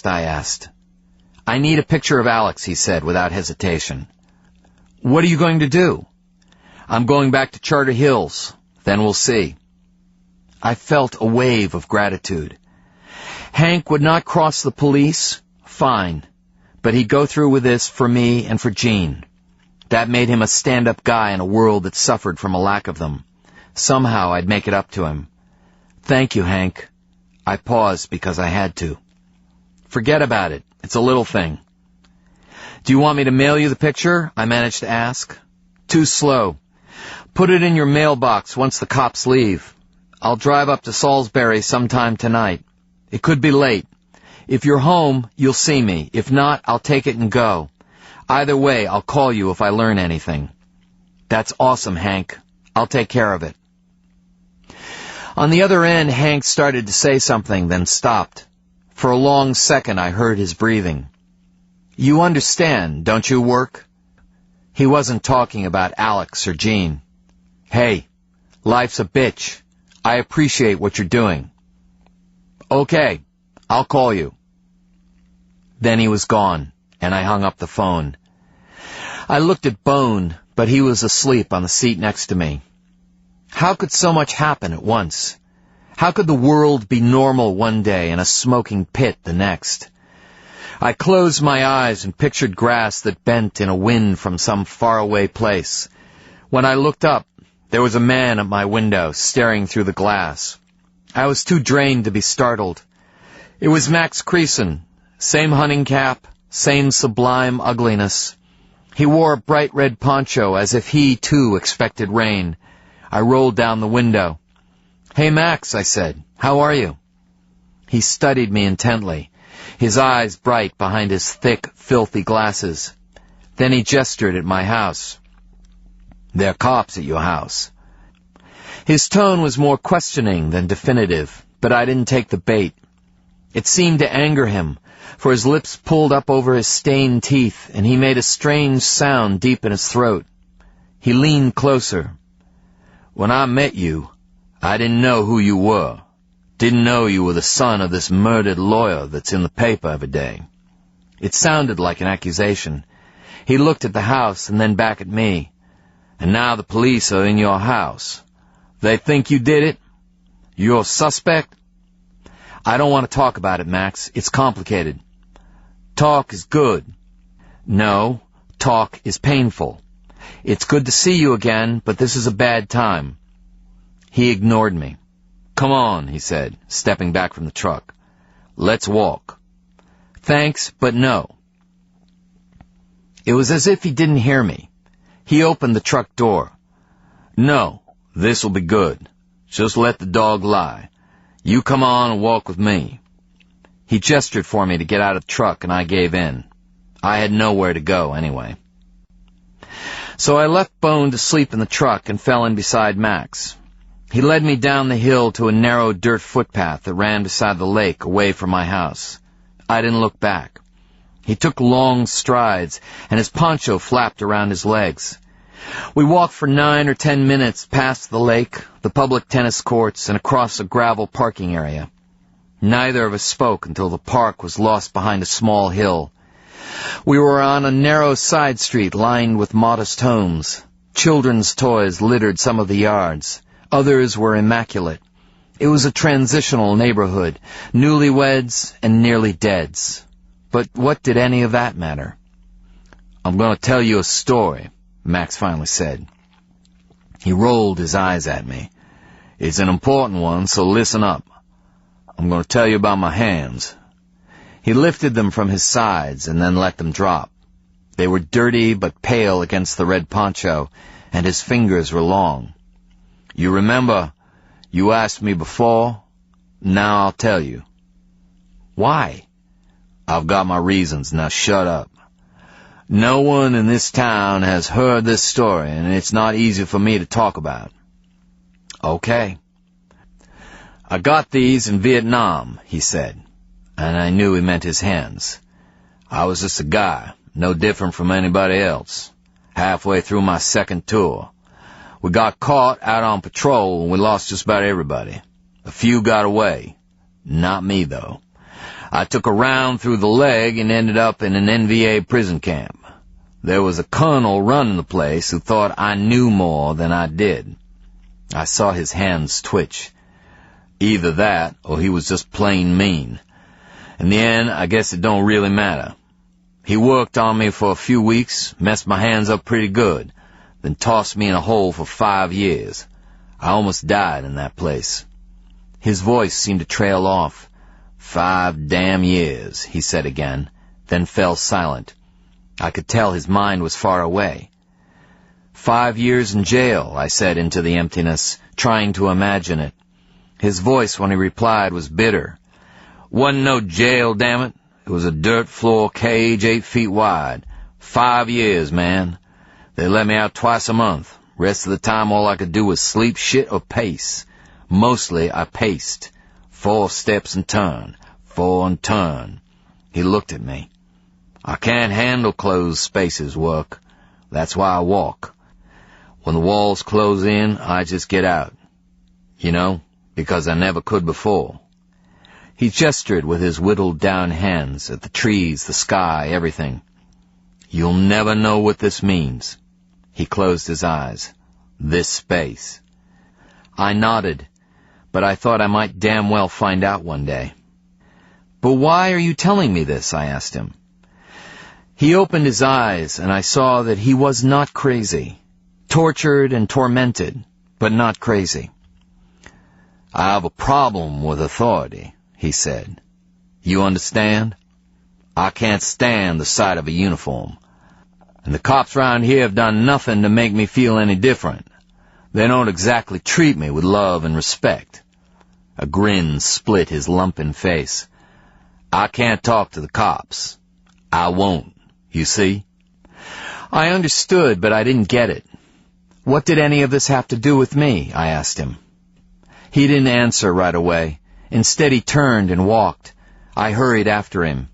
I asked. "I need a picture of Alex," he said without hesitation. "What are you going to do?" "I'm going back to Charter Hills. Then we'll see." I felt a wave of gratitude. Hank would not cross the police? Fine. But he'd go through with this for me and for Jean. That made him a stand-up guy in a world that suffered from a lack of them. Somehow I'd make it up to him. "Thank you, Hank." I paused because I had to. "Forget about it. It's a little thing." "Do you want me to mail you the picture?" I managed to ask. "Too slow. Put it in your mailbox once the cops leave. I'll drive up to Salisbury sometime tonight. It could be late. If you're home, you'll see me. If not, I'll take it and go. Either way, I'll call you if I learn anything." "That's awesome, Hank. I'll take care of it." On the other end, Hank started to say something, then stopped. For a long second, I heard his breathing. "You understand, don't you, Work?" He wasn't talking about Alex or Jean. "Hey, life's a bitch. I appreciate what you're doing." "Okay, I'll call you." Then he was gone, and I hung up the phone. I looked at Bone, but he was asleep on the seat next to me. How could so much happen at once? How could the world be normal one day and a smoking pit the next? I closed my eyes and pictured grass that bent in a wind from some faraway place. When I looked up, there was a man at my window, staring through the glass. I was too drained to be startled. It was Max Creason, same hunting cap, same sublime ugliness. He wore a bright red poncho as if he, too, expected rain. I rolled down the window. "Hey, Max," I said. "How are you?" He studied me intently, his eyes bright behind his thick, filthy glasses. Then he gestured at my house. "There are cops at your house." His tone was more questioning than definitive, but I didn't take the bait. It seemed to anger him, for his lips pulled up over his stained teeth, and he made a strange sound deep in his throat. He leaned closer. "When I met you, I didn't know who you were. Didn't know you were the son of this murdered lawyer that's in the paper every day." It sounded like an accusation. He looked at the house and then back at me. "And now the police are in your house. They think you did it? You're a suspect?" "I don't want to talk about it, Max. It's complicated." "Talk is good." "No, talk is painful. It's good to see you again, but this is a bad time." He ignored me. "Come on," he said, stepping back from the truck. "Let's walk." "Thanks, but no." It was as if he didn't hear me. He opened the truck door. "No, this'll be good. Just let the dog lie. You come on and walk with me." He gestured for me to get out of the truck, and I gave in. I had nowhere to go anyway. So I left Bone to sleep in the truck and fell in beside Max. He led me down the hill to a narrow dirt footpath that ran beside the lake away from my house. I didn't look back. He took long strides, and his poncho flapped around his legs. We walked for 9 or 10 minutes past the lake, the public tennis courts, and across a gravel parking area. Neither of us spoke until the park was lost behind a small hill. We were on a narrow side street lined with modest homes. Children's toys littered some of the yards. Others were immaculate. It was a transitional neighborhood, newlyweds and nearly deads. But what did any of that matter? "I'm going to tell you a story," Max finally said. He rolled his eyes at me. "It's an important one, so listen up. I'm going to tell you about my hands." He lifted them from his sides and then let them drop. They were dirty but pale against the red poncho, and his fingers were long. "You remember, you asked me before? Now I'll tell you." "Why?" "I've got my reasons. Now shut up. No one in this town has heard this story, and it's not easy for me to talk about." "Okay." "I got these in Vietnam," he said, and I knew he meant his hands. "I was just a guy, no different from anybody else. Halfway through my second tour, we got caught out on patrol, and we lost just about everybody. A few got away. Not me, though. I took a round through the leg and ended up in an NVA prison camp. There was a colonel running the place who thought I knew more than I did. I saw his hands twitch. Either that, or he was just plain mean. In the end, I guess it don't really matter. He worked on me for a few weeks, messed my hands up pretty good, then tossed me in a hole for 5 years. I almost died in that place. His voice seemed to trail off. 5 damn years, he said again, then fell silent. I could tell his mind was far away. 5 years in jail, I said into the emptiness, trying to imagine it. His voice, when he replied, was bitter. Wasn't no jail, damn it. It was a dirt floor cage 8 feet wide. 5 years, man. They let me out twice a month. Rest of the time all I could do was sleep, shit, or pace. Mostly I paced. 4 steps and turn. 4 and turn. He looked at me. I can't handle closed spaces work. That's why I walk. When the walls close in, I just get out. You know, because I never could before. He gestured with his whittled down hands at the trees, the sky, everything. You'll never know what this means. He closed his eyes. This space. I nodded, but I thought I might damn well find out one day. But why are you telling me this? I asked him. He opened his eyes, and I saw that he was not crazy. Tortured and tormented, but not crazy. I have a problem with authority, he said. You understand? I can't stand the sight of a uniform. And the cops round here have done nothing to make me feel any different. They don't exactly treat me with love and respect. A grin split his lumping face. I can't talk to the cops. I won't, you see? I understood, but I didn't get it. What did any of this have to do with me? I asked him. He didn't answer right away. Instead, he turned and walked. I hurried after him.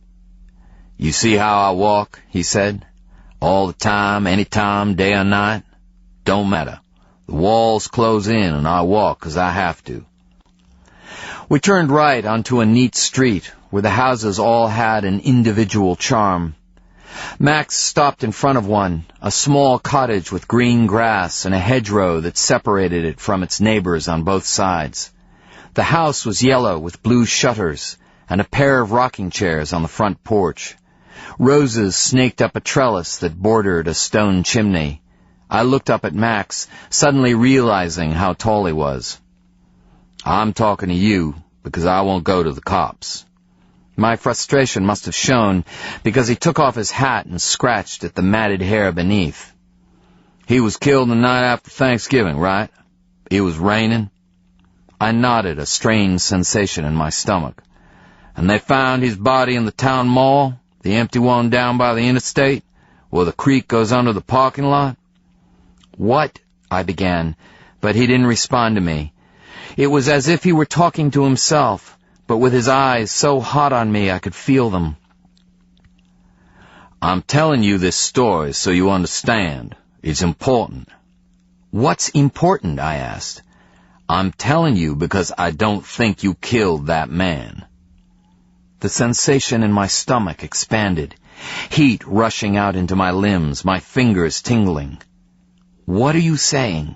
You see how I walk? He said. All the time, any time, day or night. Don't matter. The walls close in and I walk 'cause I have to. We turned right onto a neat street where the houses all had an individual charm. Max stopped in front of one, a small cottage with green grass and a hedgerow that separated it from its neighbors on both sides. The house was yellow with blue shutters and a pair of rocking chairs on the front porch. Roses snaked up a trellis that bordered a stone chimney. I looked up at Max, suddenly realizing how tall he was. I'm talking to you because I won't go to the cops. My frustration must have shown because he took off his hat and scratched at the matted hair beneath. He was killed the night after Thanksgiving, right? It was raining? I nodded, a strange sensation in my stomach. And they found his body in the town mall, the empty one down by the interstate, where the creek goes under the parking lot? What? I began, but he didn't respond to me. It was as if he were talking to himself, but with his eyes so hot on me I could feel them. I'm telling you this story so you understand. It's important. What's important? I asked. I'm telling you because I don't think you killed that man. The sensation in my stomach expanded, heat rushing out into my limbs, my fingers tingling. What are you saying?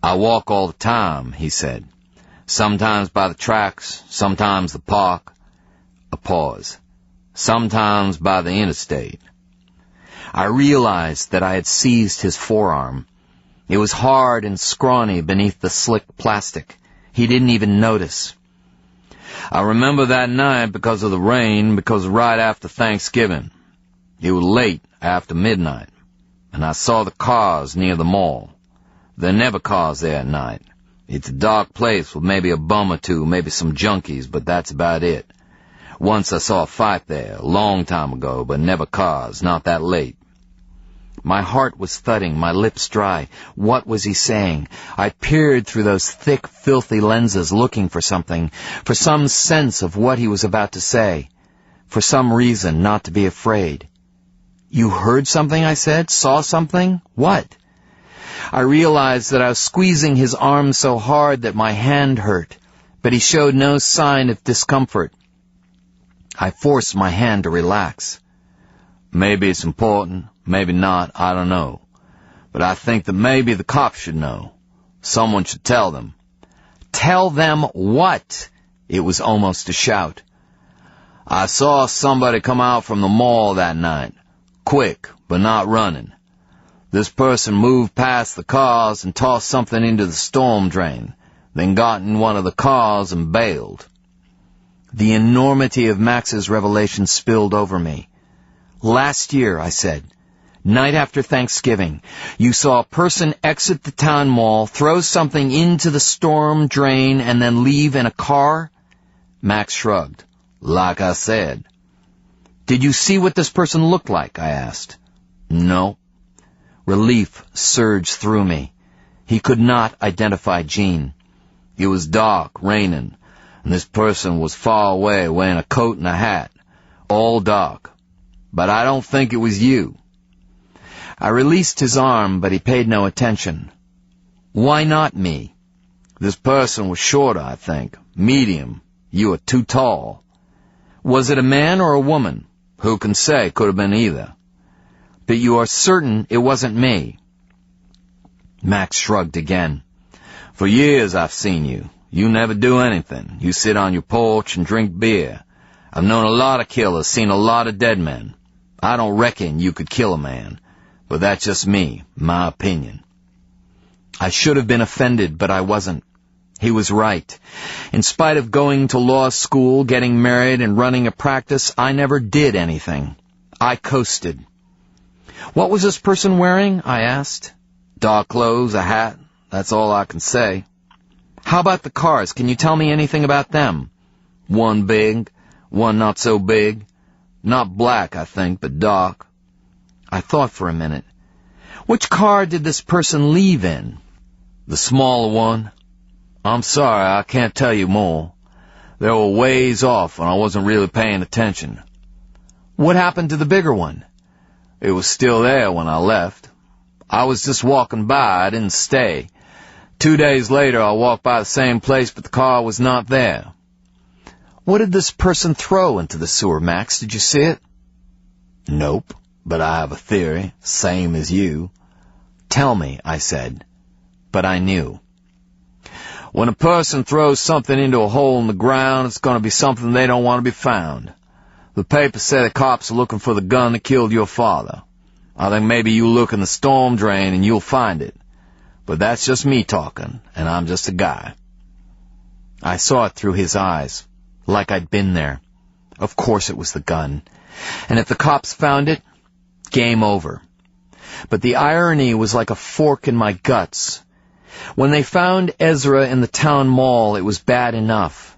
I walk all the time, he said. Sometimes by the tracks, sometimes the park. A pause. Sometimes by the interstate. I realized that I had seized his forearm. It was hard and scrawny beneath the slick plastic. He didn't even notice. I remember that night because of the rain, because right after Thanksgiving. It was late after midnight, and I saw the cars near the mall. There are never cars there at night. It's a dark place with maybe a bum or two, maybe some junkies, but that's about it. Once I saw a fight there, a long time ago, but never cars, not that late. My heart was thudding, my lips dry. What was he saying? I peered through those thick, filthy lenses looking for something, for some sense of what he was about to say, for some reason not to be afraid. You heard something, I said? Saw something? What? I realized that I was squeezing his arm so hard that my hand hurt, but he showed no sign of discomfort. I forced my hand to relax. Maybe it's important, maybe not, I don't know. But I think that maybe the cops should know. Someone should tell them. Tell them what? It was almost a shout. I saw somebody come out from the mall that night. Quick, but not running. This person moved past the cars and tossed something into the storm drain, then got in one of the cars and bailed. The enormity of Max's revelation spilled over me. Last year, I said, night after Thanksgiving, you saw a person exit the town mall, throw something into the storm drain, and then leave in a car? Max shrugged. Like I said. Did you see what this person looked like? I asked. No. Relief surged through me. He could not identify Jean. It was dark, raining, and this person was far away wearing a coat and a hat. All dark. But I don't think it was you. I released his arm, but he paid no attention. Why not me? This person was shorter, I think. Medium. You are too tall. Was it a man or a woman? Who can say? Could have been either. But you are certain it wasn't me? Max shrugged again. For years I've seen you. You never do anything. You sit on your porch and drink beer. I've known a lot of killers, seen a lot of dead men. I don't reckon you could kill a man. But that's just me, my opinion. I should have been offended, but I wasn't. He was right. In spite of going to law school, getting married, and running a practice, I never did anything. I coasted. What was this person wearing? I asked. Dark clothes, a hat. That's all I can say. How about the cars? Can you tell me anything about them? One big, one not so big. Not black, I think, but dark. I thought for a minute. Which car did this person leave in? The smaller one. I'm sorry, I can't tell you more. They were ways off and I wasn't really paying attention. What happened to the bigger one? It was still there when I left. I was just walking by, I didn't stay. 2 days later I walked by the same place, but the car was not there. What did this person throw into the sewer, Max? Did you see it? Nope, but I have a theory, same as you. Tell me, I said. But I knew. When a person throws something into a hole in the ground, it's going to be something they don't want to be found. The papers say the cops are looking for the gun that killed your father. I think maybe you look in the storm drain and you'll find it. But that's just me talking, and I'm just a guy. I saw it through his eyes, like I'd been there. Of course it was the gun. And if the cops found it, game over. But the irony was like a fork in my guts. When they found Ezra in the town mall, it was bad enough.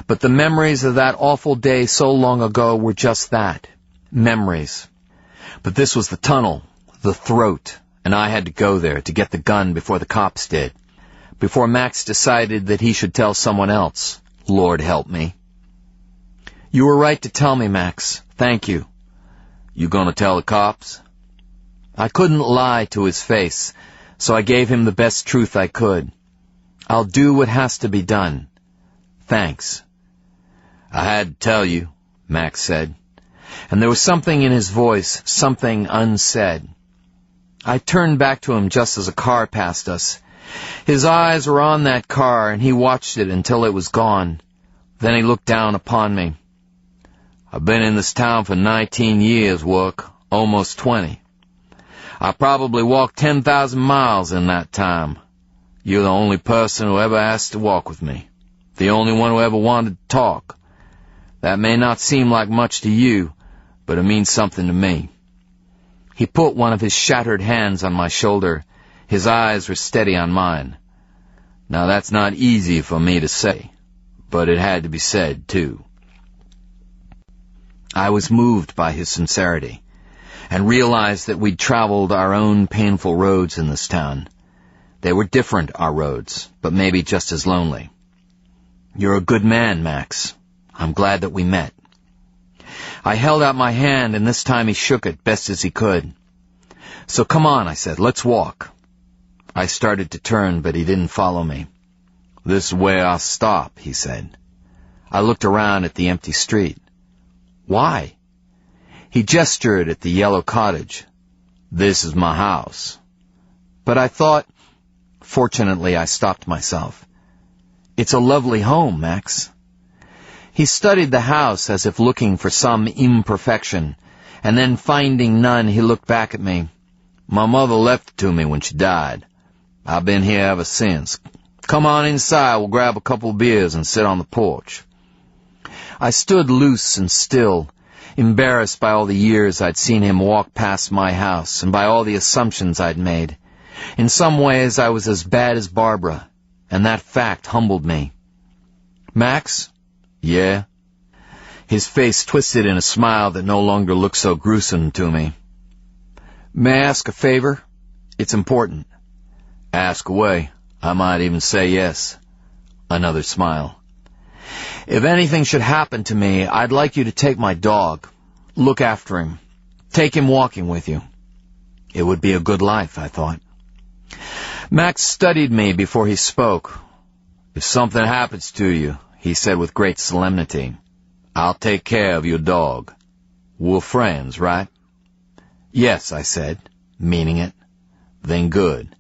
But the memories of that awful day so long ago were just that, memories. But this was the tunnel, the throat, and I had to go there to get the gun before the cops did. Before Max decided that he should tell someone else. Lord help me. You were right to tell me, Max. Thank you. You gonna tell the cops? I couldn't lie to his face, so I gave him the best truth I could. I'll do what has to be done. Thanks. I had to tell you, Max said. And there was something in his voice, something unsaid. I turned back to him just as a car passed us. His eyes were on that car, and he watched it until it was gone. Then he looked down upon me. I've been in this town for 19 years, Work, almost 20. I probably walked 10,000 miles in that time. You're the only person who ever asked to walk with me. The only one who ever wanted to talk. That may not seem like much to you, but it means something to me. He put one of his shattered hands on my shoulder. His eyes were steady on mine. Now that's not easy for me to say, but it had to be said, too. I was moved by his sincerity, and realized that we'd traveled our own painful roads in this town. They were different, our roads, but maybe just as lonely. You're a good man, Max. I'm glad that we met. I held out my hand, and this time he shook it best as he could. So come on, I said, let's walk. I started to turn, but he didn't follow me. This is where I'll stop, he said. I looked around at the empty street. Why? He gestured at the yellow cottage. This is my house. But I thought... Fortunately, I stopped myself. It's a lovely home, Max. He studied the house as if looking for some imperfection, and then finding none, he looked back at me. My mother left it to me when she died. I've been here ever since. Come on inside, we'll grab a couple of beers and sit on the porch. I stood loose and still, embarrassed by all the years I'd seen him walk past my house and by all the assumptions I'd made. In some ways, I was as bad as Barbara, and that fact humbled me. Max? Yeah? His face twisted in a smile that no longer looked so gruesome to me. May I ask a favor? It's important. Ask away. I might even say yes. Another smile. If anything should happen to me, I'd like you to take my dog. Look after him. Take him walking with you. It would be a good life, I thought. Max studied me before he spoke. If something happens to you, he said with great solemnity, I'll take care of your dog. We're friends, right? Yes, I said, meaning it. Then good.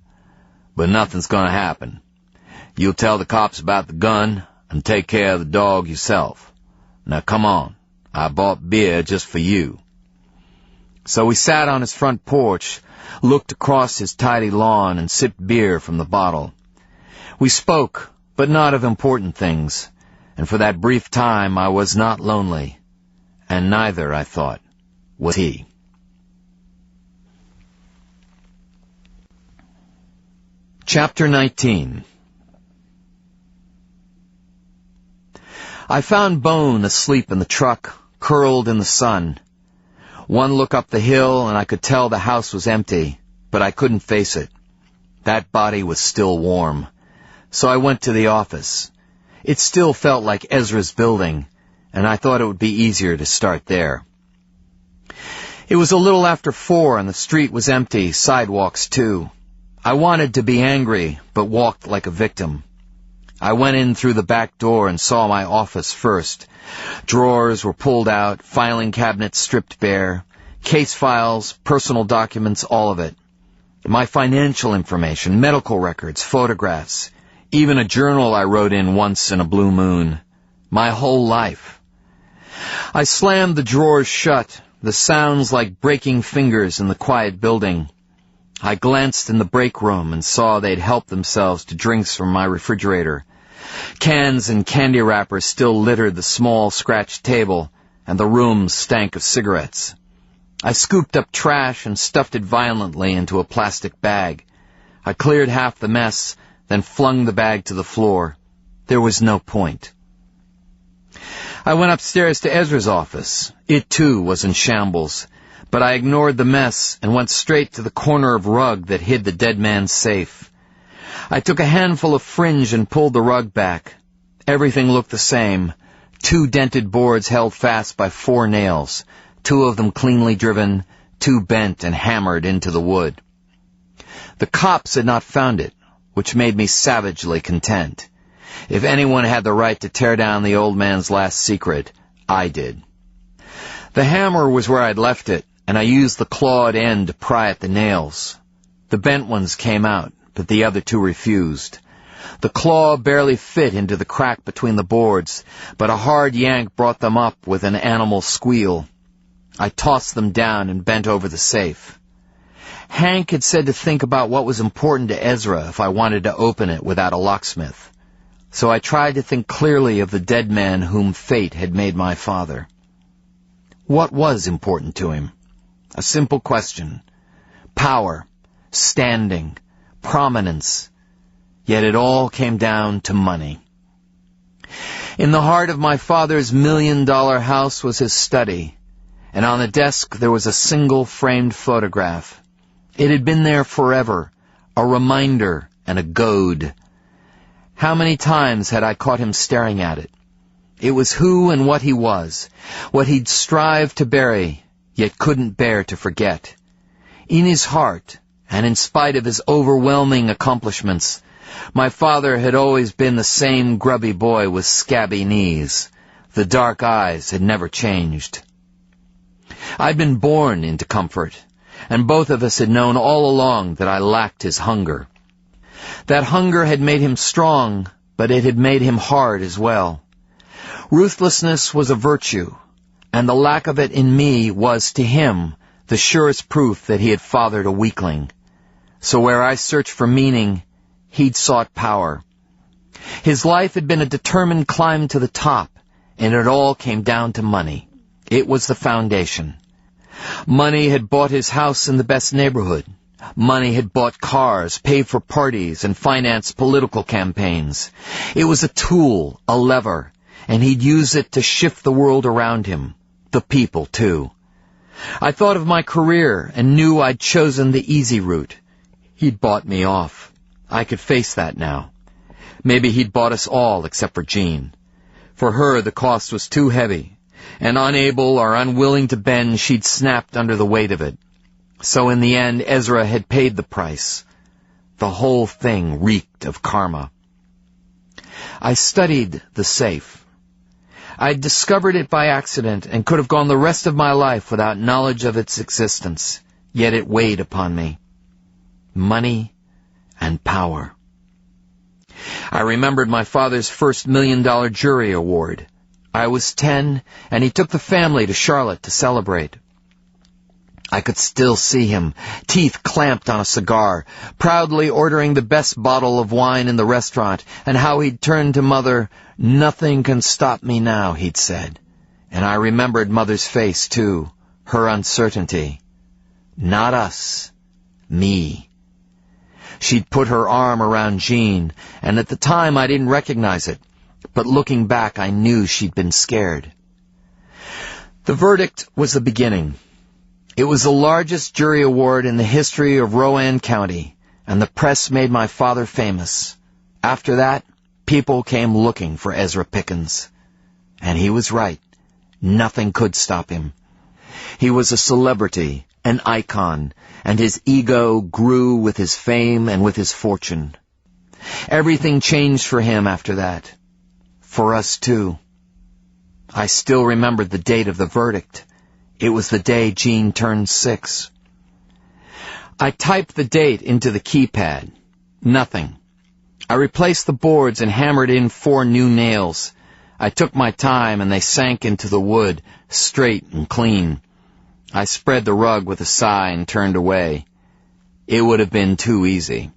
But nothing's gonna happen. You'll tell the cops about the gun and take care of the dog yourself. Now come on. I bought beer just for you. So we sat on his front porch, looked across his tidy lawn, and sipped beer from the bottle. We spoke, but not of important things, and for that brief time I was not lonely, and neither, I thought, was he. Chapter 19. I found Bone asleep in the truck, curled in the sun. One look up the hill and I could tell the house was empty, but I couldn't face it. That body was still warm. So I went to the office. It still felt like Ezra's building, and I thought it would be easier to start there. It was a little after 4 and the street was empty, sidewalks too. I wanted to be angry, but walked like a victim. I went in through the back door and saw my office first. Drawers were pulled out, filing cabinets stripped bare, case files, personal documents, all of it. My financial information, medical records, photographs, even a journal I wrote in once in a blue moon. My whole life. I slammed the drawers shut, the sounds like breaking fingers in the quiet building. I glanced in the break room and saw they'd helped themselves to drinks from my refrigerator. Cans and candy wrappers still littered the small scratched table, and the room stank of cigarettes. I scooped up trash and stuffed it violently into a plastic bag. I cleared half the mess, then flung the bag to the floor. There was no point. I went upstairs to Ezra's office. It, too, was in shambles. But I ignored the mess and went straight to the corner of rug that hid the dead man's safe. I took a handful of fringe and pulled the rug back. Everything looked the same. 2 dented boards held fast by 4 nails, 2 of them cleanly driven, 2 bent and hammered into the wood. The cops had not found it, which made me savagely content. If anyone had the right to tear down the old man's last secret, I did. The hammer was where I'd left it, and I used the clawed end to pry at the nails. The bent ones came out, but the other 2 refused. The claw barely fit into the crack between the boards, but a hard yank brought them up with an animal squeal. I tossed them down and bent over the safe. Hank had said to think about what was important to Ezra if I wanted to open it without a locksmith. So I tried to think clearly of the dead man whom fate had made my father. What was important to him? A simple question. Power, standing, prominence. Yet it all came down to money. In the heart of my father's $1 million house was his study, and on the desk there was a single framed photograph. It had been there forever, a reminder and a goad. How many times had I caught him staring at it? It was who and what he was, what he'd strived to bury, yet couldn't bear to forget. In his heart, and in spite of his overwhelming accomplishments, my father had always been the same grubby boy with scabby knees. The dark eyes had never changed. I'd been born into comfort, and both of us had known all along that I lacked his hunger. That hunger had made him strong, but it had made him hard as well. Ruthlessness was a virtue, and the lack of it in me was, to him, the surest proof that he had fathered a weakling. So where I searched for meaning, he'd sought power. His life had been a determined climb to the top, and it all came down to money. It was the foundation. Money had bought his house in the best neighborhood. Money had bought cars, paid for parties, and financed political campaigns. It was a tool, a lever, and he'd use it to shift the world around him. The people, too. I thought of my career and knew I'd chosen the easy route. He'd bought me off. I could face that now. Maybe he'd bought us all except for Jean. For her, the cost was too heavy, and unable or unwilling to bend, she'd snapped under the weight of it. So in the end, Ezra had paid the price. The whole thing reeked of karma. I studied the safe. I'd discovered it by accident and could have gone the rest of my life without knowledge of its existence, yet it weighed upon me. Money and power. I remembered my father's first $1 million jury award. I was 10, and he took the family to Charlotte to celebrate. I could still see him, teeth clamped on a cigar, proudly ordering the best bottle of wine in the restaurant, and how he'd turned to Mother. "Nothing can stop me now," he'd said. And I remembered Mother's face, too, her uncertainty. Not us. Me. She'd put her arm around Jean, and at the time I didn't recognize it, but looking back I knew she'd been scared. The verdict was the beginning. It was the largest jury award in the history of Rowan County, and the press made my father famous. After that, people came looking for Ezra Pickens. And he was right. Nothing could stop him. He was a celebrity, an icon, and his ego grew with his fame and with his fortune. Everything changed for him after that. For us, too. I still remembered the date of the verdict. It was the day Jean turned 6. I typed the date into the keypad. Nothing. I replaced the boards and hammered in 4 new nails. I took my time and they sank into the wood, straight and clean. I spread the rug with a sigh and turned away. It would have been too easy.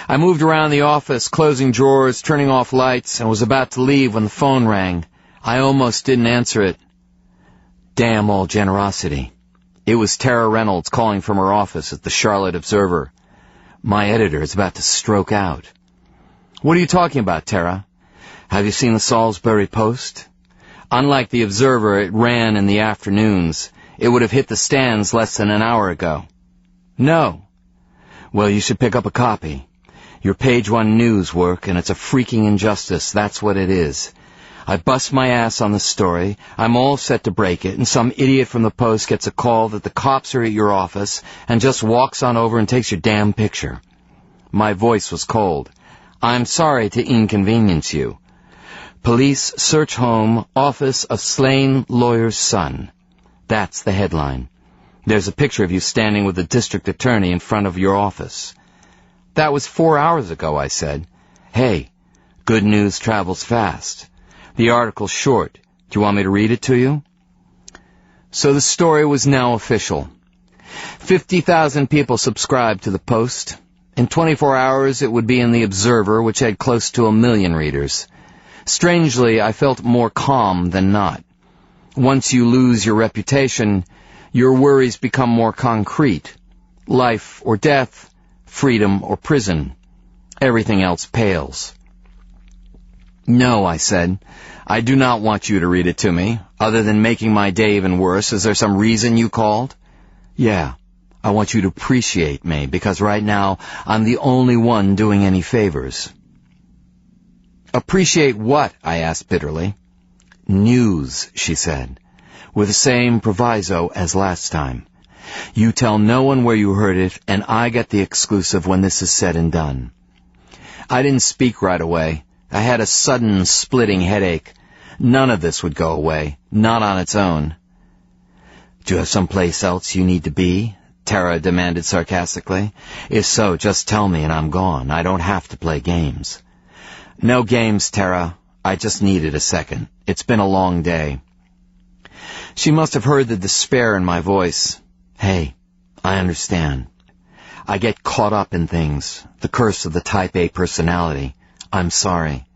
I moved around the office, closing drawers, turning off lights, and was about to leave when the phone rang. I almost didn't answer it. Damn all generosity. It was Tara Reynolds calling from her office at the Charlotte Observer. My editor is about to stroke out. "What are you talking about, Tara? Have you seen the Salisbury Post? Unlike the Observer, it ran in the afternoons. It would have hit the stands less than an hour ago." "No." "Well, you should pick up a copy. Your page 1 news work, and it's a freaking injustice, that's what it is. I bust my ass on the story, I'm all set to break it, and some idiot from the Post gets a call that the cops are at your office and just walks on over and takes your damn picture." My voice was cold. "I'm sorry to inconvenience you. Police search home, office of slain lawyer's son." That's the headline. There's a picture of you standing with the district attorney in front of your office. "That was 4 hours ago," I said. "Hey, good news travels fast. The article's short. Do you want me to read it to you?" So the story was now official. 50,000 people subscribed to the Post. In 24 hours it would be in the Observer, which had close to 1 million readers. Strangely, I felt more calm than not. Once you lose your reputation, your worries become more concrete. Life or death, freedom or prison. Everything else pales. "No," I said. "I do not want you to read it to me, other than making my day even worse. Is there some reason you called?" "Yeah, I want you to appreciate me, because right now I'm the only one doing any favors." "Appreciate what?" I asked bitterly. "News," she said, with the same proviso as last time. "You tell no one where you heard it, and I get the exclusive when this is said and done." I didn't speak right away. I had a sudden splitting headache. None of this would go away, not on its own. Do you have someplace else you need to be? Tara demanded sarcastically. If so, just tell me and I'm gone. I don't have to play games. No games, Tara. I just needed a second. It's been a long day. She must have heard the despair in my voice. Hey, I understand. I get caught up in things. The curse of the Type A personality. I'm sorry.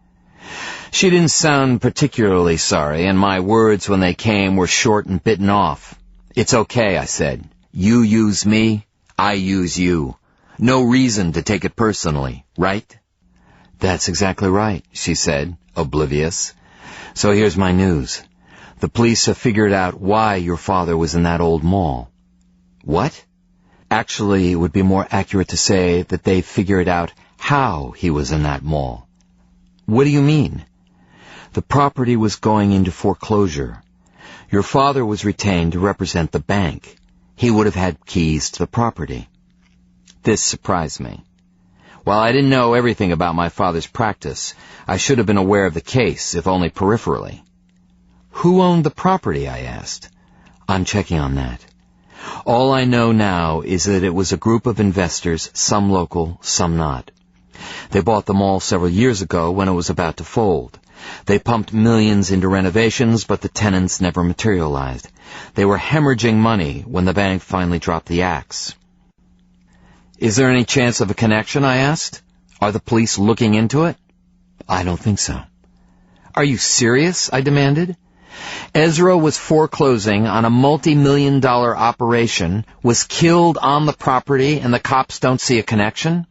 She didn't sound particularly sorry, and my words when they came were short and bitten off. It's okay, I said. You use me, I use you. No reason to take it personally, right? That's exactly right, she said, oblivious. So here's my news. The police have figured out why your father was in that old mall. What? Actually, it would be more accurate to say that they've figured out how he was in that mall. What do you mean? The property was going into foreclosure. Your father was retained to represent the bank. He would have had keys to the property. This surprised me. While I didn't know everything about my father's practice, I should have been aware of the case, if only peripherally. Who owned the property, I asked. I'm checking on that. All I know now is that it was a group of investors, some local, some not. They bought the mall several years ago when it was about to fold. They pumped millions into renovations, but the tenants never materialized. They were hemorrhaging money when the bank finally dropped the axe. Is there any chance of a connection, I asked? Are the police looking into it? I don't think so. Are you serious? I demanded. Ezra was foreclosing on a multi-million-dollar operation, was killed on the property, and the cops don't see a connection?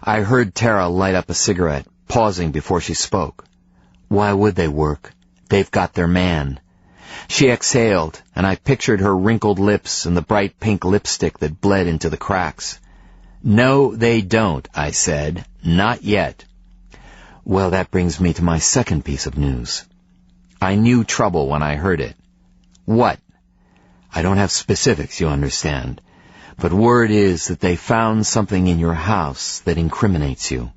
I heard Tara light up a cigarette, pausing before she spoke. Why would they work? They've got their man. She exhaled, and I pictured her wrinkled lips and the bright pink lipstick that bled into the cracks. No, they don't, I said. Not yet. Well, that brings me to my second piece of news. I knew trouble when I heard it. What? I don't have specifics, you understand. But word is that they found something in your house that incriminates you.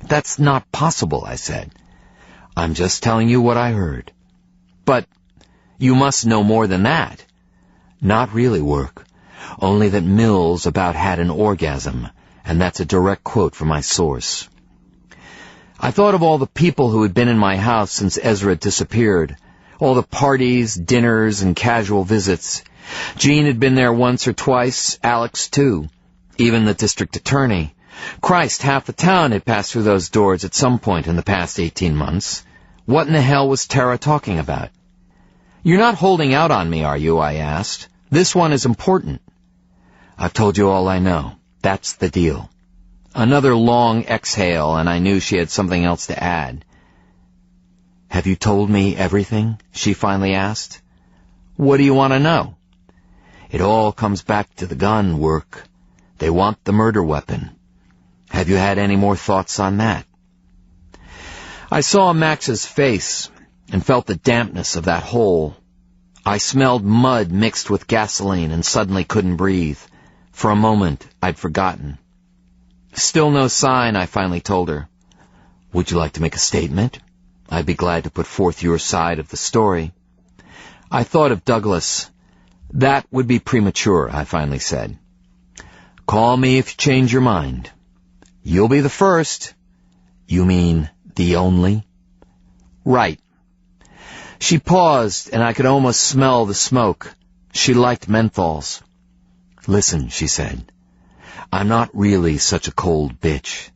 That's not possible, I said. I'm just telling you what I heard. But you must know more than that. Not really, Work. Only that Mills about had an orgasm, and that's a direct quote from my source. I thought of all the people who had been in my house since Ezra had disappeared, all the parties, dinners, and casual visits. Jean had been there once or twice, Alex too, even the district attorney. Christ, half the town had passed through those doors at some point in the past 18 months. What in the hell was Tara talking about? You're not holding out on me, are you? I asked. This one is important. I've told you all I know. That's the deal. Another long exhale, and I knew she had something else to add. Have you told me everything? She finally asked. What do you want to know? It all comes back to the gun, Work. They want the murder weapon. Have you had any more thoughts on that? I saw Max's face and felt the dampness of that hole. I smelled mud mixed with gasoline and suddenly couldn't breathe. For a moment, I'd forgotten. Still no sign, I finally told her. Would you like to make a statement? I'd be glad to put forth your side of the story. I thought of Douglas. That would be premature, I finally said. Call me if you change your mind. You'll be the first. You mean the only? Right. She paused, and I could almost smell the smoke. She liked menthols. Listen, she said. I'm not really such a cold bitch.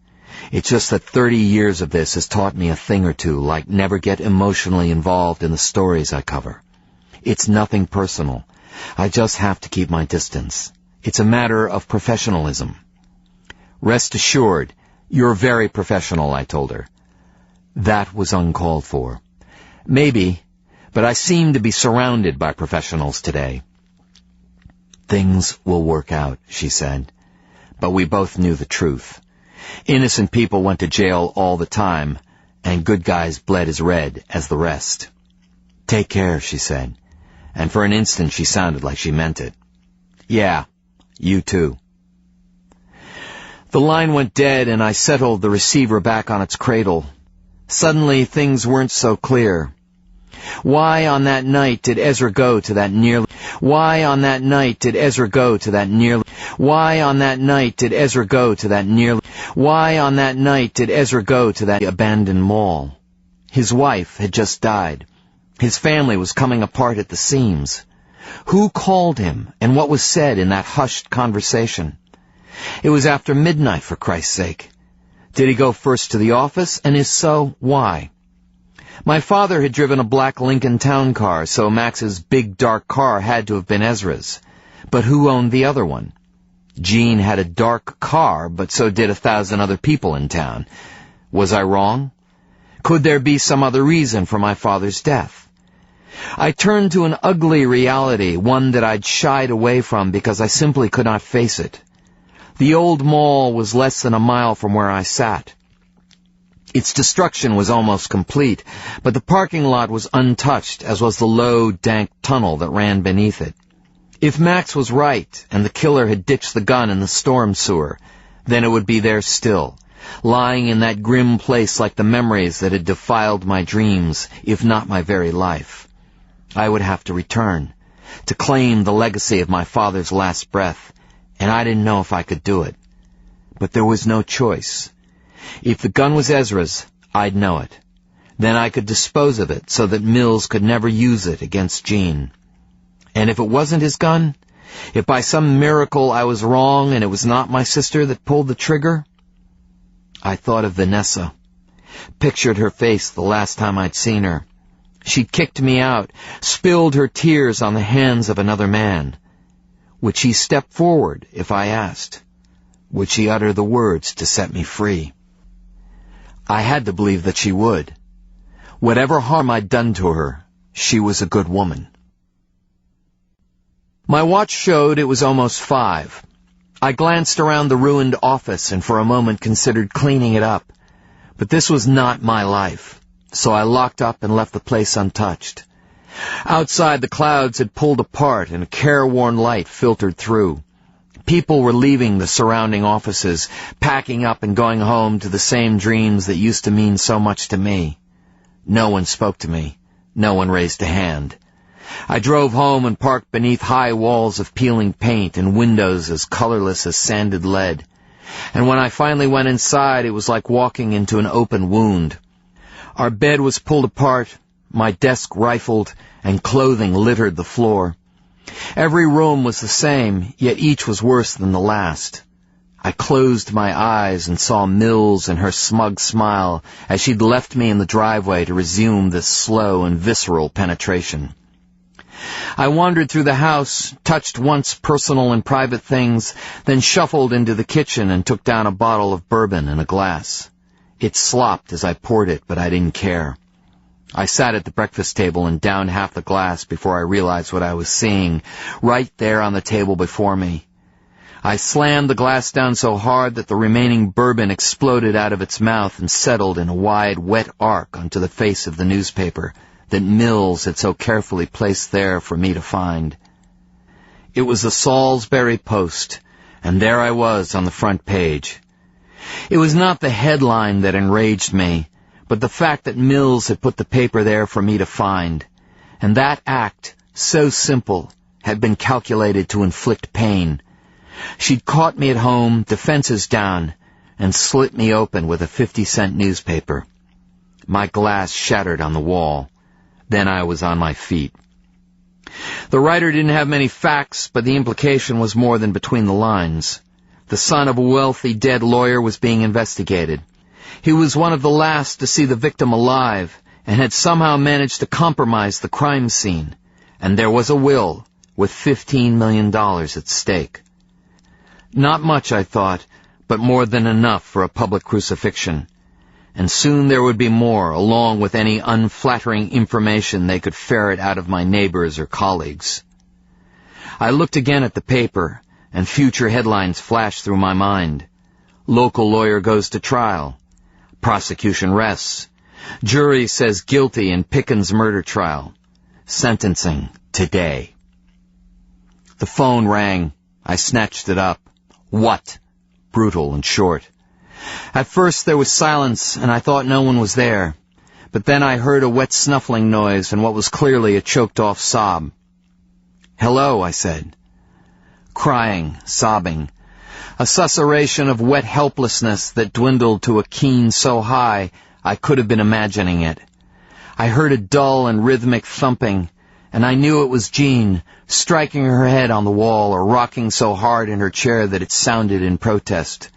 It's just that 30 years of this has taught me a thing or two, like never get emotionally involved in the stories I cover. It's nothing personal. I just have to keep my distance. It's a matter of professionalism. Rest assured, you're very professional, I told her. That was uncalled for. Maybe, but I seem to be surrounded by professionals today. Things will work out, she said. But we both knew the truth. Innocent people went to jail all the time, and good guys bled as red as the rest. Take care, she said, and for an instant she sounded like she meant it. Yeah, you too. The line went dead, and I settled the receiver back on its cradle. Suddenly, things weren't so clear. Why on that night did Ezra go to that nearly... Why on that night did Ezra go to that nearly... Why on that night did Ezra go to that nearly... Why on that night did Ezra go to that abandoned mall? His wife had just died. His family was coming apart at the seams. Who called him, and what was said in that hushed conversation? It was after midnight, for Christ's sake. Did he go first to the office, and if so, why? My father had driven a black Lincoln town car, so Max's big dark car had to have been Ezra's. But who owned the other one? Jean had a dark car, but so did 1,000 other people in town. Was I wrong? Could there be some other reason for my father's death? I turned to an ugly reality, one that I'd shied away from because I simply could not face it. The old mall was less than a mile from where I sat. Its destruction was almost complete, but the parking lot was untouched, as was the low, dank tunnel that ran beneath it. If Max was right, and the killer had ditched the gun in the storm sewer, then it would be there still, lying in that grim place like the memories that had defiled my dreams, if not my very life. I would have to return, to claim the legacy of my father's last breath, and I didn't know if I could do it. But there was no choice. If the gun was Ezra's, I'd know it. Then I could dispose of it so that Mills could never use it against Jean. And if it wasn't his gun, if by some miracle I was wrong and it was not my sister that pulled the trigger, I thought of Vanessa, pictured her face the last time I'd seen her. She'd kicked me out, spilled her tears on the hands of another man. Would she step forward if I asked? Would she utter the words to set me free? I had to believe that she would. Whatever harm I'd done to her, she was a good woman. My watch showed it was almost 5. I glanced around the ruined office and for a moment considered cleaning it up. But this was not my life, so I locked up and left the place untouched. Outside, the clouds had pulled apart and a careworn light filtered through. People were leaving the surrounding offices, packing up and going home to the same dreams that used to mean so much to me. No one spoke to me. No one raised a hand. I drove home and parked beneath high walls of peeling paint and windows as colorless as sanded lead. And when I finally went inside, it was like walking into an open wound. Our bed was pulled apart, my desk rifled, and clothing littered the floor. Every room was the same, yet each was worse than the last. I closed my eyes and saw Mills and her smug smile as she'd left me in the driveway to resume this slow and visceral penetration. I wandered through the house, touched once personal and private things, then shuffled into the kitchen and took down a bottle of bourbon and a glass. It slopped as I poured it, but I didn't care. I sat at the breakfast table and downed half the glass before I realized what I was seeing, right there on the table before me. I slammed the glass down so hard that the remaining bourbon exploded out of its mouth and settled in a wide, wet arc onto the face of the newspaper that Mills had so carefully placed there for me to find. It was the Salisbury Post, and there I was on the front page. It was not the headline that enraged me, but the fact that Mills had put the paper there for me to find. And that act, so simple, had been calculated to inflict pain. She'd caught me at home, defenses down, and slit me open with a 50-cent newspaper. My glass shattered on the wall. Then I was on my feet. The writer didn't have many facts, but the implication was more than between the lines. The son of a wealthy dead lawyer was being investigated. He was one of the last to see the victim alive, and had somehow managed to compromise the crime scene. And there was a will, with $15 million at stake. Not much, I thought, but more than enough for a public crucifixion. And soon there would be more, along with any unflattering information they could ferret out of my neighbors or colleagues. I looked again at the paper, and future headlines flashed through my mind. Local lawyer goes to trial. Prosecution rests. Jury says guilty in Pickens murder trial. Sentencing today. The phone rang. I snatched it up. What? Brutal and short. At first there was silence, and I thought no one was there. But then I heard a wet snuffling noise and what was clearly a choked-off sob. "Hello," I said. Crying, sobbing. A susurration of wet helplessness that dwindled to a keen so high I could have been imagining it. I heard a dull and rhythmic thumping, and I knew it was Jean, striking her head on the wall or rocking so hard in her chair that it sounded in protest.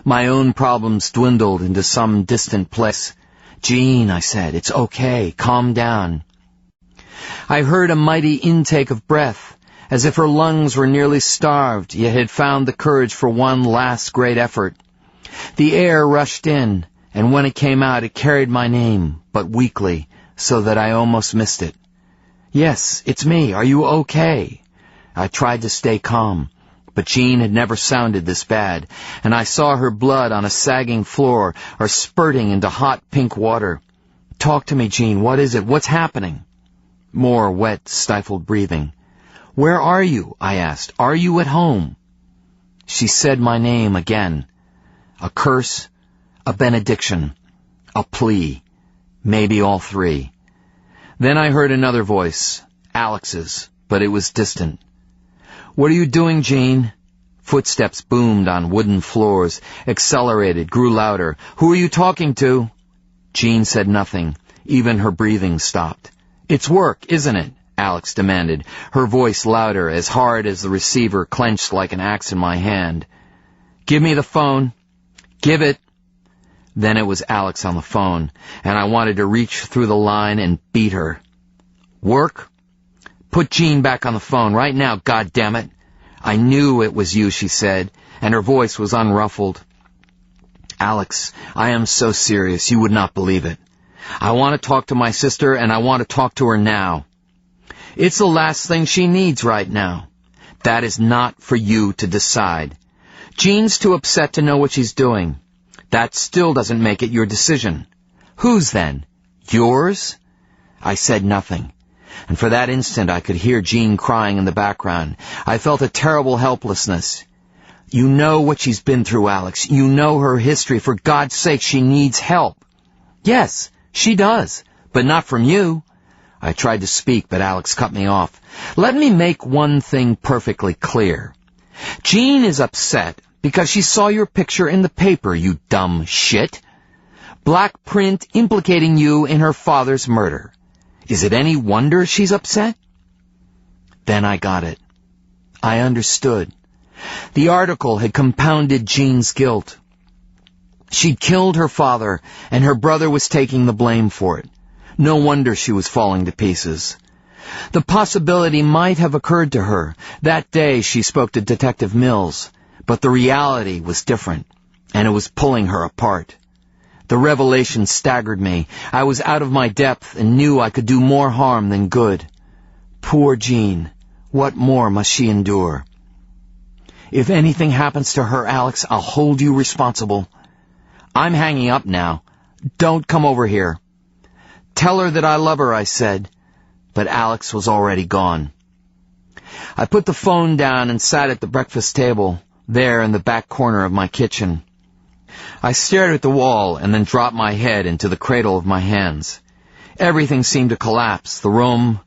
My own problems dwindled into some distant place. "Jean," I said, "it's okay. Calm down." I heard a mighty intake of breath, as if her lungs were nearly starved, yet had found the courage for one last great effort. The air rushed in, and when it came out it carried my name, but weakly, so that I almost missed it. "Yes, it's me. Are you okay?" I tried to stay calm, but Jean had never sounded this bad, and I saw her blood on a sagging floor or spurting into hot pink water. "Talk to me, Jean. What is it? What's happening?" More wet, stifled breathing. "Where are you?" I asked. "Are you at home?" She said my name again. A curse, a benediction, a plea, maybe all three. Then I heard another voice, Alex's, but it was distant. "What are you doing, Jean?" Footsteps boomed on wooden floors, accelerated, grew louder. "Who are you talking to?" Jean said nothing. Even her breathing stopped. "It's work, isn't it?" Alex demanded, her voice louder, as hard as the receiver clenched like an axe in my hand. "Give me the phone." "Give it." Then it was Alex on the phone, and I wanted to reach through the line and beat her. "Work? Put Jean back on the phone right now, goddammit." "I knew it was you," she said, and her voice was unruffled. "Alex, I am so serious you would not believe it. I want to talk to my sister, and I want to talk to her now. It's the last thing she needs right now. That is not for you to decide. Jean's too upset to know what she's doing. That still doesn't make it your decision. Whose then? Yours?" I said nothing, and for that instant I could hear Jean crying in the background. I felt a terrible helplessness. "You know what she's been through, Alex. You know her history. For God's sake, she needs help." "Yes, she does, but not from you." I tried to speak, but Alex cut me off. "Let me make one thing perfectly clear. Jean is upset because she saw your picture in the paper, you dumb shit. Black print implicating you in her father's murder. Is it any wonder she's upset?" Then I got it. I understood. The article had compounded Jean's guilt. She'd killed her father, and her brother was taking the blame for it. No wonder she was falling to pieces. The possibility might have occurred to her. That day she spoke to Detective Mills, but the reality was different, and it was pulling her apart. The revelation staggered me. I was out of my depth and knew I could do more harm than good. Poor Jean. What more must she endure? "If anything happens to her, Alex, I'll hold you responsible." "I'm hanging up now. Don't come over here." "Tell her that I love her," I said, but Alex was already gone. I put the phone down and sat at the breakfast table, there in the back corner of my kitchen. I stared at the wall and then dropped my head into the cradle of my hands. Everything seemed to collapse, the room,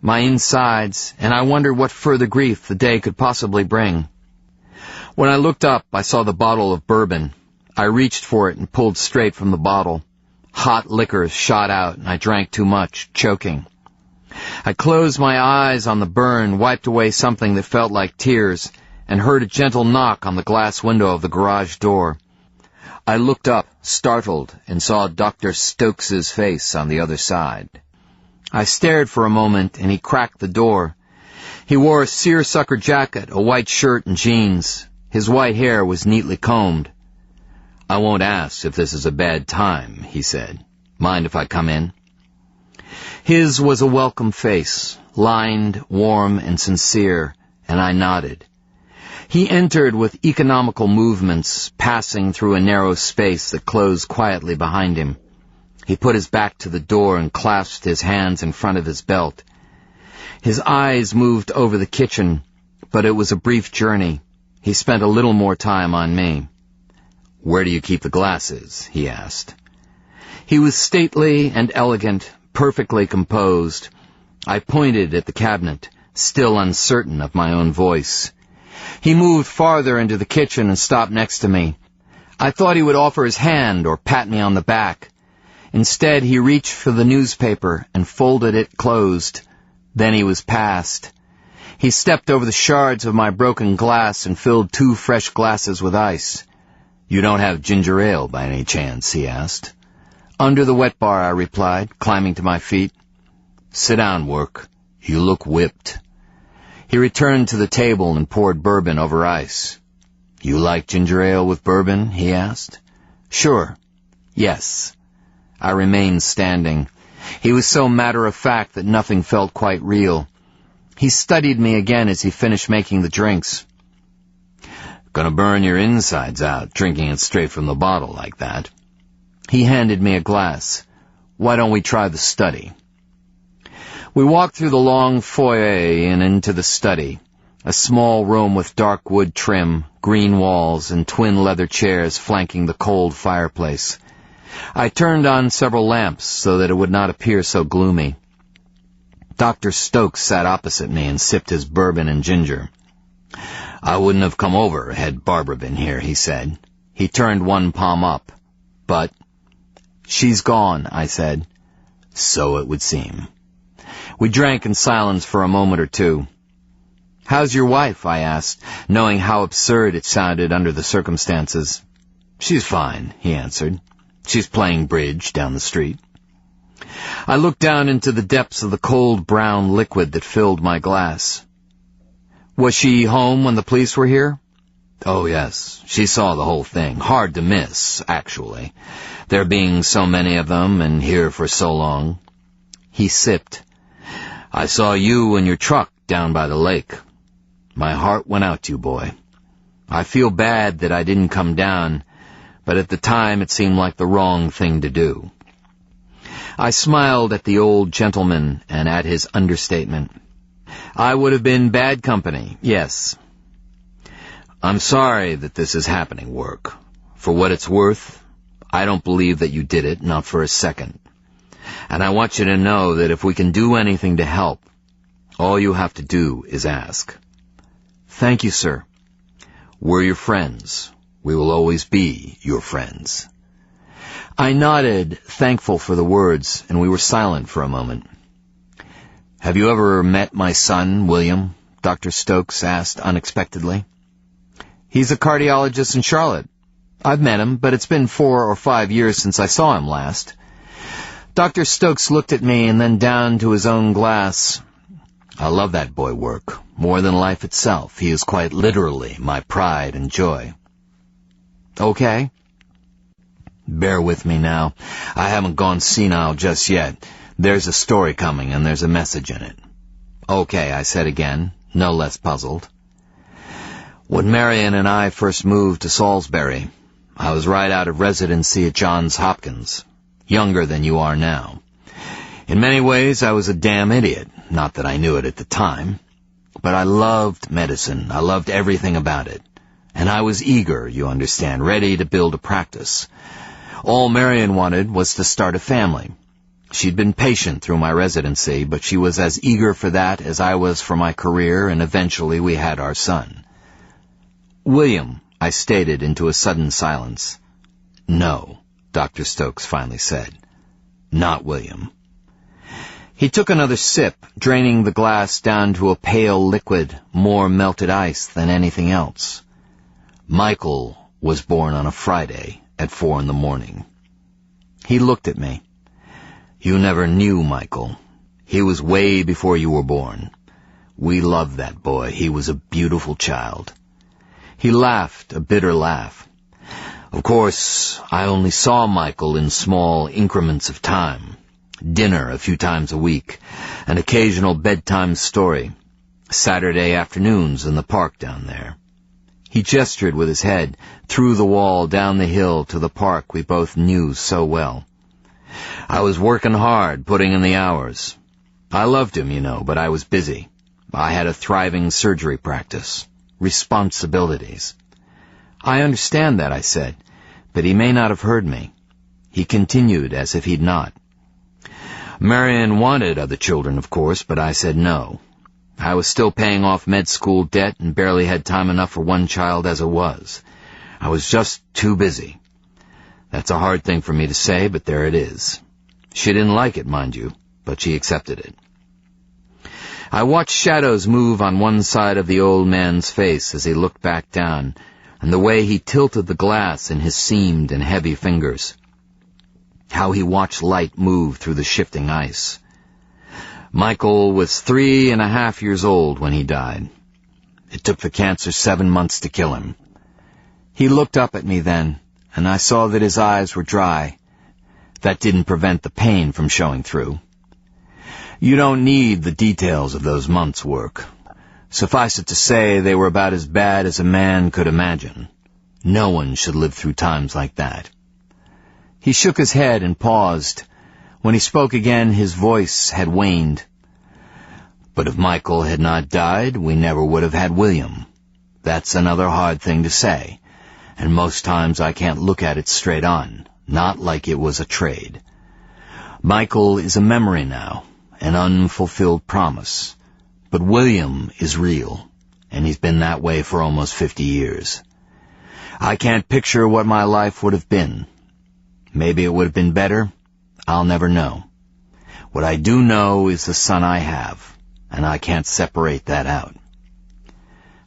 my insides, and I wondered what further grief the day could possibly bring. When I looked up, I saw the bottle of bourbon. I reached for it and pulled straight from the bottle. Hot liquor shot out, and I drank too much, choking. I closed my eyes on the burn, wiped away something that felt like tears, and heard a gentle knock on the glass window of the garage door. I looked up, startled, and saw Dr. Stokes's face on the other side. I stared for a moment, and he cracked the door. He wore a seersucker jacket, a white shirt, and jeans. His white hair was neatly combed. "I won't ask if this is a bad time," he said. "Mind if I come in?" His was a welcome face, lined, warm, and sincere, and I nodded. He entered with economical movements, passing through a narrow space that closed quietly behind him. He put his back to the door and clasped his hands in front of his belt. His eyes moved over the kitchen, but it was a brief journey. He spent a little more time on me. "Where do you keep the glasses?" he asked. He was stately and elegant, perfectly composed. I pointed at the cabinet, still uncertain of my own voice. He moved farther into the kitchen and stopped next to me. I thought he would offer his hand or pat me on the back. Instead, he reached for the newspaper and folded it closed. Then he was past. He stepped over the shards of my broken glass and filled 2 fresh glasses with ice. "You don't have ginger ale by any chance?" he asked. "Under the wet bar," I replied, climbing to my feet. "Sit down, Work. You look whipped." He returned to the table and poured bourbon over ice. "You like ginger ale with bourbon?" he asked. "Sure. Yes." I remained standing. He was so matter-of-fact that nothing felt quite real. He studied me again as he finished making the drinks. "Gonna burn your insides out, drinking it straight from the bottle like that." He handed me a glass. "Why don't we try the study?" We walked through the long foyer and into the study, a small room with dark wood trim, green walls, and twin leather chairs flanking the cold fireplace. I turned on several lamps so that it would not appear so gloomy. Dr. Stokes sat opposite me and sipped his bourbon and ginger. "I wouldn't have come over had Barbara been here," he said. He turned one palm up. "But—" "She's gone," I said. "So it would seem." We drank in silence for a moment or two. "How's your wife?" I asked, knowing how absurd it sounded under the circumstances. "She's fine," he answered. "She's playing bridge down the street." I looked down into the depths of the cold brown liquid that filled my glass. "Was she home when the police were here?" "Oh, yes. She saw the whole thing. Hard to miss, actually. There being so many of them and here for so long." He sipped. "I saw you in your truck down by the lake. My heart went out to you, boy. I feel bad that I didn't come down, but at the time it seemed like the wrong thing to do." I smiled at the old gentleman and at his understatement. "I would have been bad company, yes." "I'm sorry that this is happening, Work. For what it's worth, I don't believe that you did it, not for a second. And I want you to know that if we can do anything to help, all you have to do is ask." "Thank you, sir." "We're your friends. We will always be your friends." I nodded, thankful for the words, and we were silent for a moment. "Have you ever met my son, William?" Dr. Stokes asked unexpectedly. "He's a cardiologist in Charlotte. I've met him, but it's been 4 or 5 years since I saw him last." Dr. Stokes looked at me and then down to his own glass. "I love that boy, Work, more than life itself. He is quite literally my pride and joy." "Okay." "Bear with me now. I haven't gone senile just yet. There's a story coming, and there's a message in it." "Okay," I said again, no less puzzled. "When Marion and I first moved to Salisbury, I was right out of residency at Johns Hopkins, younger than you are now. In many ways, I was a damn idiot, not that I knew it at the time. But I loved medicine. I loved everything about it. And I was eager, you understand, ready to build a practice. All Marion wanted was to start a family. She'd been patient through my residency, but she was as eager for that as I was for my career, and eventually we had our son." "William," I stated into a sudden silence. "No," Dr. Stokes finally said. "Not William." He took another sip, draining the glass down to a pale liquid, more melted ice than anything else. "Michael was born on a Friday at 4 a.m. He looked at me. "You never knew Michael. He was way before you were born. We loved that boy. He was a beautiful child." He laughed, a bitter laugh. "Of course, I only saw Michael in small increments of time. Dinner a few times a week, an occasional bedtime story, Saturday afternoons in the park down there." He gestured with his head, through the wall, down the hill to the park we both knew so well. "I was working hard, putting in the hours. I loved him, you know, but I was busy. I had a thriving surgery practice. Responsibilities." "I understand that," I said, "but he may not have heard me." He continued as if he'd not. Marion wanted other children, of course, but I said no. I was still paying off med school debt and barely had time enough for one child as it was. I was just too busy. That's a hard thing for me to say, but there it is. She didn't like it, mind you, but she accepted it. I watched shadows move on one side of the old man's face as he looked back down, and the way he tilted the glass in his seamed and heavy fingers. How he watched light move through the shifting ice. Michael was 3.5 years old when he died. It took the cancer 7 months to kill him. He looked up at me then, and I saw that his eyes were dry. That didn't prevent the pain from showing through. You don't need the details of those months' work. Suffice it to say, they were about as bad as a man could imagine. No one should live through times like that. He shook his head and paused. When he spoke again, his voice had waned. But if Michael had not died, we never would have had William. That's another hard thing to say, and most times I can't look at it straight on, not like it was a trade. Michael is a memory now, an unfulfilled promise. But William is real, and he's been that way for almost 50 years. I can't picture what my life would have been. Maybe it would have been better. I'll never know. What I do know is the son I have, and I can't separate that out.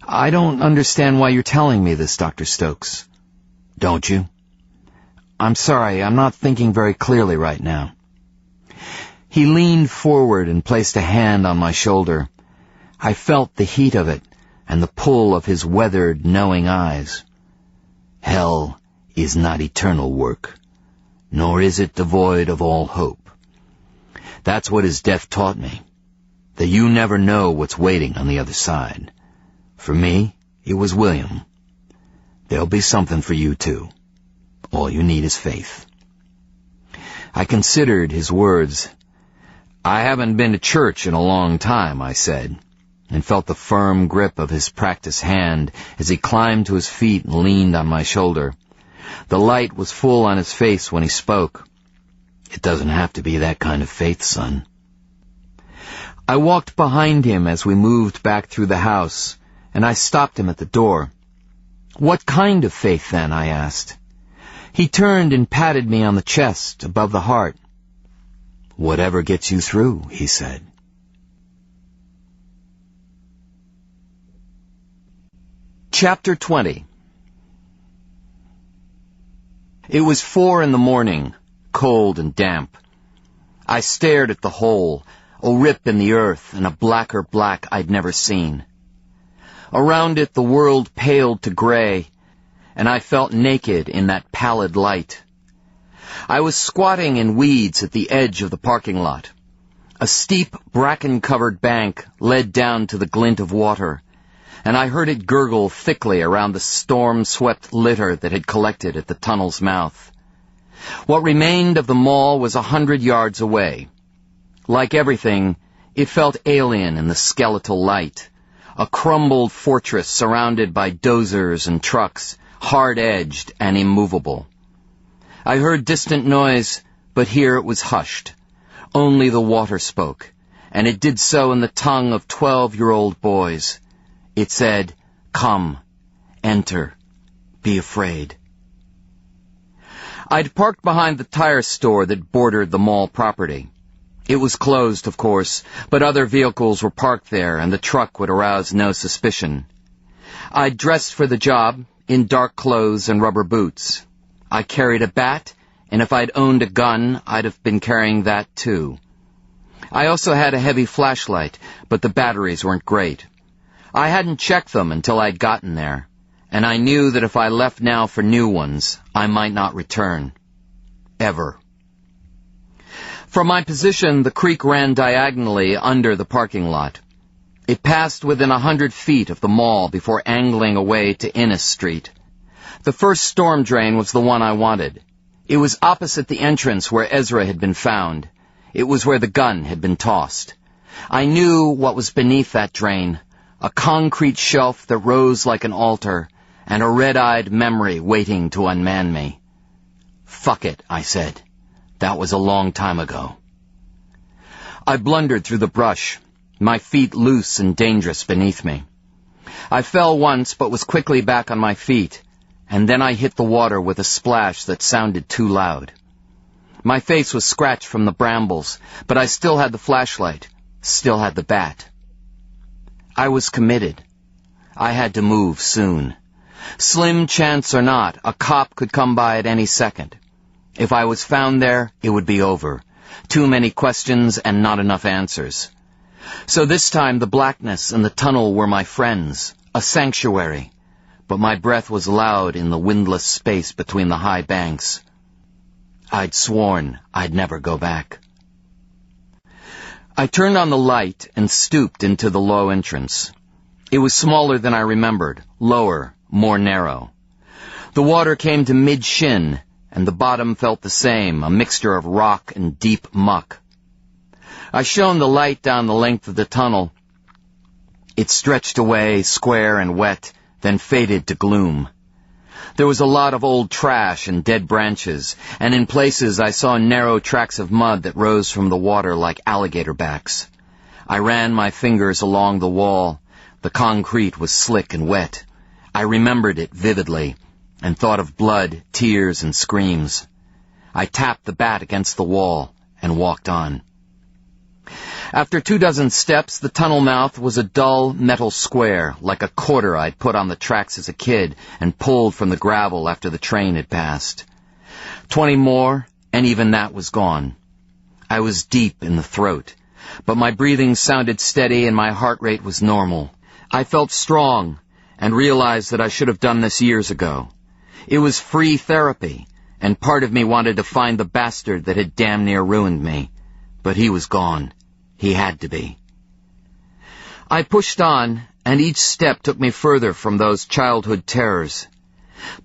I don't understand why you're telling me this, Dr. Stokes. Don't you? I'm sorry, I'm not thinking very clearly right now. He leaned forward and placed a hand on my shoulder. I felt the heat of it and the pull of his weathered, knowing eyes. Hell is not eternal work, nor is it devoid of all hope. That's what his death taught me, that you never know what's waiting on the other side. For me, it was William. There'll be something for you, too. All you need is faith. I considered his words. I haven't been to church in a long time, I said, and felt the firm grip of his practiced hand as he climbed to his feet and leaned on my shoulder. The light was full on his face when he spoke. It doesn't have to be that kind of faith, son. I walked behind him as we moved back through the house, and I stopped him at the door. What kind of faith, then? I asked. He turned and patted me on the chest, above the heart. Whatever gets you through, he said. Chapter 20. It was 4 a.m, cold and damp. I stared at the hole, a rip in the earth and a blacker black I'd never seen. Around it the world paled to gray, and I felt naked in that pallid light. I was squatting in weeds at the edge of the parking lot. A steep, bracken-covered bank led down to the glint of water, and I heard it gurgle thickly around the storm-swept litter that had collected at the tunnel's mouth. What remained of the mall was 100 yards away. Like everything, it felt alien in the skeletal light, a crumbled fortress surrounded by dozers and trucks, hard-edged and immovable. I heard distant noise, but here it was hushed. Only the water spoke, and it did so in the tongue of 12-year-old boys. It said, "Come, enter, be afraid." I'd parked behind the tire store that bordered the mall property. It was closed, of course, but other vehicles were parked there, and the truck would arouse no suspicion. I'd dressed for the job, in dark clothes and rubber boots. I carried a bat, and if I'd owned a gun, I'd have been carrying that too. I also had a heavy flashlight, but the batteries weren't great. I hadn't checked them until I'd gotten there, and I knew that if I left now for new ones, I might not return. Ever. From my position, the creek ran diagonally under the parking lot. It passed within 100 feet of the mall before angling away to Innes Street. The first storm drain was the one I wanted. It was opposite the entrance where Ezra had been found. It was where the gun had been tossed. I knew what was beneath that drain, a concrete shelf that rose like an altar, and a red-eyed memory waiting to unman me. Fuck it, I said. That was a long time ago. I blundered through the brush, my feet loose and dangerous beneath me. I fell once, but was quickly back on my feet, and then I hit the water with a splash that sounded too loud. My face was scratched from the brambles, but I still had the flashlight, still had the bat. I was committed. I had to move soon. Slim chance or not, a cop could come by at any second. If I was found there, it would be over. Too many questions and not enough answers. So this time the blackness and the tunnel were my friends, a sanctuary. But my breath was loud in the windless space between the high banks. I'd sworn I'd never go back. I turned on the light and stooped into the low entrance. It was smaller than I remembered, lower, more narrow. The water came to mid-shin, and the bottom felt the same, a mixture of rock and deep muck. I shone the light down the length of the tunnel. It stretched away, square and wet, then faded to gloom. There was a lot of old trash and dead branches, and in places I saw narrow tracks of mud that rose from the water like alligator backs. I ran my fingers along the wall. The concrete was slick and wet. I remembered it vividly, and thought of blood, tears, and screams. I tapped the bat against the wall and walked on. After 24 steps, the tunnel mouth was a dull metal square, like a quarter I'd put on the tracks as a kid and pulled from the gravel after the train had passed. 20 more, and even that was gone. I was deep in the throat, but my breathing sounded steady and my heart rate was normal. I felt strong and realized that I should have done this years ago. It was free therapy, and part of me wanted to find the bastard that had damn near ruined me. But he was gone. He had to be. I pushed on, and each step took me further from those childhood terrors.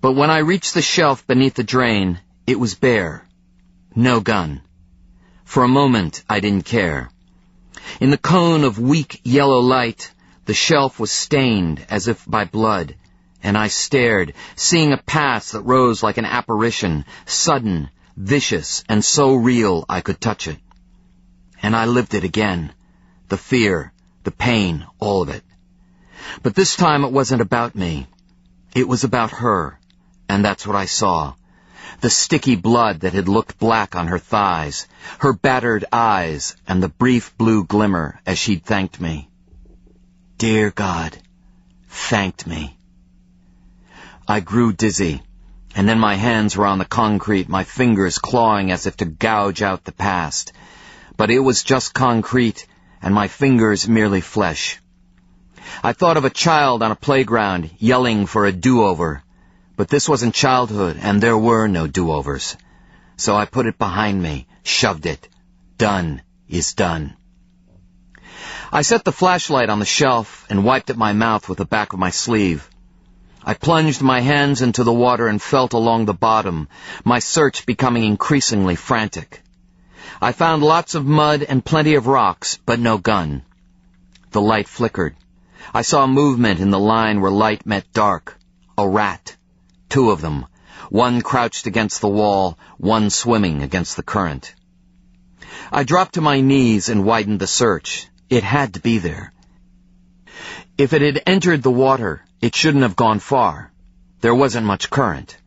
But when I reached the shelf beneath the drain, it was bare. No gun. For a moment, I didn't care. In the cone of weak yellow light, the shelf was stained as if by blood, and I stared, seeing a past that rose like an apparition, sudden, vicious, and so real I could touch it. And I lived it again. The fear, the pain, all of it. But this time it wasn't about me. It was about her, and that's what I saw. The sticky blood that had looked black on her thighs, her battered eyes, and the brief blue glimmer as she'd thanked me. Dear God, thanked me. I grew dizzy, and then my hands were on the concrete, my fingers clawing as if to gouge out the past. But it was just concrete, and my fingers merely flesh. I thought of a child on a playground yelling for a do-over, but this wasn't childhood, and there were no do-overs. So I put it behind me, shoved it. Done is done. I set the flashlight on the shelf and wiped at my mouth with the back of my sleeve. I plunged my hands into the water and felt along the bottom, my search becoming increasingly frantic. I found lots of mud and plenty of rocks, but no gun. The light flickered. I saw movement in the line where light met dark. A rat. 2 of them. One crouched against the wall, one swimming against the current. I dropped to my knees and widened the search. It had to be there. If it had entered the water, it shouldn't have gone far. There wasn't much current.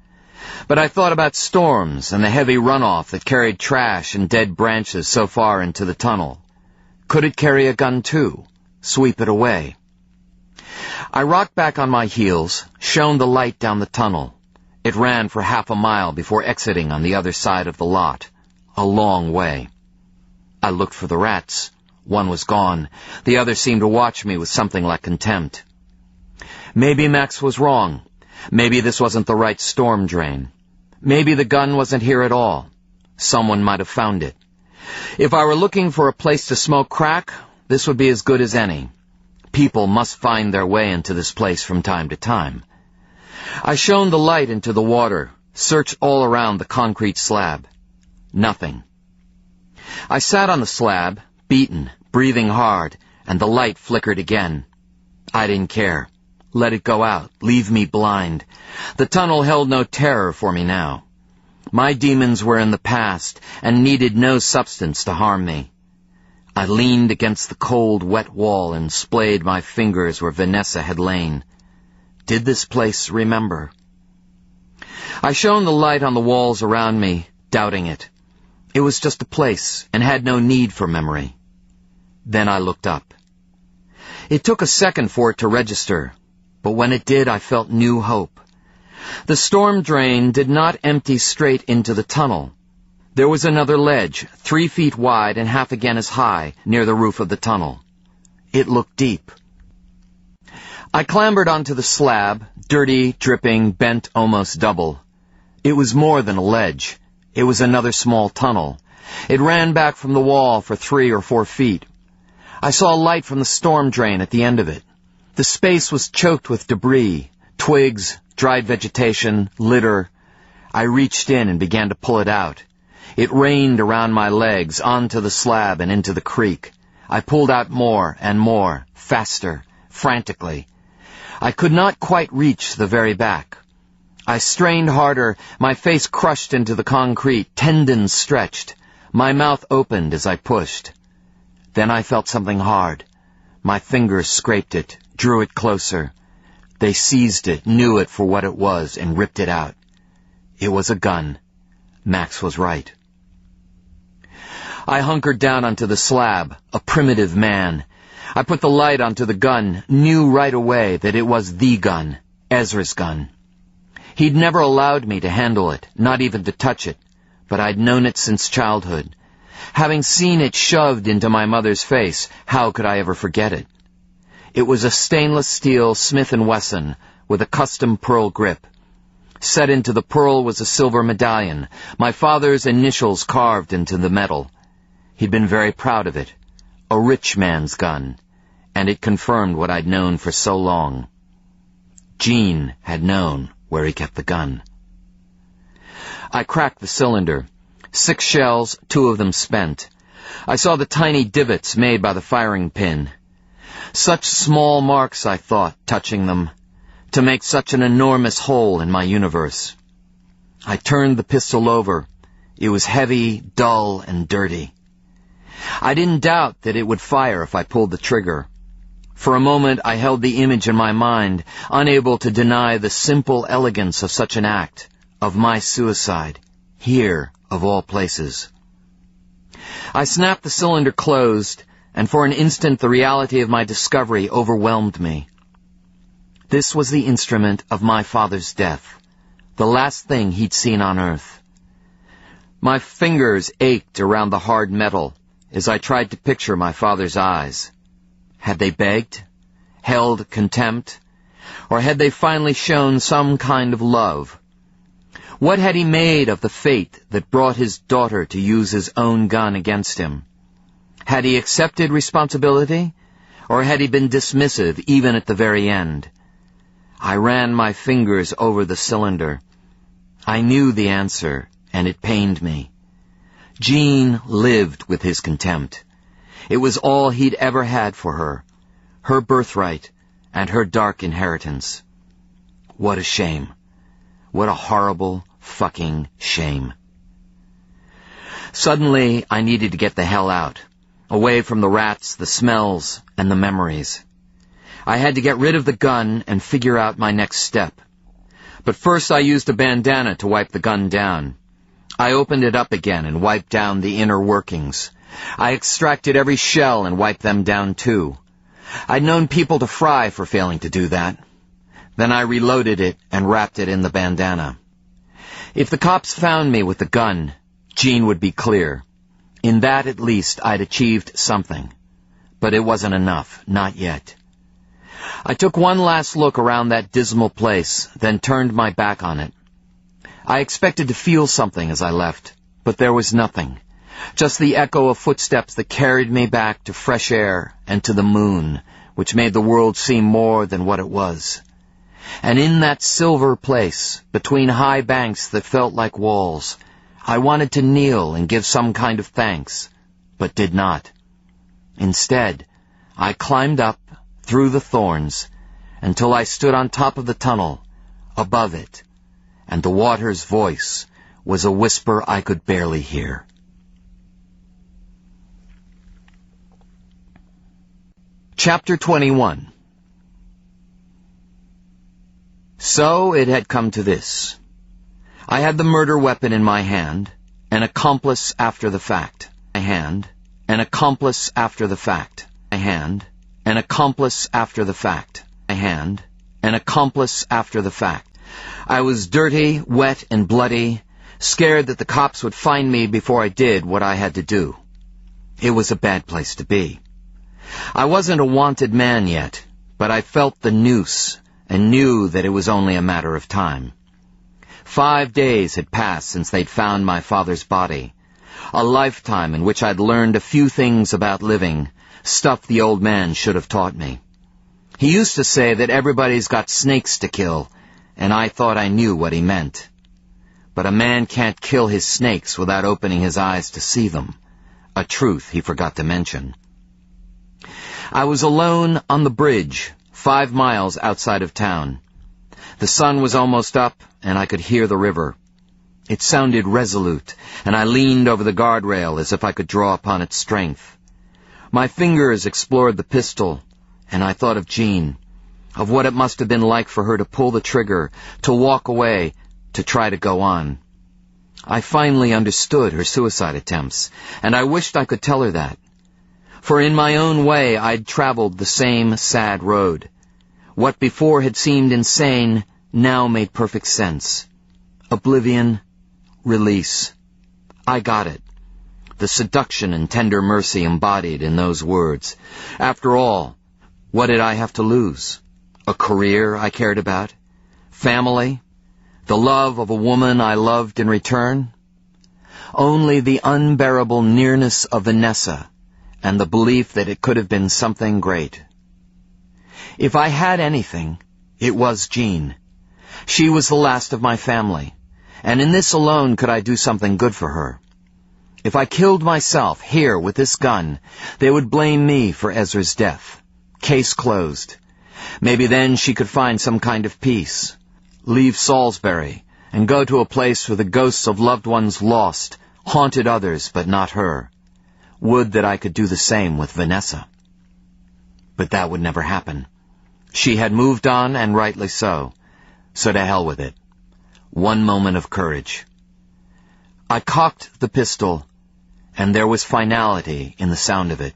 But I thought about storms and the heavy runoff that carried trash and dead branches so far into the tunnel. Could it carry a gun too? Sweep it away? I rocked back on my heels, shone the light down the tunnel. It ran for half a mile before exiting on the other side of the lot. A long way. I looked for the rats. One was gone. The other seemed to watch me with something like contempt. Maybe Max was wrong. Maybe this wasn't the right storm drain. Maybe the gun wasn't here at all. Someone might have found it. If I were looking for a place to smoke crack, this would be as good as any. People must find their way into this place from time to time. I shone the light into the water, searched all around the concrete slab. Nothing. I sat on the slab, beaten, breathing hard, and the light flickered again. I didn't care. Let it go out. Leave me blind. The tunnel held no terror for me now. My demons were in the past and needed no substance to harm me. I leaned against the cold, wet wall and splayed my fingers where Vanessa had lain. Did this place remember? I shone the light on the walls around me, doubting it. It was just a place and had no need for memory. Then I looked up. It took a second for it to register, but when it did, I felt new hope. The storm drain did not empty straight into the tunnel. There was another ledge, 3 feet wide and half again as high, near the roof of the tunnel. It looked deep. I clambered onto the slab, dirty, dripping, bent almost double. It was more than a ledge. It was another small tunnel. It ran back from the wall for 3 or 4 feet. I saw light from the storm drain at the end of it. The space was choked with debris, twigs, dried vegetation, litter. I reached in and began to pull it out. It rained around my legs, onto the slab and into the creek. I pulled out more and more, faster, frantically. I could not quite reach the very back. I strained harder, my face crushed into the concrete, tendons stretched. My mouth opened as I pushed. Then I felt something hard. My fingers scraped it, drew it closer. They seized it, knew it for what it was, and ripped it out. It was a gun. Max was right. I hunkered down onto the slab, a primitive man. I put the light onto the gun, knew right away that it was the gun, Ezra's gun. He'd never allowed me to handle it, not even to touch it, but I'd known it since childhood. Having seen it shoved into my mother's face, how could I ever forget it? It was a stainless steel Smith & Wesson with a custom pearl grip. Set into the pearl was a silver medallion, my father's initials carved into the metal. He'd been very proud of it. A rich man's gun, and it confirmed what I'd known for so long. Gene had known where he kept the gun. I cracked the cylinder. 6 shells, 2 of them spent. I saw the tiny divots made by the firing pin. Such small marks, I thought, touching them, to make such an enormous hole in my universe. I turned the pistol over. It was heavy, dull, and dirty. I didn't doubt that it would fire if I pulled the trigger. For a moment I held the image in my mind, unable to deny the simple elegance of such an act, of my suicide, here of all places. I snapped the cylinder closed, and for an instant the reality of my discovery overwhelmed me. This was the instrument of my father's death, the last thing he'd seen on earth. My fingers ached around the hard metal as I tried to picture my father's eyes. Had they begged, held contempt, or had they finally shown some kind of love? What had he made of the fate that brought his daughter to use his own gun against him? Had he accepted responsibility, or had he been dismissive even at the very end? I ran my fingers over the cylinder. I knew the answer, and it pained me. Gene lived with his contempt. It was all he'd ever had for her birthright, and her dark inheritance. What a shame. What a horrible, fucking shame. Suddenly, I needed to get the hell out, away from the rats, the smells, and the memories. I had to get rid of the gun and figure out my next step. But first I used a bandana to wipe the gun down. I opened it up again and wiped down the inner workings. I extracted every shell and wiped them down too. I'd known people to fry for failing to do that. Then I reloaded it and wrapped it in the bandana. If the cops found me with the gun, Gene would be clear. In that, at least, I'd achieved something. But it wasn't enough, not yet. I took one last look around that dismal place, then turned my back on it. I expected to feel something as I left, but there was nothing. Just the echo of footsteps that carried me back to fresh air and to the moon, which made the world seem more than what it was. And in that silver place, between high banks that felt like walls, I wanted to kneel and give some kind of thanks, but did not. Instead, I climbed up through the thorns until I stood on top of the tunnel, above it, and the water's voice was a whisper I could barely hear. Chapter 21. So it had come to this. I had the murder weapon in my hand, an accomplice after the fact. My hand, an accomplice after the fact. My hand, an accomplice after the fact. My hand, an accomplice after the fact. I was dirty, wet, and bloody, scared that the cops would find me before I did what I had to do. It was a bad place to be. I wasn't a wanted man yet, but I felt the noose and knew that it was only a matter of time. 5 days had passed since they'd found my father's body. A lifetime in which I'd learned a few things about living, stuff the old man should have taught me. He used to say that everybody's got snakes to kill, and I thought I knew what he meant. But a man can't kill his snakes without opening his eyes to see them, a truth he forgot to mention. I was alone on the bridge, 5 miles outside of town. The sun was almost up, and I could hear the river. It sounded resolute, and I leaned over the guardrail as if I could draw upon its strength. My fingers explored the pistol, and I thought of Jean, of what it must have been like for her to pull the trigger, to walk away, to try to go on. I finally understood her suicide attempts, and I wished I could tell her that. For in my own way I'd traveled the same sad road. What before had seemed insane now made perfect sense. Oblivion, release. I got it. The seduction and tender mercy embodied in those words. After all, what did I have to lose? A career I cared about? Family? The love of a woman I loved in return? Only the unbearable nearness of Vanessa, and the belief that it could have been something great. If I had anything, it was Jean. She was the last of my family, and in this alone could I do something good for her. If I killed myself here with this gun, they would blame me for Ezra's death. Case closed. Maybe then she could find some kind of peace. Leave Salisbury, and go to a place where the ghosts of loved ones lost haunted others but not her. Would that I could do the same with Vanessa. But that would never happen. She had moved on, and rightly so. So to hell with it. One moment of courage. I cocked the pistol, and there was finality in the sound of it.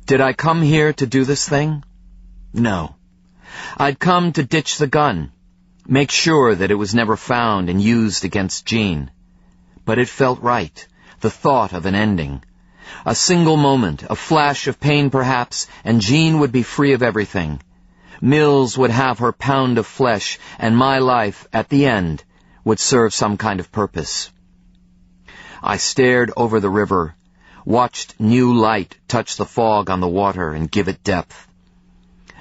Did I come here to do this thing? No. I'd come to ditch the gun, make sure that it was never found and used against Jean. But it felt right, the thought of an ending. A single moment, a flash of pain perhaps, and Jean would be free of everything. Mills would have her pound of flesh, and my life, at the end, would serve some kind of purpose. I stared over the river, watched new light touch the fog on the water and give it depth.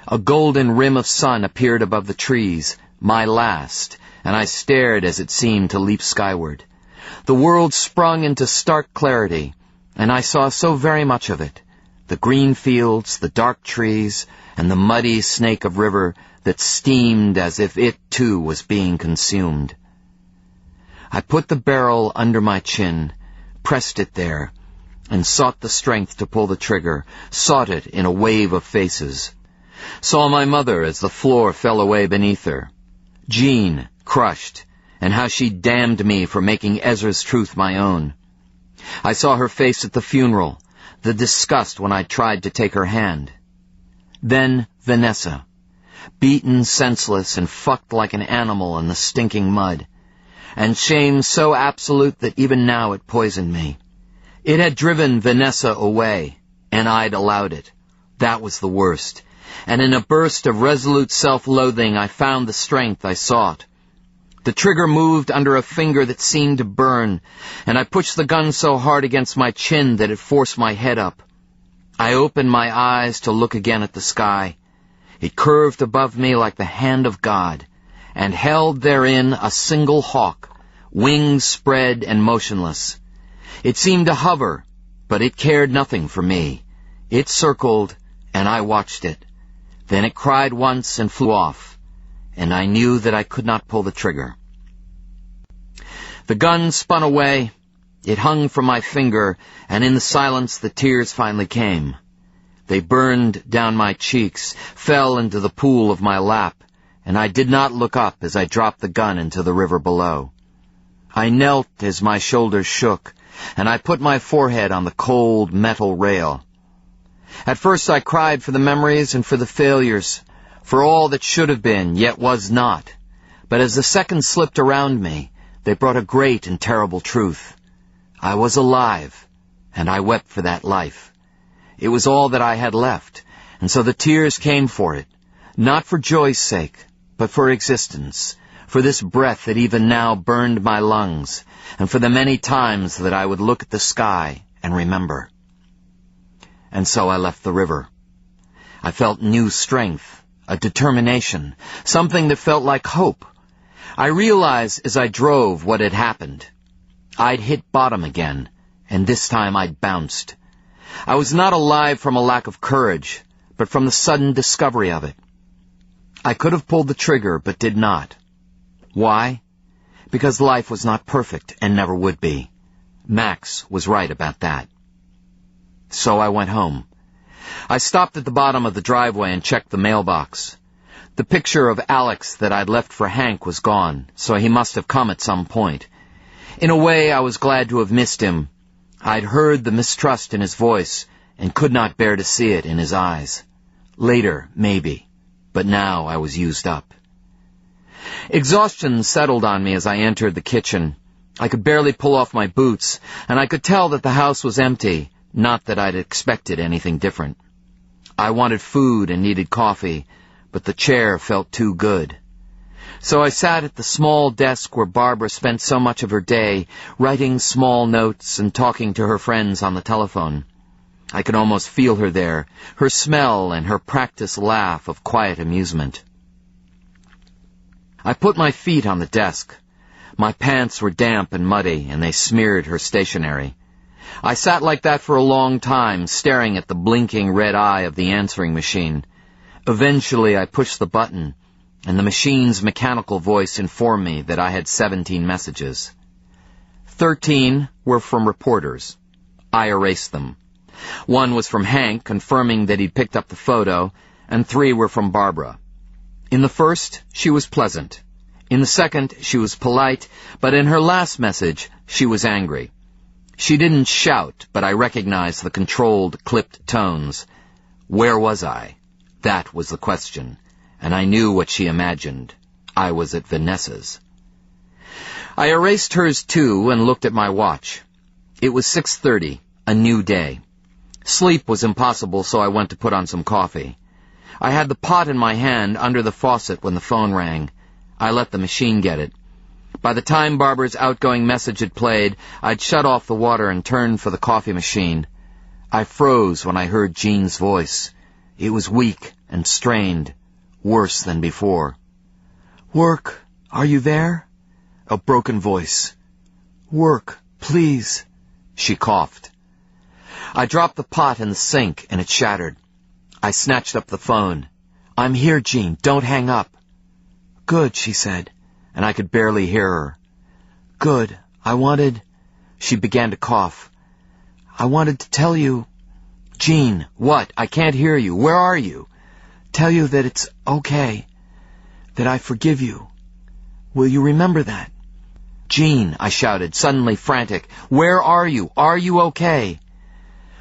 A golden rim of sun appeared above the trees, my last, and I stared as it seemed to leap skyward. The world sprung into stark clarity, and I saw so very much of it. The green fields, the dark trees, and the muddy snake of river that steamed as if it too was being consumed. I put the barrel under my chin, pressed it there, and sought the strength to pull the trigger, sought it in a wave of faces. Saw my mother as the floor fell away beneath her. Jean, crushed, and how she damned me for making Ezra's truth my own. I saw her face at the funeral, the disgust when I tried to take her hand. Then Vanessa, beaten senseless and fucked like an animal in the stinking mud, and shame so absolute that even now it poisoned me. It had driven Vanessa away, and I'd allowed it. That was the worst, and in a burst of resolute self-loathing I found the strength I sought. The trigger moved under a finger that seemed to burn, and I pushed the gun so hard against my chin that it forced my head up. I opened my eyes to look again at the sky. It curved above me like the hand of God, and held therein a single hawk, wings spread and motionless. It seemed to hover, but it cared nothing for me. It circled, and I watched it. Then it cried once and flew off, and I knew that I could not pull the trigger. The gun spun away. It hung from my finger, and in the silence the tears finally came. They burned down my cheeks, fell into the pool of my lap, and I did not look up as I dropped the gun into the river below. I knelt as my shoulders shook, and I put my forehead on the cold metal rail. At first I cried for the memories and for the failures, for all that should have been, yet was not. But as the seconds slipped around me, they brought a great and terrible truth. I was alive, and I wept for that life. It was all that I had left, and so the tears came for it, not for joy's sake, but for existence, for this breath that even now burned my lungs, and for the many times that I would look at the sky and remember. And so I left the river. I felt new strength, a determination, something that felt like hope. I realized as I drove what had happened. I'd hit bottom again, and this time I'd bounced. I was not alive from a lack of courage, but from the sudden discovery of it. I could have pulled the trigger, but did not. Why? Because life was not perfect and never would be. Max was right about that. So I went home. I stopped at the bottom of the driveway and checked the mailbox. The picture of Alex that I'd left for Hank was gone, so he must have come at some point. In a way, I was glad to have missed him. I'd heard the mistrust in his voice and could not bear to see it in his eyes. Later, maybe, but now I was used up. Exhaustion settled on me as I entered the kitchen. I could barely pull off my boots, and I could tell that the house was empty. Not that I'd expected anything different. I wanted food and needed coffee, but the chair felt too good. So I sat at the small desk where Barbara spent so much of her day, writing small notes and talking to her friends on the telephone. I could almost feel her there, her smell and her practiced laugh of quiet amusement. I put my feet on the desk. My pants were damp and muddy, and they smeared her stationery. I sat like that for a long time, staring at the blinking red eye of the answering machine. Eventually I pushed the button, and the machine's mechanical voice informed me that I had 17 messages. 13 were from reporters. I erased them. 1 was from Hank, confirming that he'd picked up the photo, and 3 were from Barbara. In the first, she was pleasant. In the second, she was polite, but in her last message, she was angry. She didn't shout, but I recognized the controlled, clipped tones. Where was I? That was the question, and I knew what she imagined. I was at Vanessa's. I erased hers too and looked at my watch. It was 6:30, a new day. Sleep was impossible, so I went to put on some coffee. I had the pot in my hand under the faucet when the phone rang. I let the machine get it. By the time Barbara's outgoing message had played, I'd shut off the water and turned for the coffee machine. I froze when I heard Jean's voice. It was weak and strained, worse than before. "Work, are you there?" A broken voice. "Work, please." She coughed. I dropped the pot in the sink and it shattered. I snatched up the phone. "I'm here, Jean, don't hang up." "Good," she said, and I could barely hear her. "Good, I wanted—" She began to cough. "I wanted to tell you—" "Jean, what? I can't hear you. Where are you?" "Tell you that it's okay. That I forgive you. Will you remember that?" "Jean," I shouted, suddenly frantic, "where are you? Are you okay?"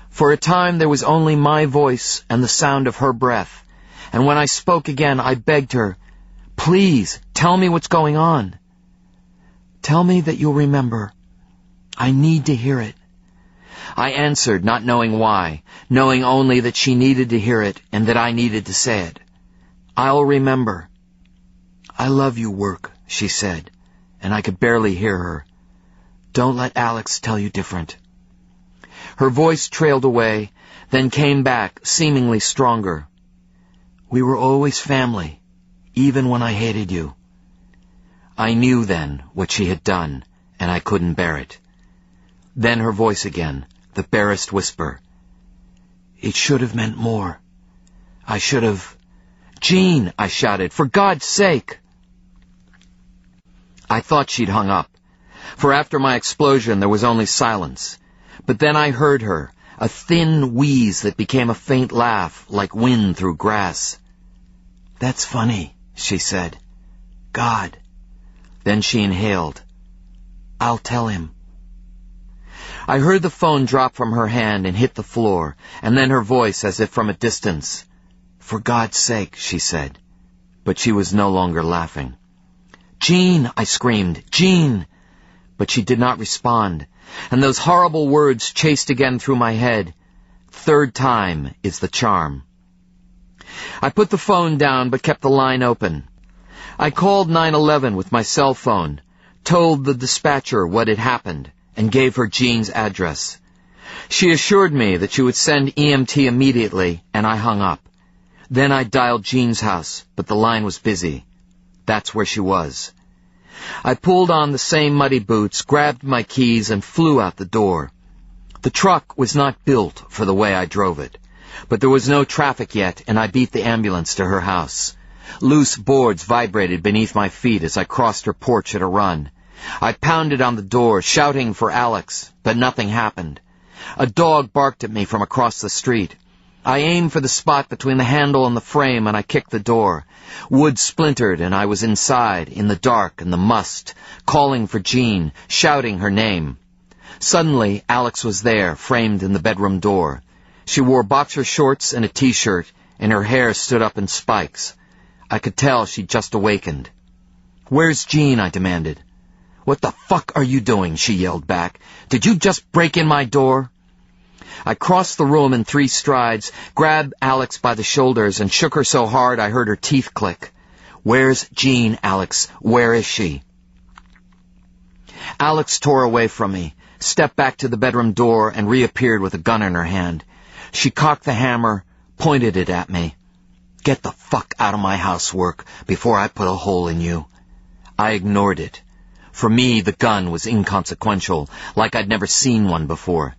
For a time there was only my voice and the sound of her breath, and when I spoke again I begged her, "Please, tell me what's going on." "Tell me that you'll remember. I need to hear it." I answered, not knowing why, knowing only that she needed to hear it and that I needed to say it. "I'll remember." "I love you, Work," she said, and I could barely hear her. "Don't let Alex tell you different." Her voice trailed away, then came back, seemingly stronger. "We were always family, even when I hated you." I knew then what she had done, and I couldn't bear it. Then her voice again, the barest whisper. "It should have meant more. I should have—" "Jean," I shouted, "for God's sake!" I thought she'd hung up. for after my explosion there was only silence. But then I heard her, a thin wheeze that became a faint laugh, like wind through grass. "That's funny," she said. "God." Then she inhaled. "I'll tell him." I heard the phone drop from her hand and hit the floor, and then her voice as if from a distance. "For God's sake," she said. But she was no longer laughing. "Jean!" I screamed. "Jean!" But she did not respond, and those horrible words chased again through my head. "Third time is the charm." I put the phone down but kept the line open. I called 911 with my cell phone, told the dispatcher what had happened, and gave her Jean's address. She assured me that she would send EMT immediately, and I hung up. Then I dialed Jean's house, but the line was busy. That's where she was. I pulled on the same muddy boots, grabbed my keys, and flew out the door. The truck was not built for the way I drove it, but there was no traffic yet, and I beat the ambulance to her house. Loose boards vibrated beneath my feet as I crossed her porch at a run. I pounded on the door, shouting for Alex, but nothing happened. A dog barked at me from across the street. I aimed for the spot between the handle and the frame, and I kicked the door. Wood splintered, and I was inside, in the dark and the must, calling for Jean, shouting her name. Suddenly, Alex was there, framed in the bedroom door. She wore boxer shorts and a T-shirt, and her hair stood up in spikes. I could tell she'd just awakened. "Where's Jean?" I demanded. "What the fuck are you doing?" she yelled back. "Did you just break in my door?" I crossed the room in 3 strides, grabbed Alex by the shoulders, and shook her so hard I heard her teeth click. "Where's Jean, Alex? Where is she?" Alex tore away from me, stepped back to the bedroom door, and reappeared with a gun in her hand. She cocked the hammer, pointed it at me. "Get the fuck out of my housework before I put a hole in you." I ignored it. For me, the gun was inconsequential, like I'd never seen one before.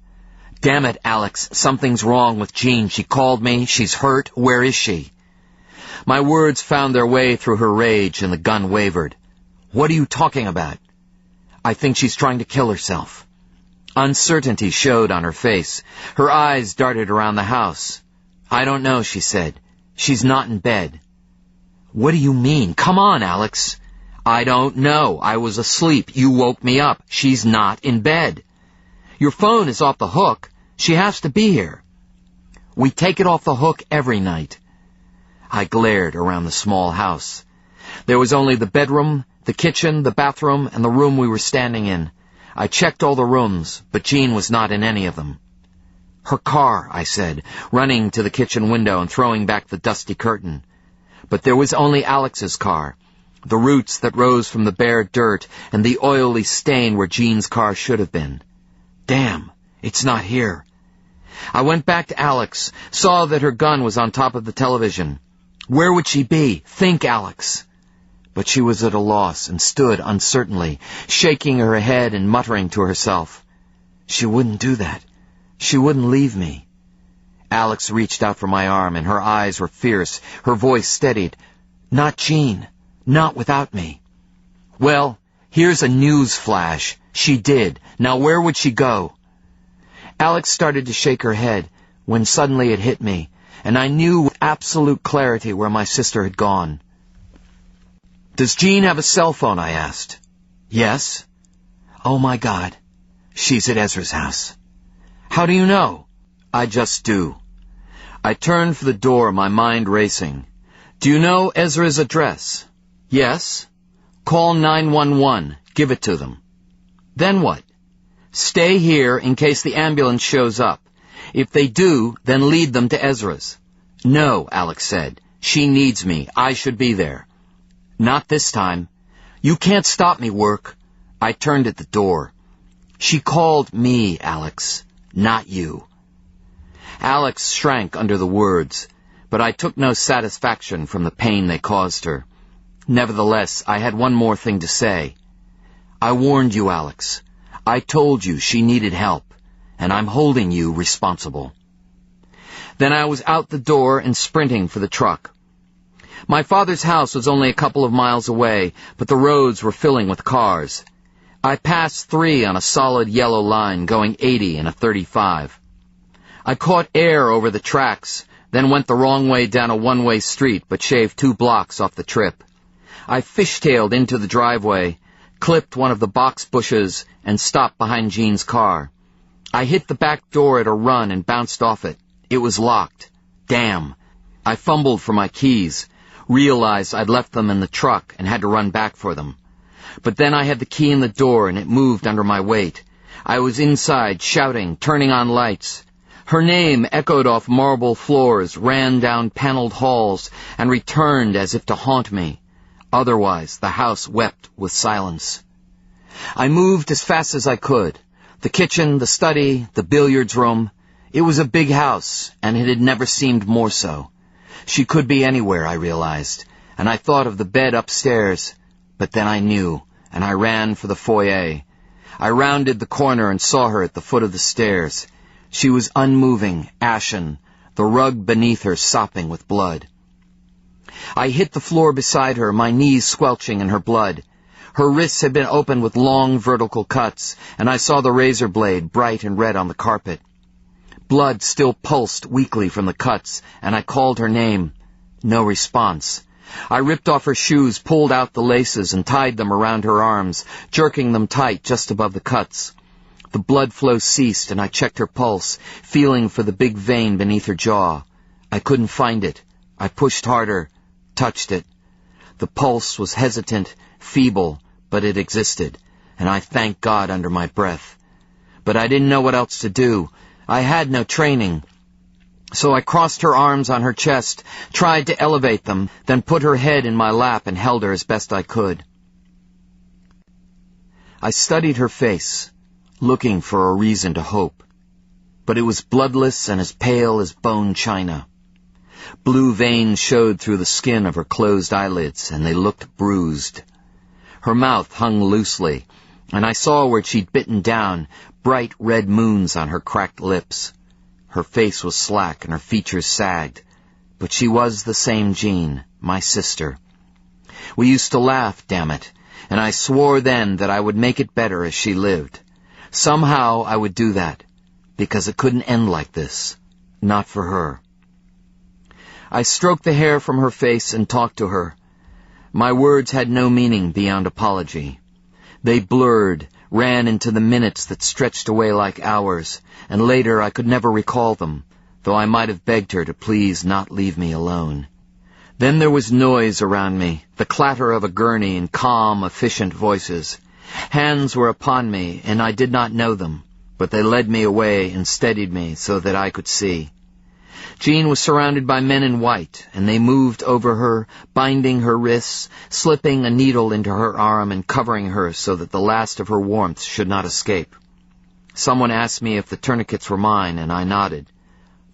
"Damn it, Alex, something's wrong with Jean. She called me. She's hurt. Where is she?" My words found their way through her rage, and the gun wavered. "What are you talking about?" "I think she's trying to kill herself." Uncertainty showed on her face. Her eyes darted around the house. "I don't know," she said. "She's not in bed." "What do you mean? Come on, Alex." "I don't know. I was asleep. You woke me up. She's not in bed." "Your phone is off the hook. She has to be here." "We take it off the hook every night." I glared around the small house. There was only the bedroom, the kitchen, the bathroom, and the room we were standing in. I checked all the rooms, but Jean was not in any of them. "Her car," I said, running to the kitchen window and throwing back the dusty curtain. But there was only Alex's car. The roots that rose from the bare dirt, and the oily stain where Jean's car should have been. Damn, it's not here. I went back to Alex, saw that her gun was on top of the television. Where would she be? Think, Alex. But she was at a loss and stood uncertainly, shaking her head and muttering to herself. She wouldn't do that. She wouldn't leave me. Alex reached out for my arm, and her eyes were fierce, her voice steadied. "Not Jean. Not without me." "Well, here's a news flash. She did. Now where would she go?" Alex started to shake her head, when suddenly it hit me, and I knew with absolute clarity where my sister had gone. "Does Jean have a cell phone?" I asked. "Yes." "Oh my God. She's at Ezra's house." "How do you know?" "I just do." I turned for the door, my mind racing. "Do you know Ezra's address?" "Yes." "Call 911. Give it to them." "Then what?" "Stay here in case the ambulance shows up. If they do, then lead them to Ezra's." "No," Alex said. "She needs me. I should be there." "Not this time." "You can't stop me, Work." I turned at the door. "She called me, Alex, not you." Alex shrank under the words, but I took no satisfaction from the pain they caused her. Nevertheless, I had one more thing to say. "I warned you, Alex. I told you she needed help, and I'm holding you responsible." Then I was out the door and sprinting for the truck. My father's house was only a couple of miles away, but the roads were filling with cars. I passed 3 on a solid yellow line going 80 in a 35. I caught air over the tracks, then went the wrong way down a one-way street but shaved 2 blocks off the trip. I fishtailed into the driveway, clipped one of the box bushes, and stopped behind Jean's car. I hit the back door at a run and bounced off it. It was locked. Damn. I fumbled for my keys, realized I'd left them in the truck and had to run back for them. But then I had the key in the door and it moved under my weight. I was inside, shouting, turning on lights. Her name echoed off marble floors, ran down paneled halls, and returned as if to haunt me. Otherwise, the house wept with silence. I moved as fast as I could. The kitchen, the study, the billiards room. It was a big house, and it had never seemed more so. She could be anywhere, I realized, and I thought of the bed upstairs. But then I knew, and I ran for the foyer. I rounded the corner and saw her at the foot of the stairs. She was unmoving, ashen, the rug beneath her sopping with blood. I hit the floor beside her, my knees squelching in her blood. Her wrists had been opened with long vertical cuts, and I saw the razor blade bright and red on the carpet. Blood still pulsed weakly from the cuts, and I called her name. No response. I ripped off her shoes, pulled out the laces, and tied them around her arms, jerking them tight just above the cuts. The blood flow ceased, and I checked her pulse, feeling for the big vein beneath her jaw. I couldn't find it. I pushed harder, touched it. The pulse was hesitant, feeble, but it existed, and I thanked God under my breath. But I didn't know what else to do. I had no training. So I crossed her arms on her chest, tried to elevate them, then put her head in my lap and held her as best I could. I studied her face, looking for a reason to hope. But it was bloodless and as pale as bone china. Blue veins showed through the skin of her closed eyelids, and they looked bruised. Her mouth hung loosely, and I saw where she'd bitten down, bright red moons on her cracked lips. Her face was slack and her features sagged, but she was the same Jean, my sister. We used to laugh, damn it, and I swore then that I would make it better as she lived. Somehow I would do that, because it couldn't end like this, not for her. I stroked the hair from her face and talked to her. My words had no meaning beyond apology. They blurred, ran into the minutes that stretched away like hours, and later I could never recall them, though I might have begged her to please not leave me alone. Then there was noise around me, the clatter of a gurney and calm, efficient voices. Hands were upon me, and I did not know them, but they led me away and steadied me so that I could see. Jean was surrounded by men in white, and they moved over her, binding her wrists, slipping a needle into her arm and covering her so that the last of her warmth should not escape. Someone asked me if the tourniquets were mine, and I nodded.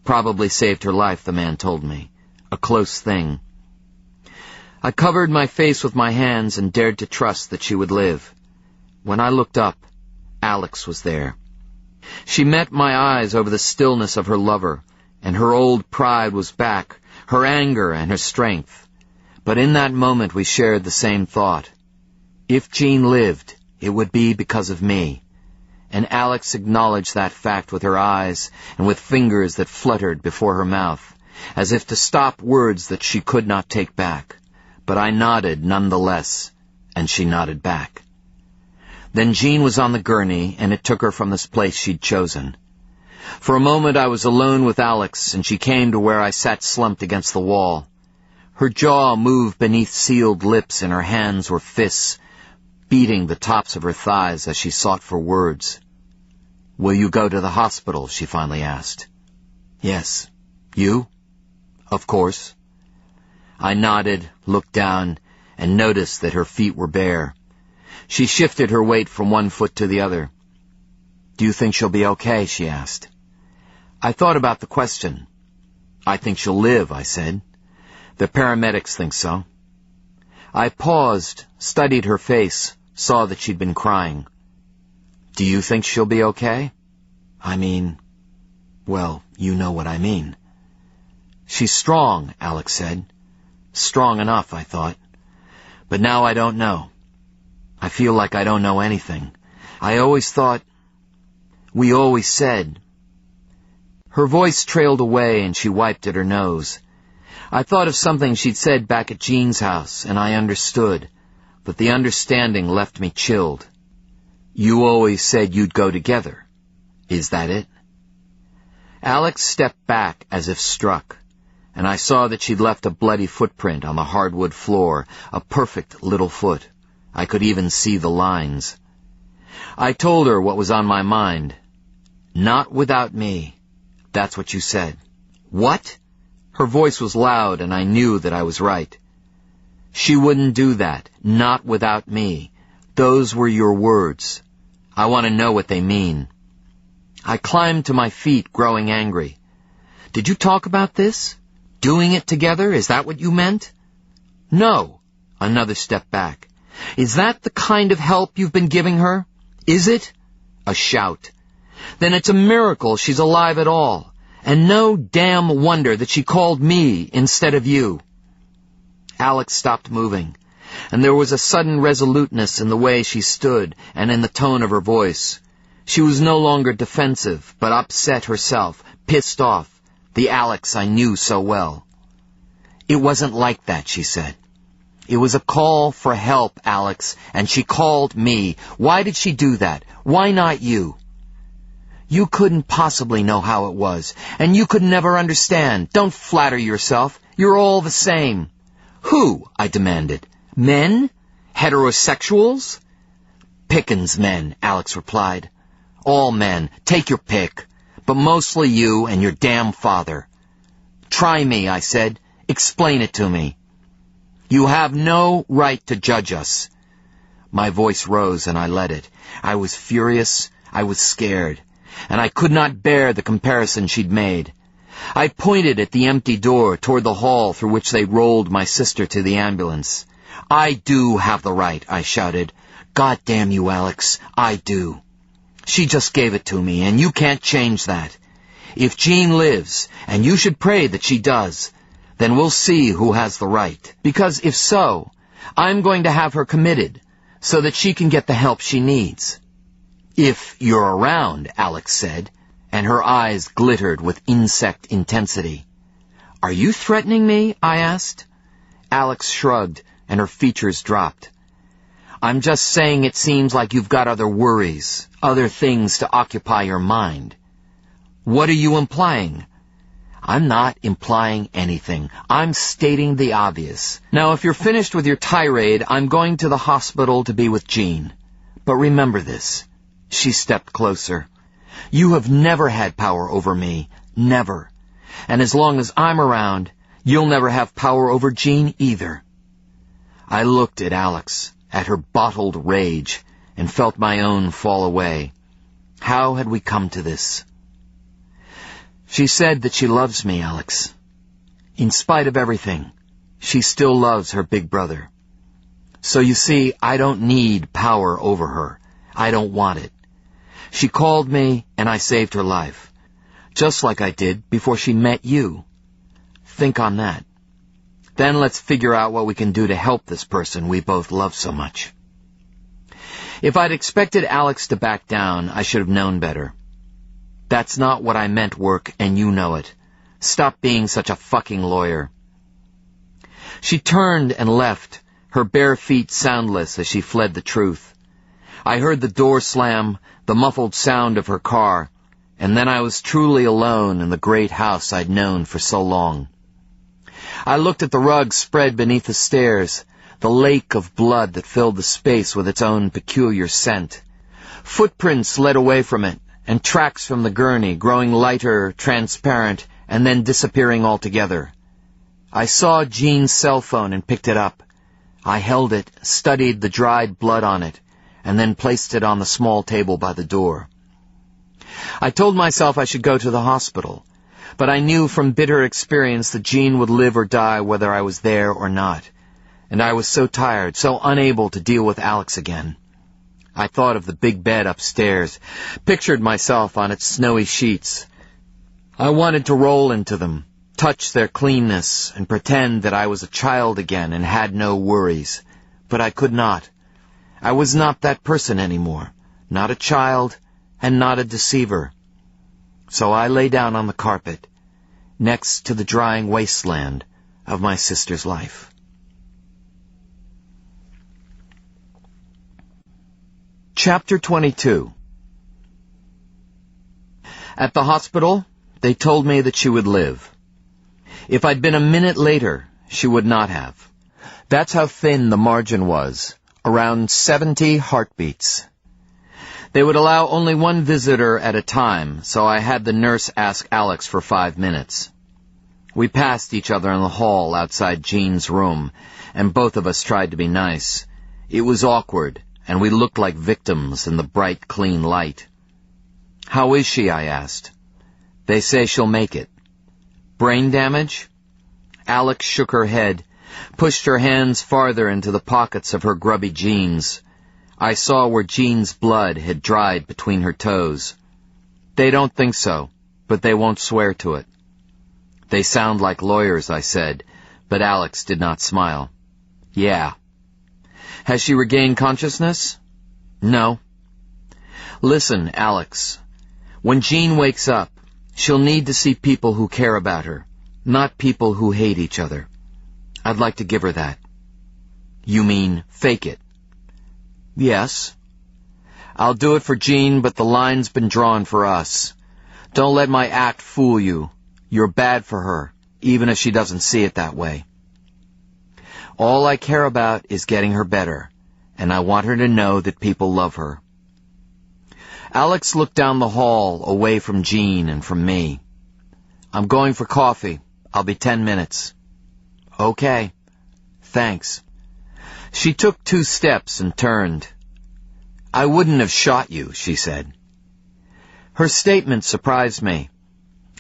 Probably saved her life, the man told me. A close thing. I covered my face with my hands and dared to trust that she would live. When I looked up, Alex was there. She met my eyes over the stillness of her lover, and her old pride was back, her anger and her strength. But in that moment we shared the same thought. If Jean lived, it would be because of me. And Alex acknowledged that fact with her eyes and with fingers that fluttered before her mouth, as if to stop words that she could not take back. But I nodded nonetheless, and she nodded back. Then Jean was on the gurney, and it took her from this place she'd chosen. For a moment I was alone with Alex, and she came to where I sat slumped against the wall. Her jaw moved beneath sealed lips, and her hands were fists, beating the tops of her thighs as she sought for words. "Will you go to the hospital?" she finally asked. "Yes. You?" "Of course." I nodded, looked down, and noticed that her feet were bare. She shifted her weight from one foot to the other. "Do you think she'll be okay?" she asked. I thought about the question. "I think she'll live," I said. "The paramedics think so." I paused, studied her face, saw that she'd been crying. "Do you think she'll be okay?" "I mean, well, you know what I mean." "She's strong," Alex said. Strong enough, I thought. But now I don't know. I feel like I don't know anything. I always thought... We always said... Her voice trailed away and she wiped at her nose. I thought of something she'd said back at Jean's house, and I understood, but the understanding left me chilled. You always said you'd go together. Is that it? Alex stepped back as if struck, and I saw that she'd left a bloody footprint on the hardwood floor, a perfect little foot. I could even see the lines. I told her what was on my mind. Not without me. That's what you said. What? Her voice was loud, and I knew that I was right. She wouldn't do that. Not without me. Those were your words. I want to know what they mean. I climbed to my feet, growing angry. Did you talk about this? Doing it together? Is that what you meant? No. Another step back. Is that the kind of help you've been giving her? Is it? A shout. Then it's a miracle she's alive at all. And no damn wonder that she called me instead of you. Alex stopped moving, and there was a sudden resoluteness in the way she stood and in the tone of her voice. She was no longer defensive, but upset herself, pissed off, the Alex I knew so well. It wasn't like that, she said. It was a call for help, Alex, and she called me. Why did she do that? Why not you? You couldn't possibly know how it was, and you could never understand. Don't flatter yourself. You're all the same. Who? I demanded. Men? Heterosexuals? Pickens men, Alex replied. All men. Take your pick. But mostly you and your damn father. Try me, I said. Explain it to me. You have no right to judge us. My voice rose and I let it. I was furious. I was scared. And I could not bear the comparison she'd made. I pointed at the empty door toward the hall through which they rolled my sister to the ambulance. I do have the right, I shouted. God damn you, Alex, I do. She just gave it to me, and you can't change that. If Jean lives, and you should pray that she does, then we'll see who has the right. Because if so, I'm going to have her committed, so that she can get the help she needs. If you're around, Alex said, and her eyes glittered with insect intensity. Are you threatening me? I asked. Alex shrugged, and her features dropped. I'm just saying it seems like you've got other worries, other things to occupy your mind. What are you implying? I'm not implying anything. I'm stating the obvious. Now, if you're finished with your tirade, I'm going to the hospital to be with Jean. But remember this. She stepped closer. You have never had power over me. Never. And as long as I'm around, you'll never have power over Jean either. I looked at Alex, at her bottled rage, and felt my own fall away. How had we come to this? She said that she loves me, Alex. In spite of everything, she still loves her big brother. So you see, I don't need power over her. I don't want it. She called me, and I saved her life, just like I did before she met you. Think on that. Then let's figure out what we can do to help this person we both love so much. If I'd expected Alex to back down, I should have known better. That's not what I meant, Work, and you know it. Stop being such a fucking lawyer. She turned and left, her bare feet soundless as she fled the truth. I heard the door slam, the muffled sound of her car, and then I was truly alone in the great house I'd known for so long. I looked at the rug spread beneath the stairs, the lake of blood that filled the space with its own peculiar scent. Footprints led away from it, and tracks from the gurney, growing lighter, transparent, and then disappearing altogether. I saw Jean's cell phone and picked it up. I held it, studied the dried blood on it, and then placed it on the small table by the door. I told myself I should go to the hospital, but I knew from bitter experience that Jean would live or die whether I was there or not, and I was so tired, so unable to deal with Alex again. I thought of the big bed upstairs, pictured myself on its snowy sheets. I wanted to roll into them, touch their cleanness, and pretend that I was a child again and had no worries, but I could not. I was not that person anymore, not a child and not a deceiver. So I lay down on the carpet, next to the drying wasteland of my sister's life. Chapter 22. At the hospital, they told me that she would live. If I'd been a minute later, she would not have. That's how thin the margin was, around 70 heartbeats. They would allow only one visitor at a time, so I had the nurse ask Alex for 5 minutes. We passed each other in the hall outside Jean's room, and both of us tried to be nice. It was awkward, and we looked like victims in the bright, clean light. "How is she?" I asked. "They say she'll make it." "Brain damage?" Alex shook her head, pushed her hands farther into the pockets of her grubby jeans. I saw where Jean's blood had dried between her toes. "They don't think so, but they won't swear to it." "They sound like lawyers," I said, but Alex did not smile. "Yeah." "Has she regained consciousness?" "No." "Listen, Alex, when Jean wakes up, she'll need to see people who care about her, not people who hate each other. I'd like to give her that." "You mean fake it?" "Yes. I'll do it for Jean, but the line's been drawn for us. Don't let my act fool you. You're bad for her, even if she doesn't see it that way. All I care about is getting her better, and I want her to know that people love her." Alex looked down the hall, away from Jean and from me. "I'm going for coffee. I'll be 10 minutes. "Okay. Thanks." She took 2 steps and turned. "I wouldn't have shot you," she said. Her statement surprised me.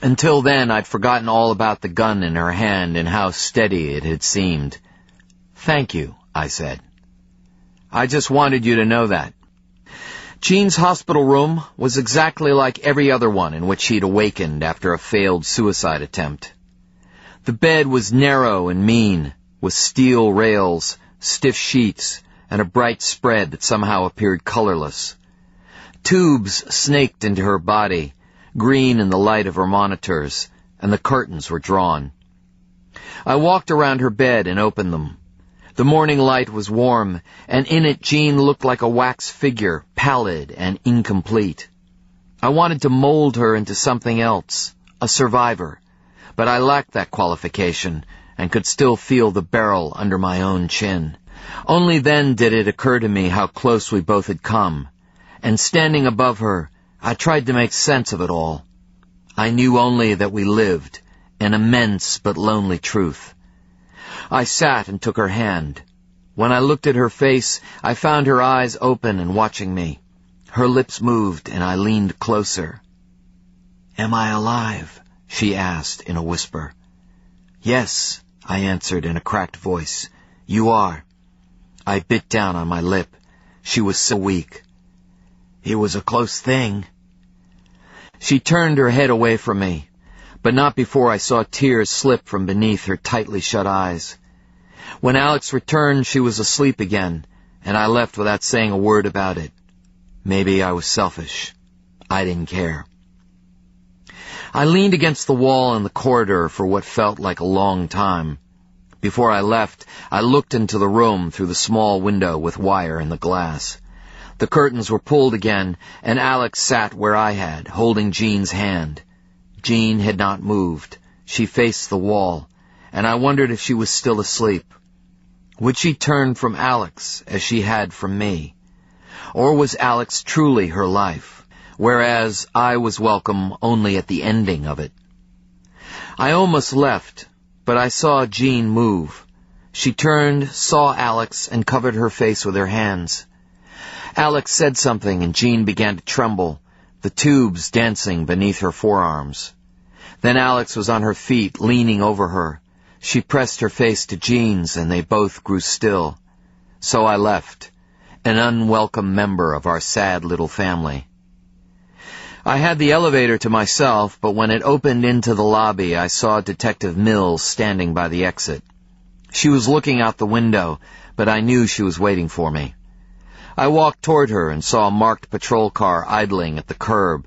Until then, I'd forgotten all about the gun in her hand and how steady it had seemed. "Thank you," I said. "I just wanted you to know that." Jean's hospital room was exactly like every other one in which she'd awakened after a failed suicide attempt. The bed was narrow and mean, with steel rails, stiff sheets, and a bright spread that somehow appeared colorless. Tubes snaked into her body, green in the light of her monitors, and the curtains were drawn. I walked around her bed and opened them. The morning light was warm, and in it Jean looked like a wax figure, pallid and incomplete. I wanted to mold her into something else, a survivor, but I lacked that qualification and could still feel the barrel under my own chin. Only then did it occur to me how close we both had come, and standing above her, I tried to make sense of it all. I knew only that we lived, an immense but lonely truth. I sat and took her hand. When I looked at her face, I found her eyes open and watching me. Her lips moved, and I leaned closer. "Am I alive?" she asked in a whisper. "Yes," I answered in a cracked voice. "You are." I bit down on my lip. She was so weak. "It was a close thing." She turned her head away from me, but not before I saw tears slip from beneath her tightly shut eyes. When Alex returned, she was asleep again, and I left without saying a word about it. Maybe I was selfish. I didn't care. I leaned against the wall in the corridor for what felt like a long time. Before I left, I looked into the room through the small window with wire in the glass. The curtains were pulled again, and Alex sat where I had, holding Jean's hand. Jean had not moved. She faced the wall, and I wondered if she was still asleep. Would she turn from Alex as she had from me? Or was Alex truly her life, whereas I was welcome only at the ending of it? I almost left, but I saw Jean move. She turned, saw Alex, and covered her face with her hands. Alex said something, and Jean began to tremble, the tubes dancing beneath her forearms. Then Alex was on her feet, leaning over her. She pressed her face to Jean's, and they both grew still. So I left, an unwelcome member of our sad little family. I had the elevator to myself, but when it opened into the lobby, I saw Detective Mills standing by the exit. She was looking out the window, but I knew she was waiting for me. I walked toward her and saw a marked patrol car idling at the curb.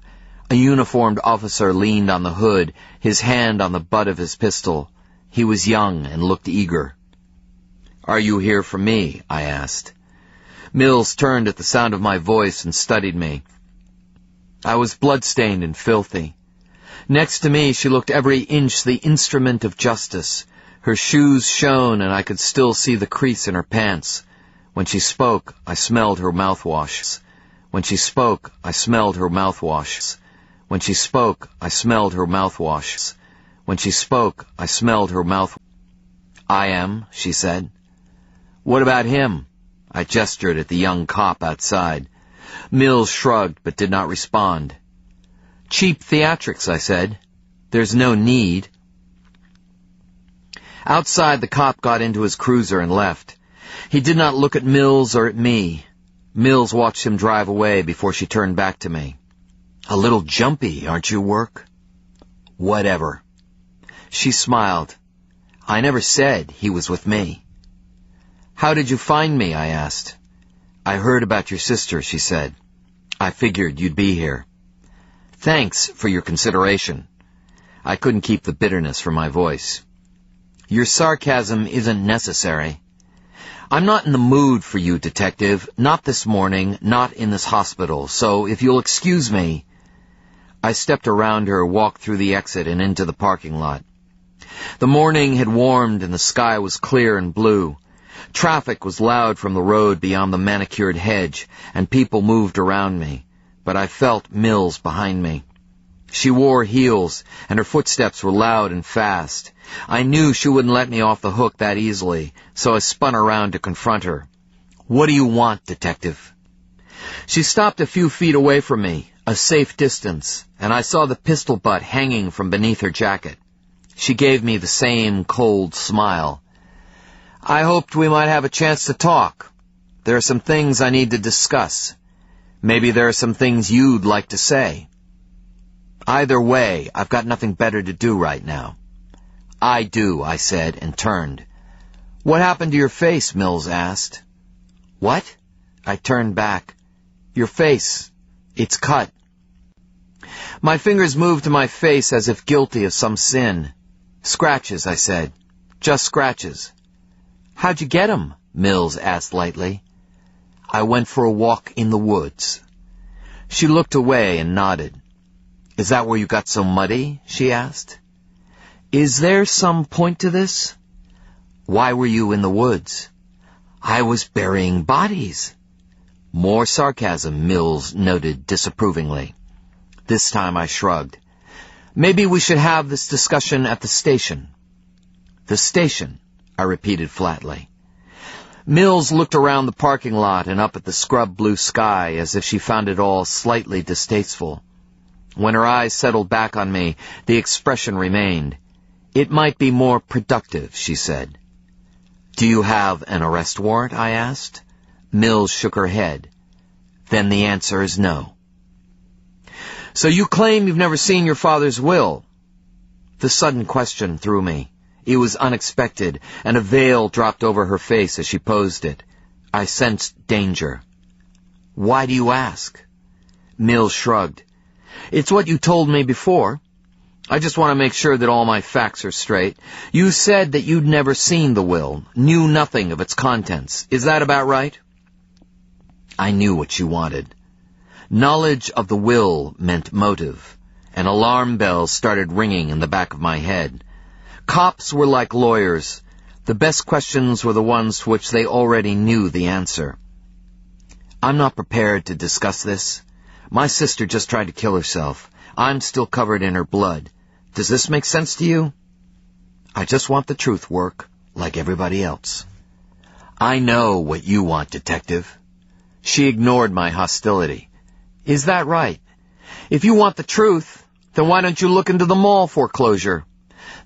A uniformed officer leaned on the hood, his hand on the butt of his pistol. He was young and looked eager. "Are you here for me?" I asked. Mills turned at the sound of my voice and studied me. I was blood-stained and filthy. Next to me, she looked every inch the instrument of justice. Her shoes shone, and I could still see the crease in her pants. When she spoke, I smelled her mouthwash. When she spoke, I smelled her mouthwash. When she spoke, I smelled her mouthwash. When she spoke, I smelled her mouth. "I am," she said. "What about him?" I gestured at the young cop outside. Mills shrugged, but did not respond. "Cheap theatrics," I said. "There's no need." Outside, the cop got into his cruiser and left. He did not look at Mills or at me. Mills watched him drive away before she turned back to me. "A little jumpy, aren't you, Work?" "Whatever." She smiled. "I never said he was with me." "How did you find me?" I asked. "I heard about your sister," she said. "I figured you'd be here." "Thanks for your consideration." I couldn't keep the bitterness from my voice. "Your sarcasm isn't necessary. I'm not in the mood for you, Detective. Not this morning, not in this hospital, so if you'll excuse me." I stepped around her, walked through the exit and into the parking lot. The morning had warmed and the sky was clear and blue. Traffic was loud from the road beyond the manicured hedge, and people moved around me, but I felt Mills behind me. She wore heels, and her footsteps were loud and fast. I knew she wouldn't let me off the hook that easily, so I spun around to confront her. "What do you want, Detective?" She stopped a few feet away from me, a safe distance, and I saw the pistol butt hanging from beneath her jacket. She gave me the same cold smile. "I hoped we might have a chance to talk. There are some things I need to discuss. Maybe there are some things you'd like to say. Either way, I've got nothing better to do right now." "I do," I said, and turned. "What happened to your face?" Mills asked. "What?" I turned back. "Your face. It's cut." My fingers moved to my face as if guilty of some sin. "Scratches," I said. "Just scratches." "How'd you get 'em?" Mills asked lightly. "I went for a walk in the woods." She looked away and nodded. "Is that where you got so muddy?" she asked. "Is there some point to this?" "Why were you in the woods?" "I was burying bodies." More sarcasm, Mills noted disapprovingly. This time I shrugged. "Maybe we should have this discussion at the station." "The station," I repeated flatly. Mills looked around the parking lot and up at the scrub-blue sky as if she found it all slightly distasteful. When her eyes settled back on me, the expression remained. "It might be more productive," she said. "Do you have an arrest warrant?" I asked. Mills shook her head. "Then the answer is no." "So you claim you've never seen your father's will?" The sudden question threw me. It was unexpected, and a veil dropped over her face as she posed it. I sensed danger. "Why do you ask?" Mills shrugged. "It's what you told me before. I just want to make sure that all my facts are straight. You said that you'd never seen the will, knew nothing of its contents. Is that about right?" I knew what she wanted. Knowledge of the will meant motive. An alarm bell started ringing in the back of my head. Cops were like lawyers. The best questions were the ones to which they already knew the answer. "I'm not prepared to discuss this. My sister just tried to kill herself. I'm still covered in her blood. Does this make sense to you?" "I just want the truth, Work, like everybody else." "I know what you want, Detective." She ignored my hostility. "Is that right? If you want the truth, then why don't you look into the mall foreclosure?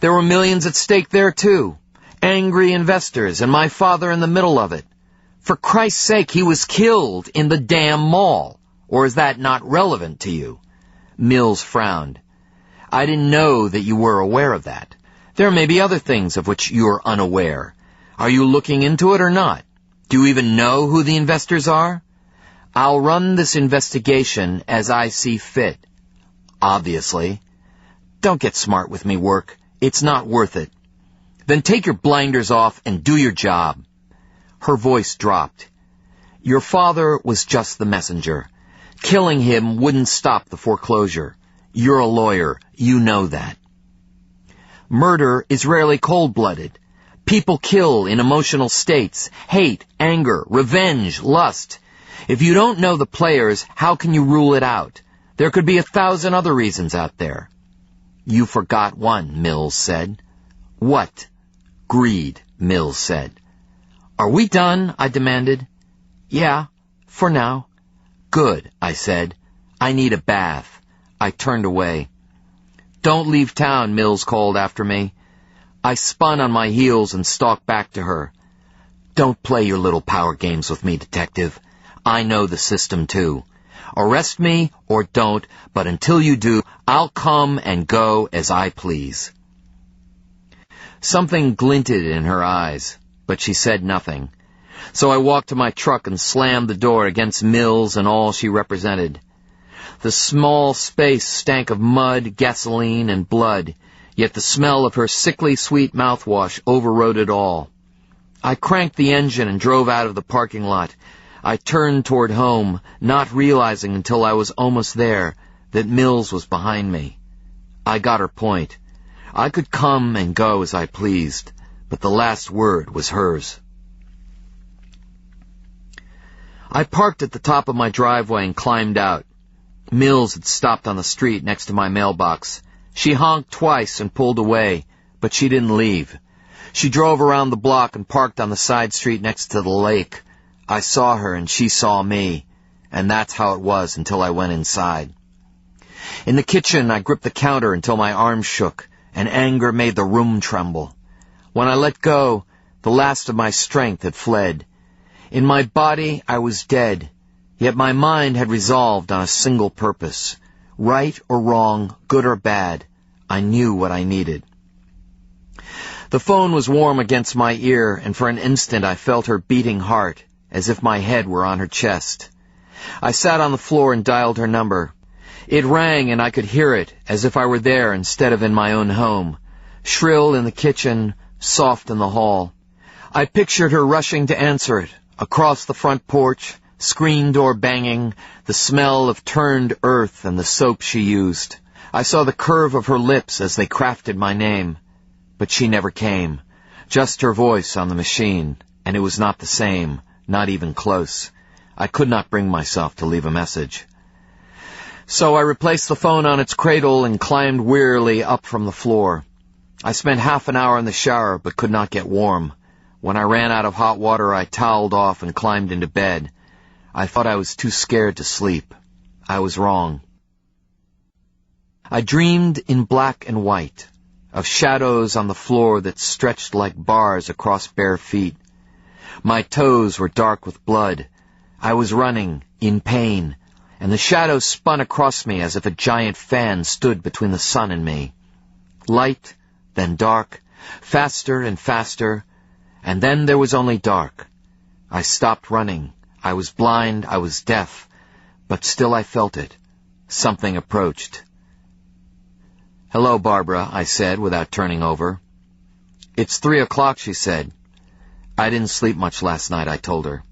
There were millions at stake there, too. Angry investors, and my father in the middle of it. For Christ's sake, he was killed in the damn mall. Or is that not relevant to you?" Mills frowned. "I didn't know that you were aware of that. There may be other things of which you're unaware. Are you looking into it or not? Do you even know who the investors are? I'll run this investigation as I see fit. Obviously. Don't get smart with me, Work. It's not worth it. Then take your blinders off and do your job. Her voice dropped. Your father was just the messenger. Killing him wouldn't stop the foreclosure. You're a lawyer. You know that. Murder is rarely cold-blooded. People kill in emotional states, hate, anger, revenge, lust. If you don't know the players, how can you rule it out? There could be 1,000 other reasons out there. You forgot one, Mills said. What? Greed, Mills said. Are we done? I demanded. Yeah, for now. Good, I said. I need a bath. I turned away. Don't leave town, Mills called after me. I spun on my heels and stalked back to her. Don't play your little power games with me, detective. I know the system, too. Arrest me or don't, but until you do, I'll come and go as I please. Something glinted in her eyes, but she said nothing. So I walked to my truck and slammed the door against Mills and all she represented. The small space stank of mud, gasoline, and blood, yet the smell of her sickly sweet mouthwash overrode it all. I cranked the engine and drove out of the parking lot. I turned toward home, not realizing until I was almost there that Mills was behind me. I got her point. I could come and go as I pleased, but the last word was hers. I parked at the top of my driveway and climbed out. Mills had stopped on the street next to my mailbox. She honked twice and pulled away, but she didn't leave. She drove around the block and parked on the side street next to the lake. I saw her and she saw me, and that's how it was until I went inside. In the kitchen, I gripped the counter until my arms shook, and anger made the room tremble. When I let go, the last of my strength had fled. In my body, I was dead, yet my mind had resolved on a single purpose. Right or wrong, good or bad, I knew what I needed. The phone was warm against my ear, and for an instant I felt her beating heart, as if my head were on her chest. I sat on the floor and dialed her number. It rang, and I could hear it, as if I were there instead of in my own home. Shrill in the kitchen, soft in the hall. I pictured her rushing to answer it, across the front porch, screen door banging, the smell of turned earth and the soap she used. I saw the curve of her lips as they crafted my name. But she never came. Just her voice on the machine, and it was not the same. Not even close. I could not bring myself to leave a message. So I replaced the phone on its cradle and climbed wearily up from the floor. I spent half an hour in the shower, but could not get warm. When I ran out of hot water, I toweled off and climbed into bed. I thought I was too scared to sleep. I was wrong. I dreamed in black and white, of shadows on the floor that stretched like bars across bare feet. My toes were dark with blood. I was running, in pain, and the shadows spun across me as if a giant fan stood between the sun and me. Light, then dark, faster and faster, and then there was only dark. I stopped running. I was blind, I was deaf, but still I felt it. Something approached. "Hello, Barbara," I said without turning over. "It's 3 o'clock, she said. "I didn't sleep much last night," I told her.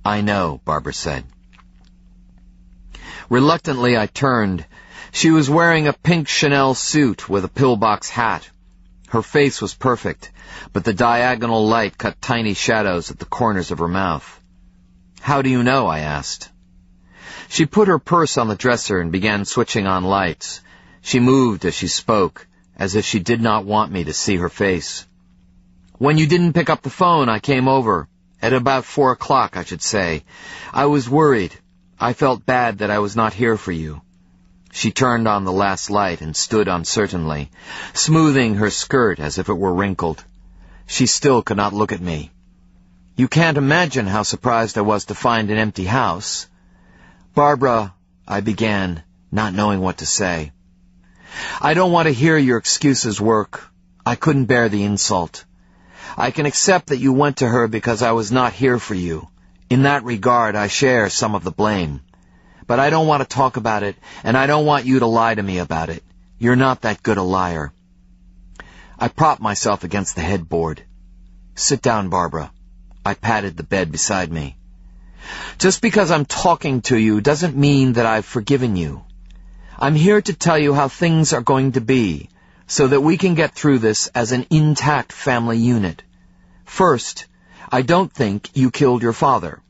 "I know," Barbara said. Reluctantly, I turned. She was wearing a pink Chanel suit with a pillbox hat. Her face was perfect, but the diagonal light cut tiny shadows at the corners of her mouth. "How do you know?" I asked. She put her purse on the dresser and began switching on lights. She moved as she spoke, as if she did not want me to see her face. "When you didn't pick up the phone, I came over. At about 4 o'clock, I should say. I was worried. I felt bad that I was not here for you." She turned on the last light and stood uncertainly, smoothing her skirt as if it were wrinkled. She still could not look at me. "You can't imagine how surprised I was to find an empty house." "Barbara," I began, not knowing what to say. "I don't want to hear your excuses, Work. I couldn't bear the insult. I can accept that you went to her because I was not here for you. In that regard, I share some of the blame. But I don't want to talk about it, and I don't want you to lie to me about it. You're not that good a liar. I propped myself against the headboard. Sit down, Barbara. I patted the bed beside me. Just because I'm talking to you doesn't mean that I've forgiven you. I'm here to tell you how things are going to be, so that we can get through this as an intact family unit. First, I don't think you killed your father.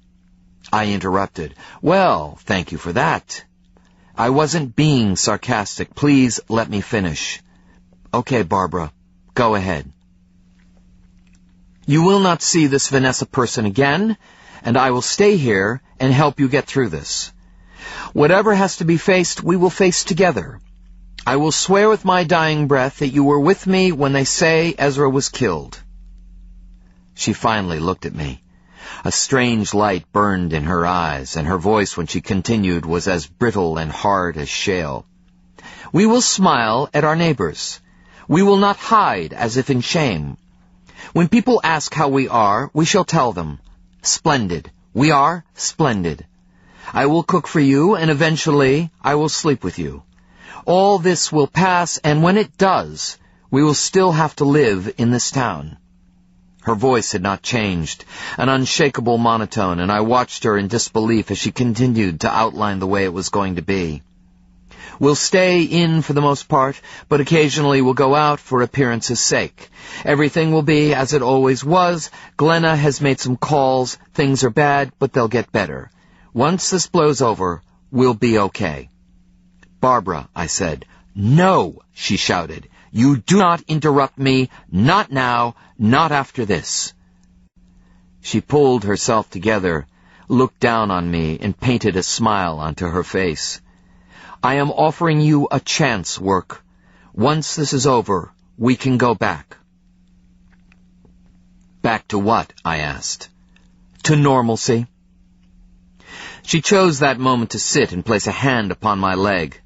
I interrupted. Well, thank you for that. I wasn't being sarcastic. Please let me finish. Okay, Barbara, go ahead. You will not see this Vanessa person again, and I will stay here and help you get through this. Whatever has to be faced, we will face together. I will swear with my dying breath that you were with me when they say Ezra was killed. She finally looked at me. A strange light burned in her eyes, and her voice when she continued was as brittle and hard as shale. We will smile at our neighbors. We will not hide as if in shame. When people ask how we are, we shall tell them, splendid. We are splendid. I will cook for you, and eventually I will sleep with you. All this will pass, and when it does, we will still have to live in this town. Her voice had not changed, an unshakable monotone, and I watched her in disbelief as she continued to outline the way it was going to be. We'll stay in for the most part, but occasionally we'll go out for appearance's sake. Everything will be as it always was. Glenna has made some calls. Things are bad, but they'll get better. Once this blows over, we'll be okay. Barbara, I said. No, she shouted. You do not interrupt me, not now, not after this. She pulled herself together, looked down on me, and painted a smile onto her face. I am offering you a chance, Work. Once this is over, we can go back. Back to what? I asked. To normalcy. She chose that moment to sit and place a hand upon my leg.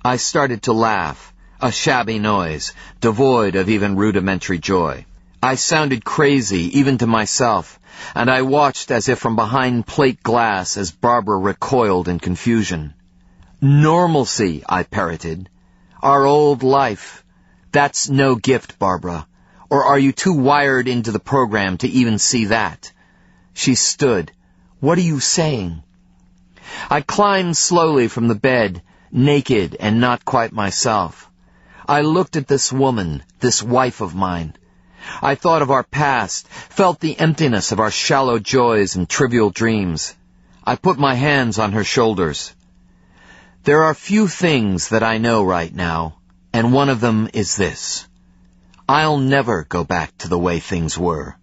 I started to laugh, a shabby noise, devoid of even rudimentary joy. I sounded crazy, even to myself, and I watched as if from behind plate glass as Barbara recoiled in confusion. Normalcy, I parroted. Our old life. That's no gift, Barbara. Or are you too wired into the program to even see that? She stood. What are you saying? I climbed slowly from the bed, naked and not quite myself. I looked at this woman, this wife of mine. I thought of our past, felt the emptiness of our shallow joys and trivial dreams. I put my hands on her shoulders. There are few things that I know right now, and one of them is this. I'll never go back to the way things were.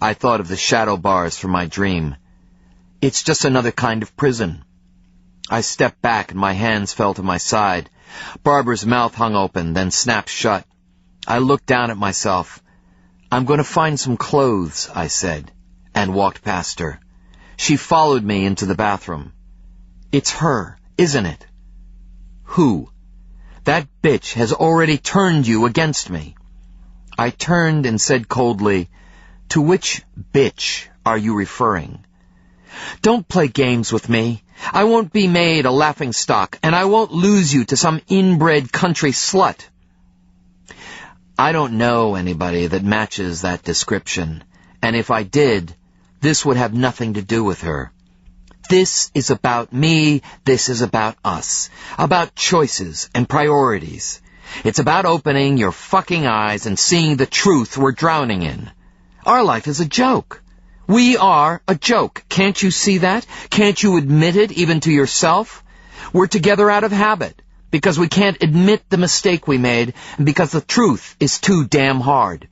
I thought of the shadow bars from my dream. It's just another kind of prison. I stepped back and my hands fell to my side. Barbara's mouth hung open, then snapped shut. I looked down at myself. I'm going to find some clothes, I said, and walked past her. She followed me into the bathroom. It's her, isn't it? Who? That bitch has already turned you against me. I turned and said coldly, to which bitch are you referring? Don't play games with me. I won't be made a laughingstock, and I won't lose you to some inbred country slut. I don't know anybody that matches that description, and if I did, this would have nothing to do with her. This is about me, this is about us, about choices and priorities. It's about opening your fucking eyes and seeing the truth we're drowning in. Our life is a joke. We are a joke. Can't you see that? Can't you admit it even to yourself? We're together out of habit, because we can't admit the mistake we made, and because the truth is too damn hard.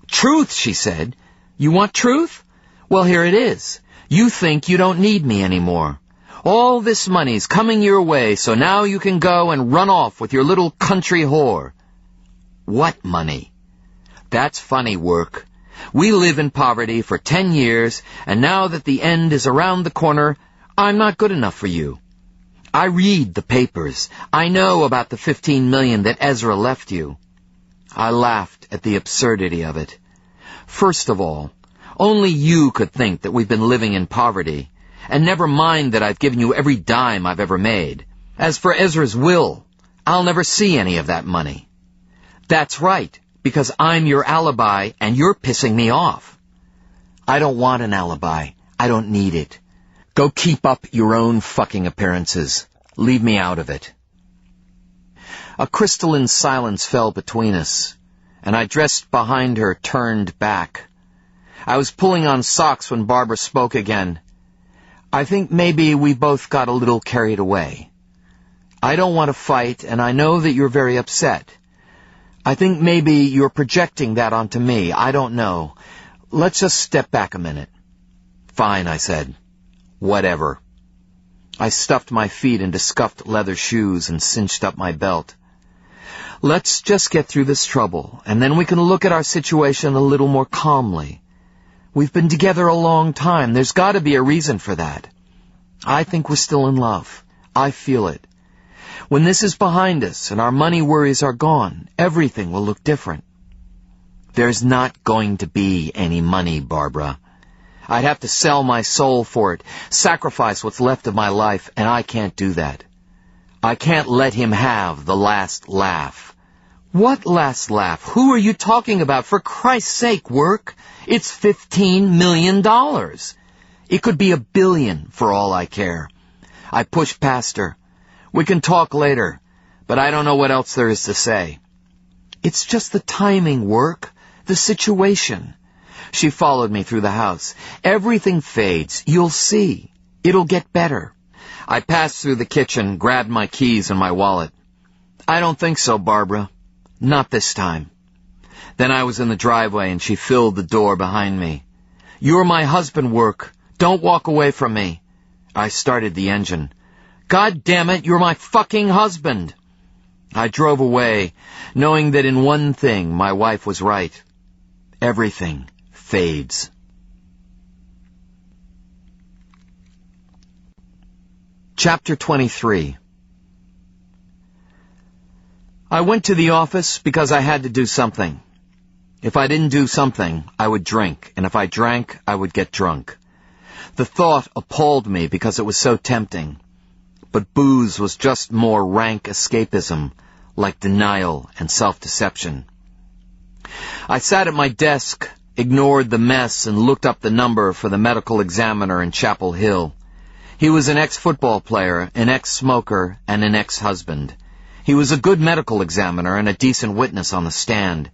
Truth, she said. You want truth? Well, here it is. You think you don't need me anymore. All this money's coming your way, so now you can go and run off with your little country whore. What money? That's funny, Work. We live in poverty for 10 years, and now that the end is around the corner, I'm not good enough for you. I read the papers. I know about the $15 million that Ezra left you. I laughed at the absurdity of it. First of all, Only you could think that we've been living in poverty. And never mind that I've given you every dime I've ever made. As for Ezra's will, I'll never see any of that money. That's right, because I'm your alibi and you're pissing me off. I don't want an alibi. I don't need it. Go keep up your own fucking appearances. Leave me out of it. A crystalline silence fell between us, and I dressed behind her, turned back. I was pulling on socks when Barbara spoke again. I think maybe we both got a little carried away. I don't want to fight, and I know that you're very upset. I think maybe you're projecting that onto me. I don't know. Let's just step back a minute. Fine, I said. Whatever. I stuffed my feet into scuffed leather shoes and cinched up my belt. Let's just get through this trouble, and then we can look at our situation a little more calmly. We've been together a long time. There's got to be a reason for that. I think we're still in love. I feel it. When this is behind us and our money worries are gone, everything will look different. There's not going to be any money, Barbara. I'd have to sell my soul for it, sacrifice what's left of my life, and I can't do that. I can't let him have the last laugh. What last laugh? Who are you talking about? For Christ's sake, Work. It's $15 million. It could be $1 billion for all I care. I pushed past her. We can talk later, but I don't know what else there is to say. It's just the timing, Work. The situation. She followed me through the house. Everything fades. You'll see. It'll get better. I passed through the kitchen, grabbed my keys and my wallet. I don't think so, Barbara. Not this time. Then I was in the driveway and she filled the door behind me. You're my husband, Work. Don't walk away from me. I started the engine. God damn it, you're my fucking husband. I drove away, knowing that in one thing my wife was right. Everything fades. Chapter 23. I went to the office because I had to do something. If I didn't do something, I would drink, and if I drank, I would get drunk. The thought appalled me because it was so tempting. But booze was just more rank escapism, like denial and self-deception. I sat at my desk, ignored the mess, and looked up the number for the medical examiner in Chapel Hill. He was an ex-football player, an ex-smoker, and an ex-husband. He was a good medical examiner and a decent witness on the stand.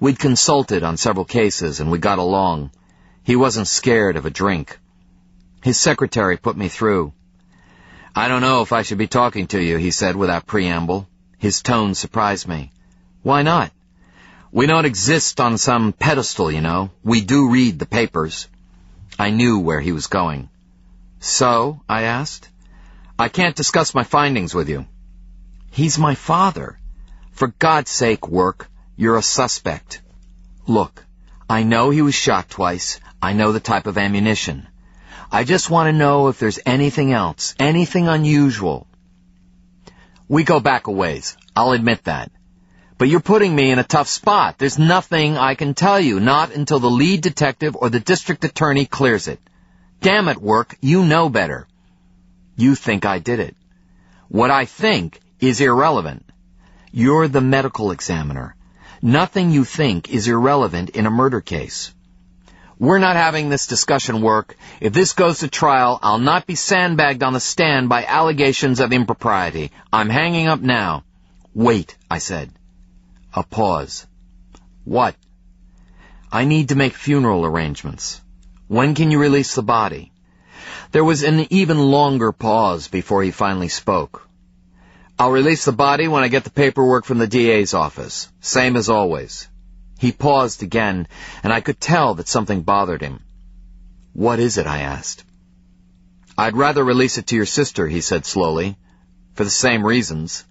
We'd consulted on several cases, and we got along. He wasn't scared of a drink. His secretary put me through. I don't know if I should be talking to you, he said without preamble. His tone surprised me. Why not? We don't exist on some pedestal, you know. We do read the papers. I knew where he was going. So, I asked, I can't discuss my findings with you. He's my father. For God's sake, Work, you're a suspect. Look, I know he was shot twice. I know the type of ammunition. I just want to know if there's anything else, anything unusual. We go back a ways, I'll admit that. But you're putting me in a tough spot. There's nothing I can tell you, not until the lead detective or the district attorney clears it. Damn it, Work, you know better. You think I did it. What I think is irrelevant. You're the medical examiner. Nothing you think is irrelevant in a murder case. We're not having this discussion, Work. If this goes to trial, I'll not be sandbagged on the stand by allegations of impropriety. I'm hanging up now. Wait, I said. A pause. What? I need to make funeral arrangements. When can you release the body? There was an even longer pause before he finally spoke. I'll release the body when I get the paperwork from the DA's office. Same as always. He paused again, and I could tell that something bothered him. What is it? I asked. I'd rather release it to your sister, he said slowly, for the same reasons.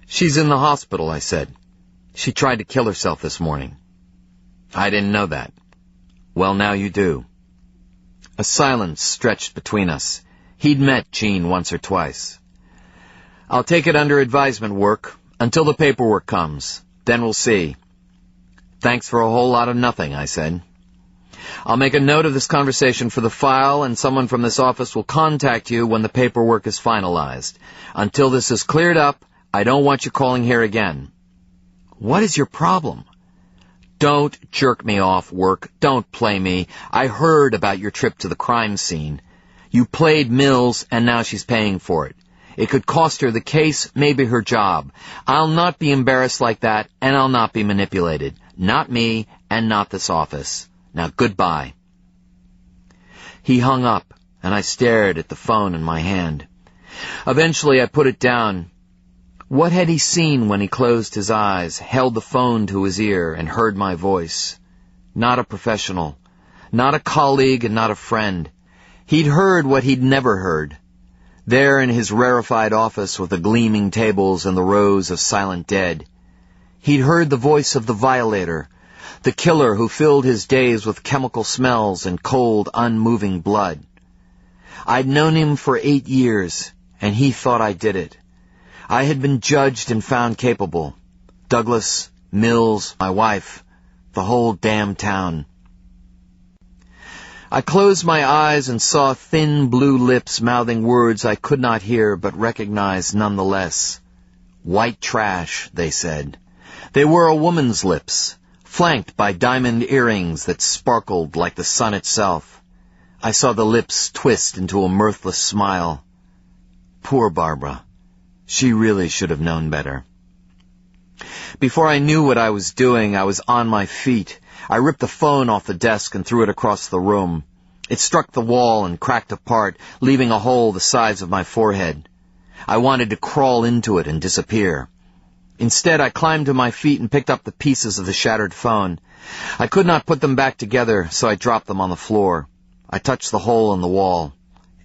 She's in the hospital, I said. She tried to kill herself this morning. I didn't know that. Well, now you do. A silence stretched between us. He'd met Jean once or twice. I'll take it under advisement, Work, until the paperwork comes. Then we'll see. Thanks for a whole lot of nothing, I said. I'll make a note of this conversation for the file, and someone from this office will contact you when the paperwork is finalized. Until this is cleared up, I don't want you calling here again. What is your problem? Don't jerk me off, work. Don't play me. I heard about your trip to the crime scene. You played Mills, and now she's paying for it. It could cost her the case, maybe her job. I'll not be embarrassed like that, and I'll not be manipulated. Not me, and not this office. Now, goodbye. He hung up, and I stared at the phone in my hand. Eventually, I put it down. What had he seen when he closed his eyes, held the phone to his ear, and heard my voice? Not a professional, not a colleague, and not a friend. He'd heard what he'd never heard. There in his rarefied office with the gleaming tables and the rows of silent dead. He'd heard the voice of the violator, the killer who filled his days with chemical smells and cold, unmoving blood. I'd known him for 8 years, and he thought I did it. I had been judged and found capable. Douglas, Mills, my wife, the whole damn town. I closed my eyes and saw thin blue lips mouthing words I could not hear but recognized nonetheless. White trash, they said. They were a woman's lips, flanked by diamond earrings that sparkled like the sun itself. I saw the lips twist into a mirthless smile. Poor Barbara. She really should have known better. Before I knew what I was doing, I was on my feet. I ripped the phone off the desk and threw it across the room. It struck the wall and cracked apart, leaving a hole the size of my forehead. I wanted to crawl into it and disappear. Instead, I climbed to my feet and picked up the pieces of the shattered phone. I could not put them back together, so I dropped them on the floor. I touched the hole in the wall.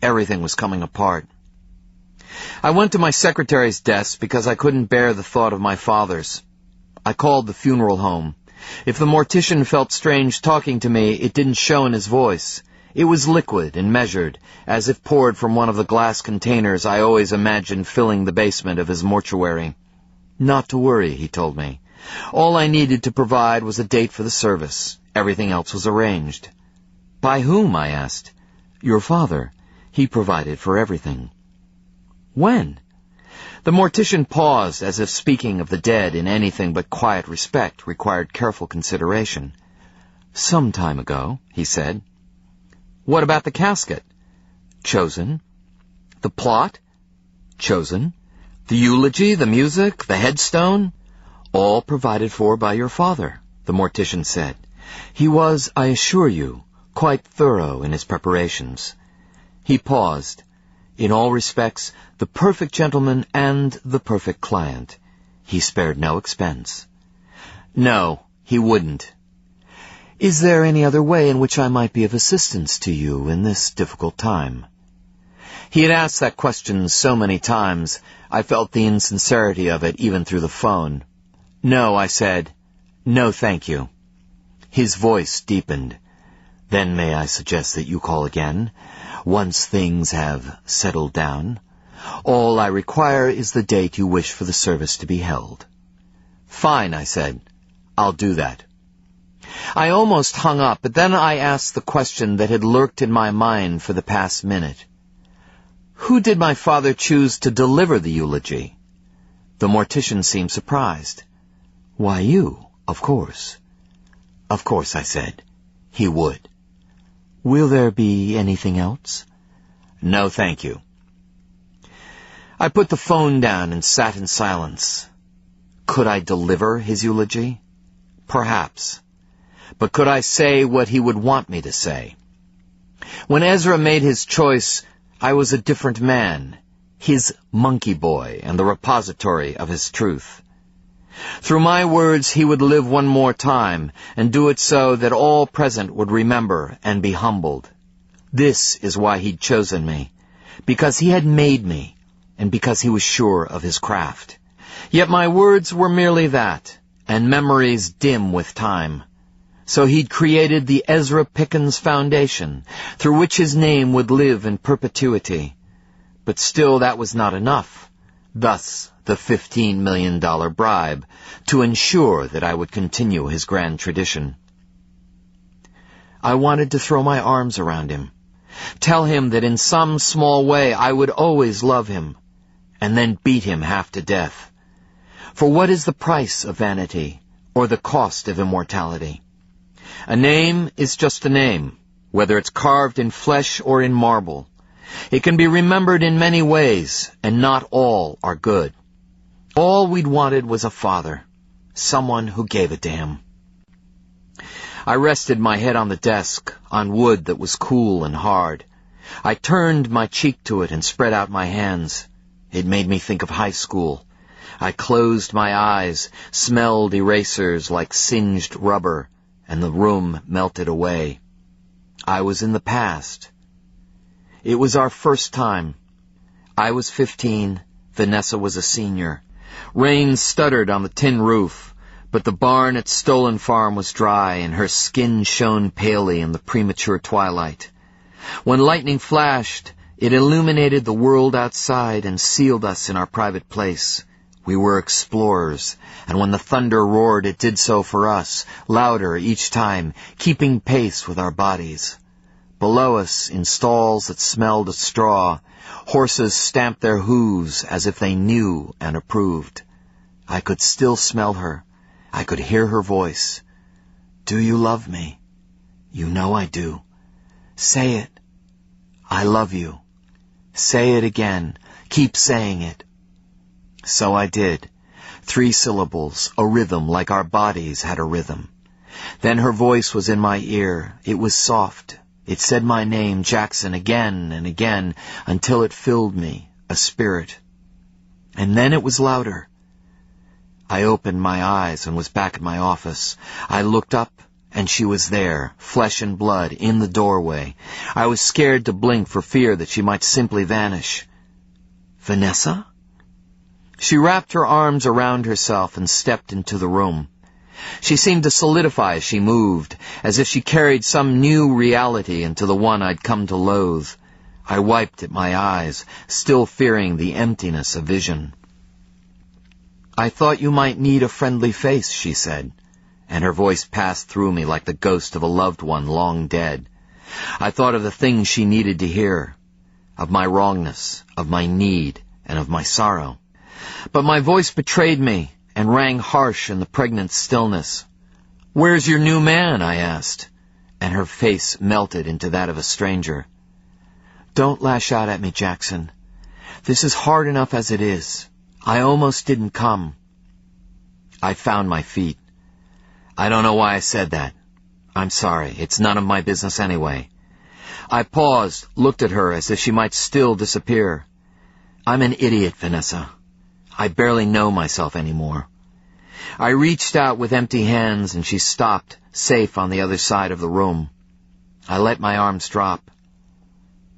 Everything was coming apart. I went to my secretary's desk because I couldn't bear the thought of my father's. I called the funeral home. If the mortician felt strange talking to me, it didn't show in his voice. It was liquid and measured, as if poured from one of the glass containers I always imagined filling the basement of his mortuary. Not to worry, he told me. All I needed to provide was a date for the service. Everything else was arranged. By whom? I asked. Your father. He provided for everything. When? The mortician paused, as if speaking of the dead in anything but quiet respect required careful consideration. Some time ago, he said. What about the casket? Chosen. The plot? Chosen. The eulogy, the music, the headstone? All provided for by your father, the mortician said. He was, I assure you, quite thorough in his preparations. He paused. In all respects, the perfect gentleman and the perfect client. He spared no expense. No, he wouldn't. Is there any other way in which I might be of assistance to you in this difficult time? He had asked that question so many times, I felt the insincerity of it even through the phone. No, I said. No, thank you. His voice deepened. Then may I suggest that you call again, once things have settled down? All I require is the date you wish for the service to be held. Fine, I said. I'll do that. I almost hung up, but then I asked the question that had lurked in my mind for the past minute. Who did my father choose to deliver the eulogy? The mortician seemed surprised. Why, you, of course. Of course, I said. He would. Will there be anything else? No, thank you. I put the phone down and sat in silence. Could I deliver his eulogy? Perhaps. But could I say what he would want me to say? When Ezra made his choice, I was a different man, his monkey boy and the repository of his truth. Through my words he would live one more time, and do it so that all present would remember and be humbled. This is why he'd chosen me, because he had made me, and because he was sure of his craft. Yet my words were merely that, and memories dim with time. So he'd created the Ezra Pickens Foundation, through which his name would live in perpetuity. But still that was not enough. Thus the $15 million bribe, to ensure that I would continue his grand tradition. I wanted to throw my arms around him, tell him that in some small way I would always love him, and then beat him half to death. For what is the price of vanity, or the cost of immortality? A name is just a name, whether it's carved in flesh or in marble. It can be remembered in many ways, and not all are good. All we'd wanted was a father, someone who gave a damn. I rested my head on the desk, on wood that was cool and hard. I turned my cheek to it and spread out my hands. It made me think of high school. I closed my eyes, smelled erasers like singed rubber, and the room melted away. I was in the past. It was our first time. I was 15, Vanessa was a senior. Rain stuttered on the tin roof, but the barn at Stolen Farm was dry, and her skin shone palely in the premature twilight. When lightning flashed, it illuminated the world outside and sealed us in our private place. We were explorers, and when the thunder roared, it did so for us, louder each time, keeping pace with our bodies. Below us, in stalls that smelled of straw, horses stamped their hooves as if they knew and approved. I could still smell her. I could hear her voice. "Do you love me? You know I do. Say it. I love you. Say it again. Keep saying it." So I did. 3 syllables, a rhythm like our bodies had a rhythm. Then her voice was in my ear. It was soft. It said my name, Jackson, again and again, until it filled me, a spirit. And then it was louder. I opened my eyes and was back at my office. I looked up, and she was there, flesh and blood, in the doorway. I was scared to blink for fear that she might simply vanish. "Vanessa?" She wrapped her arms around herself and stepped into the room. She seemed to solidify as she moved, as if she carried some new reality into the one I'd come to loathe. I wiped at my eyes, still fearing the emptiness of vision. "I thought you might need a friendly face," she said, and her voice passed through me like the ghost of a loved one long dead. I thought of the things she needed to hear, of my wrongness, of my need, and of my sorrow. But my voice betrayed me and rang harsh in the pregnant stillness. "Where's your new man?" I asked, and her face melted into that of a stranger. "Don't lash out at me, Jackson. This is hard enough as it is. I almost didn't come." I found my feet. "I don't know why I said that. I'm sorry. It's none of my business anyway." I paused, looked at her as if she might still disappear. "I'm an idiot, Vanessa. I barely know myself anymore." I reached out with empty hands, and she stopped, safe on the other side of the room. I let my arms drop.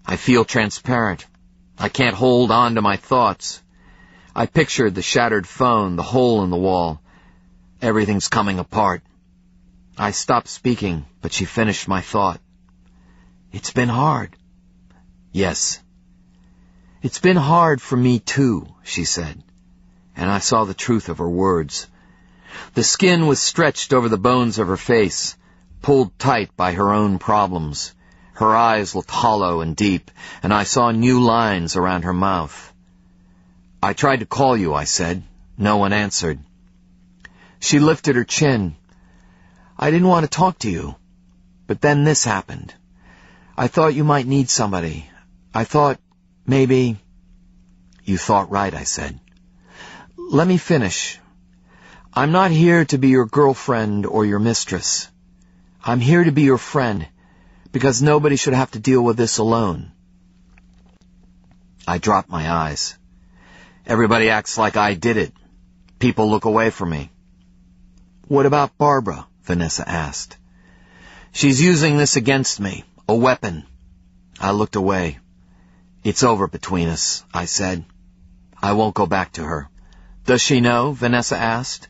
I feel transparent. I can't hold on to my thoughts. I pictured the shattered phone, the hole in the wall. Everything's coming apart. I stopped speaking, but she finished my thought. "It's been hard." "Yes." "It's been hard for me too," she said, and I saw the truth of her words. The skin was stretched over the bones of her face, pulled tight by her own problems. Her eyes looked hollow and deep, and I saw new lines around her mouth. "I tried to call you," I said. No one answered. She lifted her chin. "I didn't want to talk to you, but then this happened. I thought you might need somebody. I thought maybe—" "You thought right," I said. "Let me finish. I'm not here to be your girlfriend or your mistress. I'm here to be your friend, because nobody should have to deal with this alone." I dropped my eyes. Everybody acts like I did it. People look away from me. "What about Barbara?" Vanessa asked. "She's using this against me, a weapon." I looked away. "It's over between us," I said. "I won't go back to her." "Does she know?" Vanessa asked.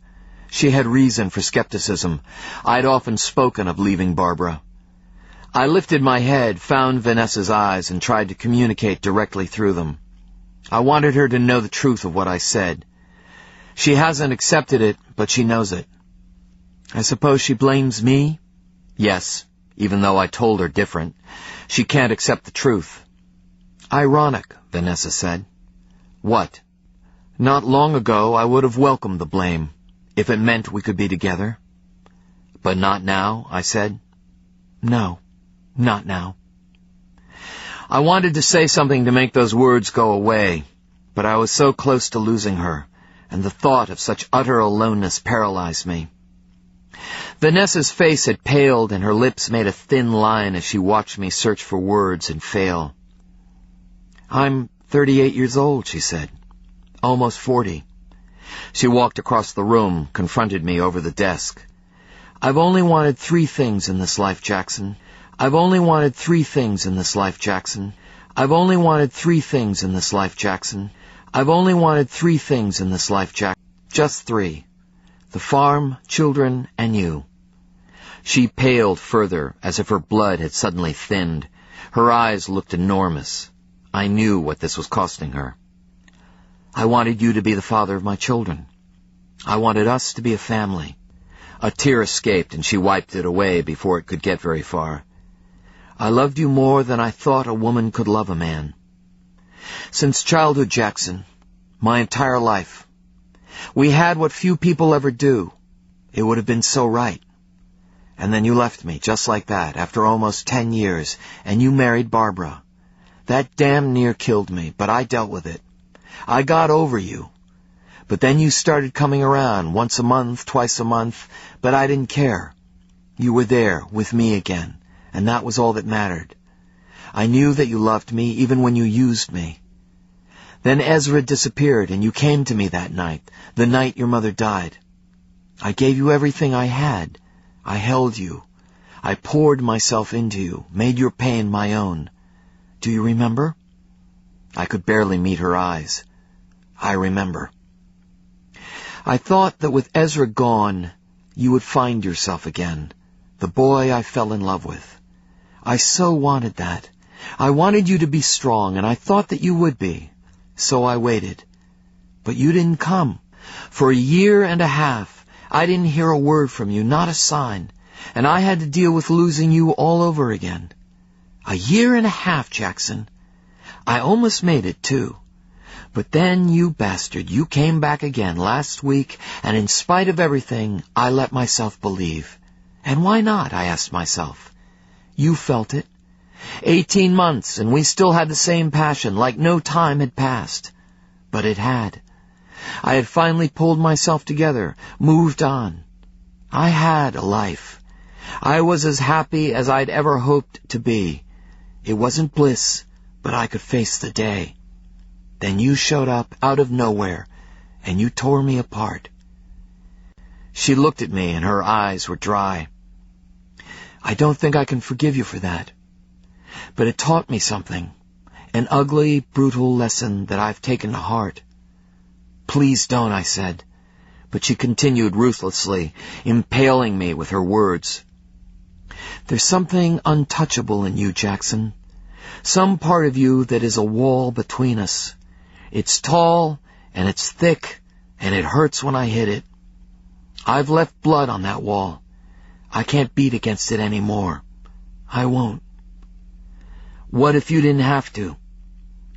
She had reason for skepticism. I'd often spoken of leaving Barbara. I lifted my head, found Vanessa's eyes, and tried to communicate directly through them. I wanted her to know the truth of what I said. She hasn't accepted it, but she knows it. "I suppose she blames me?" "Yes, even though I told her different. She can't accept the truth. Ironic, Vanessa said. What? Not long ago I would have welcomed the blame, if it meant we could be together. But not now, I said. No, not now. I wanted to say something to make those words go away, but I was so close to losing her, and the thought of such utter aloneness paralyzed me. Vanessa's face had paled, and her lips made a thin line as she watched me search for words and fail. I'm 38 years old, she said. Almost 40. She walked across the room, confronted me over the desk. I've only wanted 3 things in this life, Jackson. I've only wanted 3 things in this life, Jackson. I've only wanted 3 things in this life, Jackson. I've only wanted 3 things in this life, Jackson. Just 3. The farm, children, and you. She paled further, as if her blood had suddenly thinned. Her eyes looked enormous. I knew what this was costing her. I wanted you to be the father of my children. I wanted us to be a family. A tear escaped, and she wiped it away before it could get very far. I loved you more than I thought a woman could love a man. Since childhood, Jackson, my entire life, we had what few people ever do. It would have been so right. And then you left me, just like that, after almost 10 years, and you married Barbara. That damn near killed me, but I dealt with it. I got over you. But then you started coming around, once a month, twice a month, but I didn't care. You were there, with me again, and that was all that mattered. I knew that you loved me, even when you used me. Then Ezra disappeared, and you came to me that night, the night your mother died. I gave you everything I had. I held you. I poured myself into you, made your pain my own. Do you remember? I could barely meet her eyes. I remember. I thought that with Ezra gone, you would find yourself again, the boy I fell in love with. I so wanted that. I wanted you to be strong, and I thought that you would be. So I waited. But you didn't come. For 1.5 years, I didn't hear a word from you, not a sign, and I had to deal with losing you all over again. 1.5 years, Jackson. I almost made it, too. But then, you bastard, you came back again last week, and in spite of everything, I let myself believe. And why not, I asked myself. You felt it. 18 months, and we still had the same passion, like no time had passed. But it had. I had finally pulled myself together, moved on. I had a life. I was as happy as I'd ever hoped to be. It wasn't bliss, but I could face the day. Then you showed up out of nowhere, and you tore me apart. She looked at me, and her eyes were dry. I don't think I can forgive you for that. But it taught me something, an ugly, brutal lesson that I've taken to heart. Please don't, I said. But she continued ruthlessly, impaling me with her words. There's something untouchable in you, Jackson. Some part of you that is a wall between us. It's tall, and it's thick, and it hurts when I hit it. I've left blood on that wall. I can't beat against it anymore. I won't. What if you didn't have to?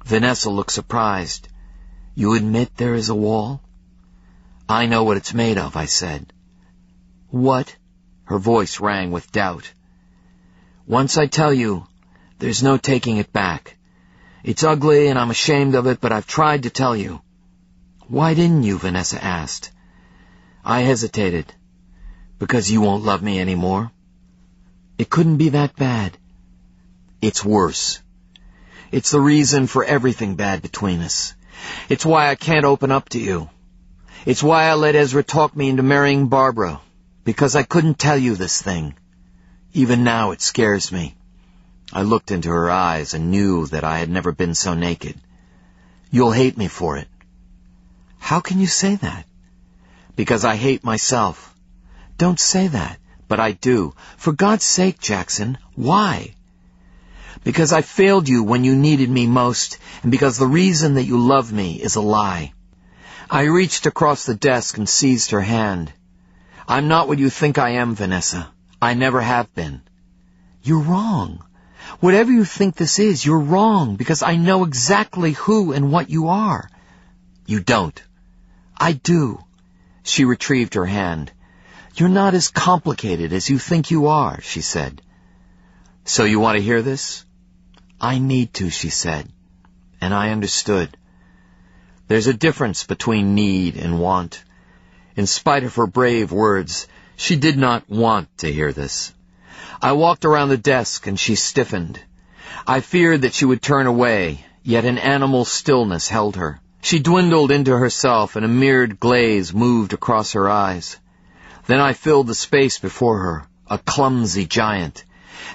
Vanessa looked surprised. You admit there is a wall? I know what it's made of, I said. What? Her voice rang with doubt. Once I tell you, there's no taking it back. It's ugly and I'm ashamed of it, but I've tried to tell you. Why didn't you? Vanessa asked. I hesitated. Because you won't love me anymore? It couldn't be that bad. It's worse. It's the reason for everything bad between us. It's why I can't open up to you. It's why I let Ezra talk me into marrying Barbara. Because I couldn't tell you this thing. Even now it scares me. I looked into her eyes and knew that I had never been so naked. You'll hate me for it. How can you say that? Because I hate myself. Don't say that, but I do. For God's sake, Jackson, why? Because I failed you when you needed me most, and because the reason that you love me is a lie. I reached across the desk and seized her hand. I'm not what you think I am, Vanessa. I never have been. You're wrong. Whatever you think this is, you're wrong, because I know exactly who and what you are. You don't. I do. She retrieved her hand. You're not as complicated as you think you are, she said. So you want to hear this? I need to, she said. And I understood. There's a difference between need and want. In spite of her brave words, she did not want to hear this. I walked around the desk and she stiffened. I feared that she would turn away, yet an animal stillness held her. She dwindled into herself and a mirrored glaze moved across her eyes. Then I filled the space before her, a clumsy giant,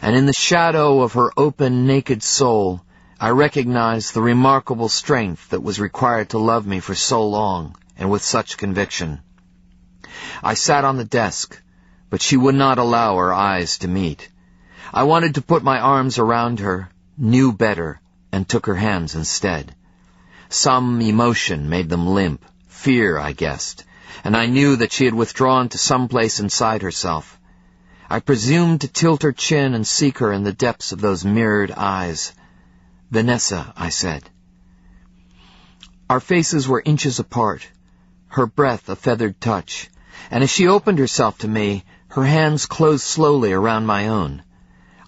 and in the shadow of her open, naked soul, I recognized the remarkable strength that was required to love me for so long and with such conviction. I sat on the desk, but she would not allow our eyes to meet. I wanted to put my arms around her, knew better, and took her hands instead. Some emotion made them limp, fear, I guessed, and I knew that she had withdrawn to some place inside herself. I presumed to tilt her chin and seek her in the depths of those mirrored eyes. Vanessa, I said. Our faces were inches apart, her breath a feathered touch, and as she opened herself to me, her hands closed slowly around my own.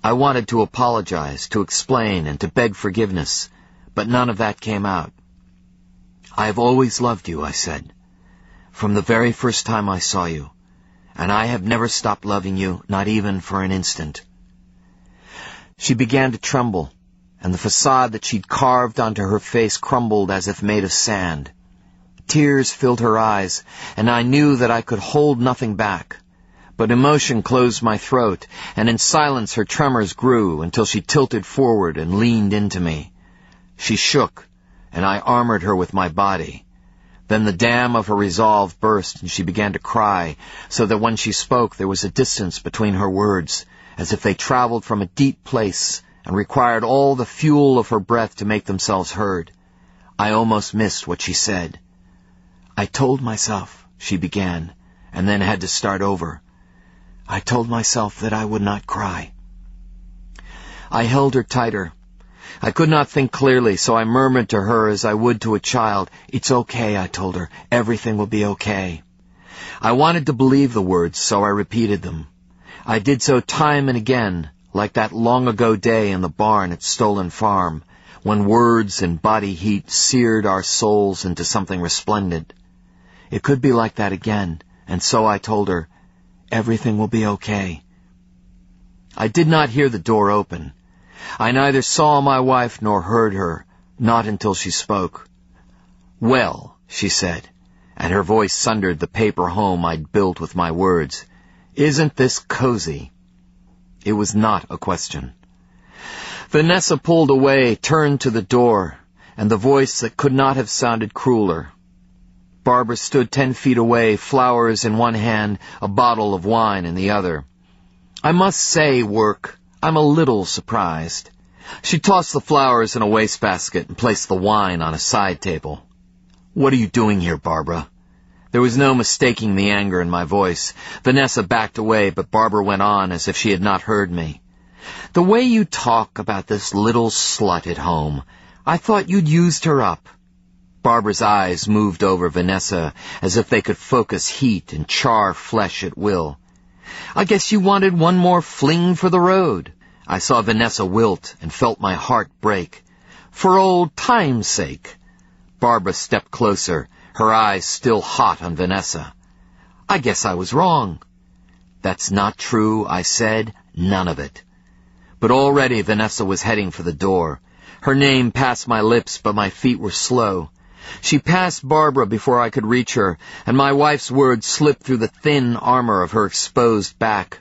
I wanted to apologize, to explain, and to beg forgiveness, but none of that came out. I have always loved you, I said, from the very first time I saw you, and I have never stopped loving you, not even for an instant. She began to tremble, and the facade that she'd carved onto her face crumbled as if made of sand. Tears filled her eyes, and I knew that I could hold nothing back. But emotion closed my throat, and in silence her tremors grew until she tilted forward and leaned into me. She shook, and I armored her with my body. Then the dam of her resolve burst, and she began to cry, so that when she spoke there was a distance between her words, as if they traveled from a deep place and required all the fuel of her breath to make themselves heard. I almost missed what she said. I told myself, she began, and then had to start over. I told myself that I would not cry. I held her tighter. I could not think clearly, so I murmured to her as I would to a child. It's okay, I told her. Everything will be okay. I wanted to believe the words, so I repeated them. I did so time and again, like that long-ago day in the barn at Stolen Farm, when words and body heat seared our souls into something resplendent. It could be like that again, and so I told her, everything will be okay. I did not hear the door open. I neither saw my wife nor heard her, not until she spoke. Well, she said, and her voice sundered the paper home I'd built with my words, isn't this cozy? It was not a question. Vanessa pulled away, turned to the door, and the voice that could not have sounded crueler. Barbara stood 10 feet away, flowers in one hand, a bottle of wine in the other. I must say, Work, I'm a little surprised. She tossed the flowers in a wastebasket and placed the wine on a side table. What are you doing here, Barbara? There was no mistaking the anger in my voice. Vanessa backed away, but Barbara went on as if she had not heard me. The way you talk about this little slut at home, I thought you'd used her up. Barbara's eyes moved over Vanessa as if they could focus heat and char flesh at will. I guess you wanted one more fling for the road. I saw Vanessa wilt and felt my heart break. For old time's sake. Barbara stepped closer, her eyes still hot on Vanessa. I guess I was wrong. That's not true, I said, none of it. But already Vanessa was heading for the door. Her name passed my lips, but my feet were slow. She passed Barbara before I could reach her, and my wife's words slipped through the thin armor of her exposed back.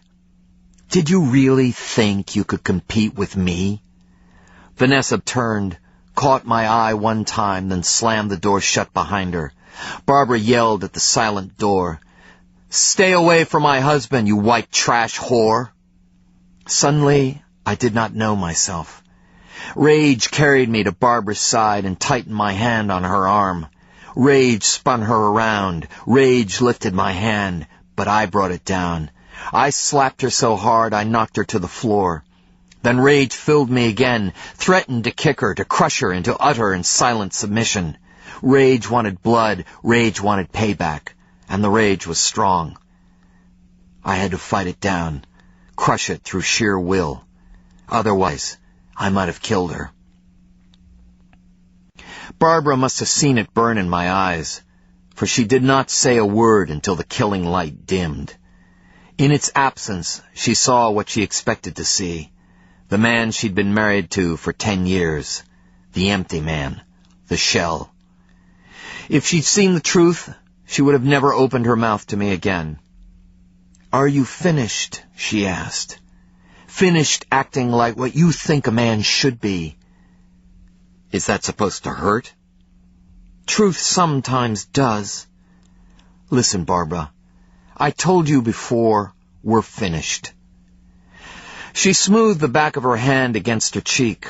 Did you really think you could compete with me? Vanessa turned, caught my eye one time, then slammed the door shut behind her. Barbara yelled at the silent door, Stay away from my husband, you white trash whore! Suddenly, I did not know myself. Rage carried me to Barbara's side and tightened my hand on her arm. Rage spun her around. Rage lifted my hand, but I brought it down. I slapped her so hard I knocked her to the floor. Then rage filled me again, threatened to kick her, to crush her into utter and silent submission. Rage wanted blood, rage wanted payback, and the rage was strong. I had to fight it down, crush it through sheer will. Otherwise, I might have killed her. Barbara must have seen it burn in my eyes, for she did not say a word until the killing light dimmed. In its absence, she saw what she expected to see. The man she'd been married to for 10 years. The empty man. The shell. If she'd seen the truth, she would have never opened her mouth to me again. "Are you finished?" she asked. "Finished acting like what you think a man should be?" "Is that supposed to hurt?" "Truth sometimes does. Listen, Barbara, I told you before, we're finished." She smoothed the back of her hand against her cheek.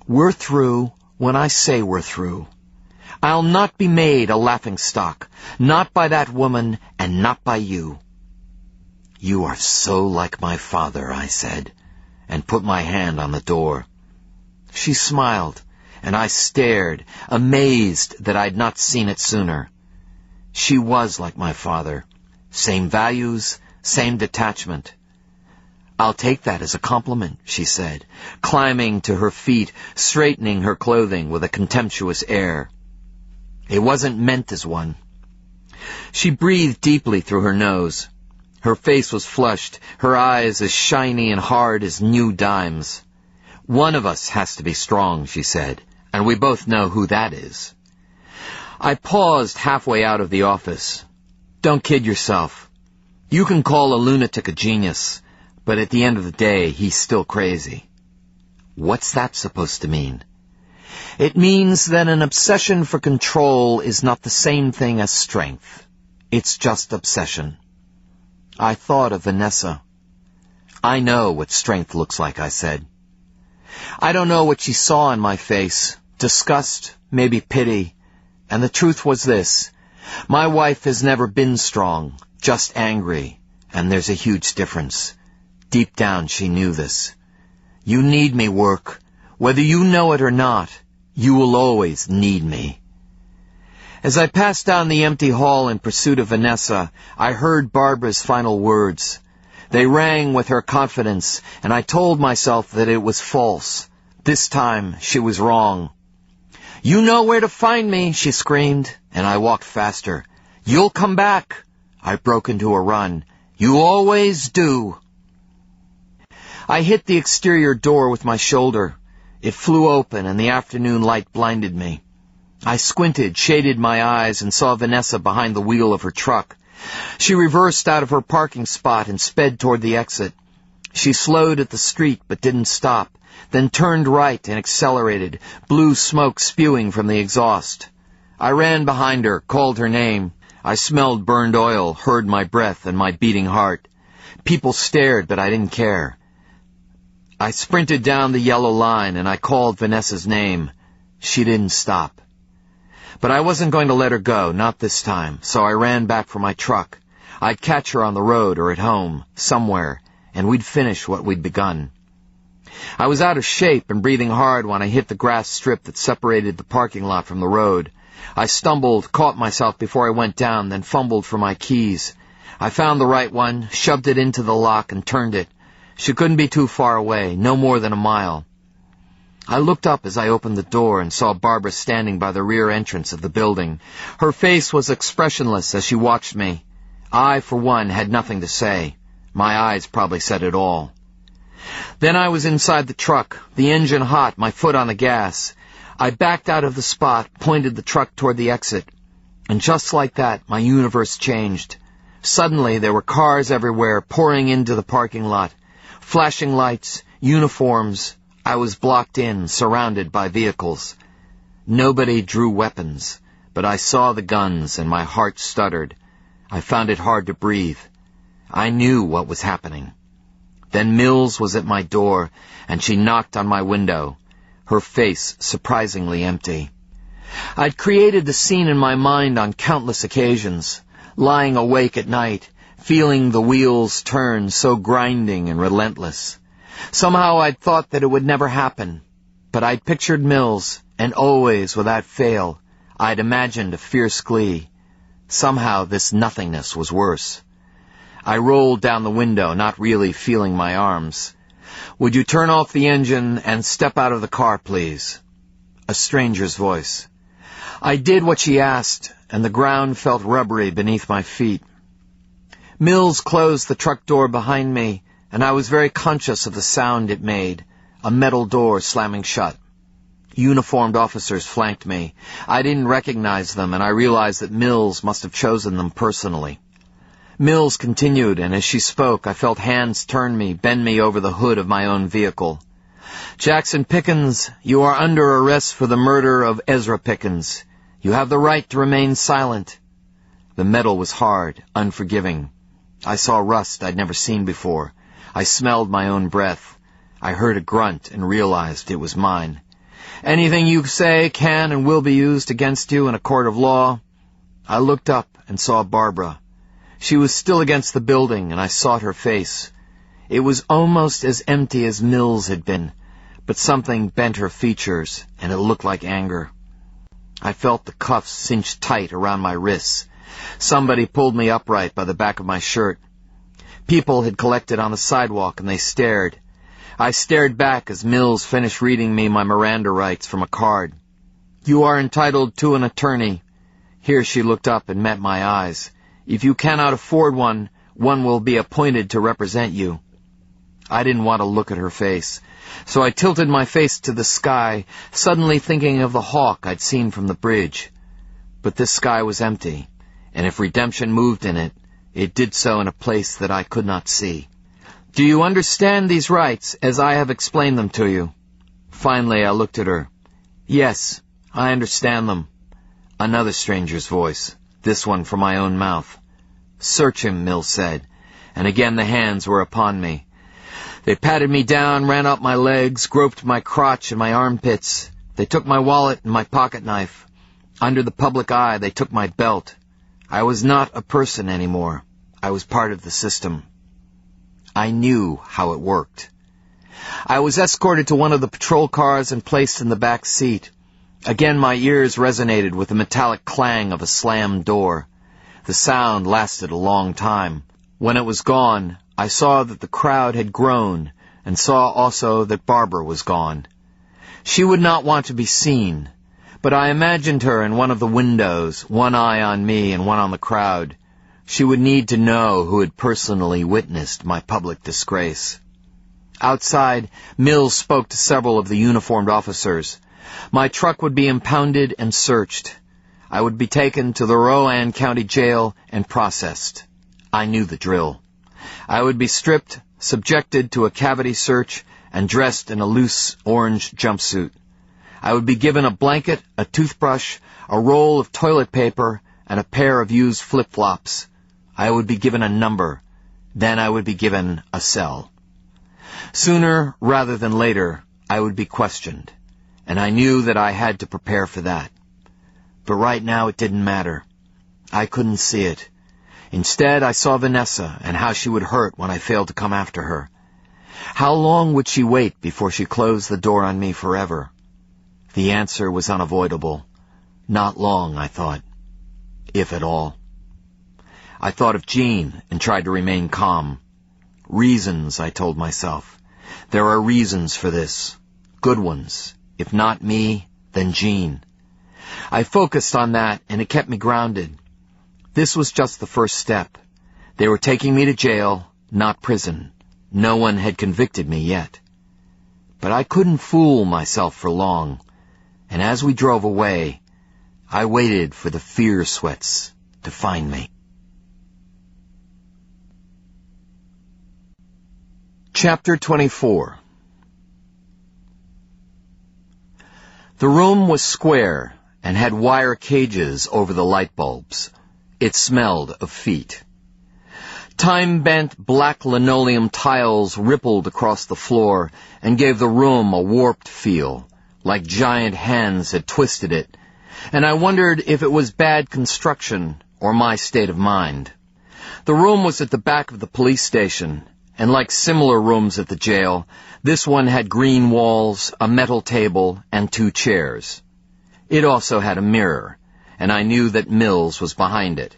"We're through when I say we're through. I'll not be made a laughingstock, not by that woman and not by you." "You are so like my father," I said, and put my hand on the door. She smiled, and I stared, amazed that I'd not seen it sooner. She was like my father. Same values, same detachment. "I'll take that as a compliment," she said, climbing to her feet, straightening her clothing with a contemptuous air. It wasn't meant as one. She breathed deeply through her nose. Her face was flushed, her eyes as shiny and hard as new dimes. "One of us has to be strong," she said, "and we both know who that is." I paused halfway out of the office. "Don't kid yourself. You can call a lunatic a genius, but at the end of the day, he's still crazy." "What's that supposed to mean?" "It means that an obsession for control is not the same thing as strength. It's just obsession." I thought of Vanessa. "I know what strength looks like," I said. I don't know what she saw in my face. Disgust, maybe pity. And the truth was this. My wife has never been strong, just angry, and there's a huge difference. Deep down she knew this. You need me, work. Whether you know it or not, you will always need me. As I passed down the empty hall in pursuit of Vanessa, I heard Barbara's final words. They rang with her confidence, and I told myself that it was false. This time she was wrong. "You know where to find me," she screamed, and I walked faster. "You'll come back." I broke into a run. "You always do." I hit the exterior door with my shoulder. It flew open, and the afternoon light blinded me. I squinted, shaded my eyes, and saw Vanessa behind the wheel of her truck. She reversed out of her parking spot and sped toward the exit. She slowed at the street but didn't stop, then turned right and accelerated, blue smoke spewing from the exhaust. I ran behind her, called her name. I smelled burned oil, heard my breath and my beating heart. People stared, but I didn't care. I sprinted down the yellow line, and I called Vanessa's name. She didn't stop. But I wasn't going to let her go, not this time, so I ran back for my truck. I'd catch her on the road or at home, somewhere, and we'd finish what we'd begun. I was out of shape and breathing hard when I hit the grass strip that separated the parking lot from the road. I stumbled, caught myself before I went down, then fumbled for my keys. I found the right one, shoved it into the lock, and turned it. She couldn't be too far away, no more than a mile. I looked up as I opened the door and saw Barbara standing by the rear entrance of the building. Her face was expressionless as she watched me. I, for one, had nothing to say. My eyes probably said it all. Then I was inside the truck, the engine hot, my foot on the gas. I backed out of the spot, pointed the truck toward the exit. And just like that, my universe changed. Suddenly, there were cars everywhere, pouring into the parking lot. Flashing lights, uniforms. I was blocked in, surrounded by vehicles. Nobody drew weapons, but I saw the guns and my heart stuttered. I found it hard to breathe. I knew what was happening. Then Mills was at my door, and she knocked on my window, her face surprisingly empty. I'd created the scene in my mind on countless occasions, lying awake at night, feeling the wheels turn so grinding and relentless. Somehow I'd thought that it would never happen, but I'd pictured Mills, and always, without fail, I'd imagined a fierce glee. Somehow this nothingness was worse. I rolled down the window, not really feeling my arms. "Would you turn off the engine and step out of the car, please?" A stranger's voice. I did what she asked, and the ground felt rubbery beneath my feet. Mills closed the truck door behind me, and I was very conscious of the sound it made, a metal door slamming shut. Uniformed officers flanked me. I didn't recognize them, and I realized that Mills must have chosen them personally. Mills continued, and as she spoke, I felt hands turn me, bend me over the hood of my own vehicle. "Jackson Pickens, you are under arrest for the murder of Ezra Pickens. You have the right to remain silent." The metal was hard, unforgiving. I saw rust I'd never seen before. I smelled my own breath. I heard a grunt and realized it was mine. "Anything you say can and will be used against you in a court of law." I looked up and saw Barbara. She was still against the building, and I sought her face. It was almost as empty as Mills had been, but something bent her features, and it looked like anger. I felt the cuffs cinched tight around my wrists. Somebody pulled me upright by the back of my shirt. People had collected on the sidewalk, and they stared. I stared back as Mills finished reading me my Miranda rights from a card. "You are entitled to an attorney." Here she looked up and met my eyes. "If you cannot afford one, one will be appointed to represent you." I didn't want to look at her face, so I tilted my face to the sky, suddenly thinking of the hawk I'd seen from the bridge. But this sky was empty, and if redemption moved in it, it did so in a place that I could not see. "Do you understand these rights as I have explained them to you?" Finally I looked at her. "Yes, I understand them." Another stranger's voice, this one from my own mouth. "Search him," Mills said, and again the hands were upon me. They patted me down, ran up my legs, groped my crotch and my armpits. They took my wallet and my pocket knife. Under the public eye, they took my belt. I was not a person anymore. I was part of the system. I knew how it worked. I was escorted to one of the patrol cars and placed in the back seat. Again my ears resonated with the metallic clang of a slammed door. The sound lasted a long time. When it was gone, I saw that the crowd had grown, and saw also that Barbara was gone. She would not want to be seen, but I imagined her in one of the windows, one eye on me and one on the crowd. She would need to know who had personally witnessed my public disgrace. Outside, Mills spoke to several of the uniformed officers. My truck would be impounded and searched. I would be taken to the Rowan County Jail and processed. I knew the drill. I would be stripped, subjected to a cavity search, and dressed in a loose orange jumpsuit. I would be given a blanket, a toothbrush, a roll of toilet paper, and a pair of used flip-flops. I would be given a number. Then I would be given a cell. Sooner rather than later, I would be questioned, and I knew that I had to prepare for that. But right now it didn't matter. I couldn't see it. Instead, I saw Vanessa and how she would hurt when I failed to come after her. How long would she wait before she closed the door on me forever? The answer was unavoidable. Not long, I thought, if at all. I thought of Jean and tried to remain calm. Reasons, I told myself. There are reasons for this. Good ones. If not me, then Jean. I focused on that, and it kept me grounded. This was just the first step. They were taking me to jail, not prison. No one had convicted me yet. But I couldn't fool myself for long, and as we drove away, I waited for the fear sweats to find me. Chapter 24. The room was square and had wire cages over the light bulbs. It smelled of feet. Time-bent black linoleum tiles rippled across the floor and gave the room a warped feel, like giant hands had twisted it, and I wondered if it was bad construction or my state of mind. The room was at the back of the police station, and like similar rooms at the jail, this one had green walls, a metal table, and 2 chairs. It also had a mirror, and I knew that Mills was behind it.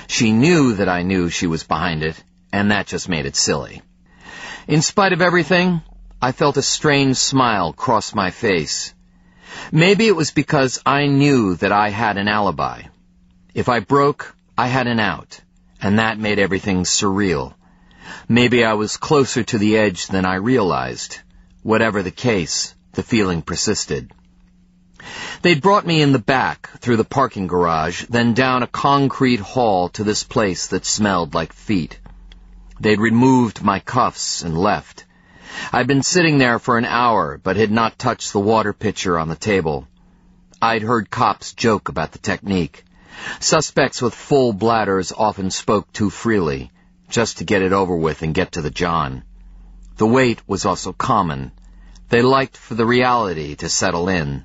She knew that I knew she was behind it, and that just made it silly. In spite of everything, I felt a strange smile cross my face. Maybe it was because I knew that I had an alibi. If I broke, I had an out, and that made everything surreal. Maybe I was closer to the edge than I realized. Whatever the case, the feeling persisted. They'd brought me in the back, through the parking garage, then down a concrete hall to this place that smelled like feet. They'd removed my cuffs and left. I'd been sitting there for an hour, but had not touched the water pitcher on the table. I'd heard cops joke about the technique. Suspects with full bladders often spoke too freely, just to get it over with and get to the John. The wait was also common. They liked for the reality to settle in.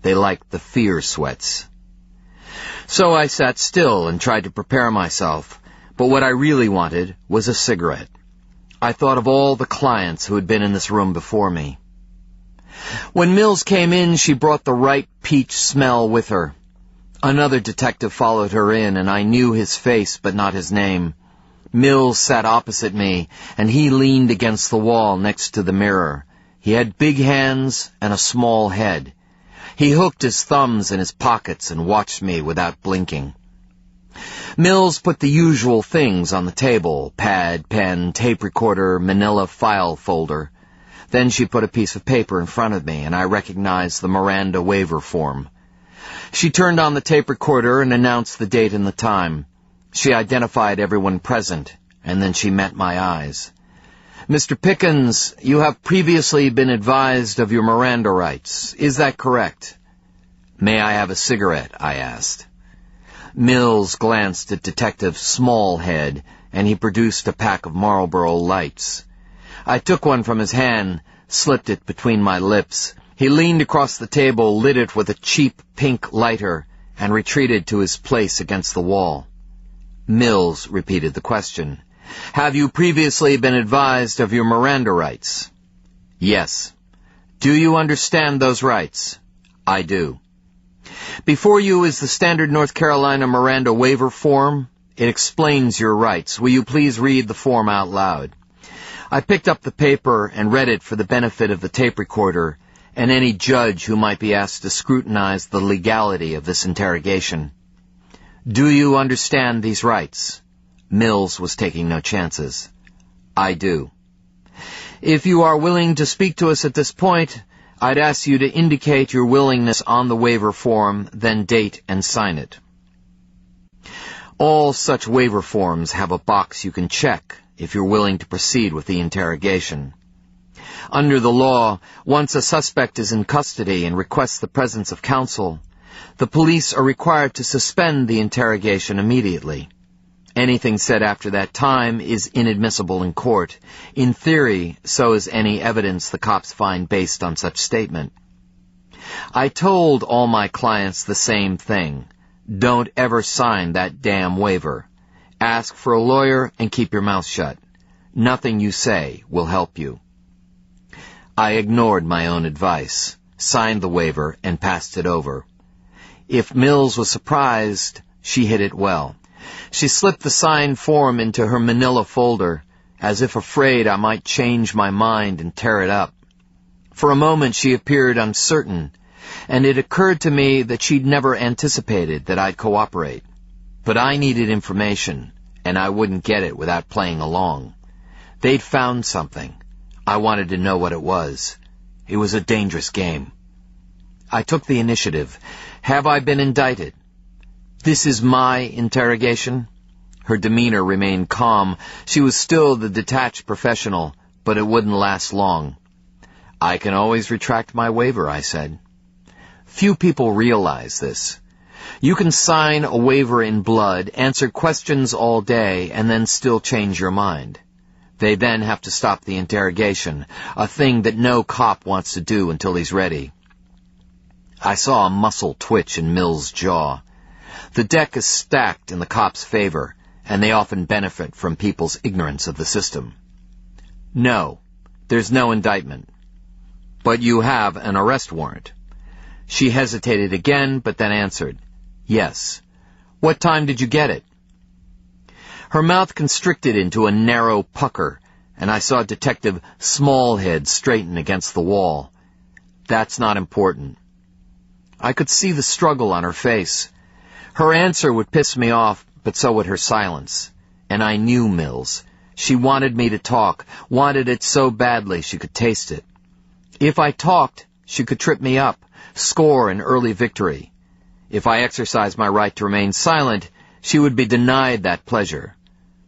They liked the fear sweats. So I sat still and tried to prepare myself, but what I really wanted was a cigarette. I thought of all the clients who had been in this room before me. When Mills came in, she brought the ripe peach smell with her. Another detective followed her in, and I knew his face but not his name. Mills sat opposite me, and he leaned against the wall next to the mirror. He had big hands and a small head. He hooked his thumbs in his pockets and watched me without blinking. Mills put the usual things on the table: pad, pen, tape recorder, manila file folder. Then she put a piece of paper in front of me, and I recognized the Miranda waiver form. She turned on the tape recorder and announced the date and the time. She identified everyone present, and then she met my eyes. "Mr. Pickens, you have previously been advised of your Miranda rights. Is that correct?" "May I have a cigarette?" I asked. Mills glanced at Detective Smallhead, and he produced a pack of Marlboro Lights. I took one from his hand, slipped it between my lips. He leaned across the table, lit it with a cheap pink lighter, and retreated to his place against the wall. Mills repeated the question. "Have you previously been advised of your Miranda rights?" "Yes." "Do you understand those rights?" "I do." "Before you is the standard North Carolina Miranda waiver form. It explains your rights. Will you please read the form out loud?" I picked up the paper and read it for the benefit of the tape recorder and any judge who might be asked to scrutinize the legality of this interrogation. "Do you understand these rights?" Mills was taking no chances. "I do." "If you are willing to speak to us at this point, I'd ask you to indicate your willingness on the waiver form, then date and sign it." All such waiver forms have a box you can check if you're willing to proceed with the interrogation. Under the law, once a suspect is in custody and requests the presence of counsel, the police are required to suspend the interrogation immediately. Anything said after that time is inadmissible in court. In theory, so is any evidence the cops find based on such statement. I told all my clients the same thing. Don't ever sign that damn waiver. Ask for a lawyer and keep your mouth shut. Nothing you say will help you. I ignored my own advice, signed the waiver, and passed it over. If Mills was surprised, she hid it well. She slipped the signed form into her manila folder, as if afraid I might change my mind and tear it up. For a moment she appeared uncertain, and it occurred to me that she'd never anticipated that I'd cooperate. But I needed information, and I wouldn't get it without playing along. They'd found something. I wanted to know what it was. It was a dangerous game. I took the initiative. "Have I been indicted?" "This is my interrogation?" Her demeanor remained calm. She was still the detached professional, but it wouldn't last long. "I can always retract my waiver," I said. Few people realize this. You can sign a waiver in blood, answer questions all day, and then still change your mind. They then have to stop the interrogation, a thing that no cop wants to do until he's ready. I saw a muscle twitch in Mills' jaw. The deck is stacked in the cops' favor, and they often benefit from people's ignorance of the system. No, there's no indictment. But you have an arrest warrant. She hesitated again, but then answered, Yes. What time did you get it? Her mouth constricted into a narrow pucker, and I saw Detective Smallhead straighten against the wall. That's not important. I could see the struggle on her face. Her answer would piss me off, but so would her silence. And I knew Mills. She wanted me to talk, wanted it so badly she could taste it. If I talked, she could trip me up, score an early victory. If I exercised my right to remain silent, she would be denied that pleasure.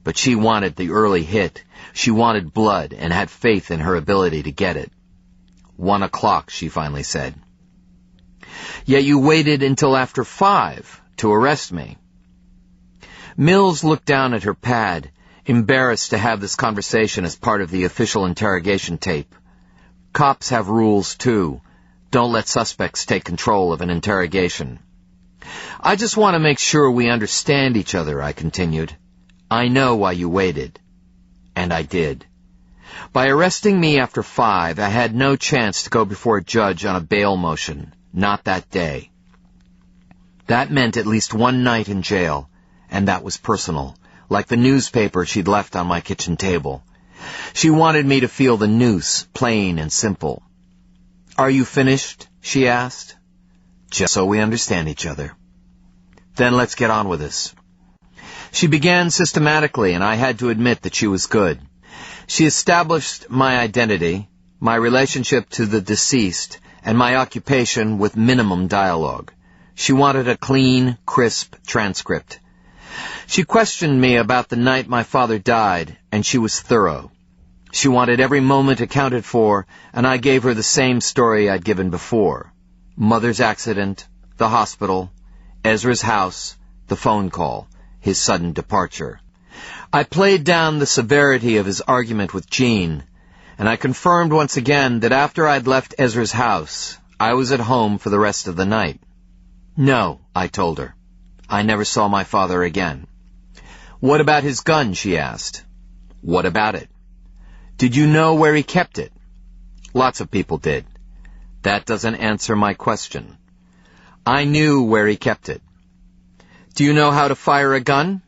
But she wanted the early hit. She wanted blood and had faith in her ability to get it. 1 o'clock, she finally said. Yet you waited until after 5 to arrest me. Mills looked down at her pad, embarrassed to have this conversation as part of the official interrogation tape. Cops have rules, too. Don't let suspects take control of an interrogation. I just want to make sure we understand each other, I continued. I know why you waited. And I did. By arresting me after 5, I had no chance to go before a judge on a bail motion. Not that day. That meant at least 1 night in jail, and that was personal, like the newspaper she'd left on my kitchen table. She wanted me to feel the noose, plain and simple. Are you finished? She asked. Just so we understand each other. Then let's get on with this. She began systematically, and I had to admit that she was good. She established my identity, my relationship to the deceased, and my occupation with minimum dialogue. She wanted a clean, crisp transcript. She questioned me about the night my father died, and she was thorough. She wanted every moment accounted for, and I gave her the same story I'd given before. Mother's accident, the hospital, Ezra's house, the phone call, his sudden departure. I played down the severity of his argument with Jean, and I confirmed once again that after I'd left Ezra's house, I was at home for the rest of the night. No, I told her. I never saw my father again. What about his gun, she asked. What about it? Did you know where he kept it? Lots of people did. That doesn't answer my question. I knew where he kept it. Do you know how to fire a gun?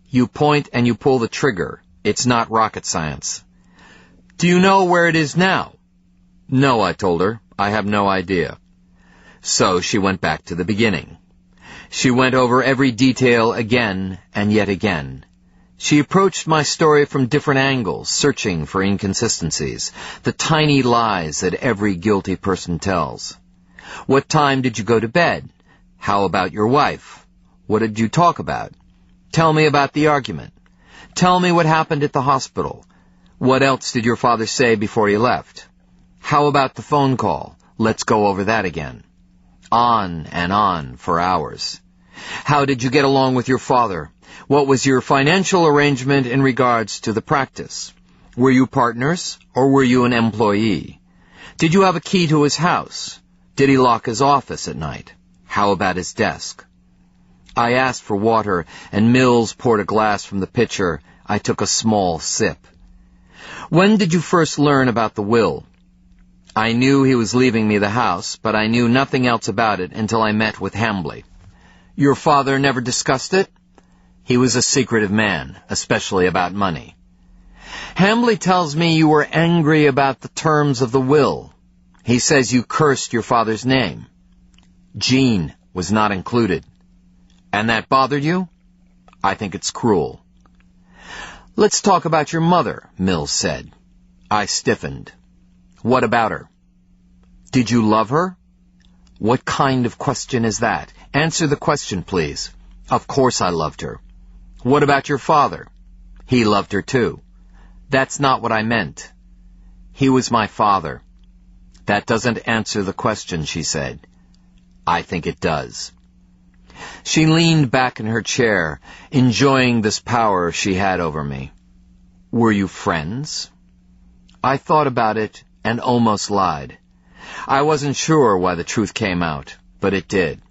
You point and you pull the trigger. It's not rocket science. Do you know where it is now? No, I told her. I have no idea. So she went back to the beginning. She went over every detail again and yet again. She approached my story from different angles, searching for inconsistencies, the tiny lies that every guilty person tells. What time did you go to bed? How about your wife? What did you talk about? Tell me about the argument. Tell me what happened at the hospital. What else did your father say before he left? How about the phone call? Let's go over that again. On and on for hours. How did you get along with your father? What was your financial arrangement in regards to the practice? Were you partners, or were you an employee? Did you have a key to his house? Did he lock his office at night? How about his desk? I asked for water, and Mills poured a glass from the pitcher. I took a small sip. When did you first learn about the will? I knew he was leaving me the house, but I knew nothing else about it until I met with Hambly. Your father never discussed it? He was a secretive man, especially about money. Hambly tells me you were angry about the terms of the will. He says you cursed your father's name. Jean was not included. And that bothered you? I think it's cruel. Let's talk about your mother, Mills said. I stiffened. What about her? Did you love her? What kind of question is that? Answer the question, please. Of course I loved her. What about your father? He loved her too. That's not what I meant. He was my father. That doesn't answer the question, she said. I think it does. She leaned back in her chair, enjoying this power she had over me. Were you friends? I thought about it and almost lied. I wasn't sure why the truth came out, but it did.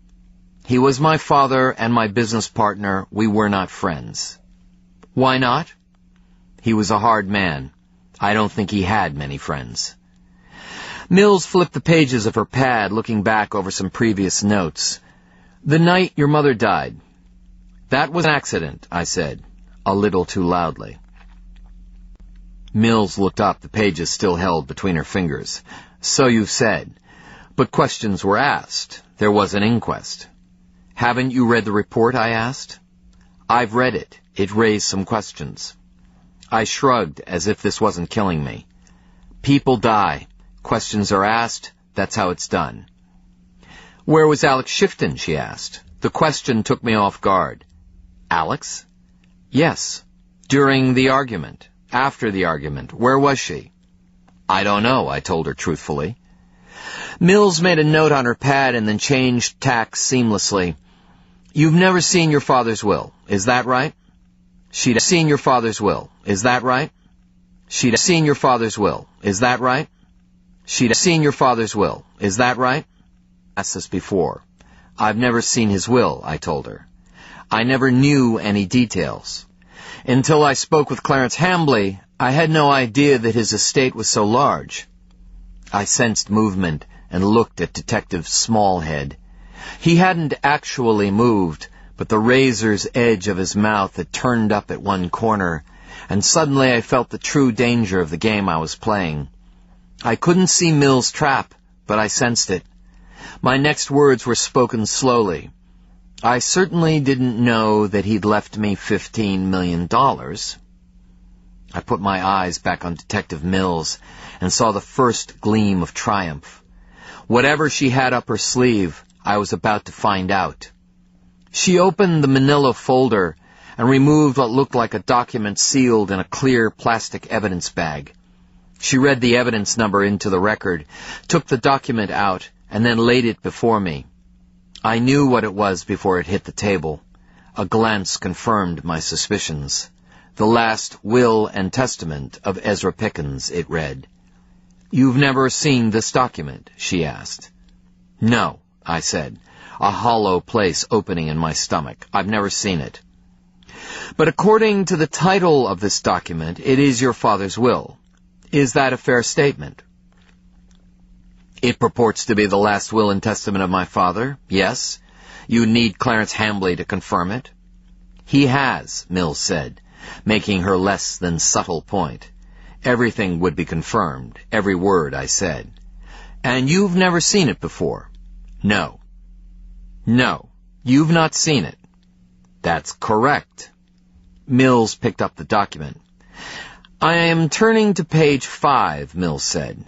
He was my father and my business partner. We were not friends. Why not? He was a hard man. I don't think he had many friends. Mills flipped the pages of her pad, looking back over some previous notes. The night your mother died. That was an accident, I said, a little too loudly. Mills looked up, the pages still held between her fingers. So you've said. But questions were asked. There was an inquest. Haven't you read the report, I asked. I've read it. It raised some questions. I shrugged, as if this wasn't killing me. People die. Questions are asked. That's how it's done. Where was Alex Shifton, she asked. The question took me off guard. Alex? Yes. During the argument. After the argument. Where was she? I don't know, I told her truthfully. Mills made a note on her pad and then changed tack seamlessly. You've never seen your father's will. Is that right? She'd seen your father's will. Is that right? She'd seen your father's will. Is that right? She'd seen your father's will. Is that right? Asked this before. I've never seen his will, I told her. I never knew any details. Until I spoke with Clarence Hambley, I had no idea that his estate was so large. I sensed movement and looked at Detective Smallhead. He hadn't actually moved, but the razor's edge of his mouth had turned up at one corner, and suddenly I felt the true danger of the game I was playing. I couldn't see Mills' trap, but I sensed it. My next words were spoken slowly. I certainly didn't know that he'd left me $15 million. I put my eyes back on Detective Mills and saw the first gleam of triumph. Whatever she had up her sleeve, I was about to find out. She opened the manila folder and removed what looked like a document sealed in a clear plastic evidence bag. She read the evidence number into the record, took the document out, and then laid it before me. I knew what it was before it hit the table. A glance confirmed my suspicions. The last will and testament of Ezra Pickens, it read. You've never seen this document? She asked. No, I said, a hollow place opening in my stomach. I've never seen it. But according to the title of this document, it is your father's will. Is that a fair statement? It purports to be the last will and testament of my father, yes. You need Clarence Hambley to confirm it. He has, Mills said, making her less than subtle point. Everything would be confirmed, every word I said. And you've never seen it before? No. No, you've not seen it. That's correct. Mills picked up the document. I am turning to page 5, Mills said.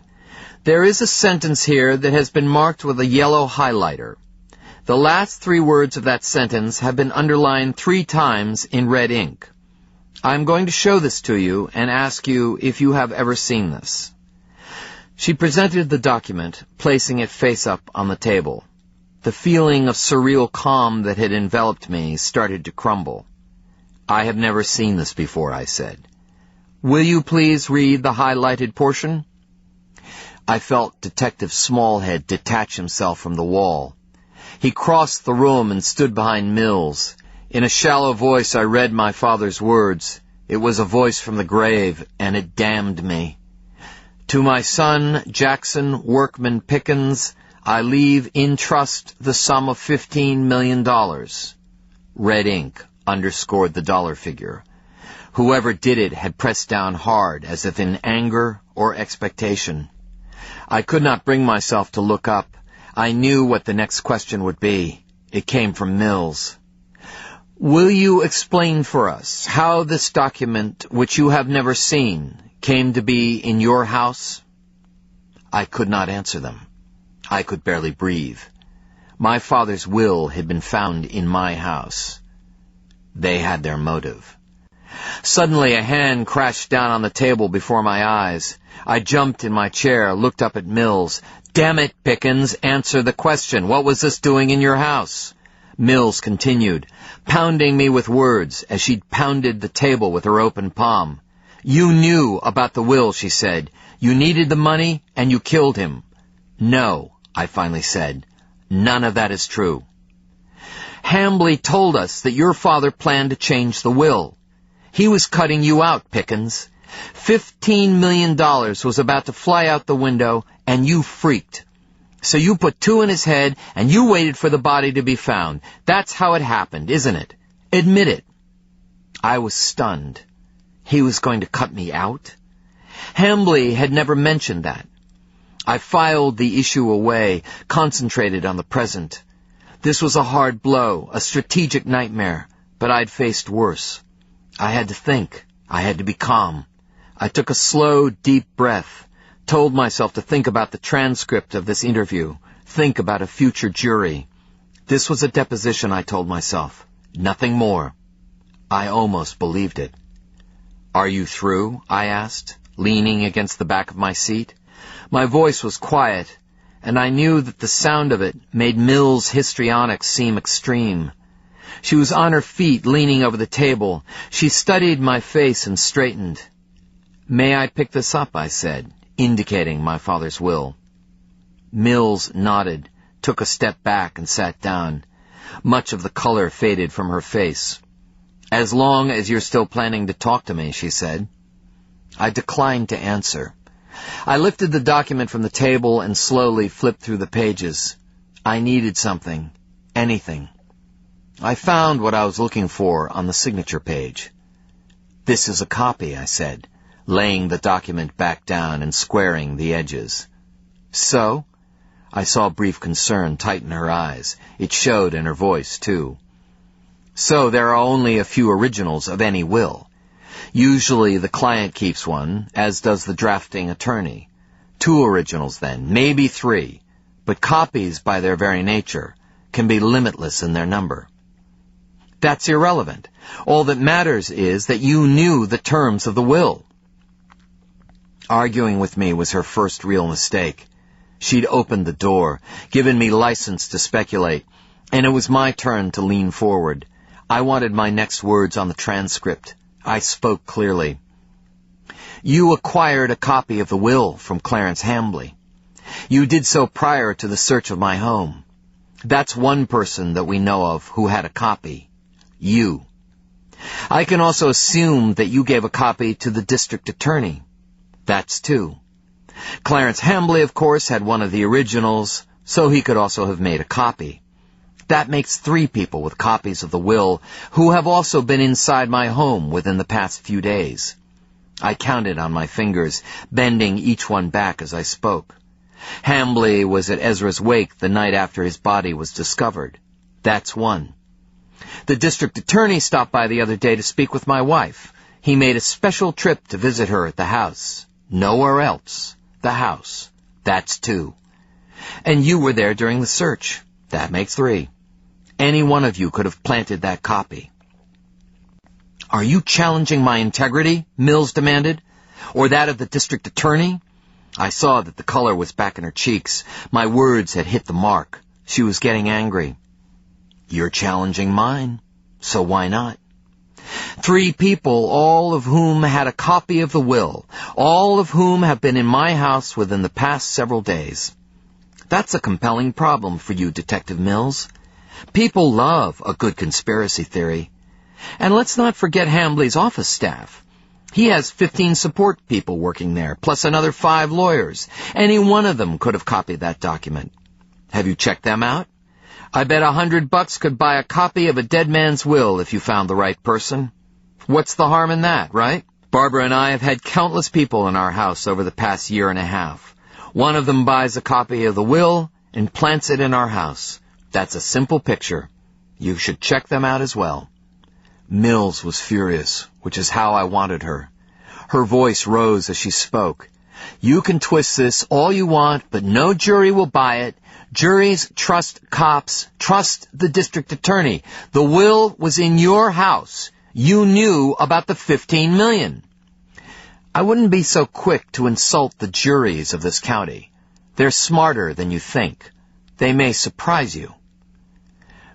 There is a sentence here that has been marked with a yellow highlighter. The last 3 words of that sentence have been underlined 3 times in red ink. I'm going to show this to you and ask you if you have ever seen this. She presented the document, placing it face up on the table. The feeling of surreal calm that had enveloped me started to crumble. I have never seen this before, I said. Will you please read the highlighted portion? I felt Detective Smallhead detach himself from the wall. He crossed the room and stood behind Mills. In a shallow voice I read my father's words. It was a voice from the grave, and it damned me. To my son, Jackson Workman Pickens, I leave in trust the sum of $15 million. Red ink underscored the dollar figure. Whoever did it had pressed down hard, as if in anger or expectation. I could not bring myself to look up. I knew what the next question would be. It came from Mills. Will you explain for us how this document, which you have never seen, came to be in your house? I could not answer them. I could barely breathe. My father's will had been found in my house. They had their motive. Suddenly a hand crashed down on the table before my eyes. I jumped in my chair, looked up at Mills. Damn it, Pickens, answer the question. What was this doing in your house? Mills continued, pounding me with words as she'd pounded the table with her open palm. You knew about the will, she said. You needed the money, and you killed him. No, I finally said. None of that is true. Hambley told us that your father planned to change the will. He was cutting you out, Pickens. $15 million was about to fly out the window, and you freaked. So you put 2 in his head, and you waited for the body to be found. That's how it happened, isn't it? Admit it. I was stunned. He was going to cut me out? Hambly had never mentioned that. I filed the issue away, concentrated on the present. This was a hard blow, a strategic nightmare, but I'd faced worse. I had to think. I had to be calm. I took a slow, deep breath, told myself to think about the transcript of this interview, think about a future jury. This was a deposition, I told myself. Nothing more. I almost believed it. "Are you through?" I asked, leaning against the back of my seat. My voice was quiet, and I knew that the sound of it made Mills' histrionics seem extreme. She was on her feet, leaning over the table. She studied my face and straightened. "May I pick this up?" I said, indicating my father's will. Mills nodded, took a step back, and sat down. Much of the color faded from her face. "As long as you're still planning to talk to me," she said. I declined to answer. I lifted the document from the table and slowly flipped through the pages. I needed something. Anything. I found what I was looking for on the signature page. "This is a copy," I said, laying the document back down and squaring the edges. "So?" I saw brief concern tighten her eyes. It showed in her voice, too. "So there are only a few originals of any will. Usually the client keeps one, as does the drafting attorney. 2 originals then, maybe 3, but copies, by their very nature, can be limitless in their number." "That's irrelevant. All that matters is that you knew the terms of the will." Arguing with me was her first real mistake. She'd opened the door, given me license to speculate, and it was my turn to lean forward. I wanted my next words on the transcript. I spoke clearly. "You acquired a copy of the will from Clarence Hambly. You did so prior to the search of my home. That's one person that we know of who had a copy. You. I can also assume that you gave a copy to the district attorney. That's 2. Clarence Hambly, of course, had one of the originals, so he could also have made a copy. That makes 3 people with copies of the will who have also been inside my home within the past few days. I counted on my fingers, bending each one back as I spoke. Hambly was at Ezra's wake the night after his body was discovered. That's 1. The district attorney stopped by the other day to speak with my wife. He made a special trip to visit her at the house. Nowhere else. The house. That's 2. And you were there during the search. That makes 3. Any one of you could have planted that copy. "Are you challenging my integrity?" Mills demanded. "Or that of the district attorney?" I saw that the color was back in her cheeks. My words had hit the mark. She was getting angry. "You're challenging mine, so why not? 3 people, all of whom had a copy of the will, all of whom have been in my house within the past several days. That's a compelling problem for you, Detective Mills. People love a good conspiracy theory. And let's not forget Hambly's office staff. He has 15 support people working there, plus another 5 lawyers. Any one of them could have copied that document. Have you checked them out? I bet $100 could buy a copy of a dead man's will if you found the right person. What's the harm in that, right? Barbara and I have had countless people in our house over the past year and a half. One of them buys a copy of the will and plants it in our house. That's a simple picture. You should check them out as well." Mills was furious, which is how I wanted her. Her voice rose as she spoke. "You can twist this all you want, but no jury will buy it. Juries trust cops, trust the district attorney. The will was in your house. You knew about the $15 million. I wouldn't be so quick to insult the juries of this county. They're smarter than you think. They may surprise you."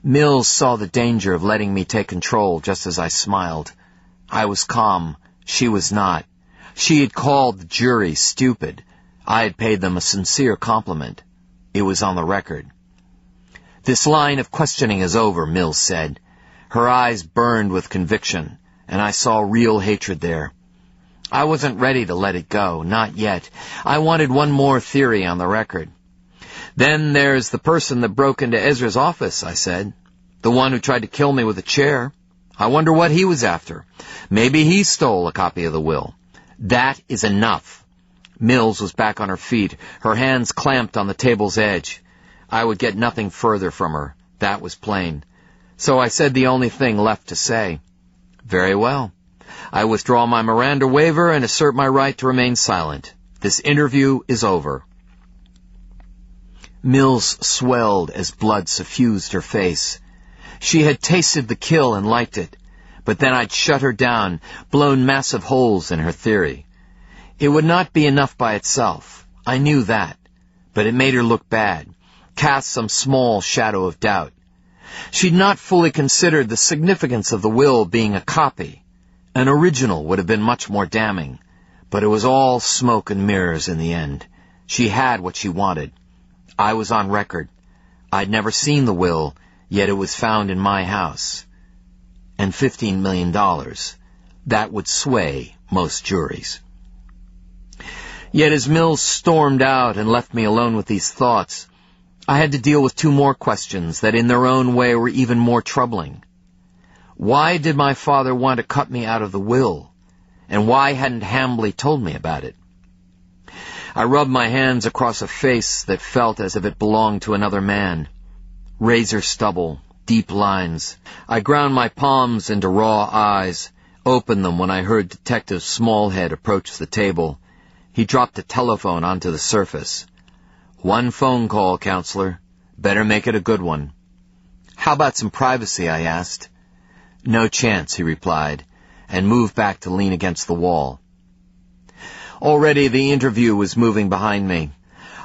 Mills saw the danger of letting me take control just as I smiled. I was calm. She was not. She had called the jury stupid. I had paid them a sincere compliment. It was on the record. "This line of questioning is over," Mills said. Her eyes burned with conviction, and I saw real hatred there. I wasn't ready to let it go, not yet. I wanted one more theory on the record. Then there's the person that broke into Ezra's office, I said. The one who tried to kill me with a chair. I wonder what he was after. Maybe he stole a copy of the will. That is enough. Mills was back on her feet, her hands clamped on the table's edge. I would get nothing further from her. That was plain. So I said the only thing left to say. Very well. I withdraw my Miranda waiver and assert my right to remain silent. This interview is over. Mills swelled as blood suffused her face. She had tasted the kill and liked it, but then I'd shut her down, blown massive holes in her theory. It would not be enough by itself. I knew that, but it made her look bad, cast some small shadow of doubt. She'd not fully considered the significance of the will being a copy. An original would have been much more damning, but it was all smoke and mirrors in the end. She had what she wanted. I was on record. I'd never seen the will, yet it was found in my house. And $15 million. That would sway most juries. Yet as Mills stormed out and left me alone with these thoughts, I had to deal with two more questions that in their own way were even more troubling. Why did my father want to cut me out of the will? And why hadn't Hambly told me about it? I rubbed my hands across a face that felt as if it belonged to another man. Razor stubble, deep lines. I ground my palms into raw eyes, opened them when I heard Detective Smallhead approach the table. He dropped the telephone onto the surface. One phone call, Counselor. Better make it a good one. How about some privacy, I asked. No chance, he replied, and moved back to lean against the wall. Already the interview was moving behind me.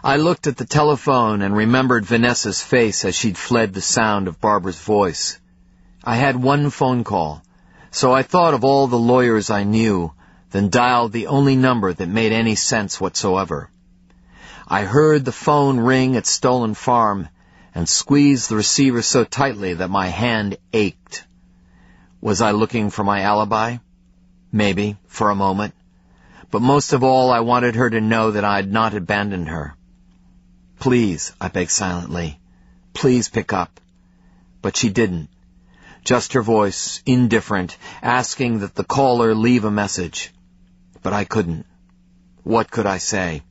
I looked at the telephone and remembered Vanessa's face as she'd fled the sound of Barbara's voice. I had one phone call, so I thought of all the lawyers I knew, then dialed the only number that made any sense whatsoever. I heard the phone ring at Stolen Farm and squeezed the receiver so tightly that my hand ached. Was I looking for my alibi? Maybe, for a moment. But most of all, I wanted her to know that I had not abandoned her. Please, I begged silently, please pick up. But she didn't. Just her voice, indifferent, asking that the caller leave a message. But I couldn't. What could I say?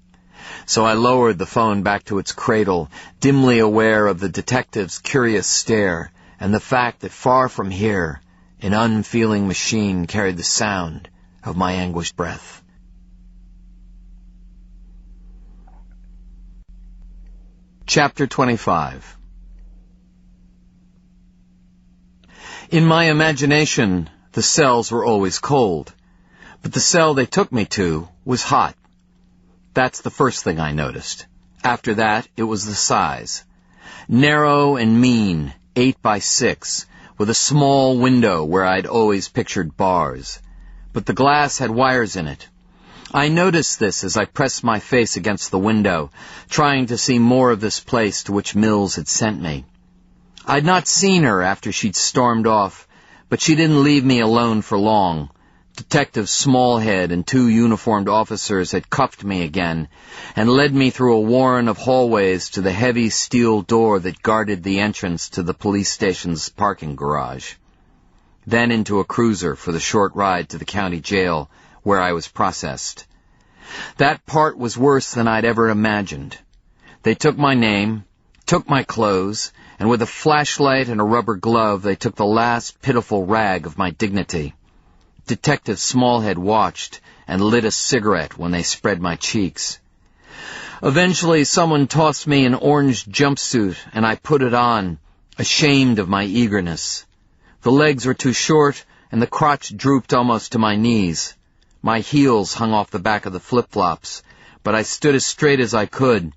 So I lowered the phone back to its cradle, dimly aware of the detective's curious stare and the fact that far from here, an unfeeling machine carried the sound of my anguished breath. Chapter 25. In my imagination, the cells were always cold, but the cell they took me to was hot. That's the first thing I noticed. After that, it was the size. Narrow and mean, 8 by 6, with a small window where I'd always pictured bars. But the glass had wires in it. I noticed this as I pressed my face against the window, trying to see more of this place to which Mills had sent me. I'd not seen her after she'd stormed off, but she didn't leave me alone for long. Detective Smallhead and 2 uniformed officers had cuffed me again and led me through a warren of hallways to the heavy steel door that guarded the entrance to the police station's parking garage. Then into a cruiser for the short ride to the county jail, where I was processed. That part was worse than I'd ever imagined. They took my name, took my clothes, and with a flashlight and a rubber glove they took the last pitiful rag of my dignity. Detective Smallhead watched and lit a cigarette when they spread my cheeks. Eventually someone tossed me an orange jumpsuit and I put it on, ashamed of my eagerness. The legs were too short and the crotch drooped almost to my knees. My heels hung off the back of the flip-flops, but I stood as straight as I could.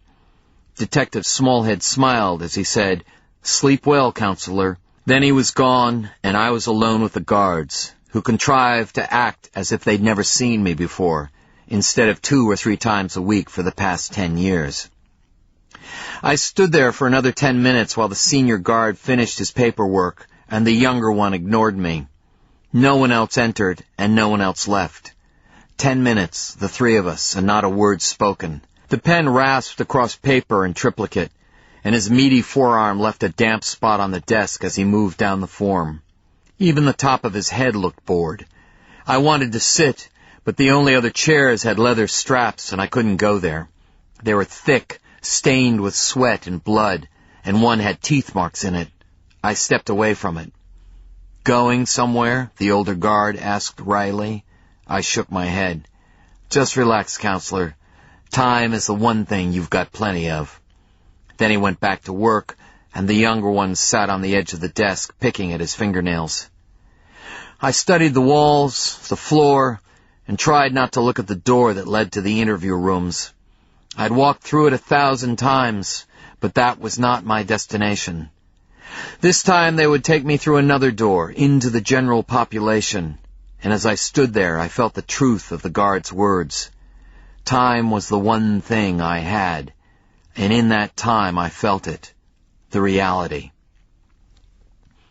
Detective Smallhead smiled as he said, "Sleep well, Counselor." Then he was gone, and I was alone with the guards, who contrived to act as if they'd never seen me before, instead of 2 or 3 times a week for the past 10 years. I stood there for another 10 minutes while the senior guard finished his paperwork, and the younger one ignored me. No one else entered, and no one else left. 10 minutes, the three of us, and not a word spoken. The pen rasped across paper in triplicate, and his meaty forearm left a damp spot on the desk as he moved down the form. Even the top of his head looked bored. I wanted to sit, but the only other chairs had leather straps, and I couldn't go there. They were thick, stained with sweat and blood, and one had teeth marks in it. I stepped away from it. "Going somewhere?" the older guard asked wryly. I shook my head. "Just relax, counselor. Time is the one thing you've got plenty of." Then he went back to work, and the younger one sat on the edge of the desk, picking at his fingernails. I studied the walls, the floor, and tried not to look at the door that led to the interview rooms. I'd walked through it 1,000 times, but that was not my destination. This time they would take me through another door, into the general population, and as I stood there I felt the truth of the guard's words. Time was the one thing I had, and in that time I felt it, the reality.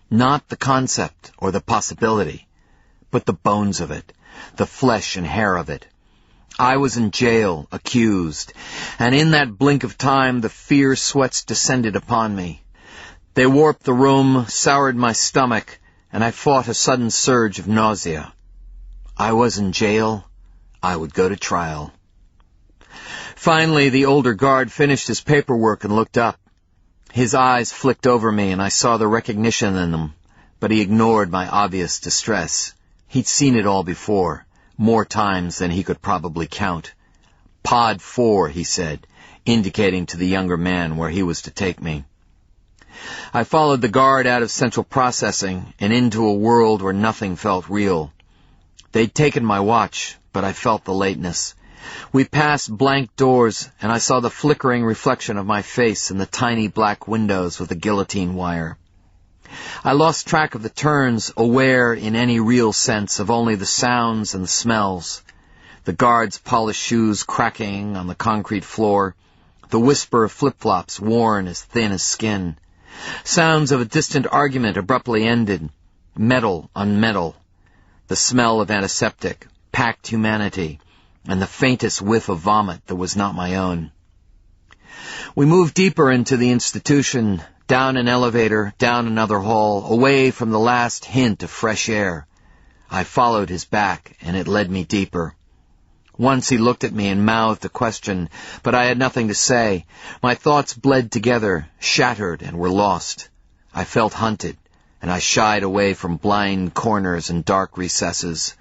Not the concept or the possibility, but the bones of it, the flesh and hair of it. I was in jail, accused, and in that blink of time the fear sweats descended upon me. They warped the room, soured my stomach, and I fought a sudden surge of nausea. I was in jail. I would go to trial. Finally, the older guard finished his paperwork and looked up. His eyes flicked over me, and I saw the recognition in them, but he ignored my obvious distress. He'd seen it all before, more times than he could probably count. "Pod 4, he said, indicating to the younger man where he was to take me. I followed the guard out of central processing and into a world where nothing felt real. They'd taken my watch, but I felt the lateness. We passed blank doors, and I saw the flickering reflection of my face in the tiny black windows with the guillotine wire. I lost track of the turns, aware in any real sense of only the sounds and the smells. The guard's polished shoes cracking on the concrete floor, the whisper of flip-flops worn as thin as skin. Sounds of a distant argument abruptly ended, metal on metal. The smell of antiseptic, packed humanity, and the faintest whiff of vomit that was not my own. We moved deeper into the institution, down an elevator, down another hall, away from the last hint of fresh air. I followed his back, and it led me deeper. Once he looked at me and mouthed a question, but I had nothing to say. My thoughts bled together, shattered, and were lost. I felt hunted, and I shied away from blind corners and dark recesses.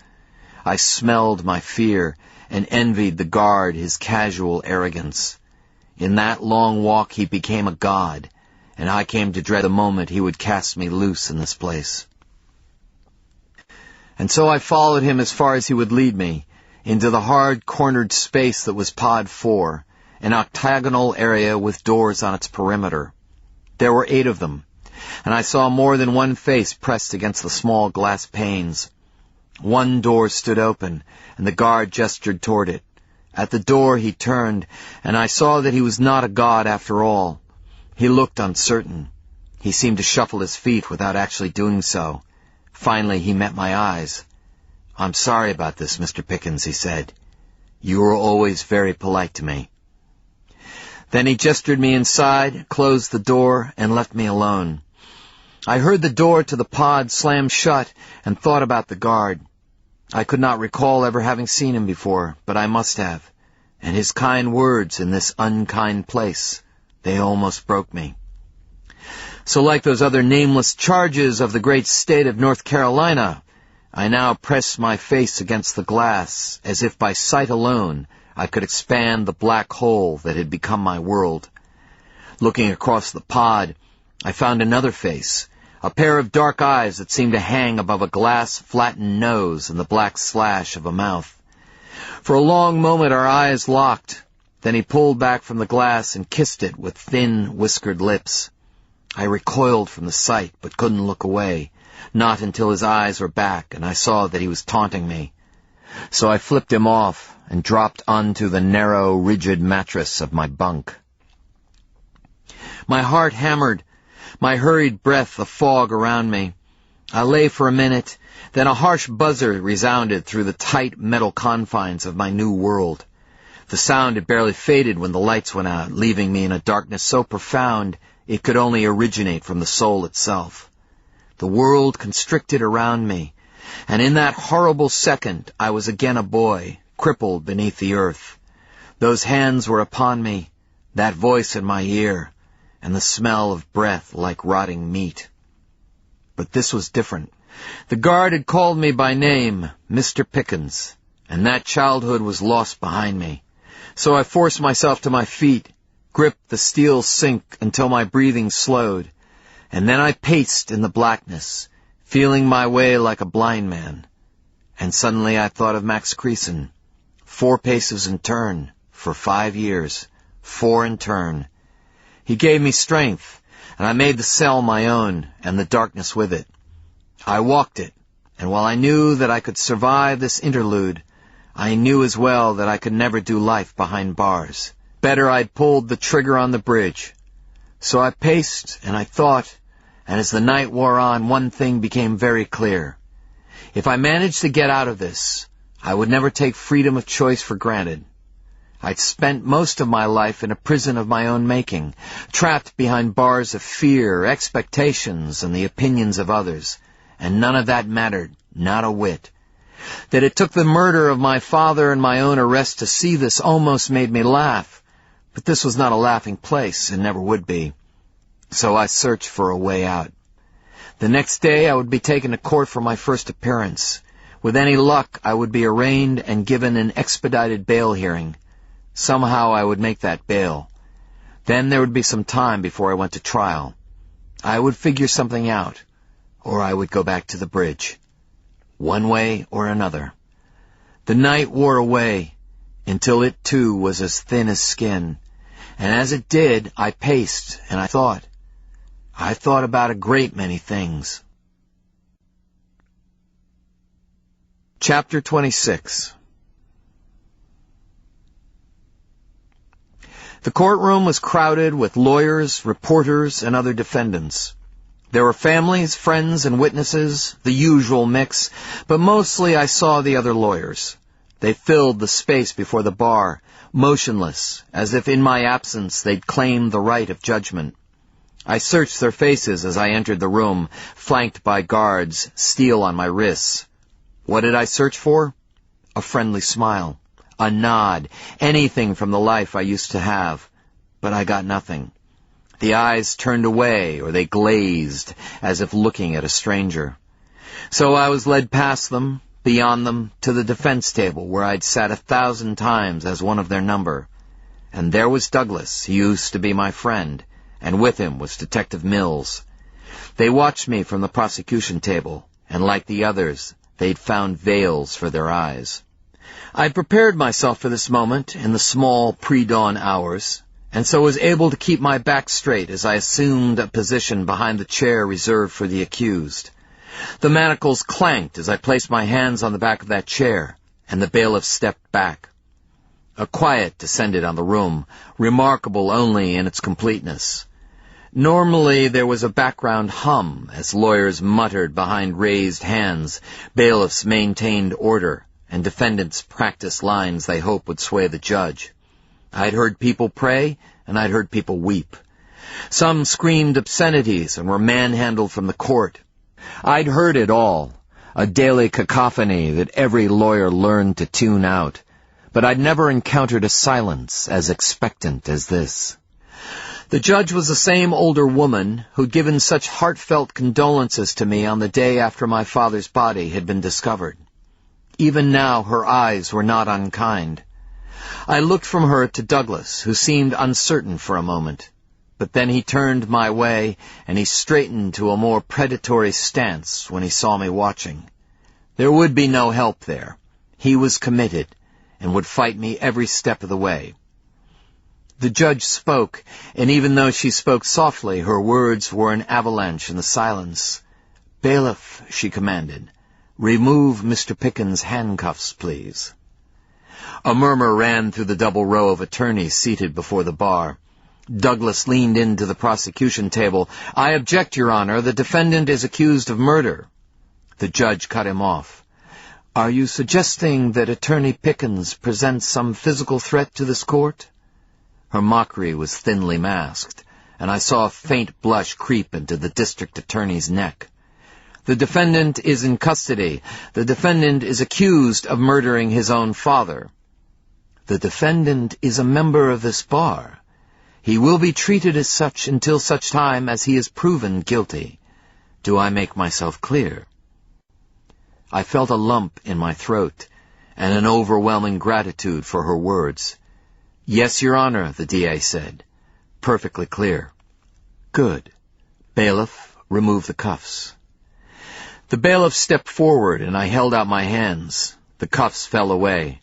I smelled my fear and envied the guard his casual arrogance. In that long walk he became a god, and I came to dread the moment he would cast me loose in this place. And so I followed him as far as he would lead me, into the hard-cornered space that was Pod 4, an octagonal area with doors on its perimeter. There were 8 of them, and I saw more than one face pressed against the small glass panes. One door stood open, and the guard gestured toward it. At the door he turned, and I saw that he was not a god after all. He looked uncertain. He seemed to shuffle his feet without actually doing so. Finally he met my eyes. "I'm sorry about this, Mr. Pickens," he said. "You were always very polite to me." Then he gestured me inside, closed the door, and left me alone. I heard the door to the pod slam shut and thought about the guard. I could not recall ever having seen him before, but I must have. And his kind words in this unkind place, they almost broke me. So like those other nameless charges of the great state of North Carolina, I now pressed my face against the glass, as if by sight alone I could expand the black hole that had become my world. Looking across the pod, I found another face, a pair of dark eyes that seemed to hang above a glass-flattened nose and the black slash of a mouth. For a long moment our eyes locked. Then he pulled back from the glass and kissed it with thin, whiskered lips. I recoiled from the sight, but couldn't look away, not until his eyes were back and I saw that he was taunting me. So I flipped him off and dropped onto the narrow, rigid mattress of my bunk. My heart hammered, my hurried breath a fog around me. I lay for a minute, then a harsh buzzer resounded through the tight metal confines of my new world. The sound had barely faded when the lights went out, leaving me in a darkness so profound it could only originate from the soul itself. The world constricted around me, and in that horrible second I was again a boy, crippled beneath the earth. Those hands were upon me, that voice in my ear, and the smell of breath like rotting meat. But this was different. The guard had called me by name, Mr. Pickens, and that childhood was lost behind me. So I forced myself to my feet, gripped the steel sink until my breathing slowed, and then I paced in the blackness, feeling my way like a blind man. And suddenly I thought of Max Creason. 4 paces in turn, for 5 years, 4 in turn. He gave me strength, and I made the cell my own, and the darkness with it. I walked it, and while I knew that I could survive this interlude, I knew as well that I could never do life behind bars. Better I'd pulled the trigger on the bridge. So I paced, and I thought, and as the night wore on, one thing became very clear. If I managed to get out of this, I would never take freedom of choice for granted. I'd spent most of my life in a prison of my own making, trapped behind bars of fear, expectations, and the opinions of others, and none of that mattered, not a whit. That it took the murder of my father and my own arrest to see this almost made me laugh, but this was not a laughing place, and never would be. So I searched for a way out. The next day I would be taken to court for my first appearance. With any luck, I would be arraigned and given an expedited bail hearing. Somehow I would make that bail. Then there would be some time before I went to trial. I would figure something out, or I would go back to the bridge. One way or another. The night wore away, until it too was as thin as skin. And as it did, I paced, and I thought. I thought about a great many things. Chapter 26. The courtroom was crowded with lawyers, reporters, and other defendants. There were families, friends, and witnesses, the usual mix, but mostly I saw the other lawyers. They filled the space before the bar, motionless, as if in my absence they'd claimed the right of judgment. I searched their faces as I entered the room, flanked by guards, steel on my wrists. What did I search for? A friendly smile, a nod, anything from the life I used to have. But I got nothing. The eyes turned away, or they glazed, as if looking at a stranger. So I was led past them, beyond them, to the defense table, where I'd sat 1,000 times as one of their number. And there was Douglas, who used to be my friend, and with him was Detective Mills. They watched me from the prosecution table, and like the others, they'd found veils for their eyes. I'd prepared myself for this moment in the small pre-dawn hours, and so was able to keep my back straight as I assumed a position behind the chair reserved for the accused. The manacles clanked as I placed my hands on the back of that chair, and the bailiff stepped back. A quiet descended on the room, remarkable only in its completeness. Normally there was a background hum as lawyers muttered behind raised hands, bailiffs maintained order, and defendants practiced lines they hoped would sway the judge. I'd heard people pray, and I'd heard people weep. Some screamed obscenities and were manhandled from the court. I'd heard it all, a daily cacophony that every lawyer learned to tune out, but I'd never encountered a silence as expectant as this. The judge was the same older woman who'd given such heartfelt condolences to me on the day after my father's body had been discovered. Even now her eyes were not unkind. I looked from her to Douglas, who seemed uncertain for a moment. But then he turned my way, and he straightened to a more predatory stance when he saw me watching. There would be no help there. He was committed, and would fight me every step of the way. The judge spoke, and even though she spoke softly, her words were an avalanche in the silence. "Bailiff," she commanded, "remove Mr. Pickens' handcuffs, please." A murmur ran through the double row of attorneys seated before the bar. Douglas leaned into the prosecution table. "I object, Your Honor. The defendant is accused of murder. The judge cut him off. "Are you suggesting that Attorney Pickens presents some physical threat to this court?" Her mockery was thinly masked, and I saw a faint blush creep into the district attorney's neck. "The defendant is in custody. The defendant is accused of murdering his own father." "The defendant is a member of this bar. He will be treated as such until such time as he is proven guilty. Do I make myself clear?" I felt a lump in my throat and an overwhelming gratitude for her words. "Yes, Your Honor," the DA said. "Perfectly clear." "Good. Bailiff, remove the cuffs." The bailiff stepped forward and I held out my hands. The cuffs fell away.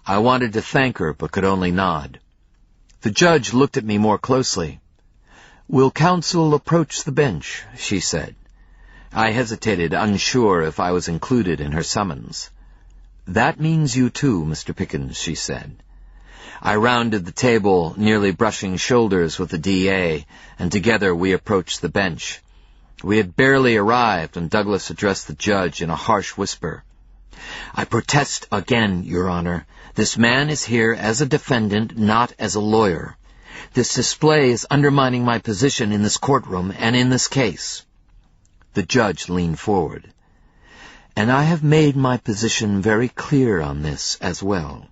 I wanted to thank her but could only nod. The judge looked at me more closely. "Will counsel approach the bench?" she said. I hesitated, unsure if I was included in her summons. "That means you too, Mr. Pickens," she said. I rounded the table, nearly brushing shoulders with the DA, and together we approached the bench. We had barely arrived when Douglas addressed the judge in a harsh whisper. "I protest again, Your Honor. This man is here as a defendant, not as a lawyer. This display is undermining my position in this courtroom and in this case." The judge leaned forward. "And I have made my position very clear on this as well.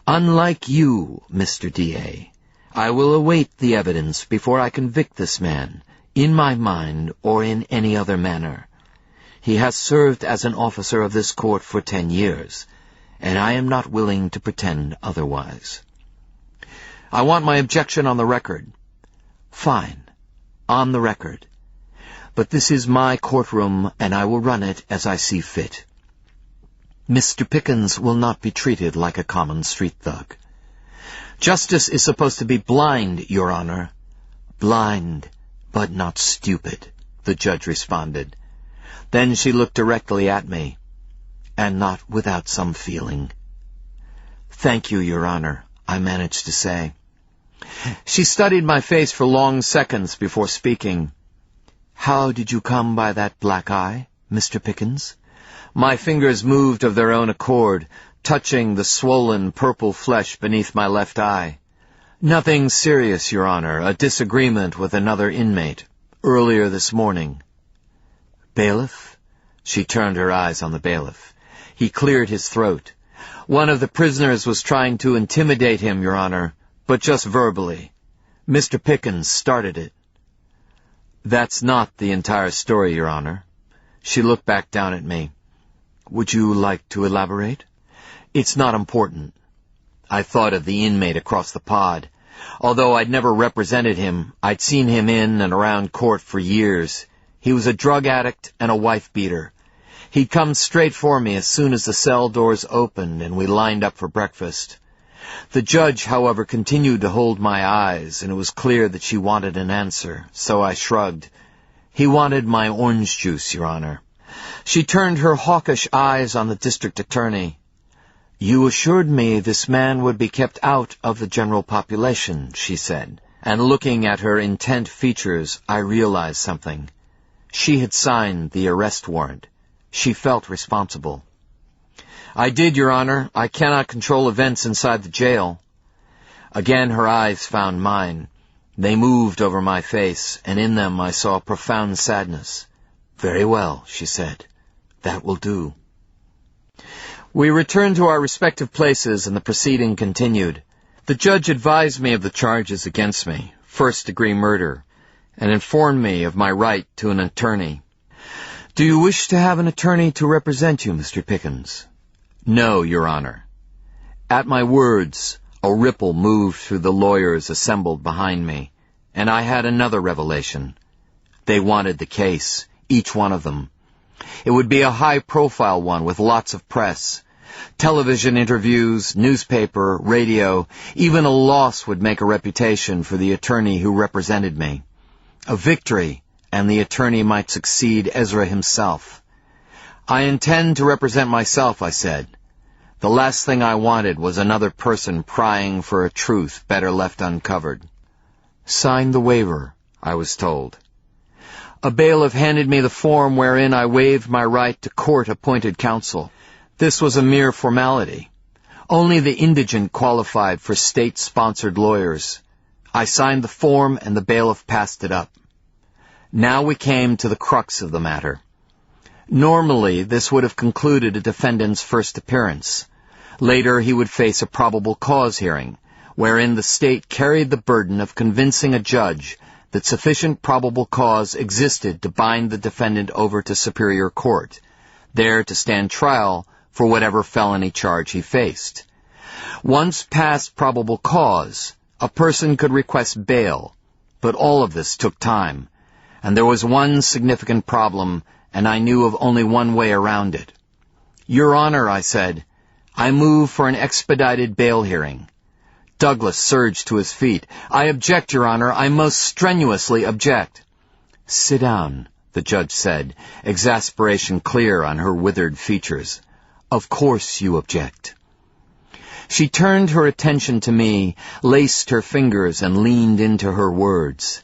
Unlike you, Mr. DA, I will await the evidence before I convict this man, in my mind or in any other manner. He has served as an officer of this court for 10 years, and I am not willing to pretend otherwise." "I want my objection on the record." "Fine. On the record. But this is my courtroom, and I will run it as I see fit. Mr. Pickens will not be treated like a common street thug." "Justice is supposed to be blind, Your Honor." "Blind, but not stupid," the judge responded. Then she looked directly at me, "And not without some feeling." "Thank you, Your Honor," I managed to say. She studied my face for long seconds before speaking. "How did you come by that black eye, Mr. Pickens?" My fingers moved of their own accord, touching the swollen purple flesh beneath my left eye. "Nothing serious, Your Honor. A disagreement with another inmate. Earlier this morning." "Bailiff?" She turned her eyes on the bailiff. He cleared his throat. "One of the prisoners was trying to intimidate him, Your Honor, but just verbally. Mr. Pickens started it." "That's not the entire story, Your Honor." She looked back down at me. "Would you like to elaborate?" "It's not important." I thought of the inmate across the pod. Although I'd never represented him, I'd seen him in and around court for years. He was a drug addict and a wife-beater. He'd come straight for me as soon as the cell doors opened and we lined up for breakfast. The judge, however, continued to hold my eyes, and it was clear that she wanted an answer, so I shrugged. "He wanted my orange juice, Your Honor." She turned her hawkish eyes on the district attorney. "You assured me this man would be kept out of the general population," she said, and looking at her intent features, I realized something. She had signed the arrest warrant. She felt responsible. "I did, Your Honor. I cannot control events inside the jail." Again her eyes found mine. They moved over my face, and in them I saw profound sadness. "Very well," she said. "That will do." We returned to our respective places, and the proceeding continued. The judge advised me of the charges against me, first-degree murder, and informed me of my right to an attorney. "Do you wish to have an attorney to represent you, Mr. Pickens?" "No, Your Honor." At my words, a ripple moved through the lawyers assembled behind me, and I had another revelation. They wanted the case, each one of them. It would be a high-profile one with lots of press. Television interviews, newspaper, radio, even a loss would make a reputation for the attorney who represented me. A victory, and the attorney might succeed Ezra himself. "I intend to represent myself," I said. The last thing I wanted was another person prying for a truth better left uncovered. "Sign the waiver," I was told. A bailiff handed me the form wherein I waived my right to court-appointed counsel. This was a mere formality. Only the indigent qualified for state-sponsored lawyers. I signed the form and the bailiff passed it up. Now we came to the crux of the matter. Normally, this would have concluded a defendant's first appearance. Later, he would face a probable cause hearing, wherein the state carried the burden of convincing a judge that sufficient probable cause existed to bind the defendant over to superior court, there to stand trial for whatever felony charge he faced. Once past probable cause, a person could request bail, but all of this took time, and there was one significant problem, and I knew of only one way around it. "Your Honor," I said, "I move for an expedited bail hearing." Douglas surged to his feet. "I object, Your Honor. I most strenuously object." "Sit down," the judge said, exasperation clear on her withered features. "Of course you object." She turned her attention to me, laced her fingers, and leaned into her words.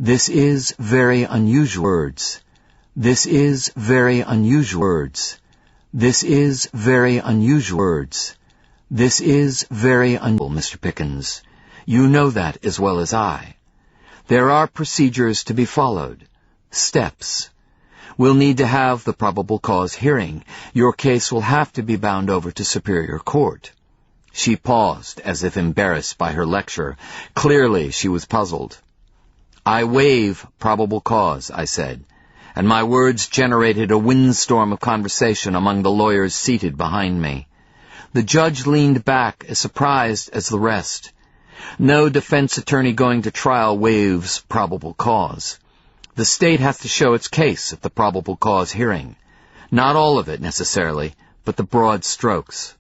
"This is very unusual words. This is very unusual words. This is very unusual words. This is very unusual, Mr. Pickens. You know that as well as I. There are procedures to be followed. Steps. We'll need to have the probable cause hearing. Your case will have to be bound over to Superior Court." She paused, as if embarrassed by her lecture. Clearly she was puzzled. "I waive probable cause," I said, and my words generated a windstorm of conversation among the lawyers seated behind me. The judge leaned back, as surprised as the rest. No defense attorney going to trial waives probable cause. The state has to show its case at the probable cause hearing. Not all of it, necessarily, but the broad strokes.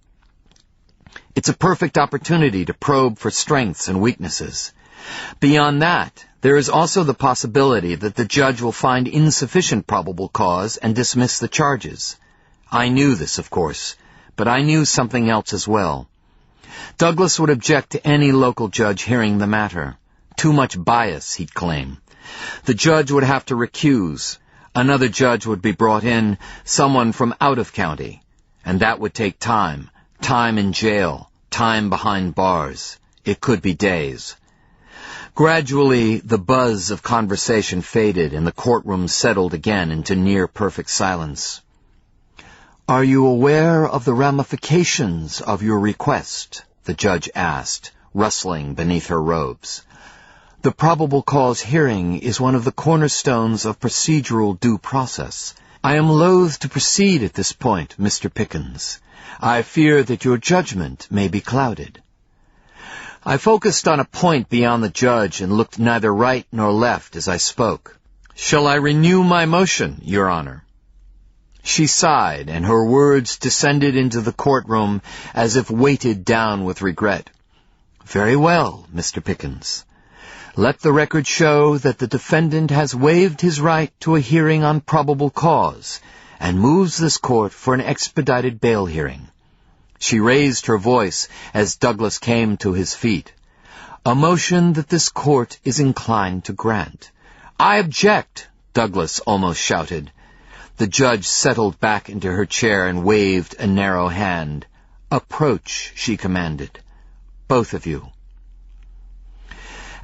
It's a perfect opportunity to probe for strengths and weaknesses. Beyond that, there is also the possibility that the judge will find insufficient probable cause and dismiss the charges. I knew this, of course, but I knew something else as well. Douglas would object to any local judge hearing the matter. Too much bias, he'd claim. The judge would have to recuse. Another judge would be brought in, someone from out of county. And that would take time. Time in jail. Time behind bars. It could be days. Gradually, the buzz of conversation faded and the courtroom settled again into near-perfect silence. "Are you aware of the ramifications of your request?" the judge asked, rustling beneath her robes. "The probable cause hearing is one of the cornerstones of procedural due process. I am loath to proceed at this point, Mr. Pickens. I fear that your judgment may be clouded." I focused on a point beyond the judge and looked neither right nor left as I spoke. "Shall I renew my motion, Your Honor?" She sighed, and her words descended into the courtroom as if weighted down with regret. "Very well, Mr. Pickens. Let the record show that the defendant has waived his right to a hearing on probable cause and moves this court for an expedited bail hearing." She raised her voice as Douglas came to his feet. "A motion that this court is inclined to grant." "I object!" Douglas almost shouted. The judge settled back into her chair and waved a narrow hand. "Approach," she commanded. "Both of you."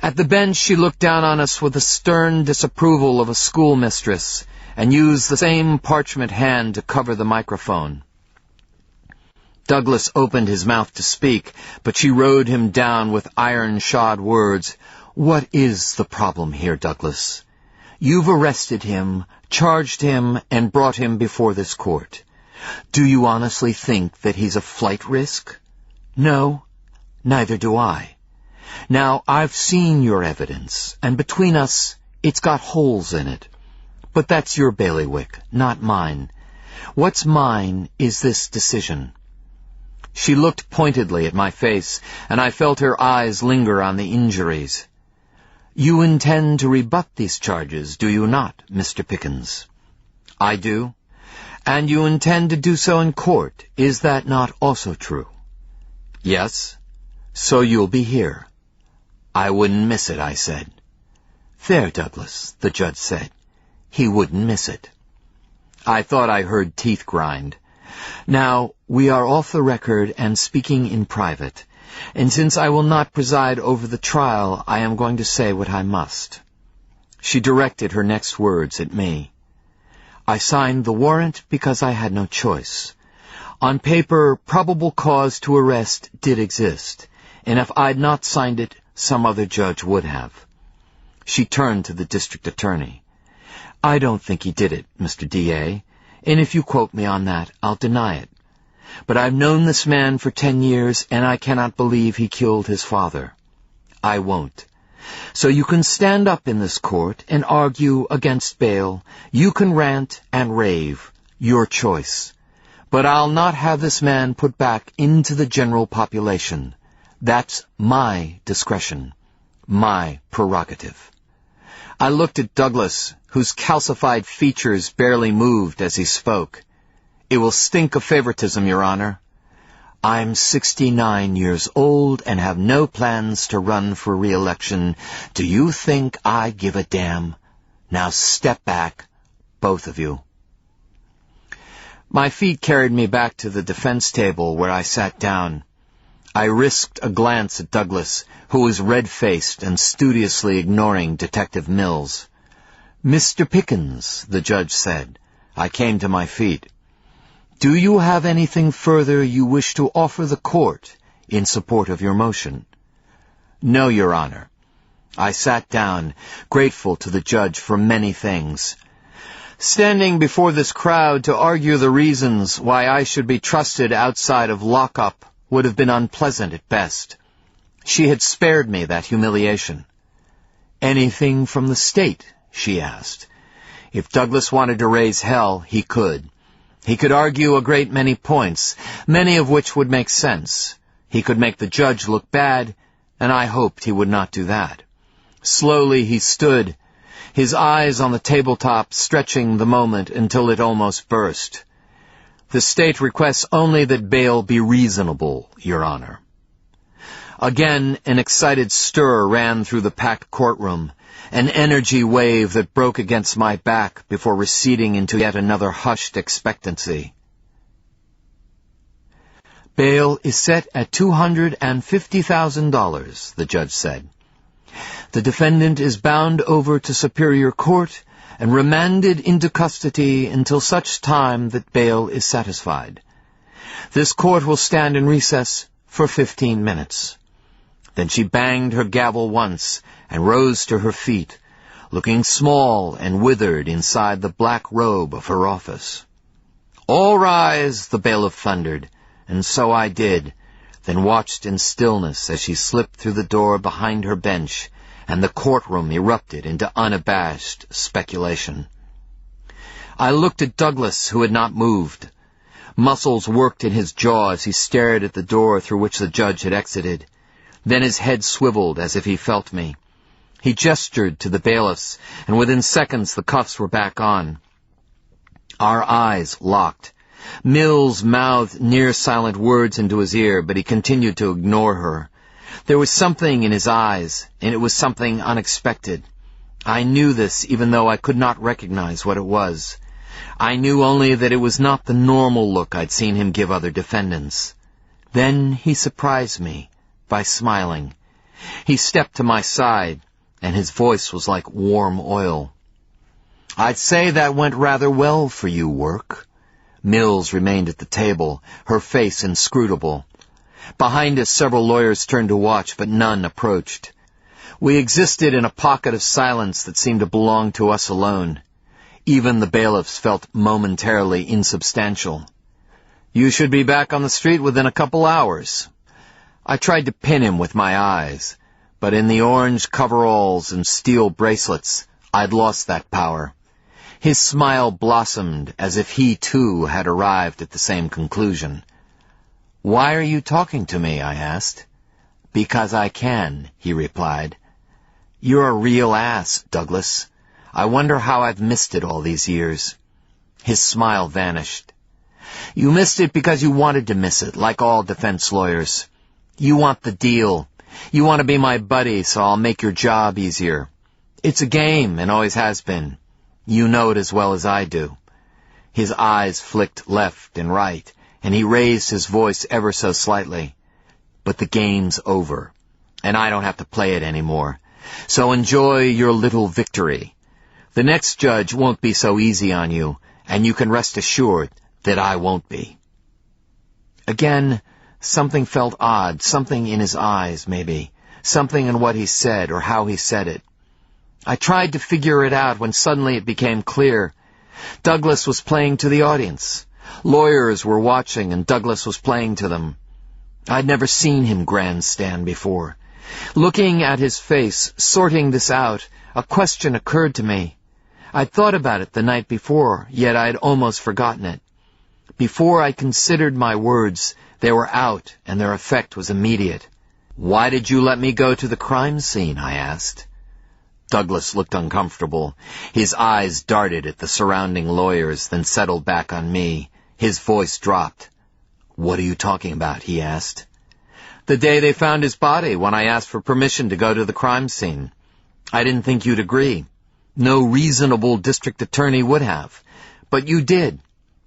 At the bench she looked down on us with the stern disapproval of a schoolmistress and used the same parchment hand to cover the microphone. Douglas opened his mouth to speak, but she rode him down with iron-shod words. "What is the problem here, Douglas? You've arrested him, charged him, and brought him before this court. Do you honestly think that he's a flight risk? No, neither do I. Now, I've seen your evidence, and between us, it's got holes in it. But that's your bailiwick, not mine. What's mine is this decision." She looked pointedly at my face, and I felt her eyes linger on the injuries. "You intend to rebut these charges, do you not, Mr. Pickens?" "I do." "And you intend to do so in court, is that not also true?" "Yes." "So you'll be here." "I wouldn't miss it," I said. "There, Douglas," the judge said. he wouldn't miss it. I thought I heard teeth grind. Now, we are off the record and speaking in private, and since I will not preside over the trial, I am going to say what I must. She directed her next words at me. I signed the warrant because I had no choice. On paper, probable cause to arrest did exist, and if I'd not signed it, some other judge would have. She turned to the district attorney. I don't think he did it, Mr. D.A., and if you quote me on that, I'll deny it. But I've known this man for 10 years, and I cannot believe he killed his father. I won't. So you can stand up in this court and argue against bail. You can rant and rave. Your choice. But I'll not have this man put back into the general population. That's my discretion. My prerogative. I looked at Douglas, whose calcified features barely moved as he spoke. It will stink of favoritism, Your Honor. I'm 69 years old and have no plans to run for re-election. Do you think I give a damn? Now step back, both of you. My feet carried me back to the defense table where I sat down. I risked a glance at Douglas, who was red-faced and studiously ignoring Detective Mills. Mr. Pickens, the judge said. I came to my feet. Do you have anything further you wish to offer the court in support of your motion? No, Your Honor. I sat down, grateful to the judge for many things. Standing before this crowd to argue the reasons why I should be trusted outside of lockup would have been unpleasant at best. She had spared me that humiliation. Anything from the state? She asked. If Douglas wanted to raise hell, he could. He could argue a great many points, many of which would make sense. He could make the judge look bad, and I hoped he would not do that. Slowly he stood, his eyes on the tabletop stretching the moment until it almost burst. The state requests only that bail be reasonable, Your Honor. Again, an excited stir ran through the packed courtroom, an energy wave that broke against my back before receding into yet another hushed expectancy. Bail is set at $250,000, the judge said. The defendant is bound over to Superior Court and remanded into custody until such time that bail is satisfied. This court will stand in recess for 15 minutes. Then she banged her gavel once and rose to her feet, looking small and withered inside the black robe of her office. All rise, the bailiff thundered, and so I did, then watched in stillness as she slipped through the door behind her bench, and the courtroom erupted into unabashed speculation. I looked at Douglas, who had not moved. Muscles worked in his jaw as he stared at the door through which the judge had exited. Then his head swiveled as if he felt me. He gestured to the bailiffs, and within seconds the cuffs were back on. Our eyes locked. Mills mouthed near-silent words into his ear, but he continued to ignore her. There was something in his eyes, and it was something unexpected. I knew this, even though I could not recognize what it was. I knew only that it was not the normal look I'd seen him give other defendants. Then he surprised me by smiling. He stepped to my side, and his voice was like warm oil. I'd say that went rather well for you, Work. Mills remained at the table, her face inscrutable. Behind us, several lawyers turned to watch, but none approached. We existed in a pocket of silence that seemed to belong to us alone. Even the bailiffs felt momentarily insubstantial. You should be back on the street within a couple hours. I tried to pin him with my eyes, but in the orange coveralls and steel bracelets, I'd lost that power. His smile blossomed as if he, too, had arrived at the same conclusion. Why are you talking to me? I asked. Because I can, he replied. You're a real ass, Douglas. I wonder how I've missed it all these years. His smile vanished. You missed it because you wanted to miss it, like all defense lawyers. You want the deal. You want to be my buddy, so I'll make your job easier. It's a game, and always has been. You know it as well as I do." His eyes flicked left and right, and he raised his voice ever so slightly. "But the game's over, and I don't have to play it anymore. So enjoy your little victory. The next judge won't be so easy on you, and you can rest assured that I won't be." Again, something felt odd, something in his eyes, maybe, something in what he said or how he said it. I tried to figure it out when suddenly it became clear. Douglas was playing to the audience. Lawyers were watching, and Douglas was playing to them. I'd never seen him grandstand before. Looking at his face, sorting this out, a question occurred to me. I'd thought about it the night before, yet I'd almost forgotten it. Before I considered my words, they were out, and their effect was immediate. "Why did you let me go to the crime scene?" I asked. Douglas looked uncomfortable. His eyes darted at the surrounding lawyers, then settled back on me. His voice dropped. "What are you talking about?" he asked. "The day they found his body, when I asked for permission to go to the crime scene. I didn't think you'd agree. No reasonable district attorney would have. But you did.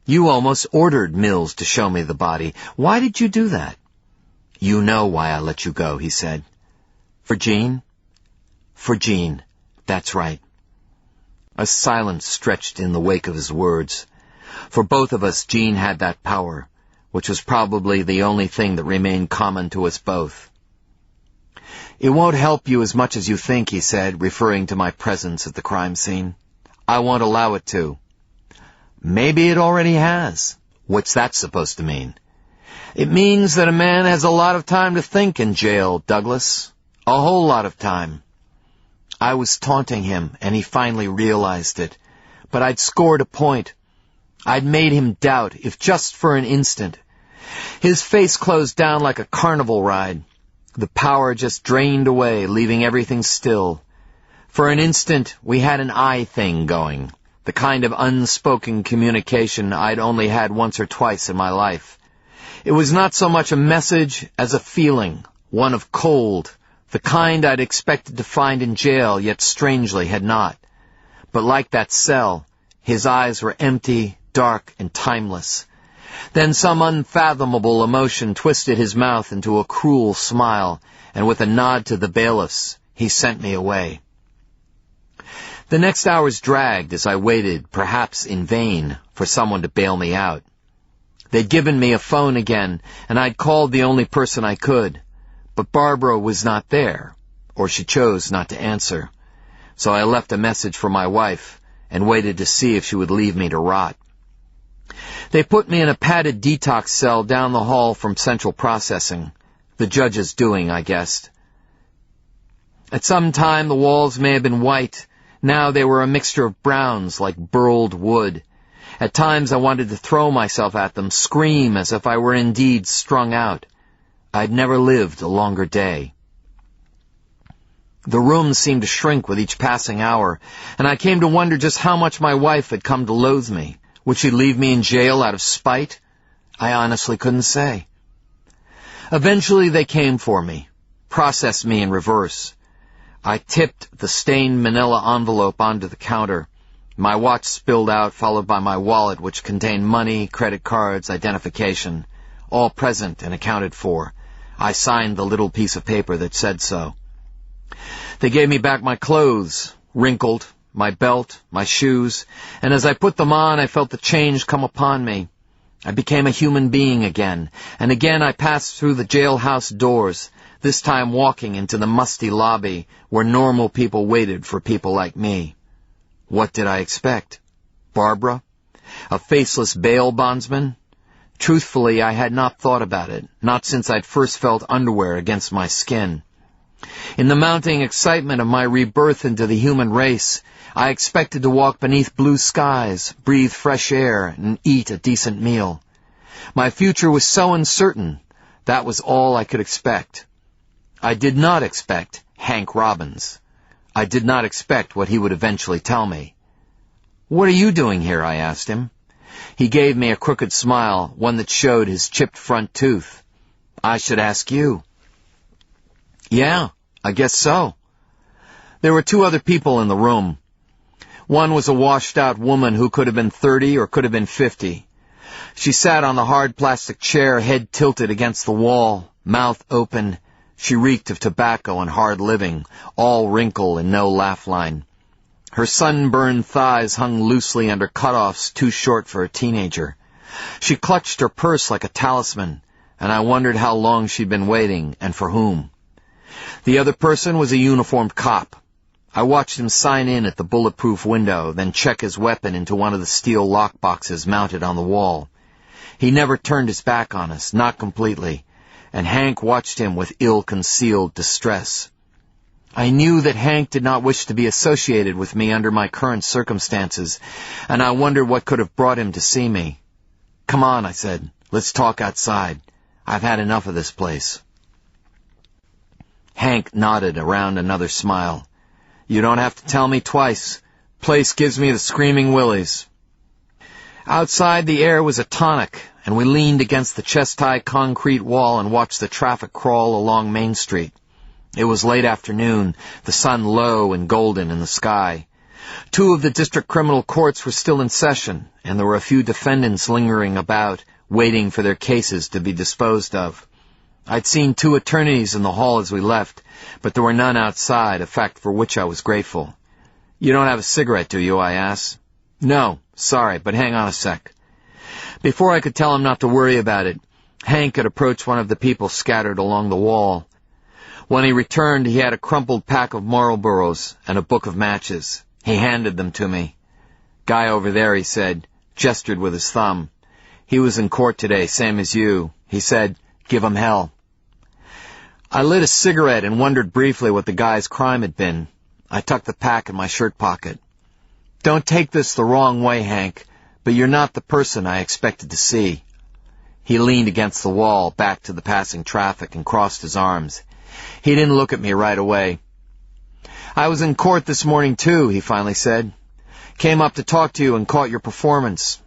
You almost ordered Mills to show me the body. Why did you do that?" "You know why I let you go," he said. "For Jean?" "For Jean. That's right." A silence stretched in the wake of his words. For both of us, Jean had that power, which was probably the only thing that remained common to us both. "It won't help you as much as you think," he said, referring to my presence at the crime scene. "I won't allow it to." "Maybe it already has." "What's that supposed to mean?" "It means that a man has a lot of time to think in jail, Douglas. A whole lot of time." I was taunting him, and he finally realized it. But I'd scored a point. I'd made him doubt, if just for an instant. His face closed down like a carnival ride. The power just drained away, leaving everything still. For an instant, we had an I thing going, the kind of unspoken communication I'd only had once or twice in my life. It was not so much a message as a feeling, one of cold, the kind I'd expected to find in jail, yet strangely had not. But like that cell, his eyes were empty, dark, and timeless. Then some unfathomable emotion twisted his mouth into a cruel smile, and with a nod to the bailiffs, he sent me away. The next hours dragged as I waited, perhaps in vain, for someone to bail me out. They'd given me a phone again, and I'd called the only person I could. But Barbara was not there, or she chose not to answer. So I left a message for my wife and waited to see if she would leave me to rot. They put me in a padded detox cell down the hall from Central Processing. The judge's doing, I guessed. At some time the walls may have been white. Now they were a mixture of browns like burled wood. At times I wanted to throw myself at them, scream as if I were indeed strung out. I'd never lived a longer day. The room seemed to shrink with each passing hour, and I came to wonder just how much my wife had come to loathe me. Would she leave me in jail out of spite? I honestly couldn't say. Eventually they came for me, processed me in reverse. I tipped the stained manila envelope onto the counter. My watch spilled out, followed by my wallet, which contained money, credit cards, identification, all present and accounted for. I signed the little piece of paper that said so. They gave me back my clothes, wrinkled, my belt, my shoes, and as I put them on, I felt the change come upon me. I became a human being again, and again I passed through the jailhouse doors, this time walking into the musty lobby where normal people waited for people like me. What did I expect? Barbara? A faceless bail bondsman? Truthfully, I had not thought about it, not since I'd first felt underwear against my skin. In the mounting excitement of my rebirth into the human race, I expected to walk beneath blue skies, breathe fresh air, and eat a decent meal. My future was so uncertain, that was all I could expect. I did not expect Hank Robbins. I did not expect what he would eventually tell me. "What are you doing here?" I asked him. He gave me a crooked smile, one that showed his chipped front tooth. "I should ask you." "Yeah, I guess so." There were two other people in the room. One was a washed-out woman who could have been 30 or could have been 50. She sat on the hard plastic chair, head tilted against the wall, mouth open. She reeked of tobacco and hard living, all wrinkle and no laugh line. Her sunburned thighs hung loosely under cutoffs too short for a teenager. She clutched her purse like a talisman, and I wondered how long she'd been waiting and for whom. The other person was a uniformed cop. I watched him sign in at the bulletproof window, then check his weapon into one of the steel lockboxes mounted on the wall. He never turned his back on us, not completely, and Hank watched him with ill-concealed distress. I knew that Hank did not wish to be associated with me under my current circumstances, and I wondered what could have brought him to see me. "Come on," I said. "Let's talk outside. I've had enough of this place." Hank nodded around another smile. "You don't have to tell me twice. Place gives me the screaming willies." Outside, the air was a tonic, and we leaned against the chest-high concrete wall and watched the traffic crawl along Main Street. It was late afternoon, the sun low and golden in the sky. 2 of the district criminal courts were still in session, and there were a few defendants lingering about, waiting for their cases to be disposed of. I'd seen 2 attorneys in the hall as we left, but there were none outside, a fact for which I was grateful. "You don't have a cigarette, do you?" I asked. "No, sorry, but hang on a sec." Before I could tell him not to worry about it, Hank had approached one of the people scattered along the wall. When he returned, he had a crumpled pack of Marlboros and a book of matches. He handed them to me. "Guy over there," he said, gestured with his thumb. "He was in court today, same as you. He said, 'Give him hell.'" I lit a cigarette and wondered briefly what the guy's crime had been. I tucked the pack in my shirt pocket. "Don't take this the wrong way, Hank, but you're not the person I expected to see." He leaned against the wall, back to the passing traffic, and crossed his arms. He didn't look at me right away. "I was in court this morning, too," he finally said. "Came up to talk to you and caught your performance.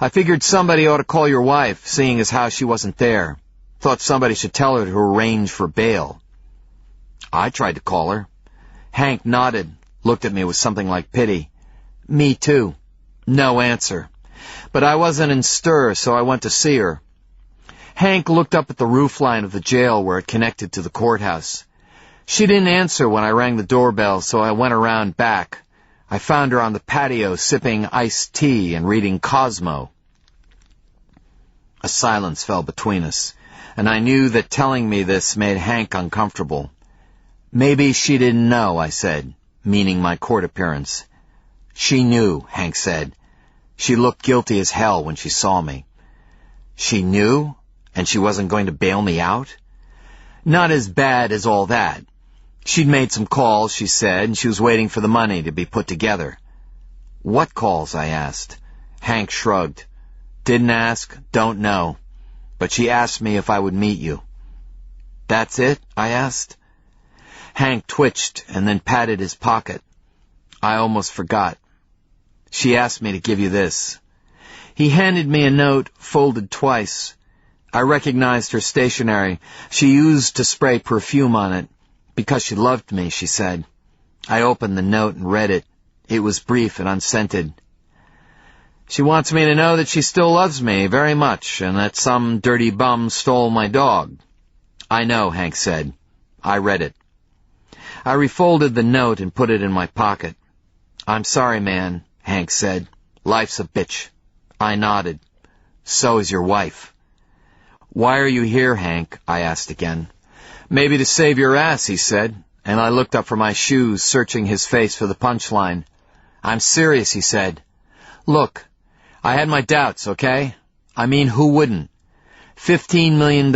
I figured somebody ought to call your wife, seeing as how she wasn't there. Thought somebody should tell her to arrange for bail." I tried to call her. Hank nodded, looked at me with something like pity. "Me too." No answer. But I wasn't in stir, so I went to see her. Hank looked up at the roofline of the jail where it connected to the courthouse. She didn't answer when I rang the doorbell, so I went around back. I found her on the patio sipping iced tea and reading Cosmo. A silence fell between us, and I knew that telling me this made Hank uncomfortable. "Maybe she didn't know," I said, meaning my court appearance. "She knew," Hank said. "She looked guilty as hell when she saw me." "She knew? And she wasn't going to bail me out?" "Not as bad as all that. She'd made some calls," she said, and she was waiting for the money to be put together." "What calls?" I asked. Hank shrugged. "Didn't ask, don't know. But she asked me if I would meet you." "That's it?" I asked. Hank twitched and then patted his pocket. "I almost forgot. She asked me to give you this." He handed me a note, folded twice. I recognized her stationery. She used to spray perfume on it. "Because she loved me," she said. I opened the note and read it. It was brief and unscented. "She wants me to know that she still loves me very much, and that some dirty bum stole my dog." "I know," Hank said. I read it. I refolded the note and put it in my pocket. "I'm sorry, man," Hank said. "Life's a bitch." I nodded. "So is your wife." "Why are you here, Hank?" I asked again. "Maybe to save your ass," he said, and I looked up from my shoes, searching his face for the punchline. "I'm serious," he said. "Look, I had my doubts, okay? I mean, who wouldn't? $15 million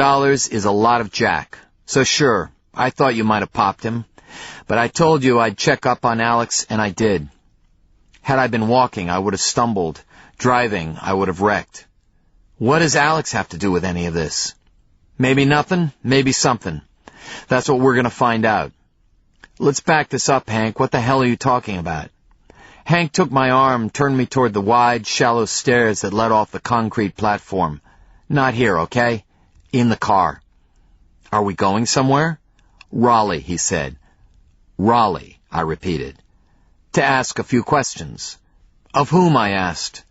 is a lot of jack. So sure, I thought you might have popped him. But I told you I'd check up on Alex, and I did. Had I been walking, I would have stumbled. Driving, I would have wrecked. What does Alex have to do with any of this? Maybe nothing, maybe something. That's what we're going to find out. Let's back this up, Hank. What the hell are you talking about?" Hank took my arm, turned me toward the wide, shallow stairs that led off the concrete platform. "Not here, okay? In the car." "Are we going somewhere?" "Raleigh," he said. "Raleigh," I repeated. to ask a few questions. Of whom, I asked.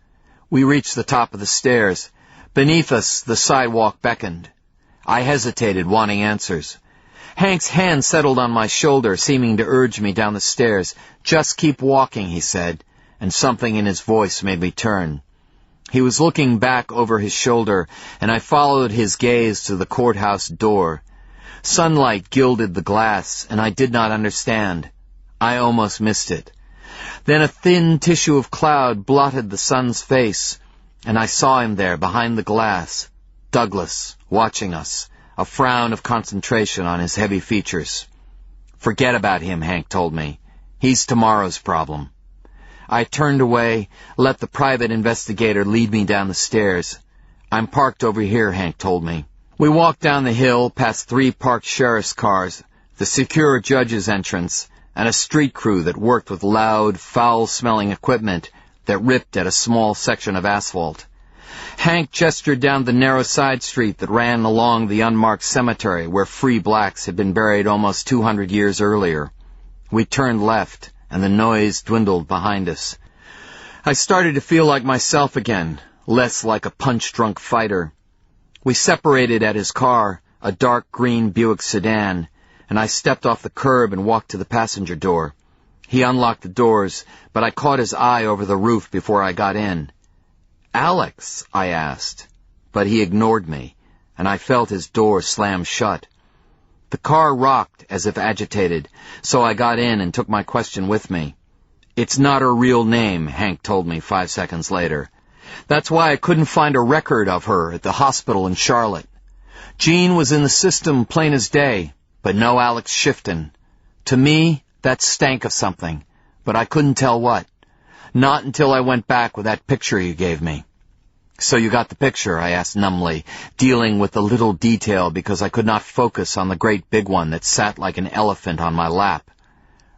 We reached the top of the stairs. Beneath us, the sidewalk beckoned. I hesitated, wanting answers. Hank's hand settled on my shoulder, seeming to urge me down the stairs. "Just keep walking," he said, and something in his voice made me turn. He was looking back over his shoulder, and I followed his gaze to the courthouse door. Sunlight gilded the glass, and I did not understand. I almost missed it. Then a thin tissue of cloud blotted the sun's face, and I saw him there behind the glass, Douglas, watching us, a frown of concentration on his heavy features. "Forget about him," Hank told me. "He's tomorrow's problem." I turned away, let the private investigator lead me down the stairs. "I'm parked over here," Hank told me. We walked down the hill, past 3 parked sheriff's cars, the secure judge's entrance, and a street crew that worked with loud, foul-smelling equipment that ripped at a small section of asphalt. Hank gestured down the narrow side street that ran along the unmarked cemetery where free blacks had been buried almost 200 years earlier. We turned left, and the noise dwindled behind us. I started to feel like myself again, less like a punch-drunk fighter. We separated at his car, a dark green Buick sedan, and I stepped off the curb and walked to the passenger door. He unlocked the doors, but I caught his eye over the roof before I got in. "Alex?" I asked, but he ignored me, and I felt his door slam shut. The car rocked as if agitated, so I got in and took my question with me. "It's not her real name," Hank told me 5 seconds later. "That's why I couldn't find a record of her at the hospital in Charlotte. Jean was in the system plain as day, but no Alex Shifton. To me, that stank of something, but I couldn't tell what. Not until I went back with that picture you gave me." "So you got the picture?" I asked numbly, dealing with the little detail because I could not focus on the great big one that sat like an elephant on my lap.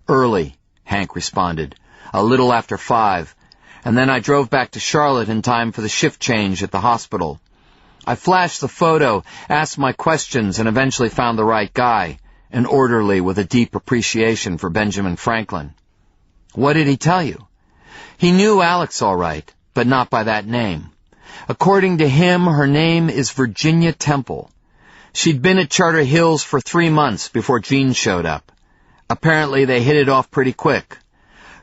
"Early," Hank responded, "a little after 5, and then I drove back to Charlotte in time for the shift change at the hospital. I flashed the photo, asked my questions, and eventually found the right guy, an orderly with a deep appreciation for Benjamin Franklin." "What did he tell you?" "He knew Alex all right, but not by that name. According to him, her name is Virginia Temple. She'd been at Charter Hills for 3 months before Jean showed up. Apparently they hit it off pretty quick.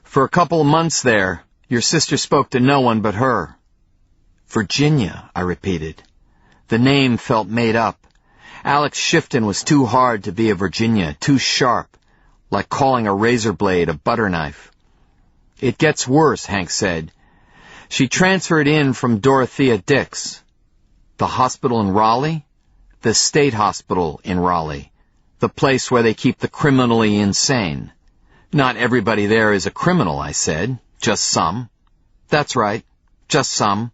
For a couple of months there, your sister spoke to no one but her." "Virginia," I repeated. The name felt made up. Alex Shifton was too hard to be a Virginia, too sharp, like calling a razor blade a butter knife. "It gets worse," Hank said. "She transferred in from Dorothea Dix." "The hospital in Raleigh?" "The state hospital in Raleigh. The place where they keep the criminally insane." "Not everybody there is a criminal," I said. "Just some." "That's right. Just some.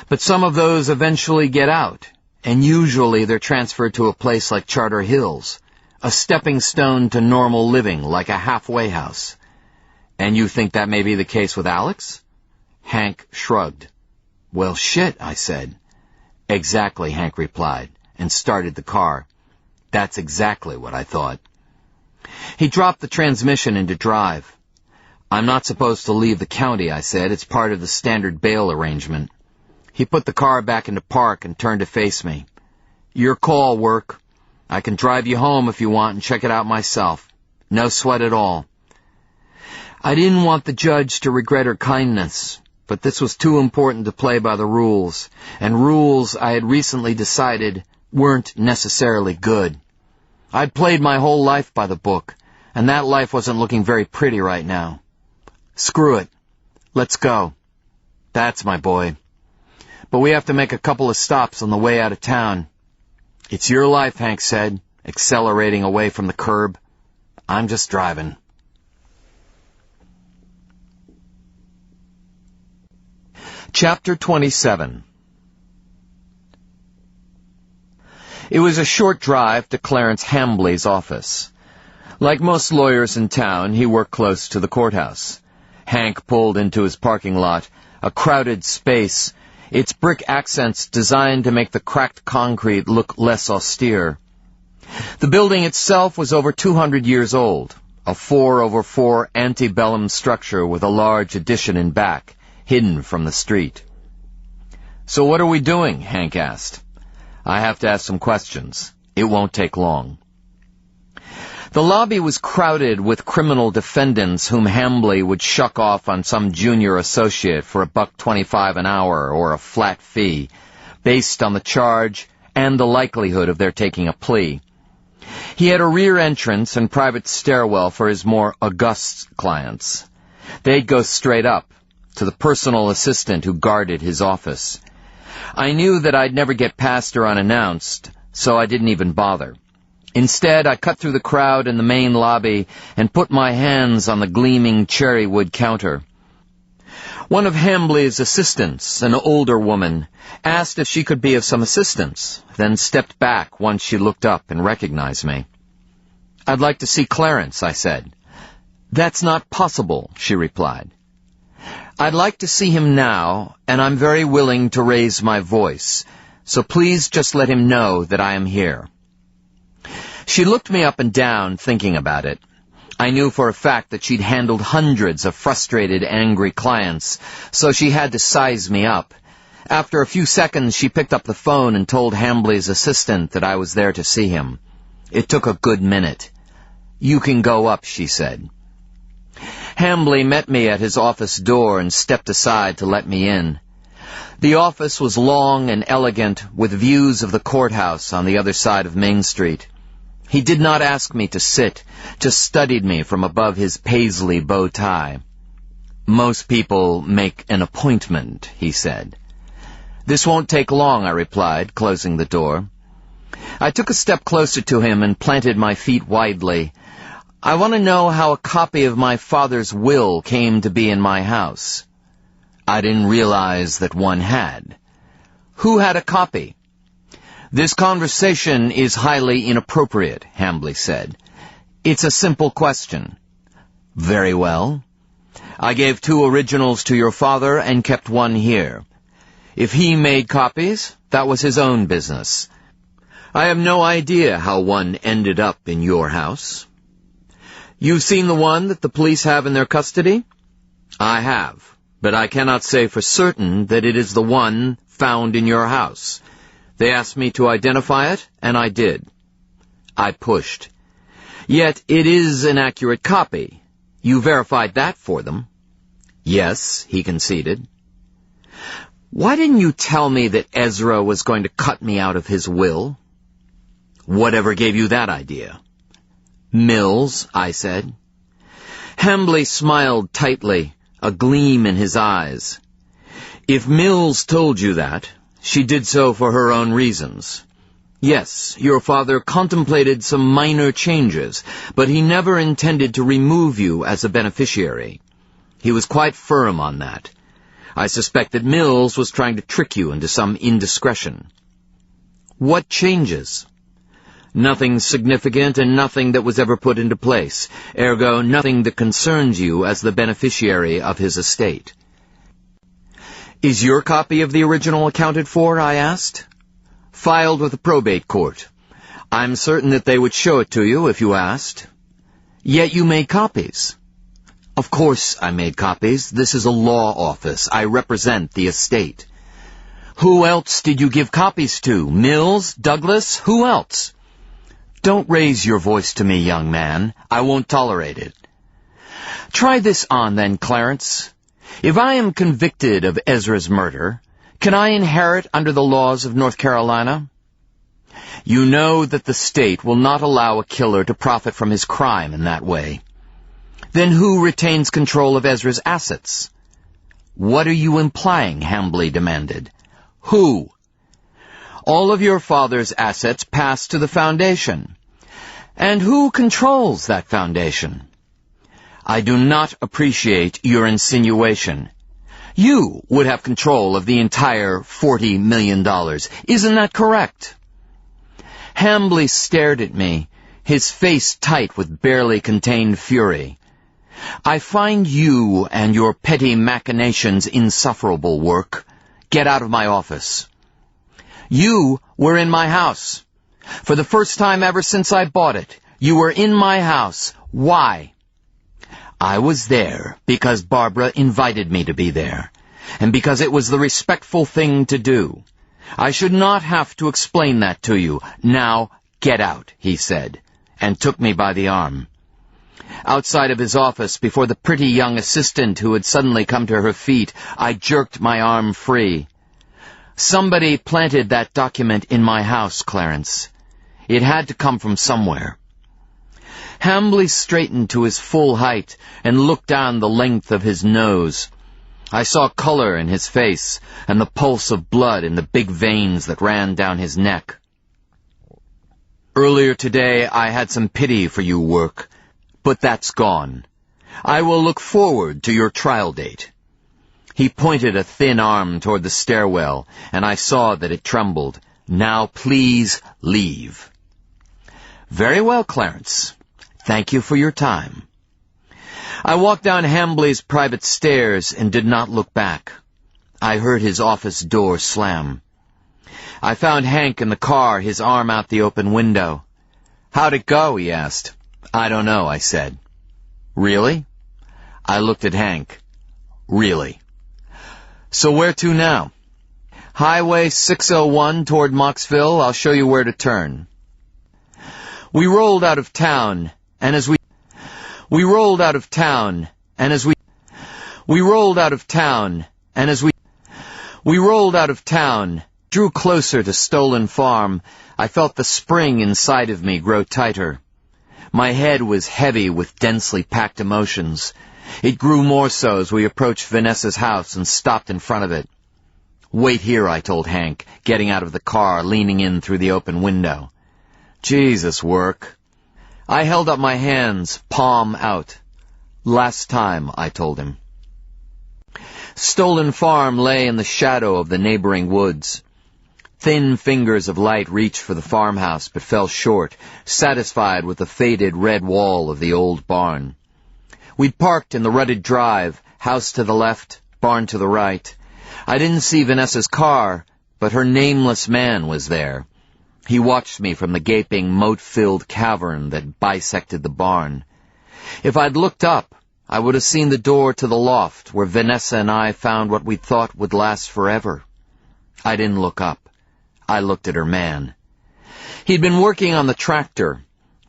But some of those eventually get out, and usually they're transferred to a place like Charter Hills, a stepping stone to normal living, like a halfway house." "And you think that may be the case with Alex?" Hank shrugged. "Well, shit," I said. "Exactly," Hank replied, and started the car. That's exactly what I thought. He dropped the transmission into drive. "I'm not supposed to leave the county," I said. "It's part of the standard bail arrangement." He put the car back into park and turned to face me. "Your call, Work. I can drive you home if you want and check it out myself. No sweat at all." I didn't want the judge to regret her kindness, but this was too important to play by the rules, and rules, I had recently decided, weren't necessarily good. I'd played my whole life by the book, and that life wasn't looking very pretty right now. "Screw it. Let's go." "That's my boy. But we have to make a couple of stops on the way out of town." "It's your life," Hank said, accelerating away from the curb. "I'm just driving." Chapter 27. It was a short drive to Clarence Hambley's office. Like most lawyers in town, he worked close to the courthouse. Hank pulled into his parking lot, a crowded space, its brick accents designed to make the cracked concrete look less austere. The building itself was over 200 years old, a 4-over-4 antebellum structure with a large addition in back, hidden from the street. "So what are we doing?" Hank asked. "I have to ask some questions. It won't take long." The lobby was crowded with criminal defendants whom Hambly would shuck off on some junior associate for $1.25 an hour or a flat fee, based on the charge and the likelihood of their taking a plea. He had a rear entrance and private stairwell for his more august clients. They'd go straight up, to the personal assistant who guarded his office. I knew that I'd never get past her unannounced, so I didn't even bother. Instead, I cut through the crowd in the main lobby and put my hands on the gleaming cherrywood counter. One of Hambly's assistants, an older woman, asked if she could be of some assistance, then stepped back once she looked up and recognized me. "I'd like to see Clarence," I said. "That's not possible," she replied. "I'd like to see him now, and I'm very willing to raise my voice, so please just let him know that I am here." She looked me up and down, thinking about it. I knew for a fact that she'd handled hundreds of frustrated, angry clients, so she had to size me up. After a few seconds, she picked up the phone and told Hambly's assistant that I was there to see him. It took a good minute. "You can go up," she said. Hambly met me at his office door and stepped aside to let me in. The office was long and elegant, with views of the courthouse on the other side of Main Street. He did not ask me to sit, just studied me from above his paisley bow tie. "Most people make an appointment," he said. "This won't take long," I replied, closing the door. I took a step closer to him and planted my feet widely. "I want to know how a copy of my father's will came to be in my house." I didn't realize that one had. "Who had a copy?" "This conversation is highly inappropriate," Hambly said. "It's a simple question." "Very well. I gave 2 originals to your father and kept 1 here. If he made copies, that was his own business. I have no idea how one ended up in your house." "You've seen the one that the police have in their custody?" "I have, but I cannot say for certain that it is the one found in your house. They asked me to identify it, and I did." I pushed. "Yet it is an accurate copy. You verified that for them?" "Yes," he conceded. "Why didn't you tell me that Ezra was going to cut me out of his will?" "Whatever gave you that idea?" "Mills," I said. Hambly smiled tightly, a gleam in his eyes. "If Mills told you that, she did so for her own reasons. Yes, your father contemplated some minor changes, but he never intended to remove you as a beneficiary. He was quite firm on that. I suspect that Mills was trying to trick you into some indiscretion." "What changes?" "Nothing significant and nothing that was ever put into place, ergo nothing that concerns you as the beneficiary of his estate." "Is your copy of the original accounted for?" I asked. "Filed with the probate court. I'm certain that they would show it to you if you asked." "Yet you made copies." "Of course I made copies. This is a law office. I represent the estate." "Who else did you give copies to? Mills? Douglas? Who else?" "Don't raise your voice to me, young man. I won't tolerate it." "Try this on, then, Clarence. If I am convicted of Ezra's murder, can I inherit under the laws of North Carolina?" "You know that the state will not allow a killer to profit from his crime in that way." "Then who retains control of Ezra's assets?" "What are you implying?" Hambly demanded. "Who?" "All of your father's assets pass to the foundation." "And who controls that foundation?" "I do not appreciate your insinuation. You would have control of the entire $40 million. Isn't that correct?" Hambly stared at me, his face tight with barely contained fury. "I find you and your petty machinations insufferable, Work. Get out of my office." "You were in my house. For the first time ever since I bought it, you were in my house, Why? I was there because Barbara invited me to be there, and because it was the respectful thing to do. I should not have to explain that to you. Now, get out, he said, and took me by the arm. Outside of his office, before the pretty young assistant who had suddenly come to her feet, I jerked my arm free. Somebody planted that document in my house, Clarence. It had to come from somewhere. Hambly straightened to his full height and looked down the length of his nose. I saw color in his face and the pulse of blood in the big veins that ran down his neck. Earlier today I had some pity for you, Work, but that's gone. I will look forward to your trial date. He pointed a thin arm toward the stairwell, and I saw that it trembled. Now please leave. Very well, Clarence. Thank you for your time. I walked down Hambly's private stairs and did not look back. I heard his office door slam. I found Hank in the car, his arm out the open window. How'd it go? He asked. I don't know, I said. Really? I looked at Hank. Really? So where to now? Highway 601 toward Moxville. I'll show you where to turn. We rolled out of town, and as we rolled out of town, drew closer to Stolen Farm, I felt the spring inside of me grow tighter. My head was heavy with densely packed emotions. It grew more so as we approached Vanessa's house and stopped in front of it. Wait here, I told Hank, getting out of the car, leaning in through the open window. Jesus, Work. I held up my hands, palm out. Last time, I told him. Stolen Farm lay in the shadow of the neighboring woods. Thin fingers of light reached for the farmhouse, but fell short, satisfied with the faded red wall of the old barn. We'd parked in the rutted drive, house to the left, barn to the right. I didn't see Vanessa's car, but her nameless man was there. He watched me from the gaping, moat-filled cavern that bisected the barn. If I'd looked up, I would have seen the door to the loft where Vanessa and I found what we thought would last forever. I didn't look up. I looked at her man. He'd been working on the tractor.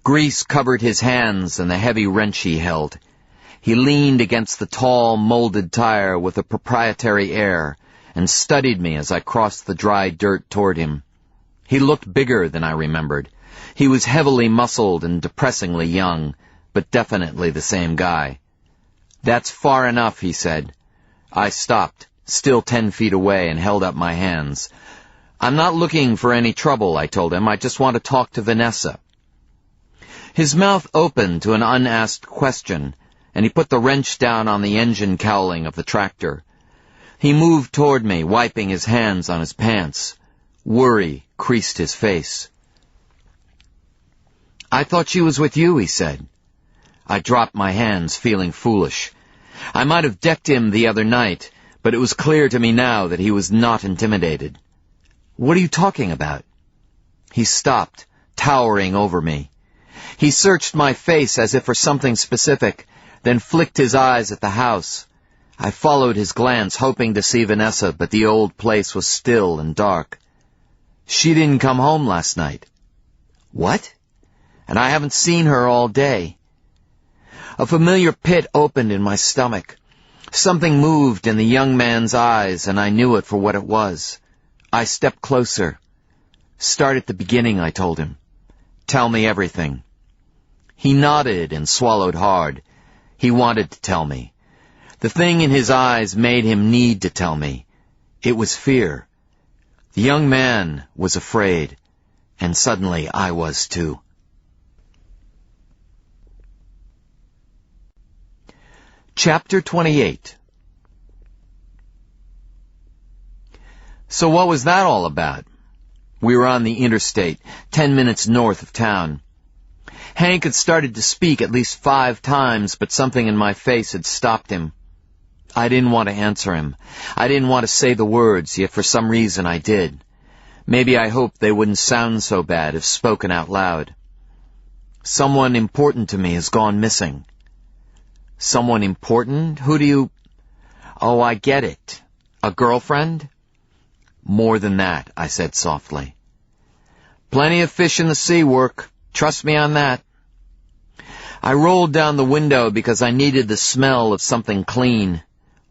Grease covered his hands and the heavy wrench he held. He leaned against the tall, molded tire with a proprietary air and studied me as I crossed the dry dirt toward him. He looked bigger than I remembered. He was heavily muscled and depressingly young, but definitely the same guy. That's far enough, he said. I stopped, still 10 feet away, and held up my hands. I'm not looking for any trouble, I told him. I just want to talk to Vanessa. His mouth opened to an unasked question, and he put the wrench down on the engine cowling of the tractor. He moved toward me, wiping his hands on his pants. Worry creased his face. I thought she was with you, he said. I dropped my hands, feeling foolish. I might have decked him the other night, but it was clear to me now that he was not intimidated. What are you talking about? He stopped, towering over me. He searched my face as if for something specific, then flicked his eyes at the house. I followed his glance, hoping to see Vanessa, but the old place was still and dark. She didn't come home last night. What? And I haven't seen her all day. A familiar pit opened in my stomach. Something moved in the young man's eyes, and I knew it for what it was. I stepped closer. Start at the beginning, I told him. Tell me everything. He nodded and swallowed hard. He wanted to tell me. The thing in his eyes made him need to tell me. It was fear. The young man was afraid, and suddenly I was too. Chapter 28. So what was that all about? We were on the interstate, 10 minutes north of town. Hank had started to speak at least 5 times, but something in my face had stopped him. I didn't want to answer him. I didn't want to say the words, yet for some reason I did. Maybe I hoped they wouldn't sound so bad if spoken out loud. Someone important to me has gone missing. Someone important? Who do you... Oh, I get it. A girlfriend? More than that, I said softly. Plenty of fish in the sea work. Trust me on that. I rolled down the window because I needed the smell of something clean.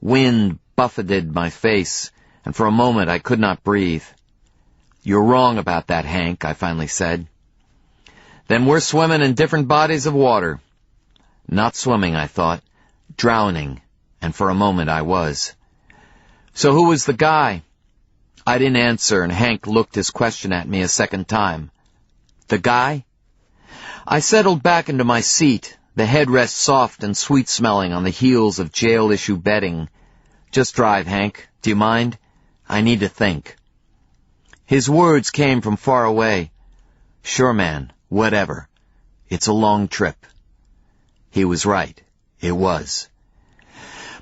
Wind buffeted my face, and for a moment I could not breathe. You're wrong about that, Hank, I finally said. Then we're swimming in different bodies of water. Not swimming, I thought. Drowning. And for a moment I was. So who was the guy? I didn't answer, and Hank looked his question at me a second time. The guy? I settled back into my seat, the headrest soft and sweet-smelling on the heels of jail-issue bedding. Just drive, Hank. Do you mind? I need to think. His words came from far away. Sure, man. Whatever. It's a long trip. He was right. It was.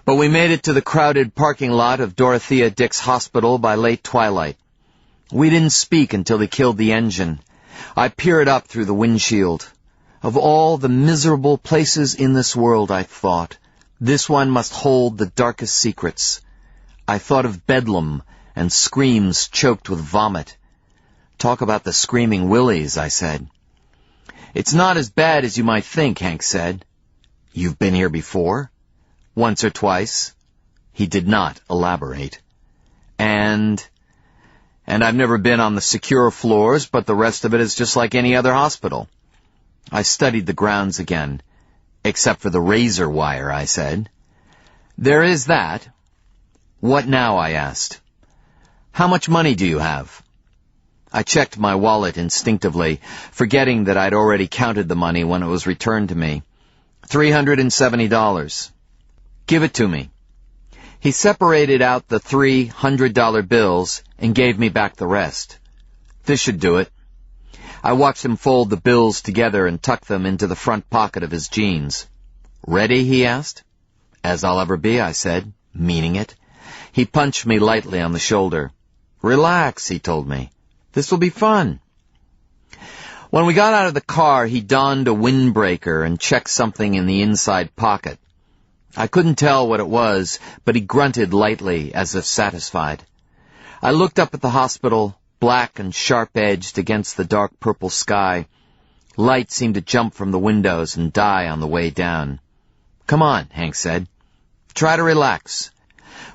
But we made it to the crowded parking lot of Dorothea Dix Hospital by late twilight. We didn't speak until he killed the engine. I peered up through the windshield. Of all the miserable places in this world, I thought, this one must hold the darkest secrets. I thought of Bedlam and screams choked with vomit. Talk about the screaming willies, I said. It's not as bad as you might think, Hank said. You've been here before? Once or twice. He did not elaborate. And I've never been on the secure floors, but the rest of it is just like any other hospital. I studied the grounds again. Except for the razor wire, I said. There is that. What now, I asked. How much money do you have? I checked my wallet instinctively, forgetting that I'd already counted the money when it was returned to me. $370. Give it to me. He separated out the $300 bills and gave me back the rest. This should do it. I watched him fold the bills together and tuck them into the front pocket of his jeans. Ready, he asked. As I'll ever be, I said, meaning it. He punched me lightly on the shoulder. Relax, he told me. This will be fun. When we got out of the car, he donned a windbreaker and checked something in the inside pocket. I couldn't tell what it was, but he grunted lightly, as if satisfied. I looked up at the hospital, black and sharp-edged against the dark purple sky. Light seemed to jump from the windows and die on the way down. Come on, Hank said. Try to relax.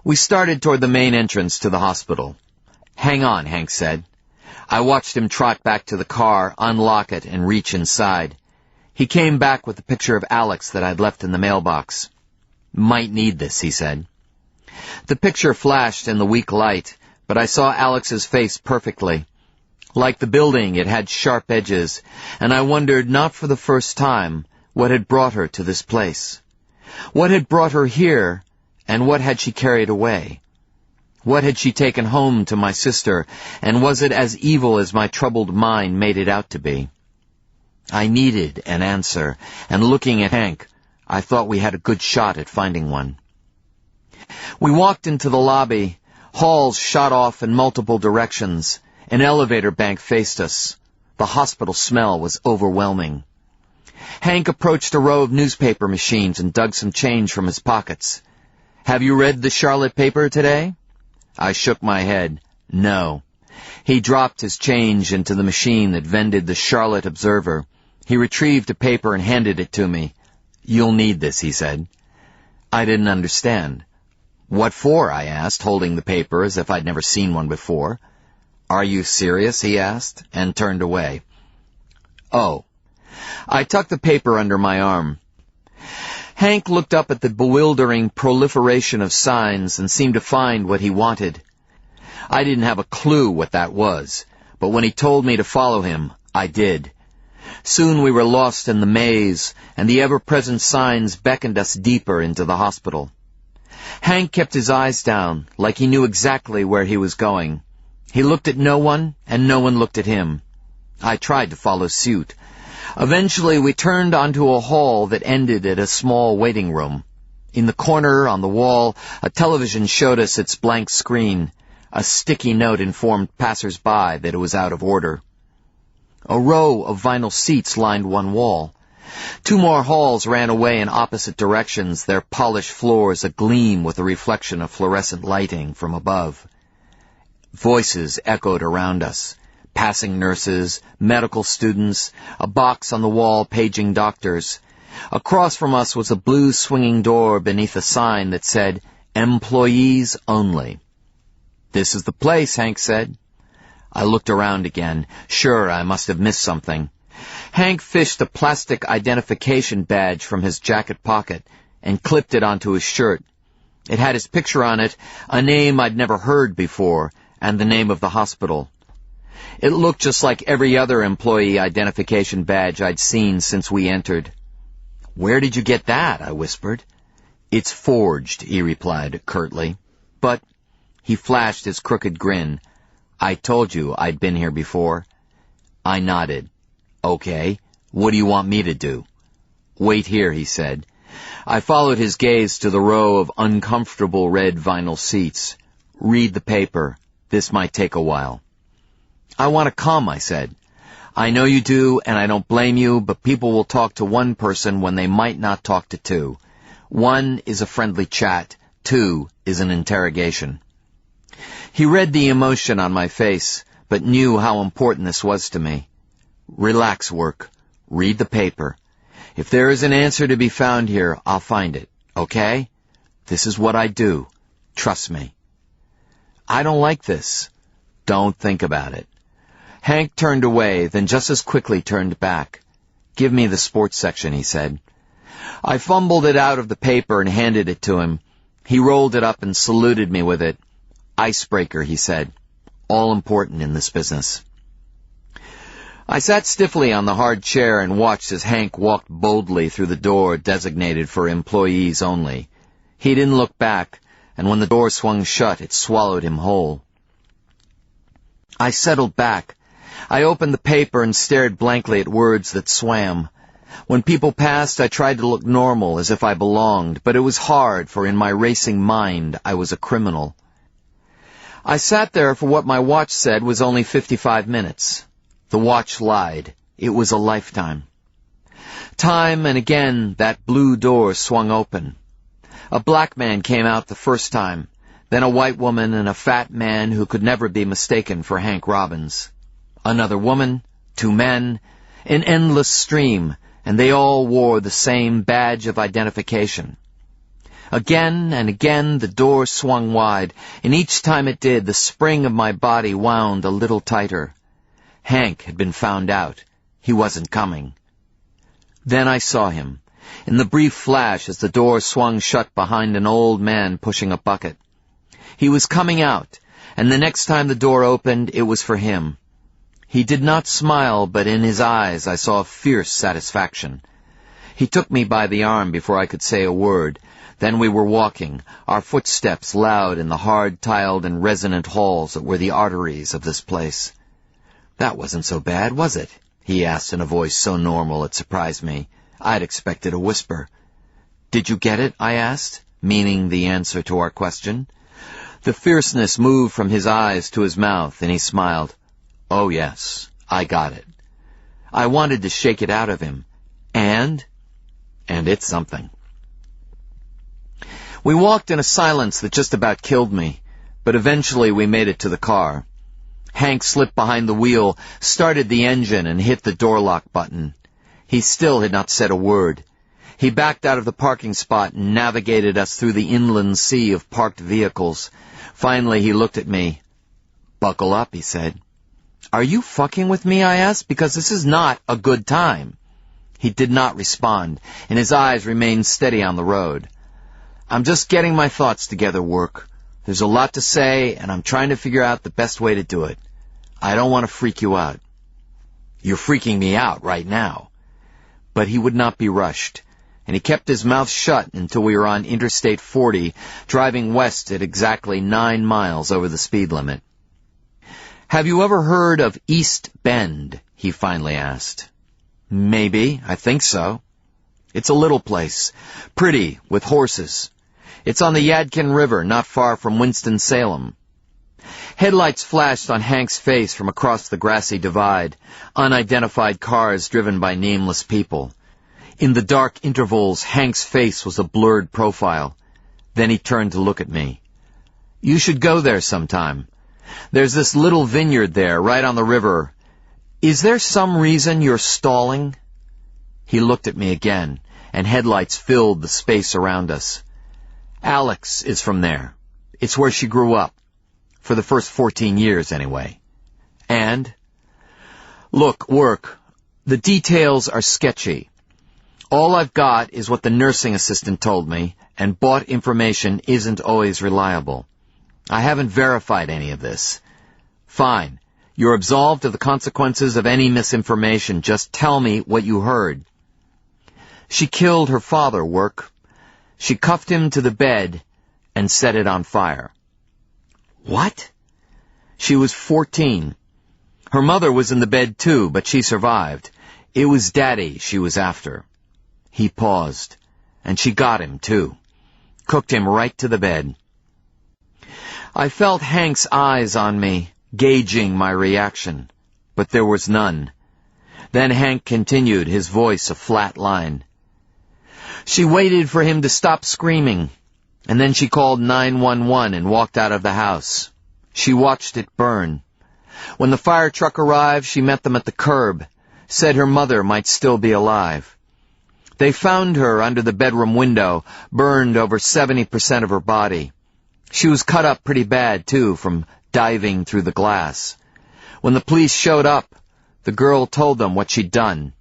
We started toward the main entrance to the hospital. Hang on, Hank said. I watched him trot back to the car, unlock it, and reach inside. He came back with the picture of Alex that I'd left in the mailbox. Might need this, he said. The picture flashed in the weak light, but I saw Alex's face perfectly. Like the building, it had sharp edges, and I wondered, not for the first time, what had brought her to this place. What had brought her here, and what had she carried away? What had she taken home to my sister, and was it as evil as my troubled mind made it out to be? I needed an answer, and looking at Hank, I thought we had a good shot at finding one. We walked into the lobby. Halls shot off in multiple directions. An elevator bank faced us. The hospital smell was overwhelming. Hank approached a row of newspaper machines and dug some change from his pockets. Have you read the Charlotte paper today? I shook my head. No. He dropped his change into the machine that vended the Charlotte Observer. He retrieved a paper and handed it to me. You'll need this, he said. I didn't understand. What for? I asked, holding the paper as if I'd never seen one before. Are you serious? He asked, and turned away. Oh. I tucked the paper under my arm. Hank looked up at the bewildering proliferation of signs and seemed to find what he wanted. I didn't have a clue what that was, but when he told me to follow him, I did. Soon we were lost in the maze, and the ever-present signs beckoned us deeper into the hospital. Hank kept his eyes down, like he knew exactly where he was going. He looked at no one, and no one looked at him. I tried to follow suit. Eventually we turned onto a hall that ended at a small waiting room. In the corner, on the wall, a television showed us its blank screen. A sticky note informed passers-by that it was out of order. A row of vinyl seats lined one wall. 2 more halls ran away in opposite directions, their polished floors agleam with the reflection of fluorescent lighting from above. Voices echoed around us. Passing nurses, medical students, a box on the wall paging doctors. Across from us was a blue swinging door beneath a sign that said, "Employees Only." "This is the place," Hank said. I looked around again. Sure, I must have missed something. Hank fished a plastic identification badge from his jacket pocket and clipped it onto his shirt. It had his picture on it, a name I'd never heard before, and the name of the hospital. It looked just like every other employee identification badge I'd seen since we entered. "Where did you get that?" I whispered. "It's forged," he replied curtly. "But—" He flashed his crooked grin. "I told you I'd been here before." I nodded. "Okay, what do you want me to do?" "Wait here," he said. I followed his gaze to the row of uncomfortable red vinyl seats. "Read the paper. This might take a while." "I want to come," I said. "I know you do, and I don't blame you, but people will talk to one person when they might not talk to 2. 1 is a friendly chat, 2 is an interrogation." He read the emotion on my face, but knew how important this was to me. "Relax, Work. Read the paper. If there is an answer to be found here, I'll find it, okay? This is what I do. Trust me." "I don't like this." "Don't think about it." Hank turned away, then just as quickly turned back. "Give me the sports section," he said. I fumbled it out of the paper and handed it to him. He rolled it up and saluted me with it. "Icebreaker," he said. "All important in this business." I sat stiffly on the hard chair and watched as Hank walked boldly through the door designated for employees only. He didn't look back, and when the door swung shut, it swallowed him whole. I settled back. I opened the paper and stared blankly at words that swam. When people passed, I tried to look normal, as if I belonged, but it was hard, for in my racing mind, I was a criminal. I sat there for what my watch said was only 55 minutes. The watch lied. It was a lifetime. Time and again, that blue door swung open. A black man came out the first time, then a white woman and a fat man who could never be mistaken for Hank Robbins. Another woman, 2 men, an endless stream, and they all wore the same badge of identification. Again and again the door swung wide, and each time it did, the spring of my body wound a little tighter. Hank had been found out. He wasn't coming. Then I saw him, in the brief flash as the door swung shut behind an old man pushing a bucket. He was coming out, and the next time the door opened, it was for him. He did not smile, but in his eyes I saw fierce satisfaction. He took me by the arm before I could say a word. Then we were walking, our footsteps loud in the hard-tiled and resonant halls that were the arteries of this place. "That wasn't so bad, was it?" he asked in a voice so normal it surprised me. I'd expected a whisper. "Did you get it?" I asked, meaning the answer to our question. The fierceness moved from his eyes to his mouth, and he smiled. "Oh, yes, I got it." I wanted to shake it out of him. And it's something. We walked in a silence that just about killed me, but eventually we made it to the car. Hank slipped behind the wheel, started the engine, and hit the door lock button. He still had not said a word. He backed out of the parking spot and navigated us through the inland sea of parked vehicles. Finally, he looked at me. "Buckle up," he said. "Are you fucking with me?" I asked, "because this is not a good time." He did not respond, and his eyes remained steady on the road. "I'm just getting my thoughts together, Work. There's a lot to say, and I'm trying to figure out the best way to do it. I don't want to freak you out." "You're freaking me out right now." But he would not be rushed, and he kept his mouth shut until we were on Interstate 40, driving west at exactly 9 miles over the speed limit. "Have you ever heard of East Bend?" he finally asked. "Maybe. I think so." "It's a little place. Pretty, with horses. It's on the Yadkin River, not far from Winston-Salem." Headlights flashed on Hank's face from across the grassy divide, unidentified cars driven by nameless people. In the dark intervals, Hank's face was a blurred profile. Then he turned to look at me. "You should go there sometime. There's this little vineyard there, right on the river. Is there some reason you're stalling?" He looked at me again, and headlights filled the space around us. "Alex is from there. It's where she grew up. For the first 14 years, anyway." "And?" "Look, work. The details are sketchy. All I've got is what the nursing assistant told me, and bought information isn't always reliable. I haven't verified any of this." "Fine. You're absolved of the consequences of any misinformation. Just tell me what you heard." "She killed her father, work. She cuffed him to the bed and set it on fire." "What?" "She was 14. Her mother was in the bed too, but she survived. It was Daddy she was after." He paused. "And she got him, too. Cooked him right to the bed." I felt Hank's eyes on me, gauging my reaction, but there was none. Then Hank continued, his voice a flat line. "She waited for him to stop screaming, and then she called 911 and walked out of the house. She watched it burn. When the fire truck arrived, she met them at the curb, said her mother might still be alive. They found her under the bedroom window, burned over 70% of her body. She was cut up pretty bad, too, from diving through the glass. When the police showed up, the girl told them what she'd done.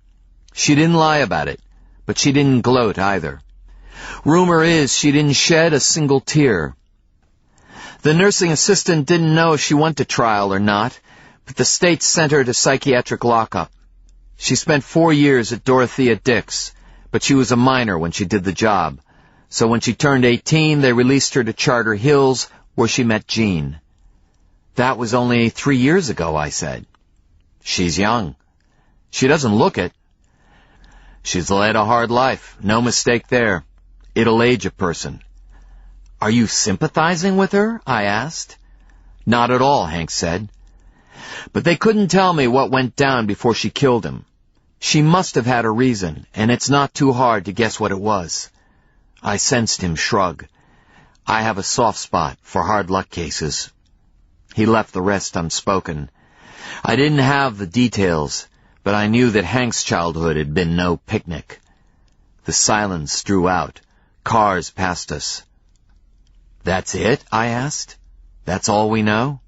She didn't lie about it, but she didn't gloat either. Rumor is she didn't shed a single tear. The nursing assistant didn't know if she went to trial or not, but the state sent her to psychiatric lockup. She spent 4 years at Dorothea Dix, but she was a minor when she did the job. So when she turned 18, they released her to Charter Hills, where she met Jean. "That was only 3 years ago," I said. "She's young. She doesn't look it." "She's led a hard life. No mistake there. It'll age a person." "Are you sympathizing with her?" I asked. "Not at all," Hank said. "But they couldn't tell me what went down before she killed him. She must have had a reason, and it's not too hard to guess what it was." I sensed him shrug. I have a soft spot for hard luck cases. He left the rest unspoken. I didn't have the details, but I knew that Hank's childhood had been no picnic. The silence drew out. Cars passed us. "That's it?" I asked. "That's all we know?"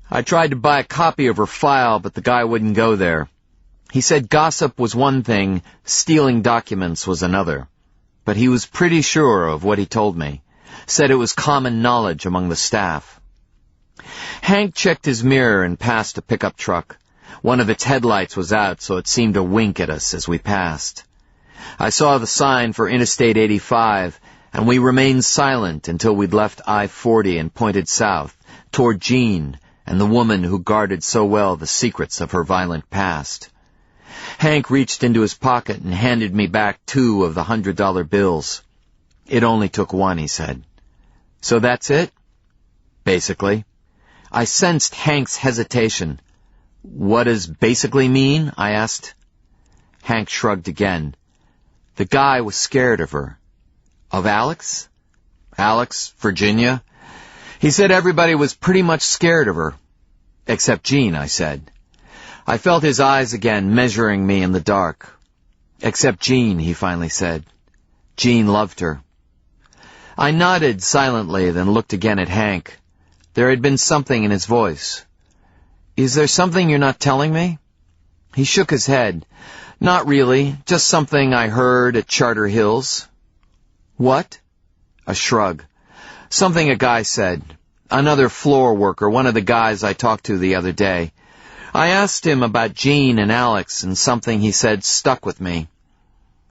I tried to buy a copy of her file, but the guy wouldn't go there. He said gossip was one thing, stealing documents was another. But he was pretty sure of what he told me. Said it was common knowledge among the staff. Hank checked his mirror and passed a pickup truck. One of its headlights was out, so it seemed to wink at us as we passed. I saw the sign for Interstate 85, and we remained silent until we'd left I-40 and pointed south, toward Jean and the woman who guarded so well the secrets of her violent past. Hank reached into his pocket and handed me back 2 of the $100 bills. "It only took 1, he said. "So that's it?" "Basically." I sensed Hank's hesitation. "What does basically mean?" I asked. Hank shrugged again. The guy was scared of her. "Of Alex?" "Alex, Virginia." He said everybody was pretty much scared of her. "Except Jean," I said. I felt his eyes again, measuring me in the dark. "Except Jean," he finally said. "Jean loved her." I nodded silently, then looked again at Hank. There had been something in his voice. "Is there something you're not telling me?" He shook his head. "Not really, just something I heard at Charter Hills." "What?" A shrug. "Something a guy said. Another floor worker, one of the guys I talked to the other day. I asked him about Jean and Alex, and something he said stuck with me.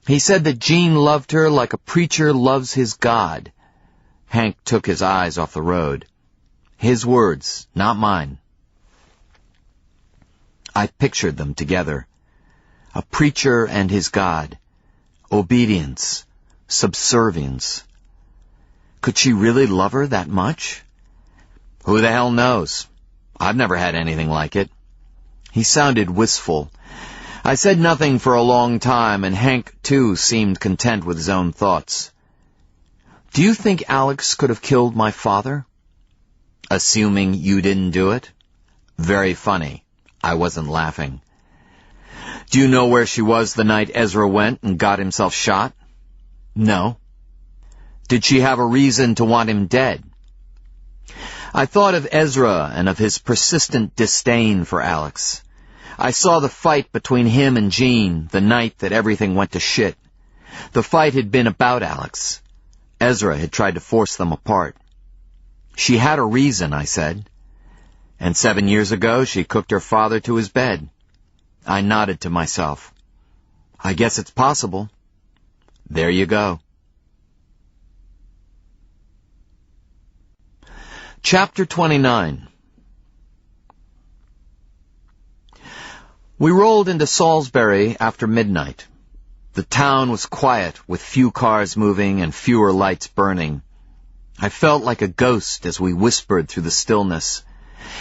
He said that Jean loved her like a preacher loves his God." Hank took his eyes off the road. His words, not mine. I pictured them together. A preacher and his God. Obedience. Subservience. Could she really love her that much? Who the hell knows? I've never had anything like it. He sounded wistful. I said nothing for a long time, and Hank, too, seemed content with his own thoughts. Do you think Alex could have killed my father? Assuming you didn't do it? Very funny. I wasn't laughing. Do you know where she was the night Ezra went and got himself shot? No. Did she have a reason to want him dead? I thought of Ezra and of his persistent disdain for Alex. I saw the fight between him and Jean the night that everything went to shit. The fight had been about Alex. Ezra had tried to force them apart. She had a reason, I said. And 7 years ago she cooked her father to his bed. I nodded to myself. I guess it's possible. There you go. Chapter 29. We rolled into Salisbury after midnight. The town was quiet, with few cars moving and fewer lights burning. I felt like a ghost as we whispered through the stillness.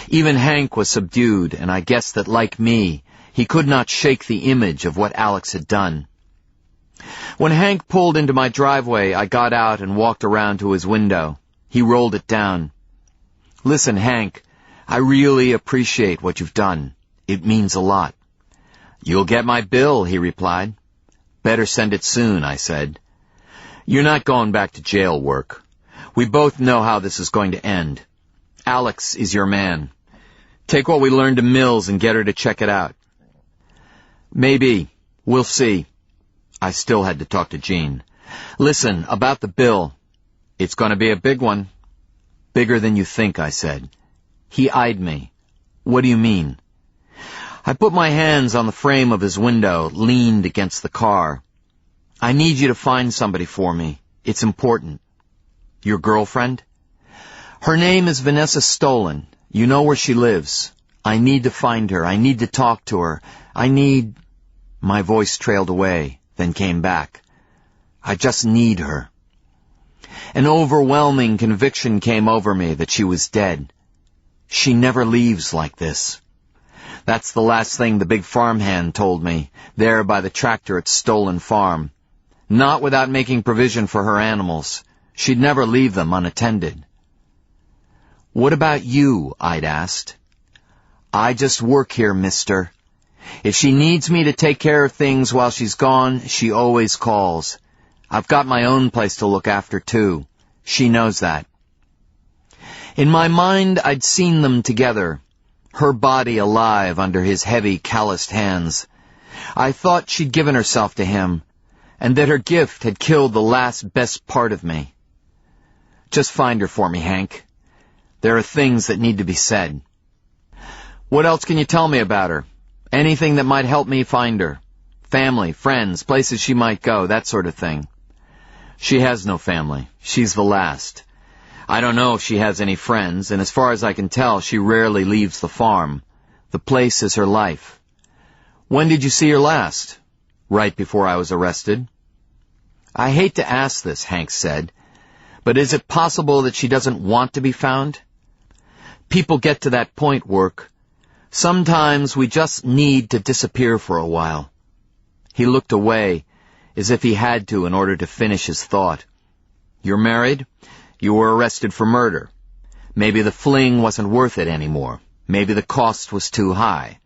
Even Hank was subdued, and I guessed that, like me, he could not shake the image of what Alex had done. When Hank pulled into my driveway, I got out and walked around to his window. He rolled it down. Listen, Hank, I really appreciate what you've done. It means a lot. You'll get my bill, he replied. Better send it soon, I said. You're not going back to jail work. We both know how this is going to end. Alex is your man. Take what we learned to Mills and get her to check it out. Maybe. We'll see. I still had to talk to Jean. Listen, about the bill. It's going to be a big one. Bigger than you think, I said. He eyed me. What do you mean? I put my hands on the frame of his window, leaned against the car. I need you to find somebody for me. It's important. Your girlfriend? Her name is Vanessa Stolen. You know where she lives. I need to find her. I need to talk to her. I need... My voice trailed away, then came back. I just need her. An overwhelming conviction came over me that she was dead. She never leaves like this. That's the last thing the big farmhand told me, there by the tractor at Stolen Farm. Not without making provision for her animals. She'd never leave them unattended. What about you? I'd asked. I just work here, mister. If she needs me to take care of things while she's gone, she always calls. I've got my own place to look after, too. She knows that. In my mind, I'd seen them together, her body alive under his heavy, calloused hands. I thought she'd given herself to him, and that her gift had killed the last best part of me. Just find her for me, Hank. There are things that need to be said. What else can you tell me about her? Anything that might help me find her. Family, friends, places she might go, that sort of thing. She has no family. She's the last. I don't know if she has any friends, and as far as I can tell, she rarely leaves the farm. The place is her life. When did you see her last? Right before I was arrested. I hate to ask this, Hank said, but is it possible that she doesn't want to be found? People get to that point, Work. Sometimes we just need to disappear for a while. He looked away, as if he had to in order to finish his thought. You're married? You were arrested for murder. Maybe the fling wasn't worth it anymore. Maybe the cost was too high.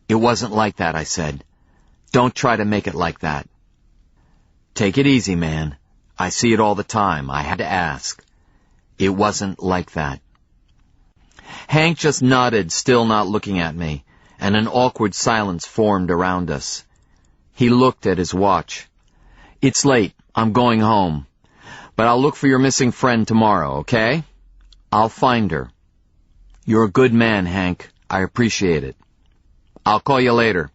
It wasn't like that, I said. Don't try to make it like that. Take it easy, man. I see it all the time. I had to ask. It wasn't like that. Hank just nodded, still not looking at me, and an awkward silence formed around us. He looked at his watch. It's late. I'm going home. But I'll look for your missing friend tomorrow, okay? I'll find her. You're a good man, Hank. I appreciate it. I'll call you later.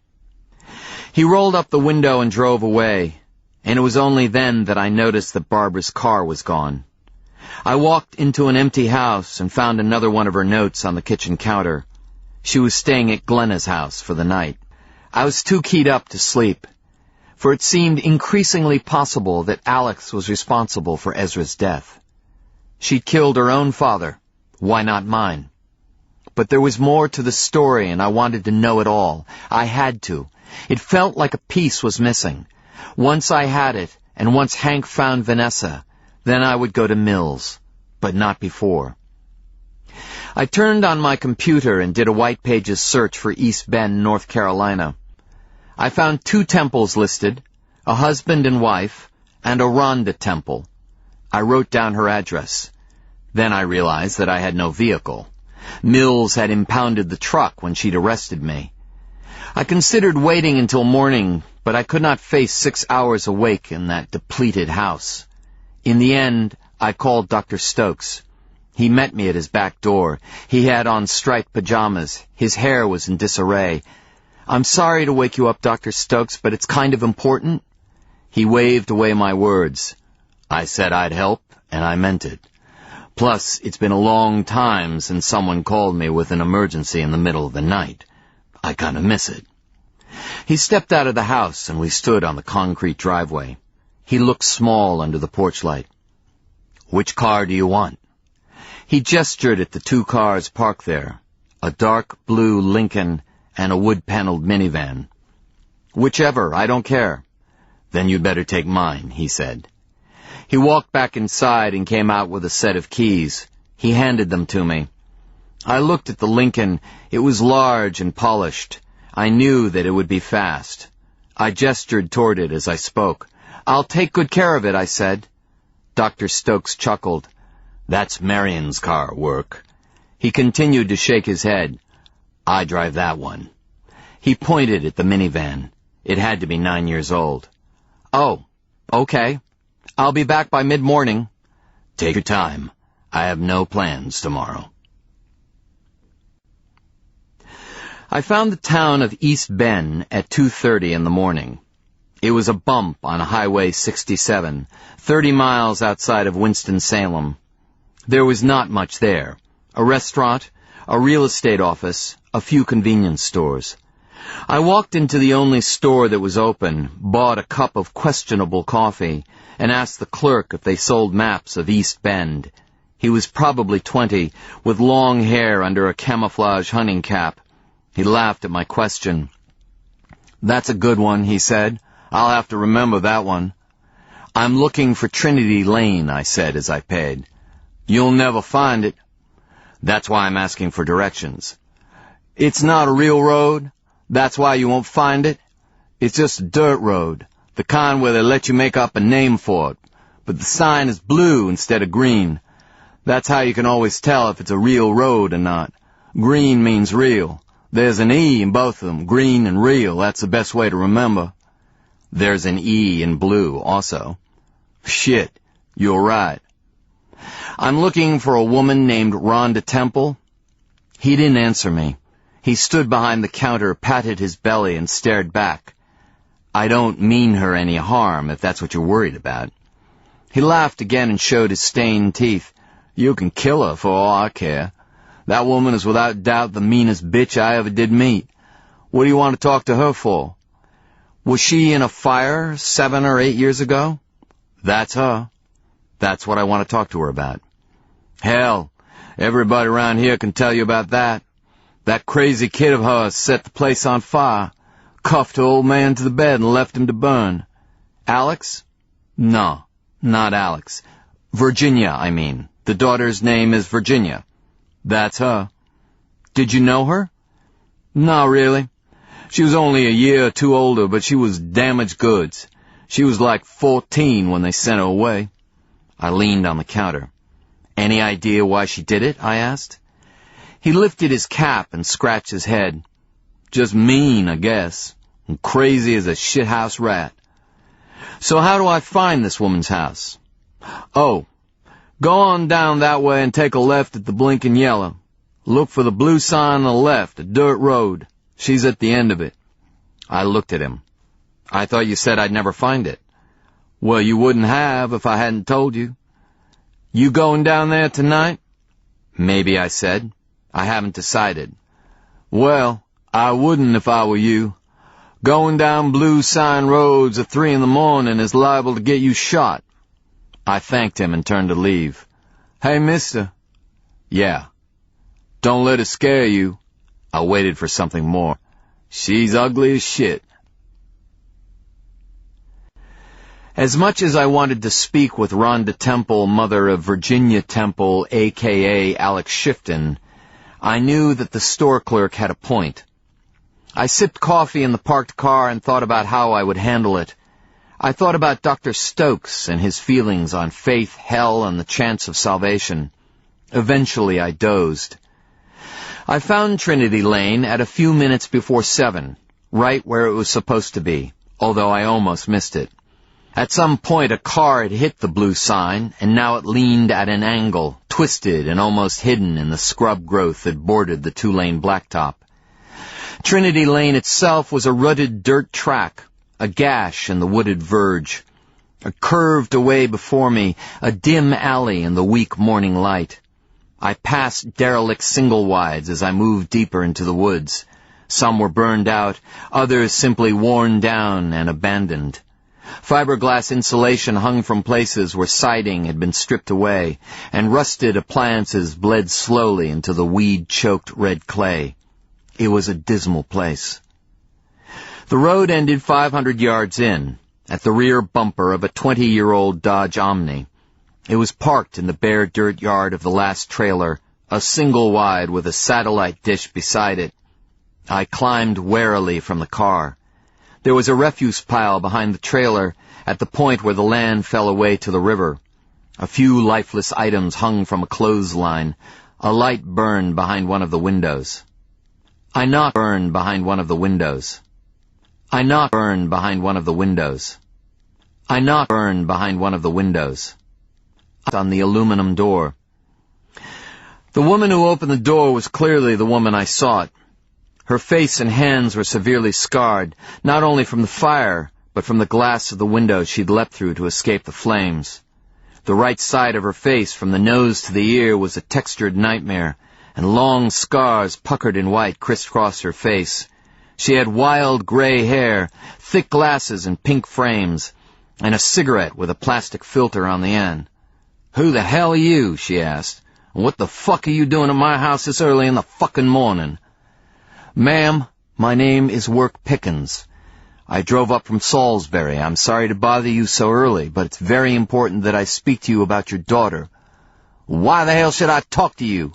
He rolled up the window and drove away, and it was only then that I noticed that Barbara's car was gone. I walked into an empty house and found another one of her notes on the kitchen counter. She was staying at Glenna's house for the night. I was too keyed up to sleep, for it seemed increasingly possible that Alex was responsible for Ezra's death. She'd killed her own father, Why not mine? But there was more to the story, and I wanted to know it all. I had to. It felt like a piece was missing. Once I had it, and once Hank found Vanessa, then I would go to Mills, but not before. I turned on my computer and did a white pages search for East Bend, North Carolina. I found 2 temples listed, a husband and wife, and a Rhonda temple. I wrote down her address. Then I realized that I had no vehicle. Mills had impounded the truck when she'd arrested me. I considered waiting until morning, but I could not face 6 hours awake in that depleted house. In the end, I called Dr. Stokes. He met me at his back door. He had on striped pajamas. His hair was in disarray. "I'm sorry to wake you up, Dr. Stokes, but it's kind of important." He waved away my words. I said I'd help, and I meant it. Plus, it's been a long time since someone called me with an emergency in the middle of the night. I kind of miss it. He stepped out of the house, and we stood on the concrete driveway. He looked small under the porch light. "Which car do you want?" He gestured at the 2 cars parked there, a dark blue Lincoln and a wood-paneled minivan. "Whichever, I don't care." "Then you'd better take mine," he said. He walked back inside and came out with a set of keys. He handed them to me. I looked at the Lincoln. It was large and polished. I knew that it would be fast. I gestured toward it as I spoke. "I'll take good care of it," I said. Dr. Stokes chuckled. "That's Marion's car, work." He continued to shake his head. "I drive that one." He pointed at the minivan. It had to be 9 years old. "Oh, okay. I'll be back by mid-morning." "Take your time. I have no plans tomorrow." I found the town of East Bend at 2:30 in the morning. It was a bump on Highway 67, 30 miles outside of Winston-Salem. There was not much there. A restaurant, a real estate office, a few convenience stores. I walked into the only store that was open, bought a cup of questionable coffee, and asked the clerk if they sold maps of East Bend. He was probably 20, with long hair under a camouflage hunting cap. He laughed at my question. "That's a good one," he said. "I'll have to remember that one." "I'm looking for Trinity Lane," I said as I paid. "You'll never find it." "That's why I'm asking for directions." "It's not a real road. That's why you won't find it. It's just a dirt road, the kind where they let you make up a name for it. But the sign is blue instead of green. That's how you can always tell if it's a real road or not. Green means real. There's an E in both of them, green and real. That's the best way to remember." "There's an E in blue also." "Shit, you're right." "I'm looking for a woman named Rhonda Temple." He didn't answer me. He stood behind the counter, patted his belly, and stared back. "I don't mean her any harm, if that's what you're worried about." He laughed again and showed his stained teeth. "You can kill her for all I care. That woman is without doubt the meanest bitch I ever did meet. What do you want to talk to her for?" "Was she in a fire 7 or 8 years ago?" "That's her." "That's what I want to talk to her about." "Hell, everybody around here can tell you about that. That crazy kid of hers set the place on fire, cuffed her old man to the bed and left him to burn." "Alex?" "No, not Alex. Virginia, I mean. The daughter's name is Virginia." "That's her." "Did you know her?" "No, really. She was only a year or 2 older, but she was damaged goods. She was like 14 when they sent her away." I leaned on the counter. "Any idea why she did it?" I asked. He lifted his cap and scratched his head. "Just mean, I guess, and crazy as a shithouse rat." "So how do I find this woman's house?" "Oh, go on down that way and take a left at the blinking yellow. Look for the blue sign on the left, a dirt road. She's at the end of it." I looked at him. "I thought you said I'd never find it." "Well, you wouldn't have if I hadn't told you." "You going down there tonight?" "Maybe," I said. "I haven't decided." "Well, I wouldn't if I were you. Going down blue sign roads at 3 in the morning is liable to get you shot." I thanked him and turned to leave. "Hey, mister." Yeah. Don't let it scare you. I waited for something more. She's ugly as shit. As much as I wanted to speak with Rhonda Temple, mother of Virginia Temple, a.k.a. Alex Shifton, I knew that the store clerk had a point. I sipped coffee in the parked car and thought about how I would handle it. I thought about Dr. Stokes and his feelings on faith, hell, and the chance of salvation. Eventually I dozed. I found Trinity Lane at a few minutes before 7, right where it was supposed to be, although I almost missed it. At some point a car had hit the blue sign, and now it leaned at an angle, twisted and almost hidden in the scrub growth that bordered the 2-lane blacktop. Trinity Lane itself was a rutted dirt track, a gash in the wooded verge. Curved away before me, a dim alley in the weak morning light. I passed derelict single-wides as I moved deeper into the woods. Some were burned out, others simply worn down and abandoned. Fiberglass insulation hung from places where siding had been stripped away, and rusted appliances bled slowly into the weed-choked red clay. It was a dismal place. The road ended 500 yards in, at the rear bumper of a 20-year-old Dodge Omni. It was parked in the bare dirt yard of the last trailer, a single-wide with a satellite dish beside it. I climbed warily from the car. There was a refuse pile behind the trailer at the point where the land fell away to the river. A few lifeless items hung from a clothesline. A light burned behind one of the windows. I knocked on the aluminum door. The woman who opened the door was clearly the woman I sought. Her face and hands were severely scarred, not only from the fire, but from the glass of the window she'd leapt through to escape the flames. The right side of her face, from the nose to the ear, was a textured nightmare, and long scars puckered in white crisscrossed her face. She had wild gray hair, thick glasses and pink frames, and a cigarette with a plastic filter on the end. "Who the hell are you?" she asked. "What the fuck are you doing at my house this early in the fucking morning?" "Ma'am, my name is Work Pickens. I drove up from Salisbury. I'm sorry to bother you so early, but it's very important that I speak to you about your daughter." "Why the hell should I talk to you?"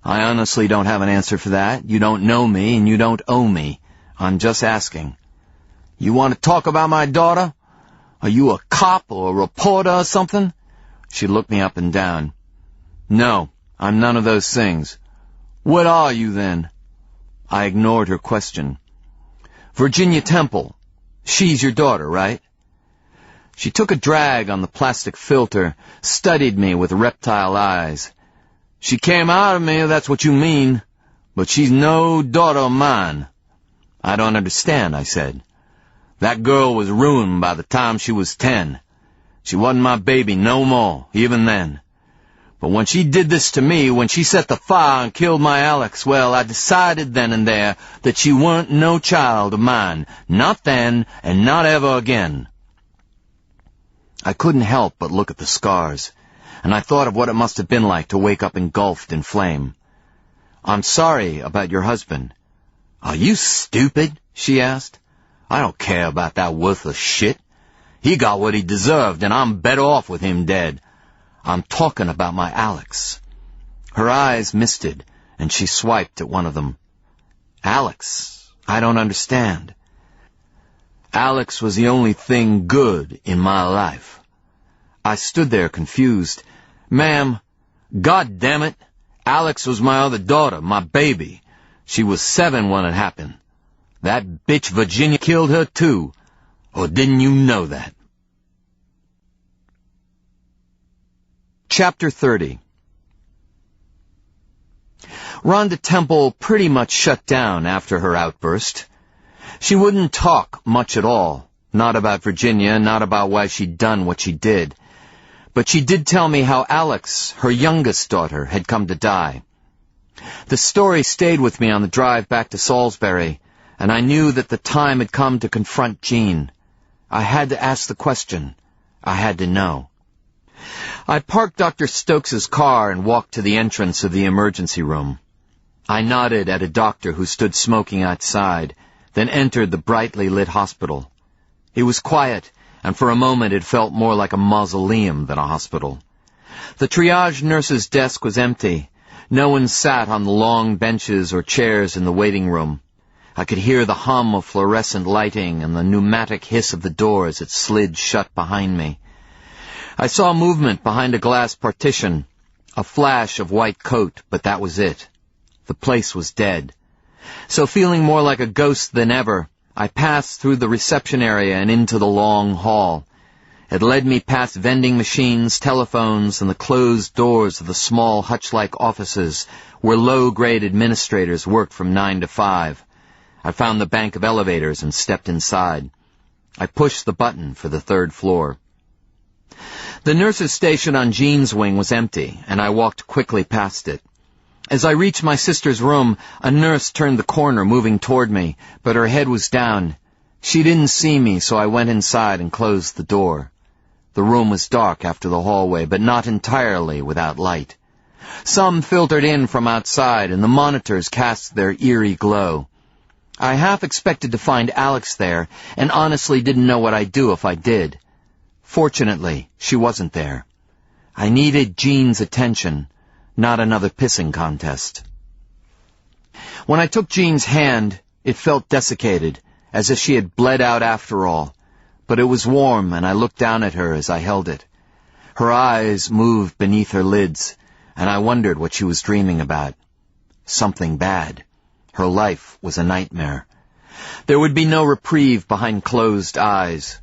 "I honestly don't have an answer for that. You don't know me, and you don't owe me. I'm just asking." "You want to talk about my daughter? Are you a cop or a reporter or something?" She looked me up and down. "No, I'm none of those things." "What are you, then?" I ignored her question. "Virginia Temple. She's your daughter, right?" She took a drag on the plastic filter, studied me with reptile eyes. "She came out of me, if that's what you mean. But she's no daughter of mine." "I don't understand," I said. "That girl was ruined by the time she was 10. She wasn't my baby no more, even then. But when she did this to me, when she set the fire and killed my Alex, well, I decided then and there that she weren't no child of mine. Not then, and not ever again." I couldn't help but look at the scars, and I thought of what it must have been like to wake up engulfed in flame. "I'm sorry about your husband." "Are you stupid?" she asked. "I don't care about that worthless shit. He got what he deserved, and I'm better off with him dead. I'm talking about my Alex." Her eyes misted, and she swiped at one of them. "Alex, I don't understand." "Alex was the only thing good in my life." I stood there confused. "Ma'am, God damn it, Alex was my other daughter, my baby. She was 7 when it happened. That bitch Virginia killed her too. Or didn't you know that?" Chapter 30. Rhonda Temple pretty much shut down after her outburst. She wouldn't talk much at all, not about Virginia, not about why she'd done what she did. But she did tell me how Alex, her youngest daughter, had come to die. The story stayed with me on the drive back to Salisbury, and I knew that the time had come to confront Jean. I had to ask the question. I had to know. I parked Dr. Stokes's car and walked to the entrance of the emergency room. I nodded at a doctor who stood smoking outside, then entered the brightly lit hospital. It was quiet, and for a moment it felt more like a mausoleum than a hospital. The triage nurse's desk was empty. No one sat on the long benches or chairs in the waiting room. I could hear the hum of fluorescent lighting and the pneumatic hiss of the door as it slid shut behind me. I saw movement behind a glass partition, a flash of white coat, but that was it. The place was dead. So feeling more like a ghost than ever, I passed through the reception area and into the long hall. It led me past vending machines, telephones, and the closed doors of the small hutch-like offices where low-grade administrators worked from 9 to 5. I found the bank of elevators and stepped inside. I pushed the button for the 3rd floor. The nurse's station on Jean's wing was empty, and I walked quickly past it. As I reached my sister's room, a nurse turned the corner, moving toward me, but her head was down. She didn't see me, so I went inside and closed the door. The room was dark after the hallway, but not entirely without light. Some filtered in from outside, and the monitors cast their eerie glow. I half expected to find Alex there, and honestly didn't know what I'd do if I did. Fortunately, she wasn't there. I needed Jean's attention, not another pissing contest. When I took Jean's hand, it felt desiccated, as if she had bled out after all. But it was warm, and I looked down at her as I held it. Her eyes moved beneath her lids, and I wondered what she was dreaming about. Something bad. Her life was a nightmare. There would be no reprieve behind closed eyes.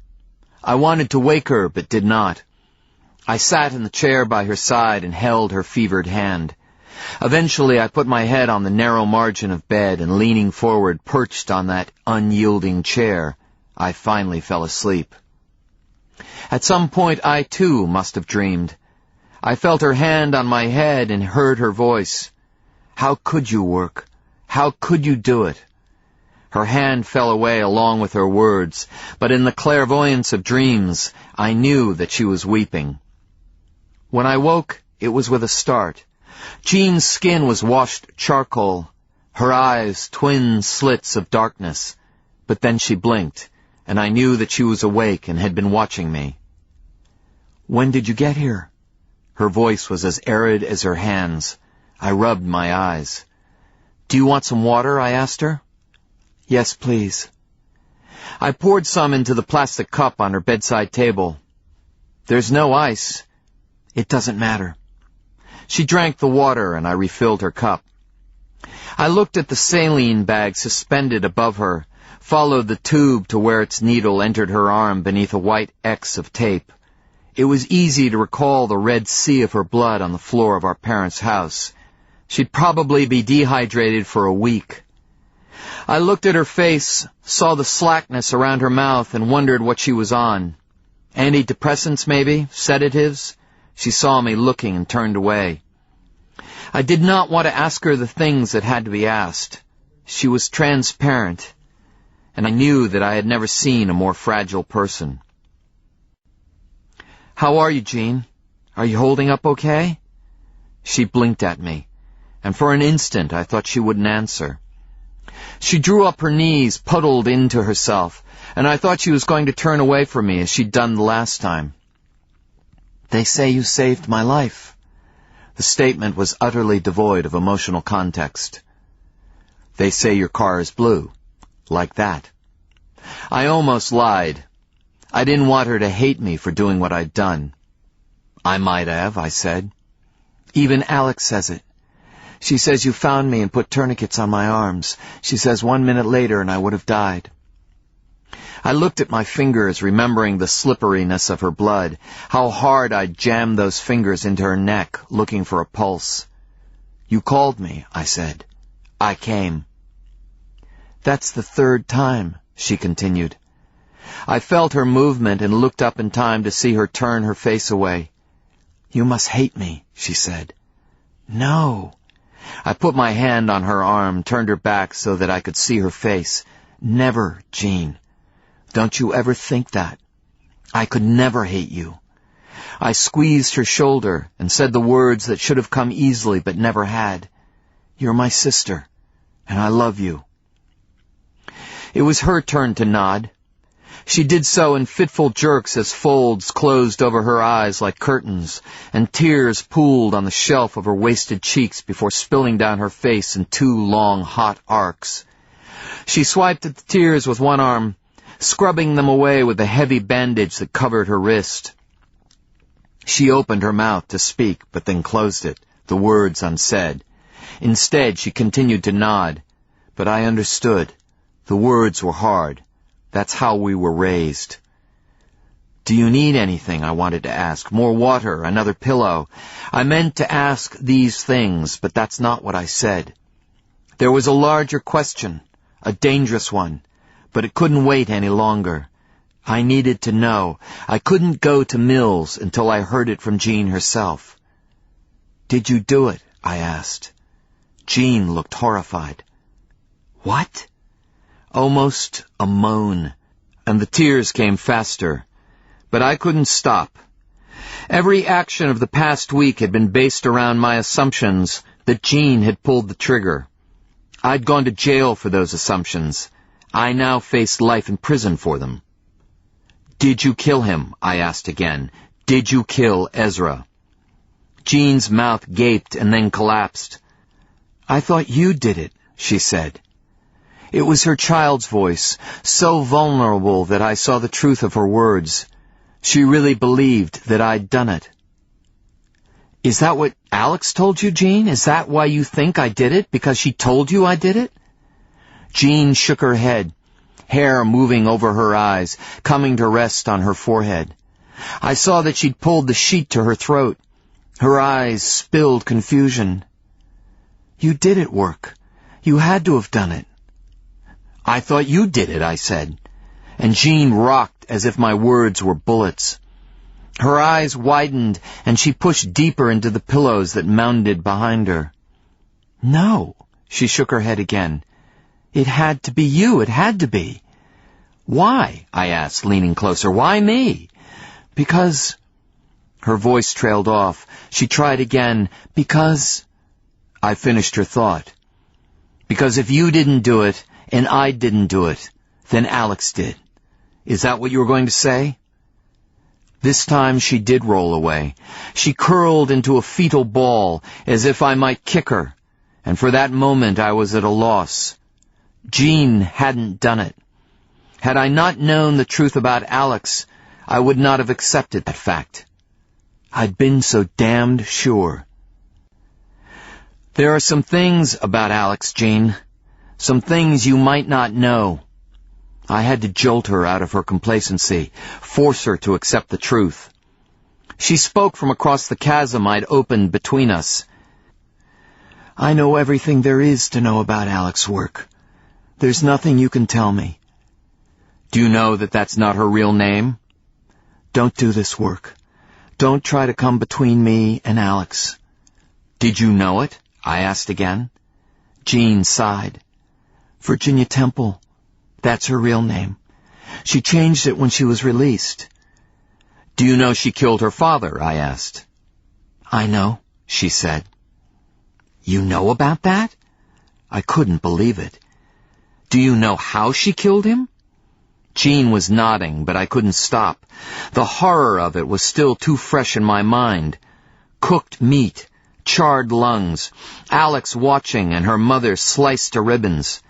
I wanted to wake her, but did not. I sat in the chair by her side and held her fevered hand. Eventually I put my head on the narrow margin of bed and leaning forward, perched on that unyielding chair, I finally fell asleep. At some point I too must have dreamed. I felt her hand on my head and heard her voice. How could you work? How could you do it? Her hand fell away along with her words, but in the clairvoyance of dreams, I knew that she was weeping. When I woke, it was with a start. Jean's skin was washed charcoal, her eyes twin slits of darkness. But then she blinked, and I knew that she was awake and had been watching me. "When did you get here?" Her voice was as arid as her hands. I rubbed my eyes. "Do you want some water?" I asked her. "Yes, please." I poured some into the plastic cup on her bedside table. "There's no ice." "It doesn't matter." She drank the water, and I refilled her cup. I looked at the saline bag suspended above her, followed the tube to where its needle entered her arm beneath a white X of tape. It was easy to recall the red sea of her blood on the floor of our parents' house. She'd probably be dehydrated for a week. I looked at her face, saw the slackness around her mouth, and wondered what she was on. Antidepressants, maybe? Sedatives? She saw me looking and turned away. I did not want to ask her the things that had to be asked. She was transparent, and I knew that I had never seen a more fragile person. "How are you, Jean? Are you holding up okay?" She blinked at me, and for an instant I thought she wouldn't answer. She drew up her knees, puddled into herself, and I thought she was going to turn away from me as she'd done the last time. "They say you saved my life." The statement was utterly devoid of emotional context. "They say your car is blue." Like that. I almost lied. I didn't want her to hate me for doing what I'd done. "I might have," I said. "Even Alex says it. She says you found me and put tourniquets on my arms. She says 1 minute later and I would have died." I looked at my fingers, remembering the slipperiness of her blood, how hard I'd jammed those fingers into her neck, looking for a pulse. "You called me," I said. "I came." "That's the 3rd time," she continued. I felt her movement and looked up in time to see her turn her face away. "You must hate me," she said. "No." I put my hand on her arm, turned her back so that I could see her face. "Never, Jean. Don't you ever think that. I could never hate you. I squeezed her shoulder and said the words that should have come easily but never had. "You're my sister, and I love you." It was her turn to nod. She did so in fitful jerks as folds closed over her eyes like curtains, and tears pooled on the shelf of her wasted cheeks before spilling down her face in 2 long, hot arcs. She swiped at the tears with one arm, scrubbing them away with the heavy bandage that covered her wrist. She opened her mouth to speak, but then closed it, the words unsaid. Instead, she continued to nod, but I understood. The words were hard. That's how we were raised. "Do you need anything?" I wanted to ask. More water, another pillow. I meant to ask these things, but that's not what I said. There was a larger question, a dangerous one, but it couldn't wait any longer. I needed to know. I couldn't go to Mills until I heard it from Jean herself. "Did you do it?" I asked. Jean looked horrified. "What?" Almost a moan, and the tears came faster. But I couldn't stop. Every action of the past week had been based around my assumptions that Jean had pulled the trigger. I'd gone to jail for those assumptions. I now faced life in prison for them. "Did you kill him?" I asked again. "Did you kill Ezra?" Jean's mouth gaped and then collapsed. "I thought you did it," she said. It was her child's voice, so vulnerable that I saw the truth of her words. She really believed that I'd done it. "Is that what Alex told you, Jean? Is that why you think I did it? Because she told you I did it?" Jean shook her head, hair moving over her eyes, coming to rest on her forehead. I saw that she'd pulled the sheet to her throat. Her eyes spilled confusion. "You did it, Work. You had to have done it." "I thought you did it," I said. And Jean rocked as if my words were bullets. Her eyes widened, and she pushed deeper into the pillows that mounded behind her. "No," she shook her head again. "It had to be you. It had to be." "Why?" I asked, leaning closer. "Why me?" "Because—" Her voice trailed off. She tried again. "Because—" I finished her thought. "Because if you didn't do it, and I didn't do it, then Alex did. Is that what you were going to say?" This time she did roll away. She curled into a fetal ball, as if I might kick her, and for that moment I was at a loss. Jean hadn't done it. Had I not known the truth about Alex, I would not have accepted that fact. I'd been so damned sure. "There are some things about Alex, Jean. Some things you might not know." I had to jolt her out of her complacency, force her to accept the truth. She spoke from across the chasm I'd opened between us. "I know everything there is to know about Alex's work. There's nothing you can tell me." "Do you know that that's not her real name?" "Don't do this, Work. Don't try to come between me and Alex." "Did you know it?" I asked again. Jean sighed. "Virginia Temple. That's her real name. She changed it when she was released." "Do you know she killed her father?" I asked. "I know," she said. "You know about that?" I couldn't believe it. "Do you know how she killed him?" Jean was nodding, but I couldn't stop. The horror of it was still too fresh in my mind. Cooked meat, charred lungs, Alex watching, and her mother sliced to ribbons.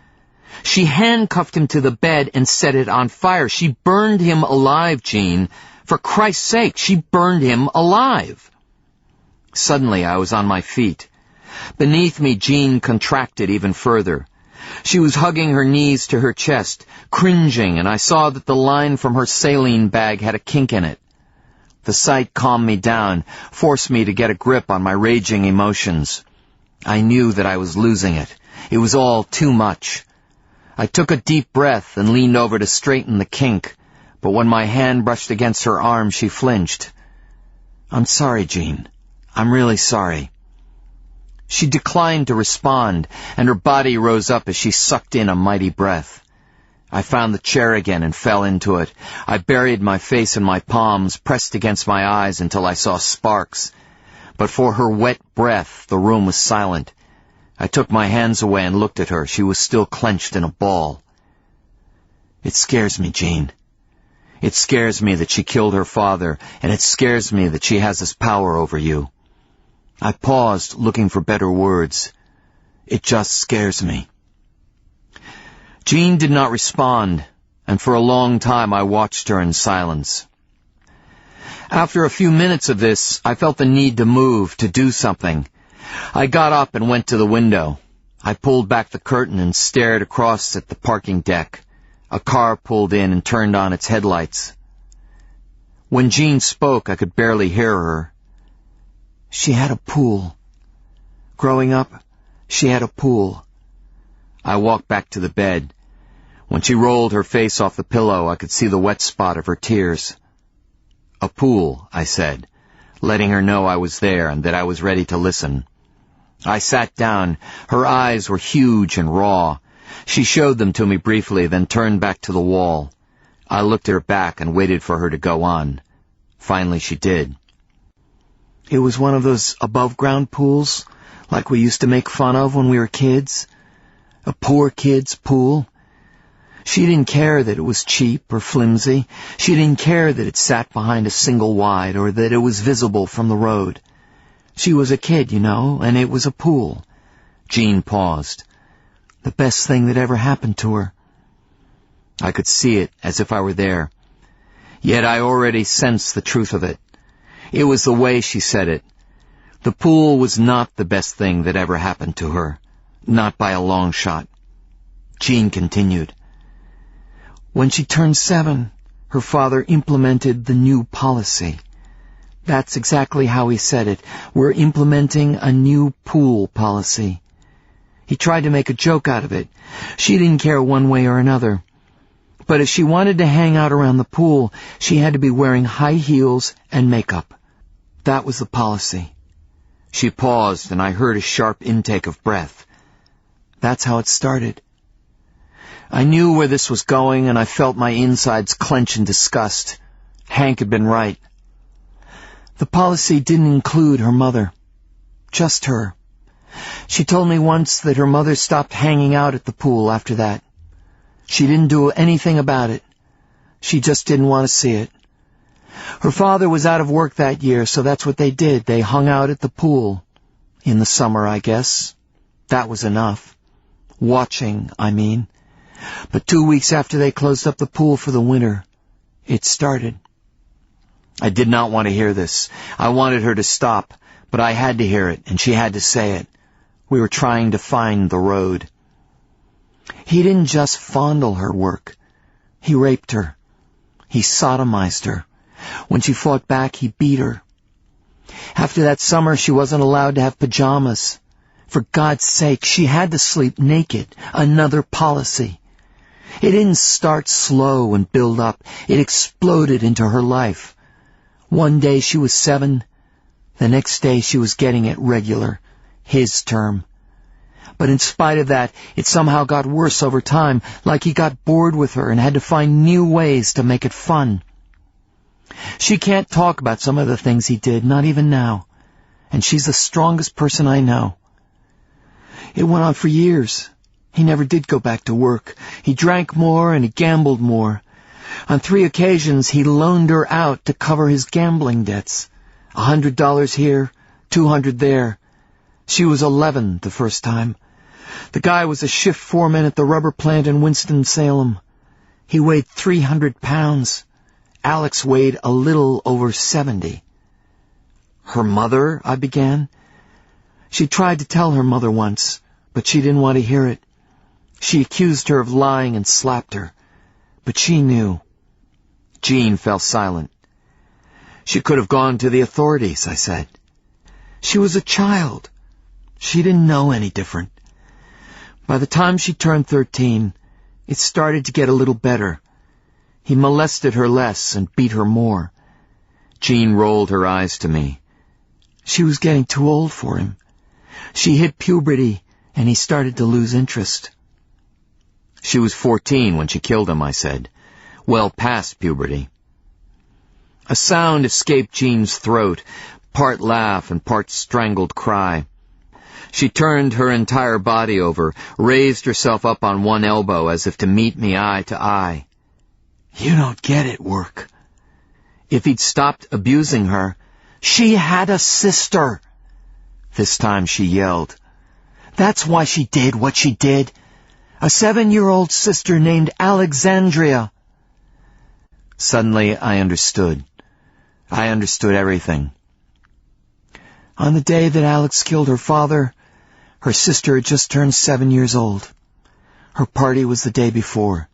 "She handcuffed him to the bed and set it on fire. She burned him alive, Jean. For Christ's sake, she burned him alive." Suddenly I was on my feet. Beneath me, Jean contracted even further. She was hugging her knees to her chest, cringing, and I saw that the line from her saline bag had a kink in it. The sight calmed me down, forced me to get a grip on my raging emotions. I knew that I was losing it. It was all too much. I took a deep breath and leaned over to straighten the kink, but when my hand brushed against her arm, she flinched. "I'm sorry, Jean. I'm really sorry." She declined to respond, and her body rose up as she sucked in a mighty breath. I found the chair again and fell into it. I buried my face in my palms, pressed against my eyes until I saw sparks. But for her wet breath, the room was silent. I took my hands away and looked at her. She was still clenched in a ball. It scares me, Jean. It scares me that she killed her father, and it scares me that she has this power over you. I paused, looking for better words. It just scares me. Jean did not respond, and for a long time I watched her in silence. After a few minutes of this, I felt the need to move, to do something. I got up and went to the window. I pulled back the curtain and stared across at the parking deck. A car pulled in and turned on its headlights. When Jean spoke, I could barely hear her. She had a pool. Growing up, she had a pool. I walked back to the bed. When she rolled her face off the pillow, I could see the wet spot of her tears. A pool, I said, letting her know I was there and that I was ready to listen. I sat down. Her eyes were huge and raw. She showed them to me briefly, then turned back to the wall. I looked at her back and waited for her to go on. Finally she did. It was one of those above-ground pools, like we used to make fun of when we were kids. A poor kid's pool. She didn't care that it was cheap or flimsy. She didn't care that it sat behind a single wide or that it was visible from the road. She was a kid, you know, and it was a pool. Jean paused. The best thing that ever happened to her. I could see it as if I were there. Yet I already sensed the truth of it. It was the way she said it. The pool was not the best thing that ever happened to her. Not by a long shot. Jean continued. When she turned 7, her father implemented the new policy. That's exactly how he said it. We're implementing a new pool policy. He tried to make a joke out of it. She didn't care one way or another. But if she wanted to hang out around the pool, she had to be wearing high heels and makeup. That was the policy. She paused, and I heard a sharp intake of breath. That's how it started. I knew where this was going, and I felt my insides clench in disgust. Hank had been right. The policy didn't include her mother. Just her. She told me once that her mother stopped hanging out at the pool after that. She didn't do anything about it. She just didn't want to see it. Her father was out of work that year, so that's what they did. They hung out at the pool. In the summer, I guess. That was enough. Watching, I mean. But 2 weeks after they closed up the pool for the winter, it started. I did not want to hear this. I wanted her to stop, but I had to hear it, and she had to say it. We were trying to find the road. He didn't just fondle her work. He raped her. He sodomized her. When she fought back, he beat her. After that summer, she wasn't allowed to have pajamas. For God's sake, she had to sleep naked. Another policy. It didn't start slow and build up. It exploded into her life. One day she was 7. The next day she was getting it regular. His term. But in spite of that, it somehow got worse over time, like he got bored with her and had to find new ways to make it fun. She can't talk about some of the things he did, not even now. And she's the strongest person I know. It went on for years. He never did go back to work. He drank more and he gambled more. On 3 occasions, he loaned her out to cover his gambling debts. $100 here, $200 there. She was 11 the first time. The guy was a shift foreman at the rubber plant in Winston-Salem. He weighed 300 pounds. Alex weighed a little over 70. Her mother, I began. She tried to tell her mother once, but she didn't want to hear it. She accused her of lying and slapped her. But she knew. Jean fell silent. She could have gone to the authorities, I said. She was a child. She didn't know any different. By the time she turned 13, it started to get a little better. He molested her less and beat her more. Jean rolled her eyes to me. She was getting too old for him. She hit puberty, and he started to lose interest. She was 14 when she killed him, I said. Well past puberty. A sound escaped Jean's throat, part laugh and part strangled cry. She turned her entire body over, raised herself up on one elbow as if to meet me eye to eye. You don't get it, Work. If he'd stopped abusing her, she had a sister. This time she yelled. That's why she did what she did. A 7-year-old sister named Alexandria. Suddenly I understood. I understood everything. On the day that Alex killed her father, her sister had just turned 7 years old. Her party was the day before.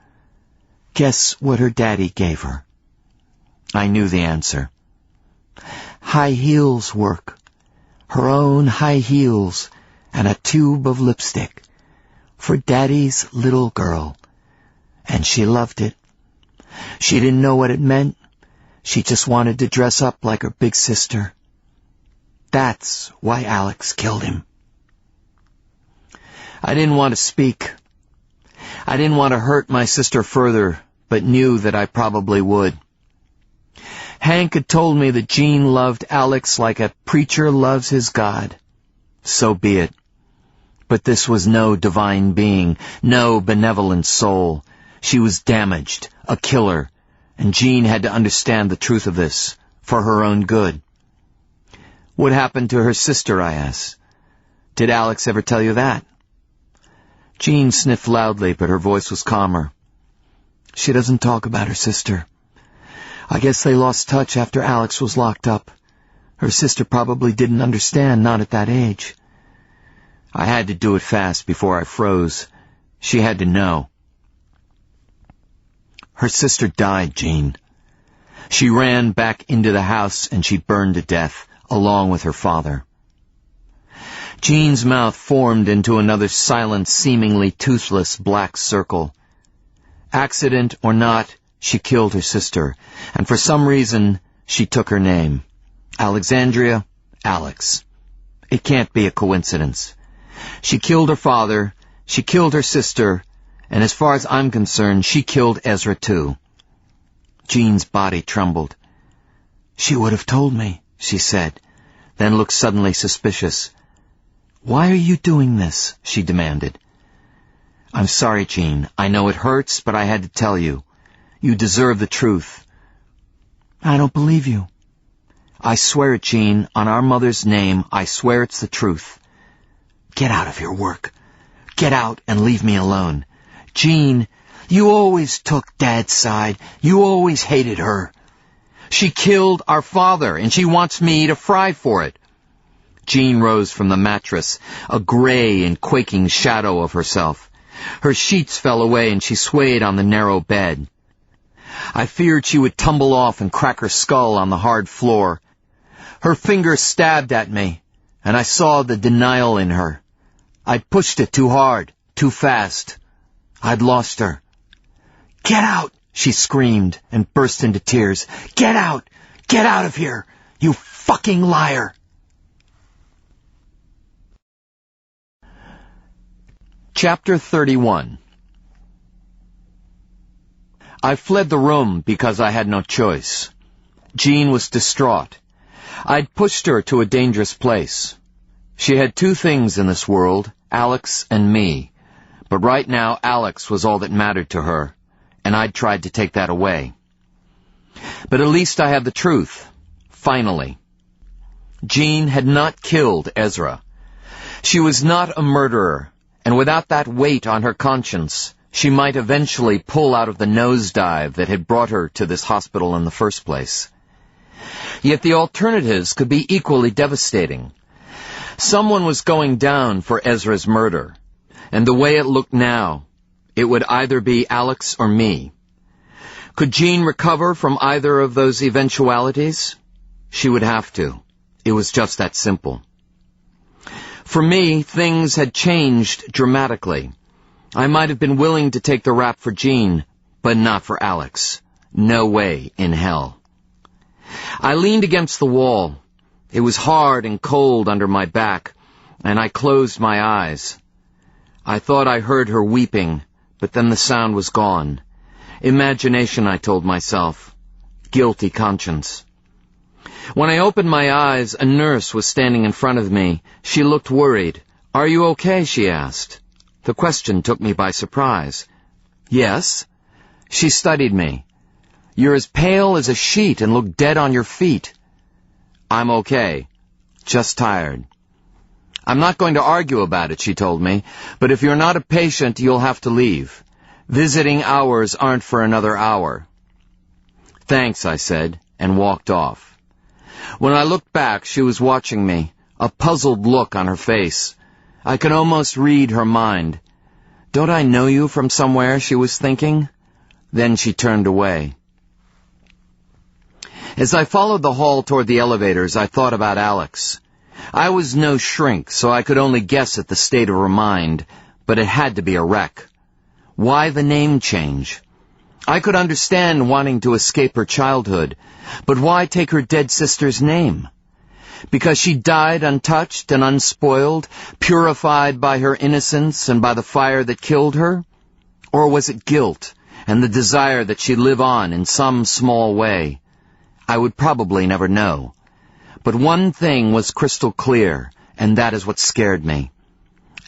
Guess what her daddy gave her? I knew the answer. High heels, Work. Her own high heels and a tube of lipstick for Daddy's little girl. And she loved it. She didn't know what it meant. She just wanted to dress up like her big sister. That's why Alex killed him. I didn't want to speak. I didn't want to hurt my sister further, but knew that I probably would. Hank had told me that Jean loved Alex like a preacher loves his God. So be it. But this was no divine being, no benevolent soul. She was damaged, a killer, and Jean had to understand the truth of this, for her own good. What happened to her sister, I asked. Did Alex ever tell you that? Jean sniffed loudly, but her voice was calmer. She doesn't talk about her sister. I guess they lost touch after Alex was locked up. Her sister probably didn't understand, not at that age. I had to do it fast before I froze. She had to know. Her sister died, Jean. She ran back into the house and she burned to death, along with her father. Jean's mouth formed into another silent, seemingly toothless black circle. Accident or not, she killed her sister, and for some reason, she took her name. Alexandria, Alex. It can't be a coincidence. She killed her father, she killed her sister, and as far as I'm concerned, she killed Ezra too. Jean's body trembled. She would have told me, she said, then looked suddenly suspicious. Why are you doing this? She demanded. I'm sorry, Jean. I know it hurts, but I had to tell you. You deserve the truth. I don't believe you. I swear it, Jean. On our mother's name, I swear it's the truth. Get out of your Work. Get out and leave me alone. Jean, you always took Dad's side. You always hated her. She killed our father, and she wants me to fry for it. Jean rose from the mattress, a gray and quaking shadow of herself. Her sheets fell away, and she swayed on the narrow bed. I feared she would tumble off and crack her skull on the hard floor. Her finger stabbed at me, and I saw the denial in her. I'd pushed it too hard, too fast. I'd lost her. Get out, she screamed and burst into tears. Get out! Get out of here! You fucking liar! Chapter 31. I fled the room because I had no choice. Jean was distraught. I'd pushed her to a dangerous place. She had two things in this world, Alex and me. But right now, Alex was all that mattered to her, and I'd tried to take that away. But at least I had the truth. Finally. Jean had not killed Ezra. She was not a murderer. And without that weight on her conscience, she might eventually pull out of the nosedive that had brought her to this hospital in the first place. Yet the alternatives could be equally devastating. Someone was going down for Ezra's murder, and the way it looked now, it would either be Alex or me. Could Jean recover from either of those eventualities? She would have to. It was just that simple. For me, things had changed dramatically. I might have been willing to take the rap for Jean, but not for Alex. No way in hell. I leaned against the wall. It was hard and cold under my back, and I closed my eyes. I thought I heard her weeping, but then the sound was gone. Imagination, I told myself. Guilty conscience. When I opened my eyes, a nurse was standing in front of me. She looked worried. "Are you okay?" she asked. The question took me by surprise. "Yes." She studied me. "You're as pale as a sheet and look dead on your feet." "I'm okay. Just tired." "I'm not going to argue about it," she told me, "but if you're not a patient, you'll have to leave. Visiting hours aren't for another hour." "Thanks," I said, and walked off. When I looked back, she was watching me, a puzzled look on her face. I could almost read her mind. "Don't I know you from somewhere?" she was thinking. Then she turned away. As I followed the hall toward the elevators, I thought about Alex. I was no shrink, so I could only guess at the state of her mind, but it had to be a wreck. Why the name change? I could understand wanting to escape her childhood, but why take her dead sister's name? Because she died untouched and unspoiled, purified by her innocence and by the fire that killed her? Or was it guilt and the desire that she live on in some small way? I would probably never know. But one thing was crystal clear, and that is what scared me.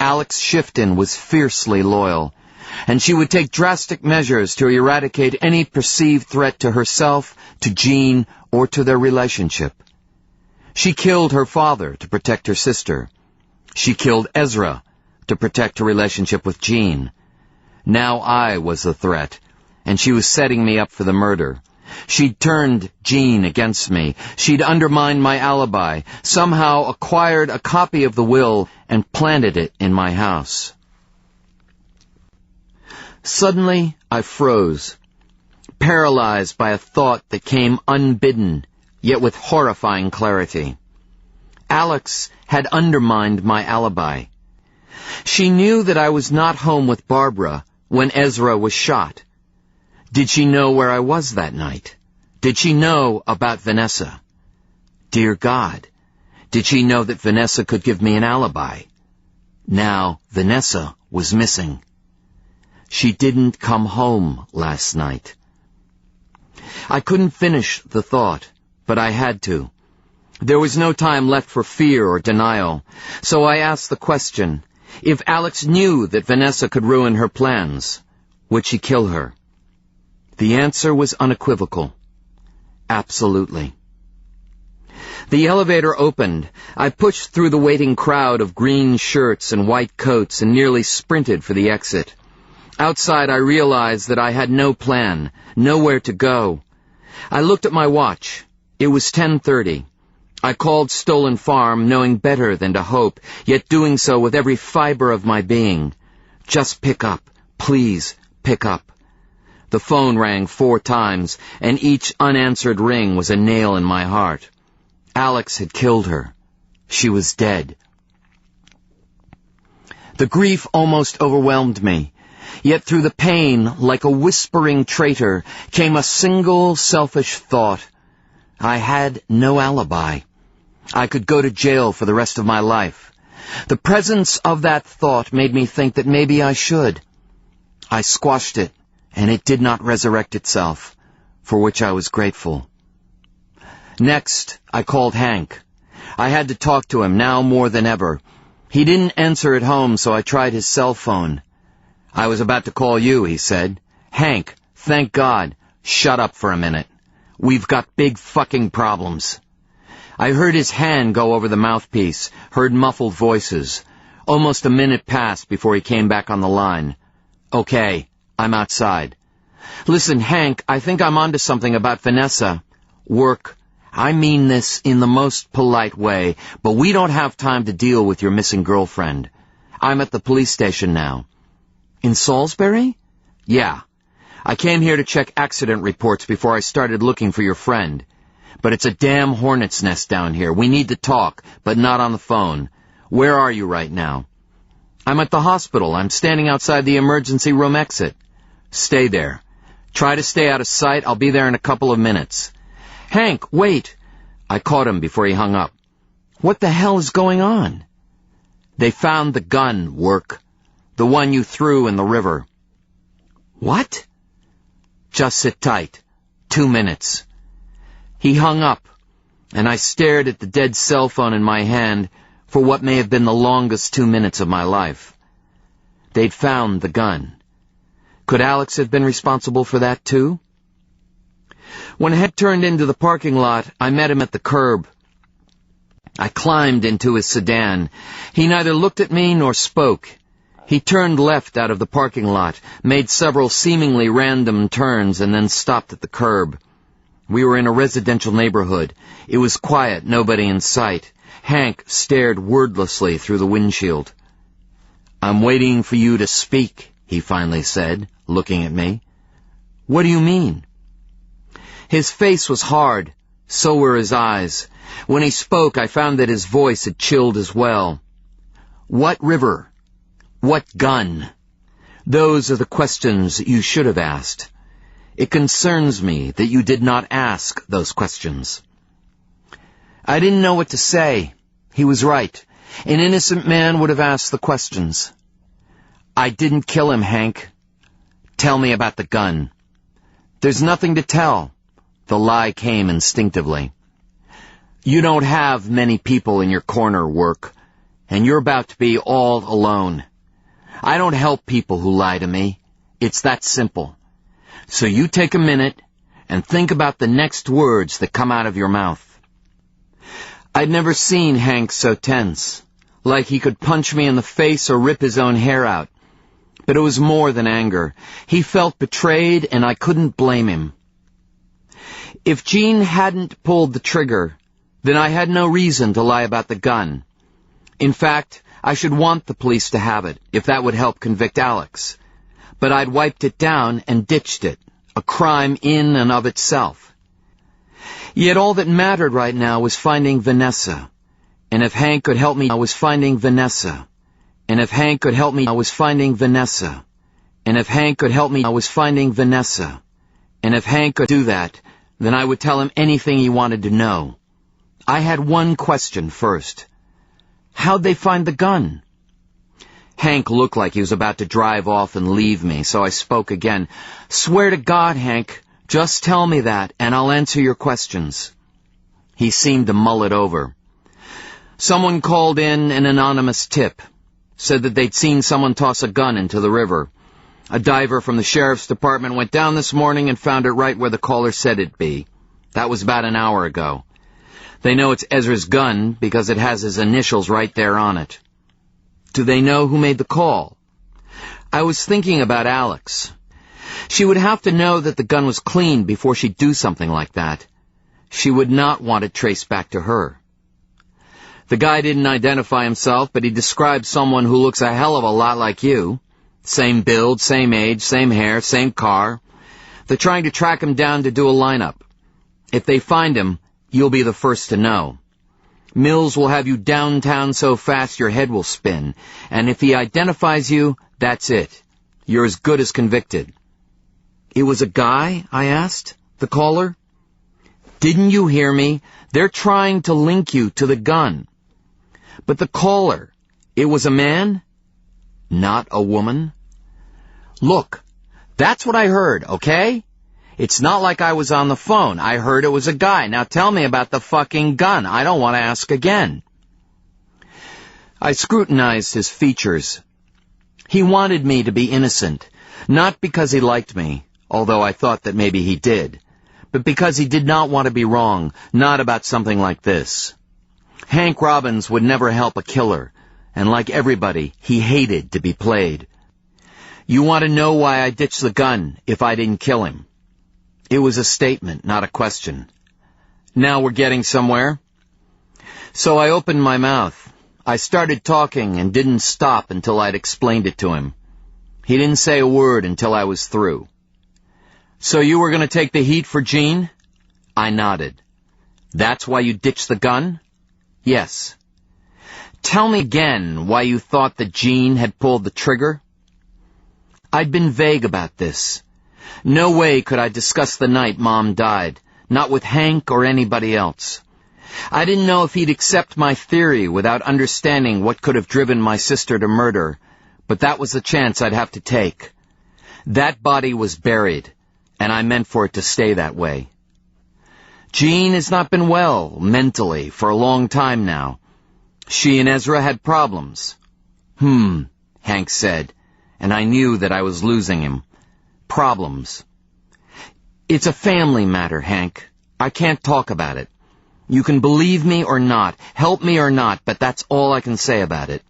Alex Shifton was fiercely loyal, and she would take drastic measures to eradicate any perceived threat to herself, to Jean, or to their relationship. She killed her father to protect her sister. She killed Ezra to protect her relationship with Jean. Now I was the threat, and she was setting me up for the murder. She'd turned Jean against me. She'd undermined my alibi, somehow acquired a copy of the will, and planted it in my house. Suddenly, I froze, paralyzed by a thought that came unbidden, yet with horrifying clarity. Alex had undermined my alibi. She knew that I was not home with Barbara when Ezra was shot. Did she know where I was that night? Did she know about Vanessa? Dear God, did she know that Vanessa could give me an alibi? Now Vanessa was missing. She didn't come home last night. I couldn't finish the thought, but I had to. There was no time left for fear or denial, so I asked the question, if Alex knew that Vanessa could ruin her plans, would she kill her? The answer was unequivocal. Absolutely. The elevator opened. I pushed through the waiting crowd of green shirts and white coats and nearly sprinted for the exit. Outside, I realized that I had no plan, nowhere to go. I looked at my watch. It was 10:30. I called Stolen Farm, knowing better than to hope, yet doing so with every fiber of my being. Just pick up. Please, pick up. The phone rang 4 times, and each unanswered ring was a nail in my heart. Alex had killed her. She was dead. The grief almost overwhelmed me. Yet through the pain, like a whispering traitor, came a single selfish thought. I had no alibi. I could go to jail for the rest of my life. The presence of that thought made me think that maybe I should. I squashed it, and it did not resurrect itself, for which I was grateful. Next, I called Hank. I had to talk to him now more than ever. He didn't answer at home, so I tried his cell phone. "I was about to call you," he said. "Hank, thank God. Shut up for a minute. We've got big fucking problems." I heard his hand go over the mouthpiece, heard muffled voices. Almost a minute passed before he came back on the line. "Okay, I'm outside." "Listen, Hank, I think I'm onto something about Vanessa." "Work. I mean this in the most polite way, but we don't have time to deal with your missing girlfriend. I'm at the police station now." "In Salisbury?" "Yeah. I came here to check accident reports before I started looking for your friend. But it's a damn hornet's nest down here. We need to talk, but not on the phone. Where are you right now?" "I'm at the hospital. I'm standing outside the emergency room exit." "Stay there. Try to stay out of sight. I'll be there in a couple of minutes." "Hank, wait." I caught him before he hung up. "What the hell is going on?" "They found the gun, Work. The one you threw in the river." What? Just sit tight. 2 minutes. He hung up, and I stared at the dead cell phone in my hand for what may have been the longest 2 minutes of my life. They'd found the gun. Could Alex have been responsible for that too? When Hank turned into the parking lot, I met him at the curb. I climbed into his sedan. He neither looked at me nor spoke. He turned left out of the parking lot, made several seemingly random turns, and then stopped at the curb. We were in a residential neighborhood. It was quiet, nobody in sight. Hank stared wordlessly through the windshield. "I'm waiting for you to speak," he finally said, looking at me. "What do you mean?" His face was hard. So were his eyes. When he spoke, I found that his voice had chilled as well. "What river? What gun? Those are the questions you should have asked. It concerns me that you did not ask those questions." I didn't know what to say. He was right. An innocent man would have asked the questions. "I didn't kill him, Hank. Tell me about the gun." "There's nothing to tell." The lie came instinctively. "You don't have many people in your corner, Work, and you're about to be all alone. I don't help people who lie to me. It's that simple. So you take a minute and think about the next words that come out of your mouth." I'd never seen Hank so tense, like he could punch me in the face or rip his own hair out. But it was more than anger. He felt betrayed, and I couldn't blame him. If Jean hadn't pulled the trigger, then I had no reason to lie about the gun. In fact, I should want the police to have it, if that would help convict Alex. But I'd wiped it down and ditched it, a crime in and of itself. Yet all that mattered right now was finding Vanessa. And if Hank could help me, I was finding Vanessa. And if Hank could help me, I was finding Vanessa. And if Hank could help me, I was finding Vanessa. And if Hank could do that, then I would tell him anything he wanted to know. I had one question first. How'd they find the gun? Hank looked like he was about to drive off and leave me, so I spoke again. "Swear to God, Hank, just tell me that, and I'll answer your questions." He seemed to mull it over. "Someone called in an anonymous tip. Said that they'd seen someone toss a gun into the river. A diver from the sheriff's department went down this morning and found it right where the caller said it'd be. That was about an hour ago. They know it's Ezra's gun because it has his initials right there on it." "Do they know who made the call?" I was thinking about Alex. She would have to know that the gun was clean before she'd do something like that. She would not want it traced back to her. "The guy didn't identify himself, but he described someone who looks a hell of a lot like you. Same build, same age, same hair, same car. They're trying to track him down to do a lineup. If they find him, you'll be the first to know. Mills will have you downtown so fast your head will spin, and if he identifies you, that's it. You're as good as convicted." "It was a guy?" I asked. "The caller?" "Didn't you hear me? They're trying to link you to the gun." "But the caller, it was a man? Not a woman?" "Look, that's what I heard, okay? It's not like I was on the phone. I heard it was a guy. Now tell me about the fucking gun. I don't want to ask again." I scrutinized his features. He wanted me to be innocent, not because he liked me, although I thought that maybe he did, but because he did not want to be wrong, not about something like this. Hank Robbins would never help a killer, and like everybody, he hated to be played. "You want to know why I ditched the gun if I didn't kill him?" It was a statement, not a question. Now we're getting somewhere. So I opened my mouth. I started talking and didn't stop until I'd explained it to him. He didn't say a word until I was through. "So you were going to take the heat for Jean?" I nodded. "That's why you ditched the gun?" "Yes." "Tell me again why you thought that Jean had pulled the trigger?" I'd been vague about this. No way could I discuss the night Mom died, not with Hank or anybody else. I didn't know if he'd accept my theory without understanding what could have driven my sister to murder, but that was the chance I'd have to take. That body was buried, and I meant for it to stay that way. Jean has not been well, mentally, for a long time now. She and Ezra had problems. Hank said, and I knew that I was losing him. Problems. It's a family matter, Hank. I can't talk about it. You can believe me or not, help me or not, but that's all I can say about it.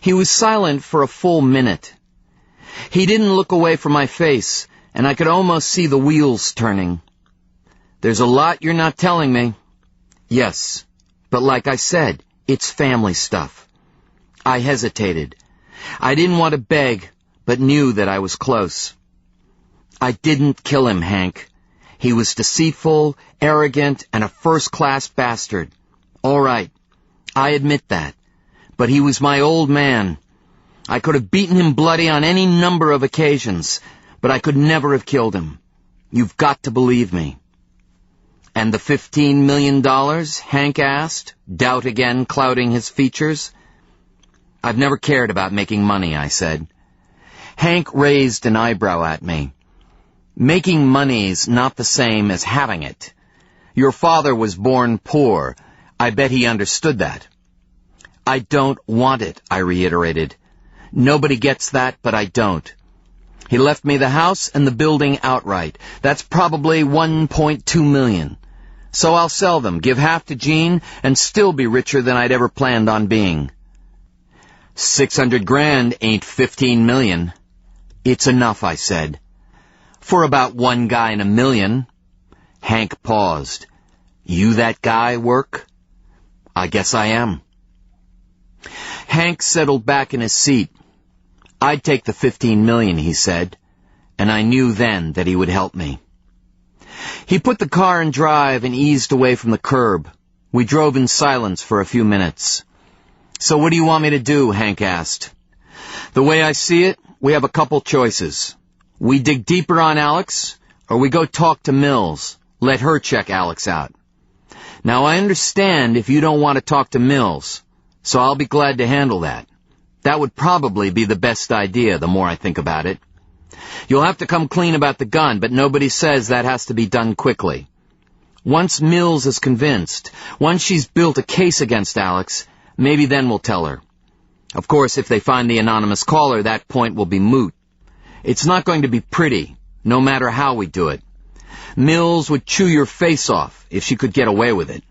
He was silent for a full minute. He didn't look away from my face, and I could almost see the wheels turning. There's a lot you're not telling me. Yes, but like I said, it's family stuff. I hesitated. I didn't want to beg, but knew that I was close. I didn't kill him, Hank. He was deceitful, arrogant, and a first-class bastard. All right, I admit that. But he was my old man. I could have beaten him bloody on any number of occasions, but I could never have killed him. You've got to believe me. And the $15 million? Hank asked, doubt again clouding his features. I've never cared about making money, I said. Hank raised an eyebrow at me. Making money's not the same as having it. Your father was born poor. I bet he understood that. I don't want it, I reiterated. Nobody gets that, but I don't. He left me the house and the building outright. That's probably $1.2 million. So I'll sell them, give half to Jean, and still be richer than I'd ever planned on being. $600,000 ain't $15 million. It's enough, I said. For about one guy in a million. Hank paused. You that guy, Work? I guess I am. Hank settled back in his seat. I'd take the $15 million, he said, and I knew then that he would help me. He put the car in drive and eased away from the curb. We drove in silence for a few minutes. So what do you want me to do? Hank asked. The way I see it, we have a couple choices. We dig deeper on Alex, or we go talk to Mills, let her check Alex out. Now I understand if you don't want to talk to Mills, so I'll be glad to handle that. That would probably be the best idea, the more I think about it. You'll have to come clean about the gun, but nobody says that has to be done quickly. Once Mills is convinced, once she's built a case against Alex, maybe then we'll tell her. Of course, if they find the anonymous caller, that point will be moot. It's not going to be pretty, no matter how we do it. Mills would chew your face off if she could get away with it.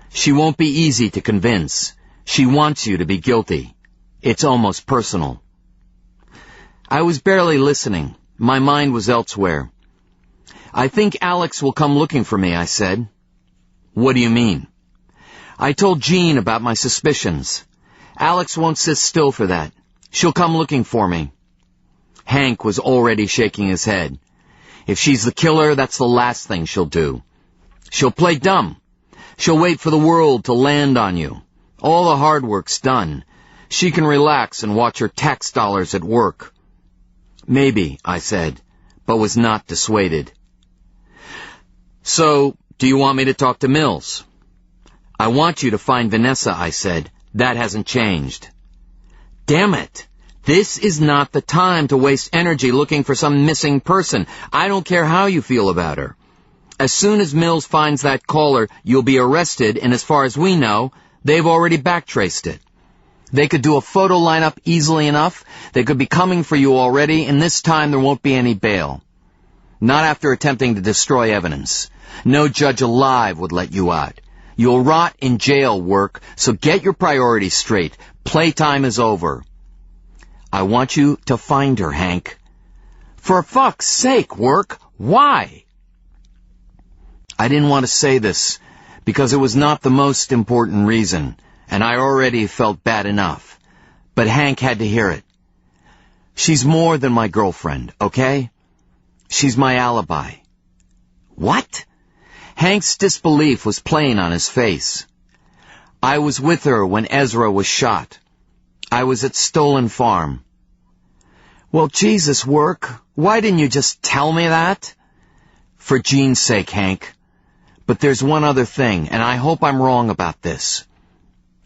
She won't be easy to convince. She wants you to be guilty. It's almost personal. I was barely listening. My mind was elsewhere. I think Alex will come looking for me, I said. What do you mean? I told Jean about my suspicions. Alex won't sit still for that. She'll come looking for me. Hank was already shaking his head. If she's the killer, that's the last thing she'll do. She'll play dumb. She'll wait for the world to land on you. All the hard work's done. She can relax and watch her tax dollars at work. Maybe, I said, but was not dissuaded. So, do you want me to talk to Mills? I want you to find Vanessa, I said. That hasn't changed. Damn it! This is not the time to waste energy looking for some missing person. I don't care how you feel about her. As soon as Mills finds that caller, you'll be arrested, and as far as we know, they've already backtraced it. They could do a photo lineup easily enough. They could be coming for you already, and this time there won't be any bail. Not after attempting to destroy evidence. No judge alive would let you out. You'll rot in jail, Work, so get your priorities straight. Playtime is over. I want you to find her, Hank. For fuck's sake, Work, why? I didn't want to say this, because it was not the most important reason, and I already felt bad enough. But Hank had to hear it. She's more than my girlfriend, okay? She's my alibi. What? Hank's disbelief was plain on his face. I was with her when Ezra was shot. I was at Stolen Farm. Well, Jesus, Work, why didn't you just tell me that? For Jean's sake, Hank. But there's one other thing, and I hope I'm wrong about this.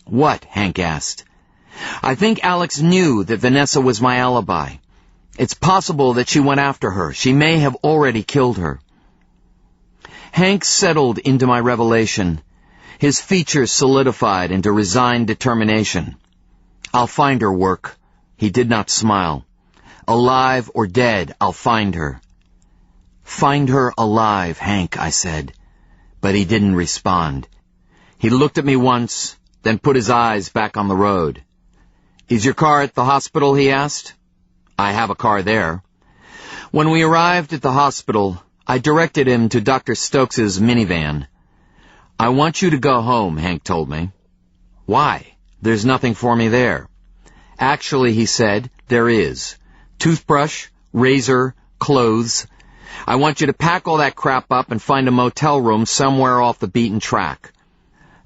What? Hank asked. I think Alex knew that Vanessa was my alibi. It's possible that she went after her. She may have already killed her. Hank settled into my revelation. His features solidified into resigned determination. I'll find her, Work. He did not smile. Alive or dead, I'll find her. Find her alive, Hank, I said. But he didn't respond. He looked at me once, then put his eyes back on the road. Is your car at the hospital, he asked. I have a car there. When we arrived at the hospital, I directed him to Dr. Stokes's minivan. I want you to go home, Hank told me. Why? There's nothing for me there. Actually, he said, there is. Toothbrush, razor, clothes. I want you to pack all that crap up and find a motel room somewhere off the beaten track.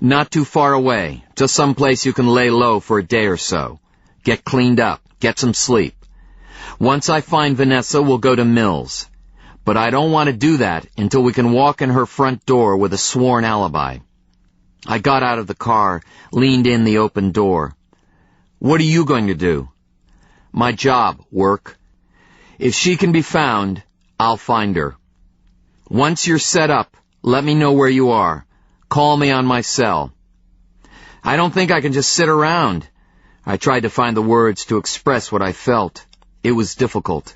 Not too far away, just someplace you can lay low for a day or so. Get cleaned up, get some sleep. Once I find Vanessa, we'll go to Mills. But I don't want to do that until we can walk in her front door with a sworn alibi. I got out of the car, leaned in the open door. What are you going to do? My job, Work. If she can be found, I'll find her. Once you're set up, let me know where you are. Call me on my cell. I don't think I can just sit around. I tried to find the words to express what I felt. It was difficult.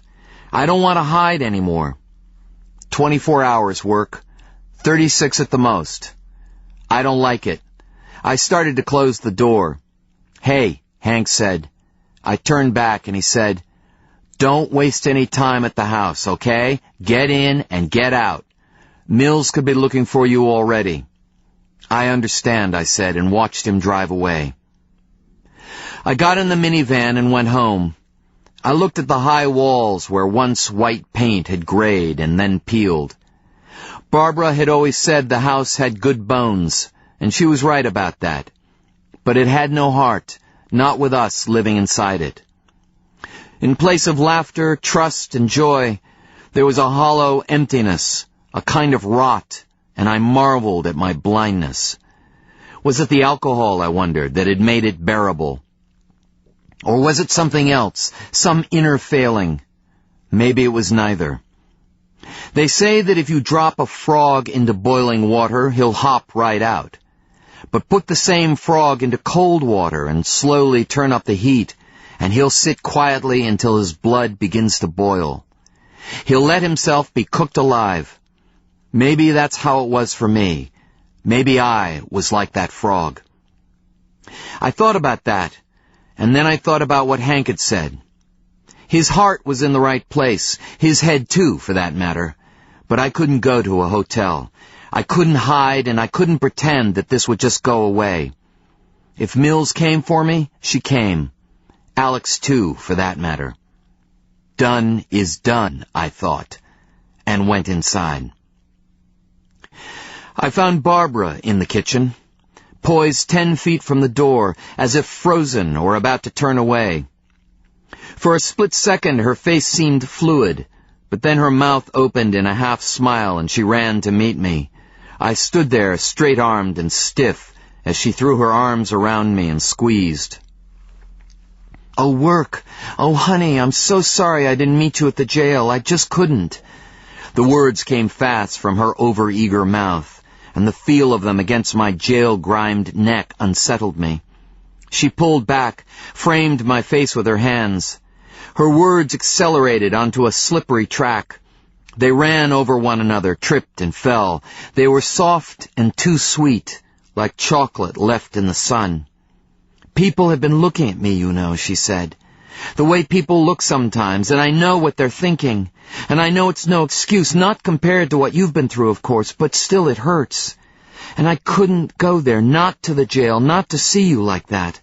I don't want to hide anymore. 24 hours, Work. 36 at the most. I don't like it. I started to close the door. Hey, Hank said. I turned back and he said, don't waste any time at the house, okay? Get in and get out. Mills could be looking for you already. I understand, I said, and watched him drive away. I got in the minivan and went home. I looked at the high walls where once white paint had grayed and then peeled. Barbara had always said the house had good bones, and she was right about that. But it had no heart, not with us living inside it. In place of laughter, trust, and joy, there was a hollow emptiness, a kind of rot, and I marveled at my blindness. Was it the alcohol, I wondered, that had made it bearable? Or was it something else, some inner failing? Maybe it was neither. They say that if you drop a frog into boiling water, he'll hop right out. But put the same frog into cold water and slowly turn up the heat, and he'll sit quietly until his blood begins to boil. He'll let himself be cooked alive. Maybe that's how it was for me. Maybe I was like that frog. I thought about that, and then I thought about what Hank had said. His heart was in the right place, his head too, for that matter. But I couldn't go to a hotel. I couldn't hide, and I couldn't pretend that this would just go away. If Mills came for me, she came. Alex too, for that matter. Done is done, I thought, and went inside. I found Barbara in the kitchen, poised 10 feet from the door, as if frozen or about to turn away. For a split second her face seemed fluid, but then her mouth opened in a half smile and she ran to meet me. I stood there straight-armed and stiff as she threw her arms around me and squeezed. Oh, Work. Oh, honey, I'm so sorry I didn't meet you at the jail. I just couldn't. The words came fast from her over-eager mouth, and the feel of them against my jail-grimed neck unsettled me. She pulled back, framed my face with her hands. Her words accelerated onto a slippery track. They ran over one another, tripped and fell. They were soft and too sweet, like chocolate left in the sun. People have been looking at me, you know, she said. The way people look sometimes, and I know what they're thinking. And I know it's no excuse, not compared to what you've been through, of course, but still it hurts. And I couldn't go there, not to the jail, not to see you like that.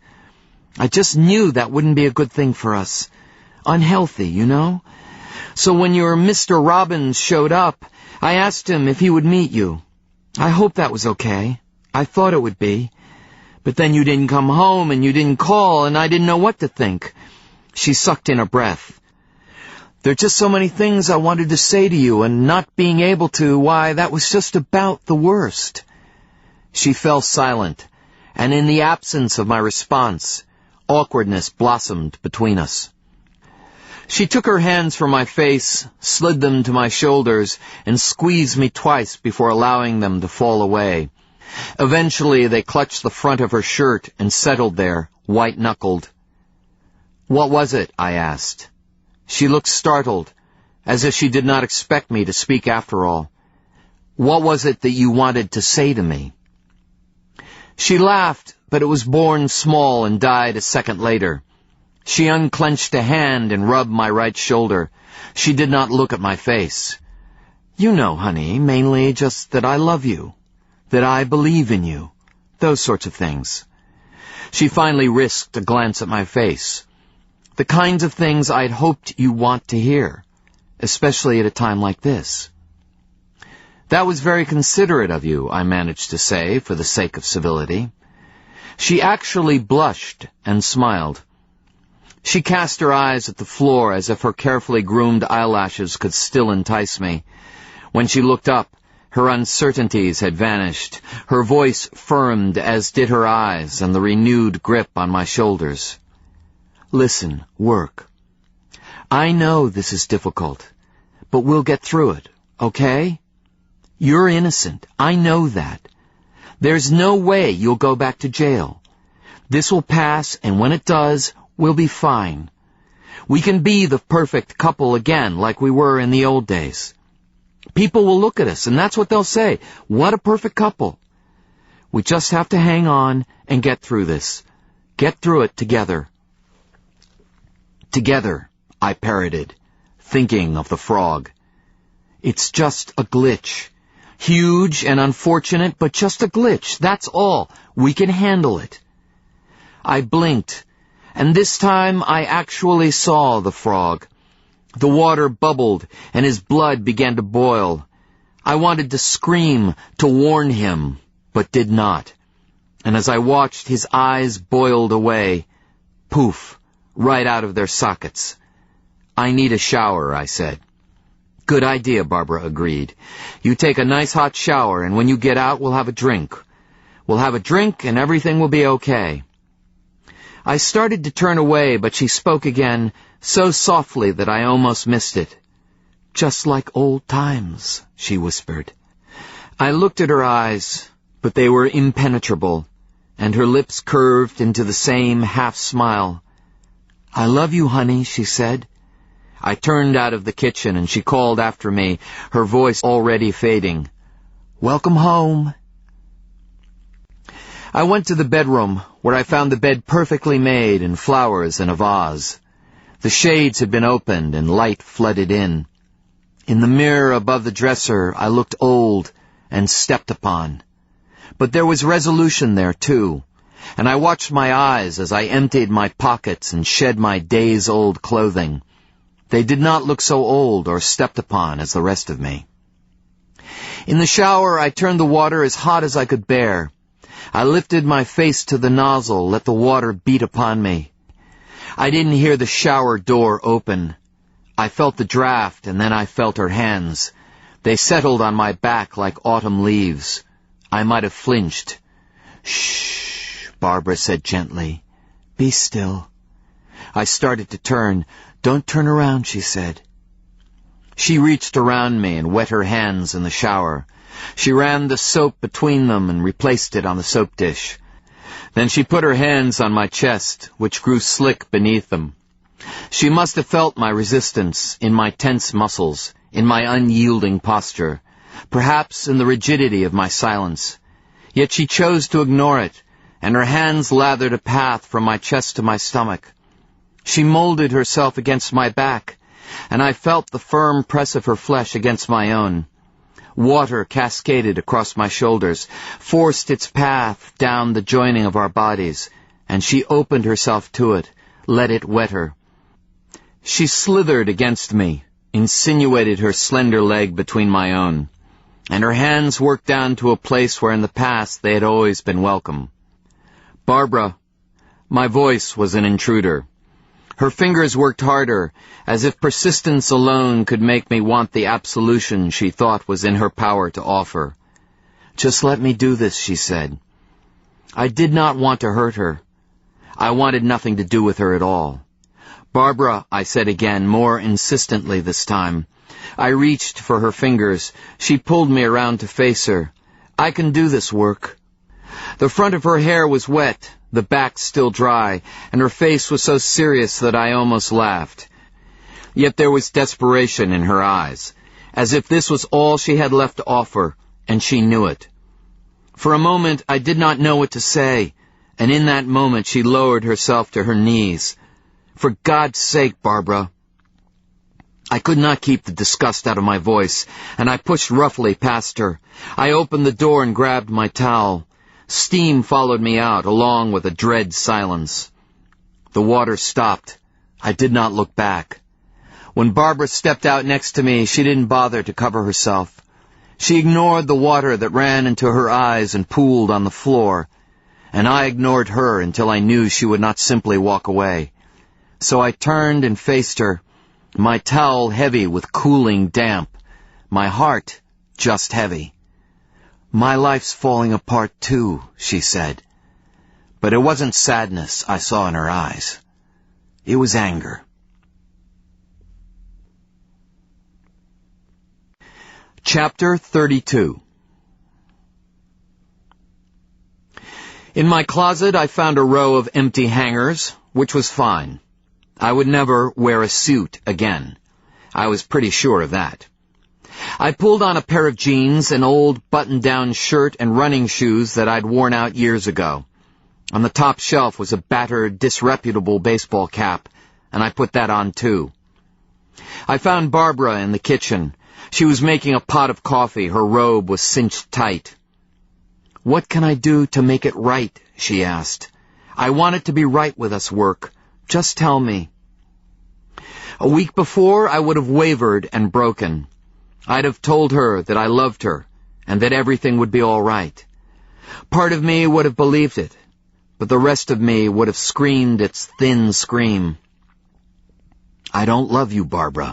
I just knew that wouldn't be a good thing for us. Unhealthy, you know? So when your Mr. Robbins showed up, I asked him if he would meet you. I hope that was okay. I thought it would be. But then you didn't come home and you didn't call and I didn't know what to think. She sucked in a breath. There are just so many things I wanted to say to you, and not being able to, why, that was just about the worst. She fell silent, and in the absence of my response, awkwardness blossomed between us. She took her hands from my face, slid them to my shoulders, and squeezed me twice before allowing them to fall away. Eventually, they clutched the front of her shirt and settled there, white-knuckled. "What was it?" I asked. She looked startled, as if she did not expect me to speak after all. "What was it that you wanted to say to me?" She laughed, but it was born small and died a second later. She unclenched a hand and rubbed my right shoulder. She did not look at my face. "You know, honey, mainly just that I love you, that I believe in you, those sorts of things." She finally risked a glance at my face. "The kinds of things I'd hoped you want to hear, especially at a time like this." "That was very considerate of you," I managed to say, for the sake of civility. She actually blushed and smiled. She cast her eyes at the floor as if her carefully groomed eyelashes could still entice me. When she looked up, her uncertainties had vanished. Her voice firmed, as did her eyes and the renewed grip on my shoulders. "Listen, work. I know this is difficult, but we'll get through it, okay? You're innocent. I know that. There's no way you'll go back to jail. This will pass, and when it does, we'll be fine. We can be the perfect couple again like we were in the old days. People will look at us, and that's what they'll say. What a perfect couple. We just have to hang on and get through this. Get through it together." "Together," I parroted, thinking of the frog. "It's just a glitch. Huge and unfortunate, but just a glitch. That's all. We can handle it." I blinked, and this time I actually saw the frog. The water bubbled, and his blood began to boil. I wanted to scream, to warn him, but did not. And as I watched, his eyes boiled away. Poof, right out of their sockets. "I need a shower," I said. "Good idea," Barbara agreed. "You take a nice hot shower, and when you get out, we'll have a drink. We'll have a drink, and everything will be okay." I started to turn away, but she spoke again, so softly that I almost missed it. "Just like old times," she whispered. I looked at her eyes, but they were impenetrable, and her lips curved into the same half-smile. "I love you, honey," she said. I turned out of the kitchen, and she called after me, her voice already fading. "Welcome home." I went to the bedroom, where I found the bed perfectly made and flowers in a vase. The shades had been opened and light flooded in. In the mirror above the dresser, I looked old and stepped upon. But there was resolution there, too, and I watched my eyes as I emptied my pockets and shed my days-old clothing. They did not look so old or stepped upon as the rest of me. In the shower, I turned the water as hot as I could bear. I lifted my face to the nozzle, let the water beat upon me. I didn't hear the shower door open. I felt the draft, and then I felt her hands. They settled on my back like autumn leaves. I might have flinched. "Shh," Barbara said gently. "Be still." I started to turn. "Don't turn around," she said. She reached around me and wet her hands in the shower. She ran the soap between them and replaced it on the soap dish. Then she put her hands on my chest, which grew slick beneath them. She must have felt my resistance in my tense muscles, in my unyielding posture, perhaps in the rigidity of my silence. Yet she chose to ignore it, and her hands lathered a path from my chest to my stomach. She molded herself against my back, and I felt the firm press of her flesh against my own. Water cascaded across my shoulders, forced its path down the joining of our bodies, and she opened herself to it, let it wet her. She slithered against me, insinuated her slender leg between my own, and her hands worked down to a place where in the past they had always been welcome. "Barbara." My voice was an intruder. Her fingers worked harder, as if persistence alone could make me want the absolution she thought was in her power to offer. "Just let me do this," she said. I did not want to hurt her. I wanted nothing to do with her at all. "Barbara," I said again, more insistently this time. I reached for her fingers. She pulled me around to face her. "I can do this work." The front of her hair was wet, the back still dry, and her face was so serious that I almost laughed. Yet there was desperation in her eyes, as if this was all she had left to offer, and she knew it. For a moment I did not know what to say, and in that moment she lowered herself to her knees. "For God's sake, Barbara." I could not keep the disgust out of my voice, and I pushed roughly past her. I opened the door and grabbed my towel. Steam followed me out, along with a dread silence. The water stopped. I did not look back. When Barbara stepped out next to me, she didn't bother to cover herself. She ignored the water that ran into her eyes and pooled on the floor, and I ignored her until I knew she would not simply walk away. So I turned and faced her, my towel heavy with cooling damp, my heart just heavy. "My life's falling apart too," she said. But it wasn't sadness I saw in her eyes. It was anger. Chapter 32. In my closet I found a row of empty hangers, which was fine. I would never wear a suit again. I was pretty sure of that. I pulled on a pair of jeans, an old button-down shirt, and running shoes that I'd worn out years ago. On the top shelf was a battered, disreputable baseball cap, and I put that on too. I found Barbara in the kitchen. She was making a pot of coffee. Her robe was cinched tight. "What can I do to make it right?" she asked. "I want it to be right with us, work. Just tell me." A week before, I would have wavered and broken. I'd have told her that I loved her and that everything would be all right. Part of me would have believed it, but the rest of me would have screamed its thin scream. "I don't love you, Barbara.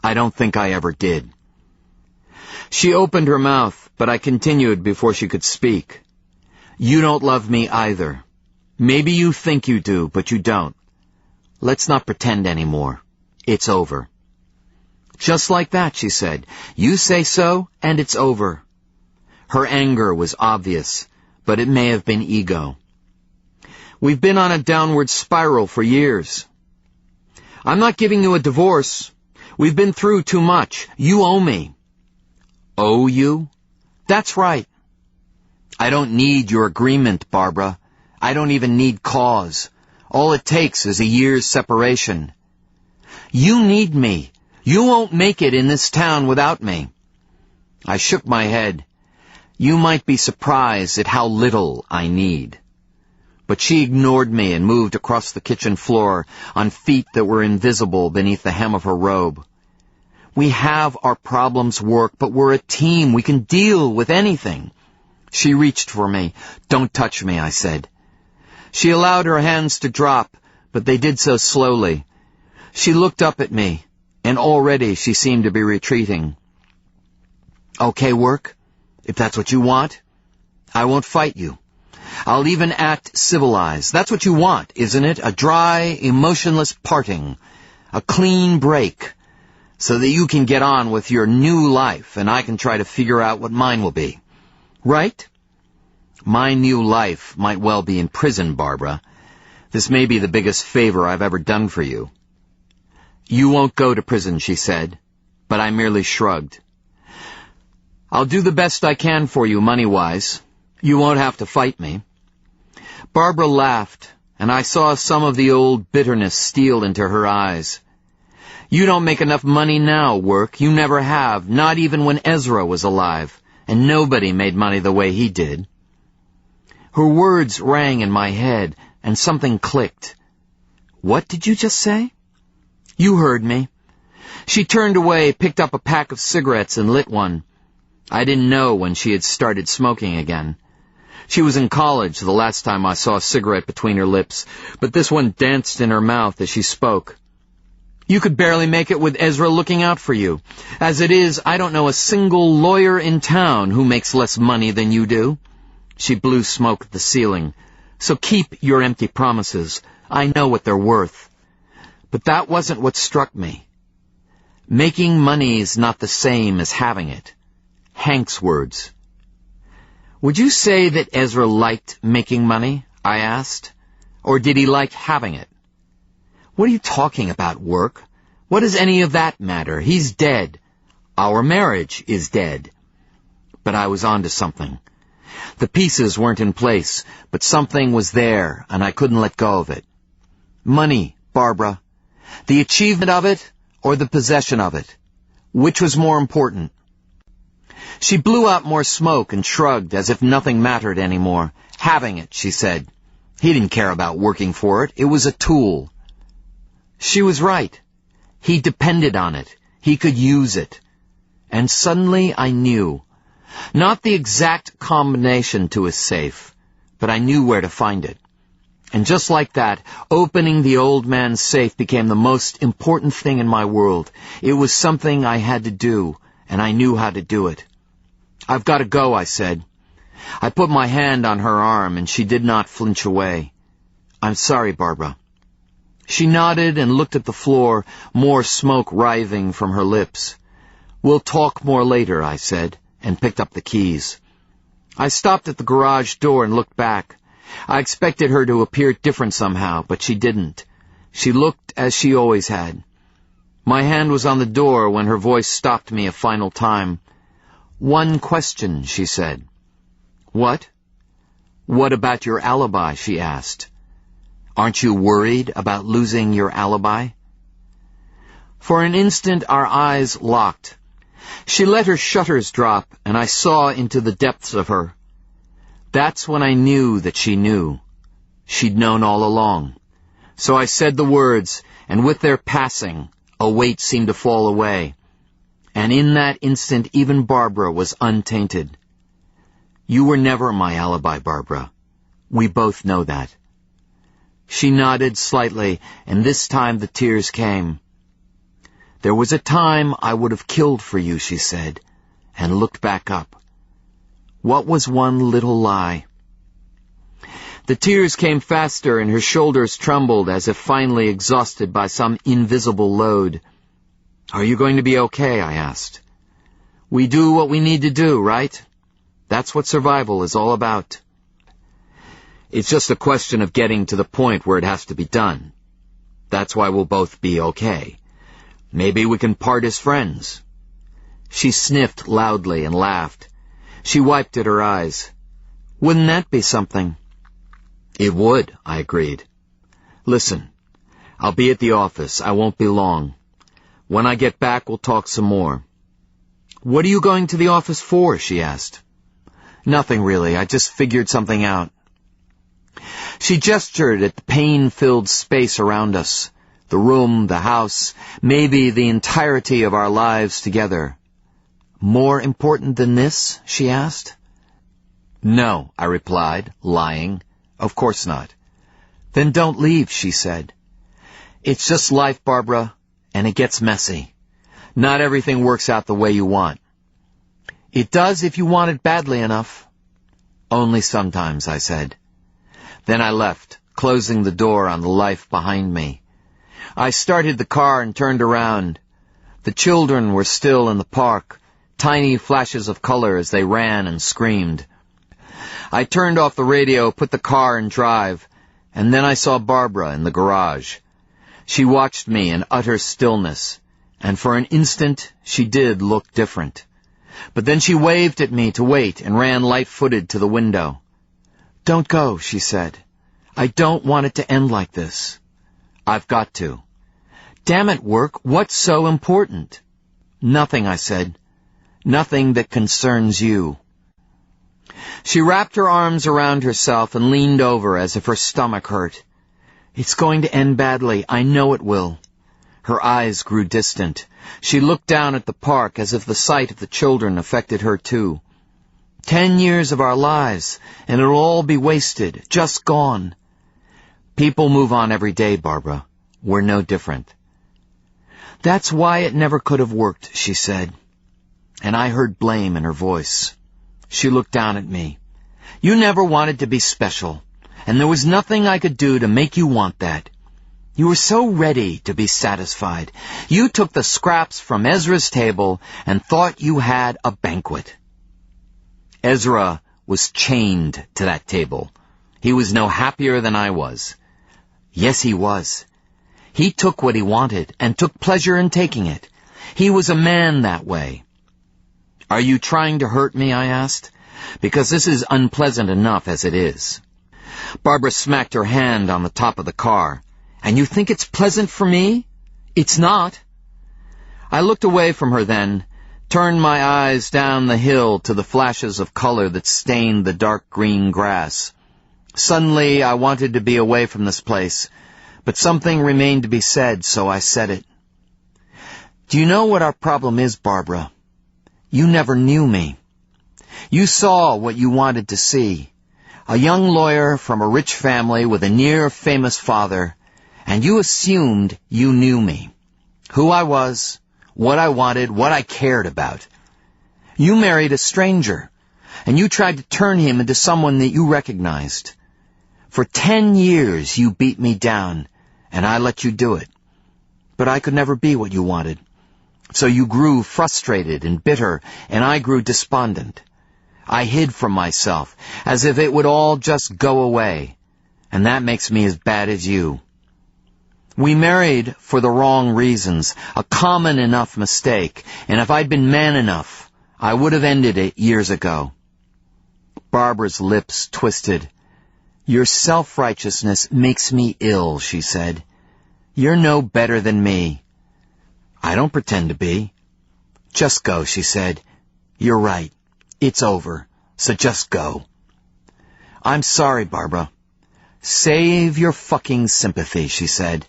I don't think I ever did." She opened her mouth, but I continued before she could speak. "You don't love me either. Maybe you think you do, but you don't. Let's not pretend anymore. It's over." "Just like that," she said. "You say so, and it's over." Her anger was obvious, but it may have been ego. "We've been on a downward spiral for years." "I'm not giving you a divorce. We've been through too much. You owe me." "Owe you?" "That's right." "I don't need your agreement, Barbara. I don't even need cause. All it takes is a year's separation." "You need me. You won't make it in this town without me." I shook my head. "You might be surprised at how little I need." But she ignored me and moved across the kitchen floor on feet that were invisible beneath the hem of her robe. "We have our problems, work, but we're a team. We can deal with anything." She reached for me. "Don't touch me," I said. She allowed her hands to drop, but they did so slowly. She looked up at me, and already she seemed to be retreating. "Okay, work, if that's what you want. I won't fight you. I'll even act civilized. That's what you want, isn't it? A dry, emotionless parting. A clean break, so that you can get on with your new life, and I can try to figure out what mine will be. Right? My new life might well be in prison, Barbara. This may be the biggest favor I've ever done for you." "You won't go to prison," she said, but I merely shrugged. "I'll do the best I can for you, money-wise. You won't have to fight me." Barbara laughed, and I saw some of the old bitterness steal into her eyes. "You don't make enough money now, work. You never have, not even when Ezra was alive, and nobody made money the way he did." Her words rang in my head, and something clicked. "What did you just say?" "You heard me." She turned away, picked up a pack of cigarettes, and lit one. I didn't know when she had started smoking again. She was in college the last time I saw a cigarette between her lips, but this one danced in her mouth as she spoke. "You could barely make it with Ezra looking out for you. As it is, I don't know a single lawyer in town who makes less money than you do." She blew smoke at the ceiling. "So keep your empty promises. I know what they're worth." But that wasn't what struck me. Making money's not the same as having it. Hank's words. Would you say that Ezra liked making money? I asked. Or did he like having it? What are you talking about, work? What does any of that matter? He's dead. Our marriage is dead. But I was onto something. The pieces weren't in place, but something was there, and I couldn't let go of it. Money, Barbara. The achievement of it, or the possession of it? Which was more important? She blew out more smoke and shrugged as if nothing mattered anymore. Having it, she said. He didn't care about working for it. It was a tool. She was right. He depended on it. He could use it. And suddenly I knew. Not the exact combination to his safe, but I knew where to find it. And just like that, opening the old man's safe became the most important thing in my world. It was something I had to do, and I knew how to do it. I've got to go, I said. I put my hand on her arm, and she did not flinch away. I'm sorry, Barbara. She nodded and looked at the floor, more smoke writhing from her lips. We'll talk more later, I said, and picked up the keys. I stopped at the garage door and looked back. I expected her to appear different somehow, but she didn't. She looked as she always had. My hand was on the door when her voice stopped me a final time. One question, she said. What? What about your alibi, she asked. Aren't you worried about losing your alibi? For an instant our eyes locked. She let her shutters drop, and I saw into the depths of her. That's when I knew that she knew. She'd known all along. So I said the words, and with their passing, a weight seemed to fall away. And in that instant, even Barbara was untainted. You were never my alibi, Barbara. We both know that. She nodded slightly, and this time the tears came. There was a time I would have killed for you, she said, and looked back up. What was one little lie? The tears came faster, and her shoulders trembled as if finally exhausted by some invisible load. Are you going to be okay? I asked. We do what we need to do, right? That's what survival is all about. It's just a question of getting to the point where it has to be done. That's why we'll both be okay. Maybe we can part as friends. She sniffed loudly and laughed. She wiped at her eyes. Wouldn't that be something? It would, I agreed. Listen, I'll be at the office. I won't be long. When I get back, we'll talk some more. What are you going to the office for? She asked. Nothing really. I just figured something out. She gestured at the pain-filled space around us. The room, the house, maybe the entirety of our lives together. More important than this? She asked. No, I replied, lying. Of course not. Then don't leave, she said. It's just life, Barbara, and it gets messy. Not everything works out the way you want. It does if you want it badly enough. Only sometimes, I said. Then I left, closing the door on the life behind me. I started the car and turned around. The children were still in the park, tiny flashes of color as they ran and screamed. I turned off the radio, put the car in drive, and then I saw Barbara in the garage. She watched me in utter stillness, and for an instant she did look different. But then she waved at me to wait and ran light-footed to the window. Don't go, she said. I don't want it to end like this. I've got to. Damn it, work, what's so important? Nothing, I said. Nothing that concerns you. She wrapped her arms around herself and leaned over as if her stomach hurt. It's going to end badly. I know it will. Her eyes grew distant. She looked down at the park as if the sight of the children affected her too. 10 years of our lives, and it'll all be wasted, just gone. People move on every day, Barbara. We're no different. That's why it never could have worked, she said. And I heard blame in her voice. She looked down at me. You never wanted to be special, and there was nothing I could do to make you want that. You were so ready to be satisfied. You took the scraps from Ezra's table and thought you had a banquet. Ezra was chained to that table. He was no happier than I was. Yes, he was. He took what he wanted and took pleasure in taking it. He was a man that way. Are you trying to hurt me? I asked. Because this is unpleasant enough as it is. Barbara smacked her hand on the top of the car. And you think it's pleasant for me? It's not. I looked away from her then, turned my eyes down the hill to the flashes of color that stained the dark green grass. Suddenly I wanted to be away from this place, but something remained to be said, so I said it. Do you know what our problem is, Barbara? You never knew me. You saw what you wanted to see. A young lawyer from a rich family with a near-famous father, and you assumed you knew me. Who I was, what I wanted, what I cared about. You married a stranger, and you tried to turn him into someone that you recognized. For 10 years you beat me down, and I let you do it. But I could never be what you wanted. So you grew frustrated and bitter, and I grew despondent. I hid from myself, as if it would all just go away, and that makes me as bad as you. We married for the wrong reasons, a common enough mistake, and if I'd been man enough, I would have ended it years ago. Barbara's lips twisted. Your self-righteousness makes me ill, she said. You're no better than me. I don't pretend to be. Just go, she said. You're right. It's over, so just go. I'm sorry, Barbara. Save your fucking sympathy, she said,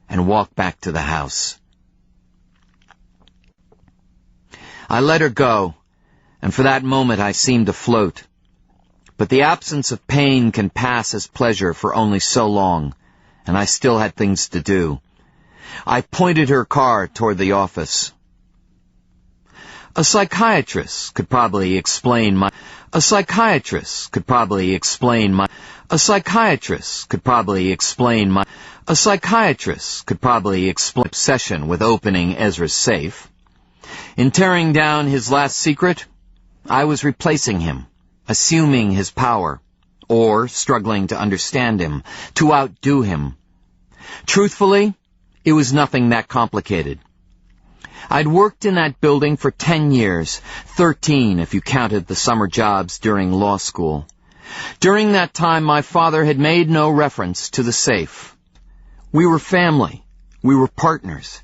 and walked back to the house. I let her go, and for that moment I seemed to float. But the absence of pain can pass as pleasure for only so long, and I still had things to do. I pointed her car toward the office. A psychiatrist could probably explain my obsession with opening Ezra's safe. In tearing down his last secret, I was replacing him, assuming his power, or struggling to understand him, to outdo him. Truthfully, it was nothing that complicated. I'd worked in that building for 10 years, 13 if you counted the summer jobs during law school. During that time, my father had made no reference to the safe. We were family. We were partners.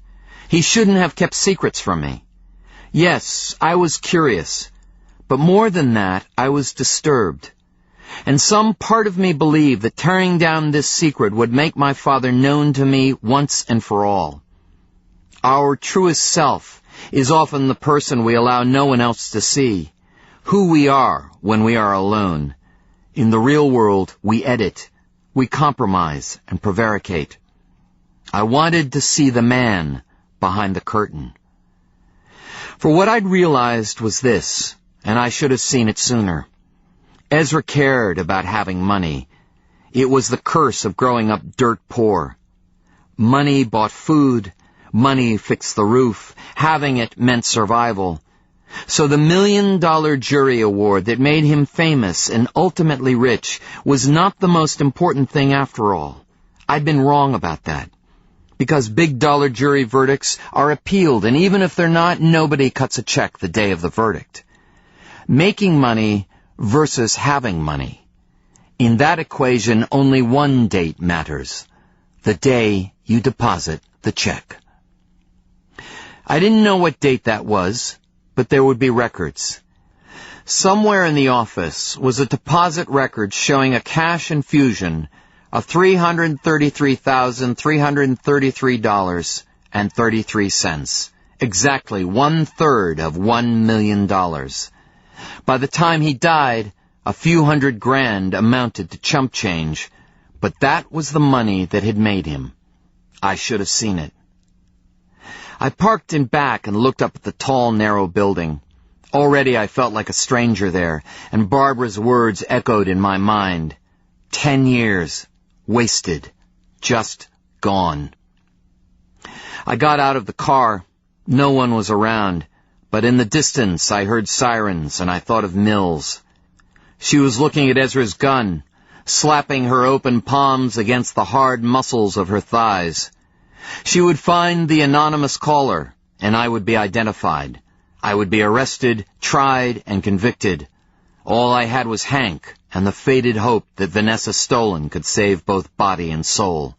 He shouldn't have kept secrets from me. Yes, I was curious, but more than that, I was disturbed. And some part of me believed that tearing down this secret would make my father known to me once and for all. Our truest self is often the person we allow no one else to see, who we are when we are alone. In the real world, we edit, we compromise and prevaricate. I wanted to see the man behind the curtain. For what I'd realized was this, and I should have seen it sooner. Ezra cared about having money. It was the curse of growing up dirt poor. Money bought food. Money fixed the roof. Having it meant survival. So the $1 million jury award that made him famous and ultimately rich was not the most important thing after all. I'd been wrong about that. Because big dollar jury verdicts are appealed, and even if they're not, nobody cuts a check the day of the verdict. Making money versus having money. In that equation, only one date matters. The day you deposit the check. I didn't know what date that was, but there would be records. Somewhere in the office was a deposit record showing a cash infusion of $333,333.33, exactly 1/3 of $1 million. By the time he died, a few hundred grand amounted to chump change, but that was the money that had made him. I should have seen it. I parked in back and looked up at the tall, narrow building. Already I felt like a stranger there, and Barbara's words echoed in my mind. 10 years. Wasted. Just gone. I got out of the car. No one was around, but in the distance I heard sirens and I thought of Mills. She was looking at Ezra's gun, slapping her open palms against the hard muscles of her thighs. She would find the anonymous caller, and I would be identified. I would be arrested, tried, and convicted. All I had was Hank and the faded hope that Vanessa Stolen could save both body and soul.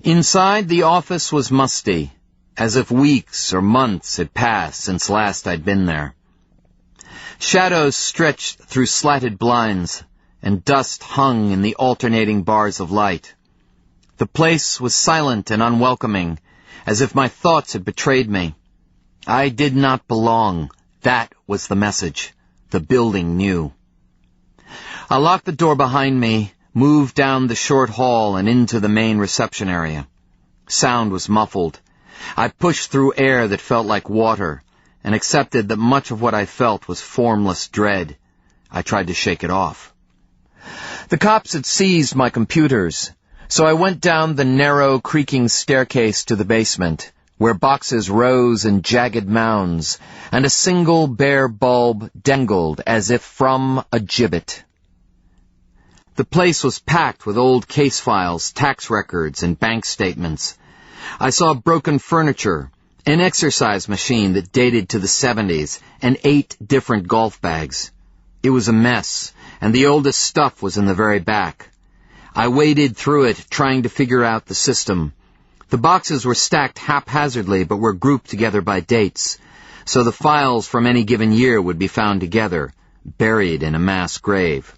Inside, the office was musty, as if weeks or months had passed since last I'd been there. Shadows stretched through slatted blinds, and dust hung in the alternating bars of light. The place was silent and unwelcoming, as if my thoughts had betrayed me. I did not belong. That was the message. The building knew. I locked the door behind me, moved down the short hall and into the main reception area. Sound was muffled. I pushed through air that felt like water, and accepted that much of what I felt was formless dread. I tried to shake it off. The cops had seized my computers, so I went down the narrow, creaking staircase to the basement, where boxes rose in jagged mounds, and a single bare bulb dangled as if from a gibbet. The place was packed with old case files, tax records, and bank statements. I saw broken furniture, an exercise machine that dated to the 70s, and 8 different golf bags. It was a mess, and the oldest stuff was in the very back. I waded through it, trying to figure out the system. The boxes were stacked haphazardly, but were grouped together by dates, so the files from any given year would be found together, buried in a mass grave.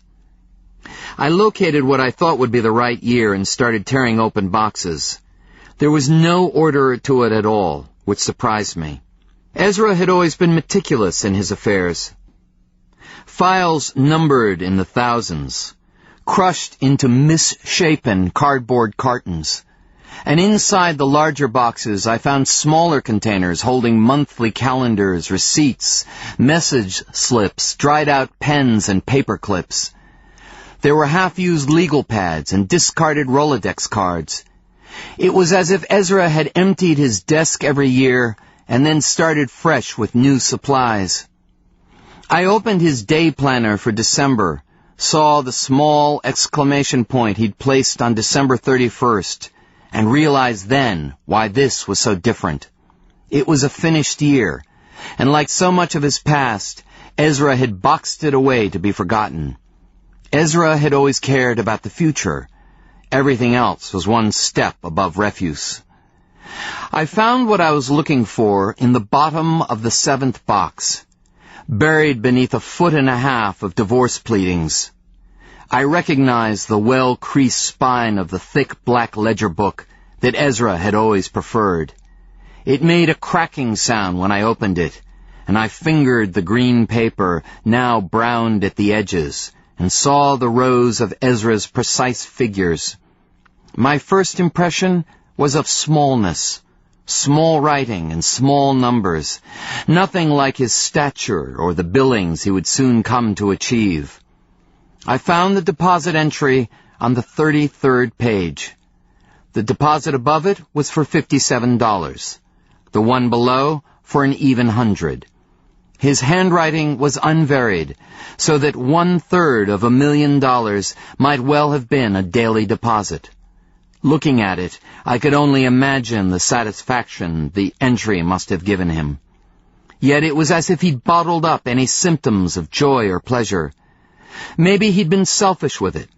I located what I thought would be the right year and started tearing open boxes. There was no order to it at all, which surprised me. Ezra had always been meticulous in his affairs. Files numbered in the thousands, crushed into misshapen cardboard cartons. And inside the larger boxes I found smaller containers holding monthly calendars, receipts, message slips, dried-out pens, and paper clips. There were half-used legal pads and discarded Rolodex cards. It was as if Ezra had emptied his desk every year and then started fresh with new supplies. I opened his day planner for December, saw the small exclamation point he'd placed on December 31st, and realized then why this was so different. It was a finished year, and like so much of his past, Ezra had boxed it away to be forgotten. Ezra had always cared about the future. Everything else was one step above refuse. I found what I was looking for in the bottom of the 7th box, buried beneath 1.5 feet of divorce pleadings. I recognized the well-creased spine of the thick black ledger book that Ezra had always preferred. It made a cracking sound when I opened it, and I fingered the green paper, now browned at the edges, and saw the rows of Ezra's precise figures. My first impression was of smallness, small writing and small numbers, nothing like his stature or the billings he would soon come to achieve. I found the deposit entry on the 33rd page. The deposit above it was for $57. The one below for an even 100. His handwriting was unvaried, so that 1/3 of $1 million might well have been a daily deposit. Looking at it, I could only imagine the satisfaction the entry must have given him. Yet it was as if he'd bottled up any symptoms of joy or pleasure. Maybe he'd been selfish with it.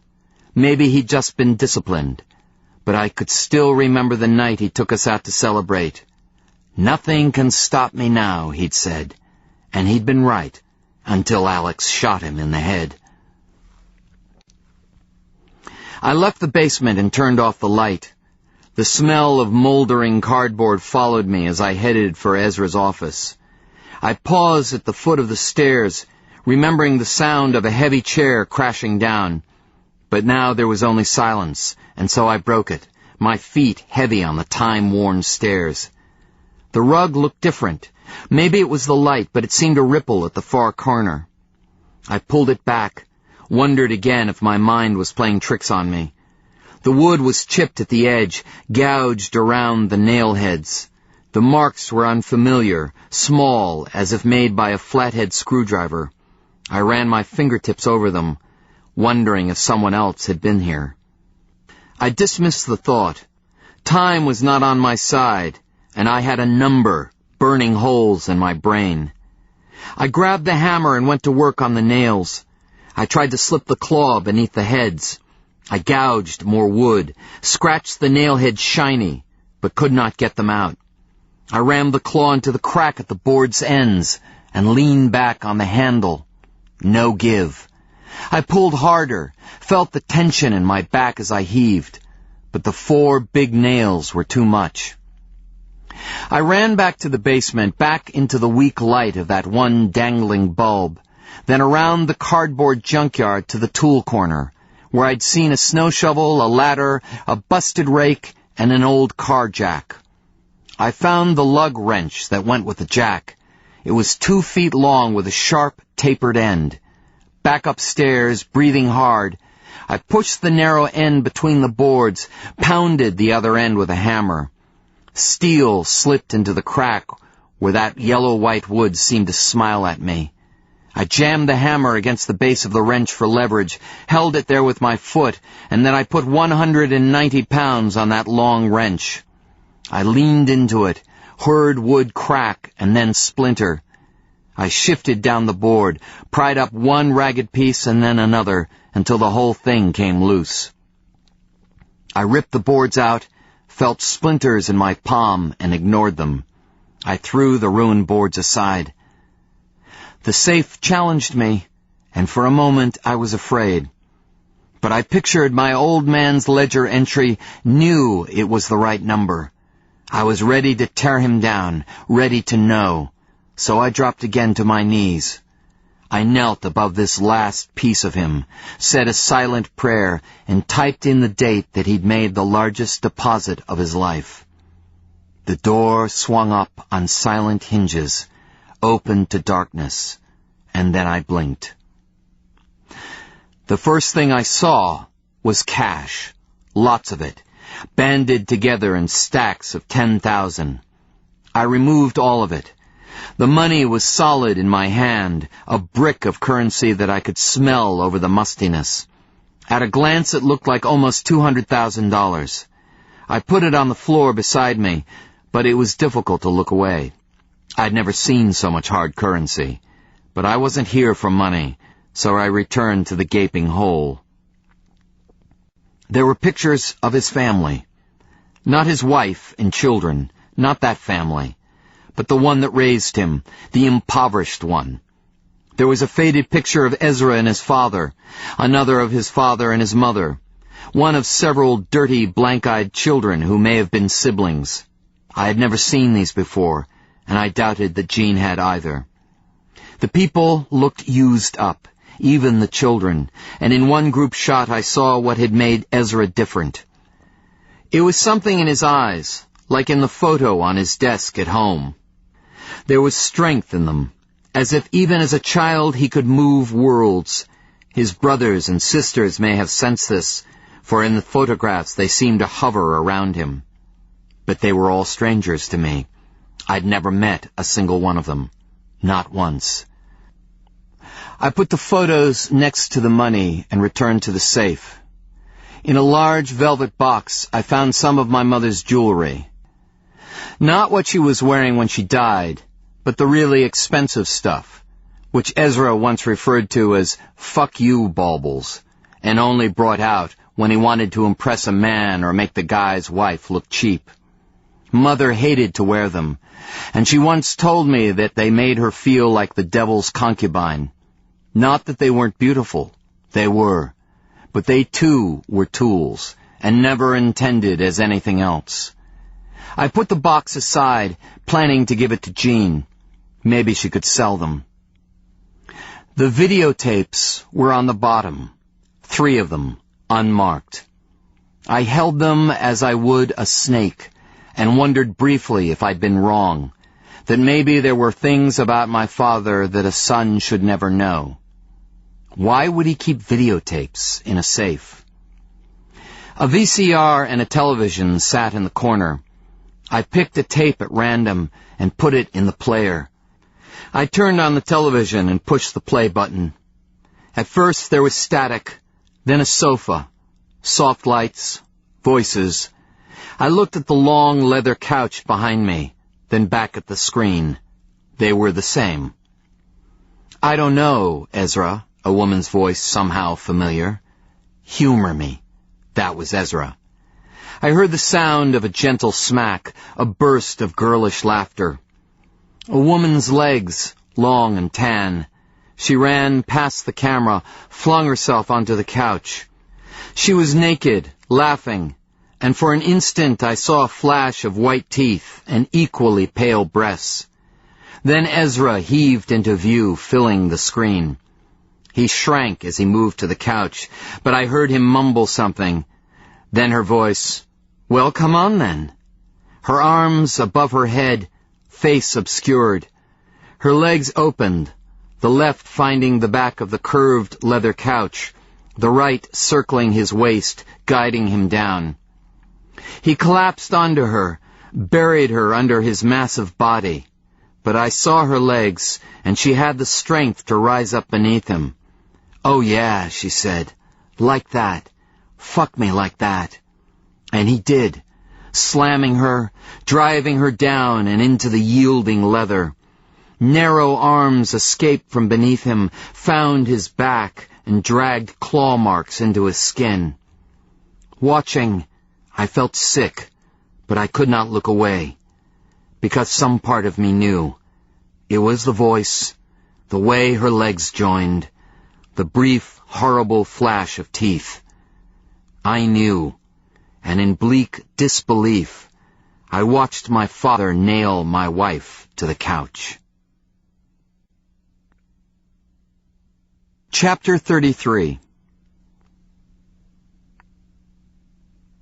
Maybe he'd just been disciplined. But I could still remember the night he took us out to celebrate. "Nothing can stop me now," he'd said. And he'd been right, until Alex shot him in the head. I left the basement and turned off the light. The smell of moldering cardboard followed me as I headed for Ezra's office. I paused at the foot of the stairs, remembering the sound of a heavy chair crashing down. But now there was only silence, and so I broke it, my feet heavy on the time-worn stairs. The rug looked different. Maybe it was the light, but it seemed to ripple at the far corner. I pulled it back, wondered again if my mind was playing tricks on me. The wood was chipped at the edge, gouged around the nail heads. The marks were unfamiliar, small, as if made by a flathead screwdriver. I ran my fingertips over them, wondering if someone else had been here. I dismissed the thought. Time was not on my side, and I had a number burning holes in my brain. I grabbed the hammer and went to work on the nails. I tried to slip the claw beneath the heads. I gouged more wood, scratched the nail heads shiny, but could not get them out. I rammed the claw into the crack at the board's ends and leaned back on the handle. No give. I pulled harder, felt the tension in my back as I heaved, but the 4 big nails were too much. I ran back to the basement, back into the weak light of that one dangling bulb, then around the cardboard junkyard to the tool corner, where I'd seen a snow shovel, a ladder, a busted rake, and an old car jack. I found the lug wrench that went with the jack. It was 2 feet long with a sharp, tapered end. Back upstairs, breathing hard, I pushed the narrow end between the boards, pounded the other end with a hammer. Steel slipped into the crack where that yellow-white wood seemed to smile at me. I jammed the hammer against the base of the wrench for leverage, held it there with my foot, and then I put 190 pounds on that long wrench. I leaned into it, heard wood crack and then splinter. I shifted down the board, pried up one ragged piece and then another, until the whole thing came loose. I ripped the boards out, felt splinters in my palm, and ignored them. I threw the ruined boards aside. The safe challenged me, and for a moment I was afraid. But I pictured my old man's ledger entry, knew it was the right number. I was ready to tear him down, ready to know. So I dropped again to my knees. I knelt above this last piece of him, said a silent prayer, and typed in the date that he'd made the largest deposit of his life. The door swung up on silent hinges, opened to darkness, and then I blinked. The first thing I saw was cash, lots of it, banded together in stacks of 10,000. I removed all of it. The money was solid in my hand, a brick of currency that I could smell over the mustiness. At a glance it looked like almost $200,000. I put it on the floor beside me, but it was difficult to look away. I'd never seen so much hard currency. But I wasn't here for money, so I returned to the gaping hole. There were pictures of his family. Not his wife and children, not that family, but the one that raised him, the impoverished one. There was a faded picture of Ezra and his father, another of his father and his mother, one of several dirty, blank-eyed children who may have been siblings. I had never seen these before, and I doubted that Jean had either. The people looked used up, even the children, and in one group shot I saw what had made Ezra different. It was something in his eyes, like in the photo on his desk at home. There was strength in them, as if even as a child he could move worlds. His brothers and sisters may have sensed this, for in the photographs they seemed to hover around him. But they were all strangers to me. I'd never met a single one of them. Not once. I put the photos next to the money and returned to the safe. In a large velvet box, I found some of my mother's jewelry. Not what she was wearing when she died, but the really expensive stuff, which Ezra once referred to as "fuck you" baubles, and only brought out when he wanted to impress a man or make the guy's wife look cheap. Mother hated to wear them, and she once told me that they made her feel like the devil's concubine. Not that they weren't beautiful. They were. But they too were tools, and never intended as anything else. I put the box aside, planning to give it to Jean. Maybe she could sell them. The videotapes were on the bottom, 3 of them, unmarked. I held them as I would a snake, and wondered briefly if I'd been wrong, that maybe there were things about my father that a son should never know. Why would he keep videotapes in a safe? A VCR and a television sat in the corner. I picked a tape at random and put it in the player. I turned on the television and pushed the play button. At first there was static, then a sofa, soft lights, voices. I looked at the long leather couch behind me, then back at the screen. They were the same. "I don't know, Ezra," a woman's voice somehow familiar. "Humor me." That was Ezra. I heard the sound of a gentle smack, a burst of girlish laughter. A woman's legs, long and tan. She ran past the camera, flung herself onto the couch. She was naked, laughing, and for an instant I saw a flash of white teeth and equally pale breasts. Then Ezra heaved into view, filling the screen. He shrank as he moved to the couch, but I heard him mumble something. Then her voice, "Well, come on then." Her arms above her head, face obscured. Her legs opened, the left finding the back of the curved leather couch, the right circling his waist, guiding him down. He collapsed onto her, buried her under his massive body. But I saw her legs, and she had the strength to rise up beneath him. "Oh yeah," she said, "like that. Fuck me like that." And he did, slamming her, driving her down and into the yielding leather. Narrow arms escaped from beneath him, found his back, and dragged claw marks into his skin. Watching, I felt sick, but I could not look away, because some part of me knew. It was the voice, the way her legs joined, the brief, horrible flash of teeth. I knew, and in bleak disbelief, I watched my father nail my wife to the couch. Chapter 33.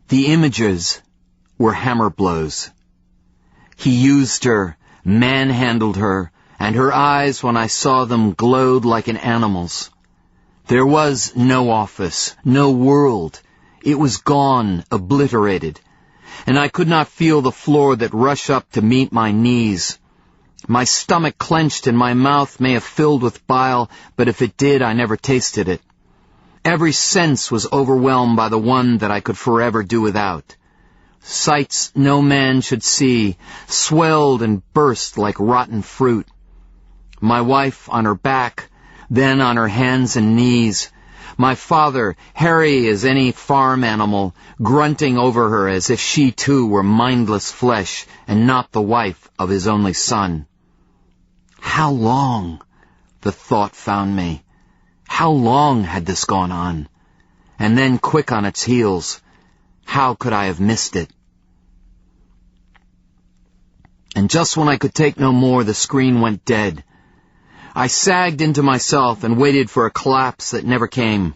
The images were hammer blows. He used her, manhandled her, and her eyes, when I saw them, glowed like an animal's. There was no office, no world. It was gone, obliterated, and I could not feel the floor that rushed up to meet my knees. My stomach clenched and my mouth may have filled with bile, but if it did, I never tasted it. Every sense was overwhelmed by the one that I could forever do without. Sights no man should see, swelled and burst like rotten fruit. My wife on her back, then on her hands and knees. My father, hairy as any farm animal, grunting over her as if she too were mindless flesh and not the wife of his only son. How long, the thought found me. How long had this gone on? And then quick on its heels, how could I have missed it? And just when I could take no more, the screen went dead. I sagged into myself and waited for a collapse that never came.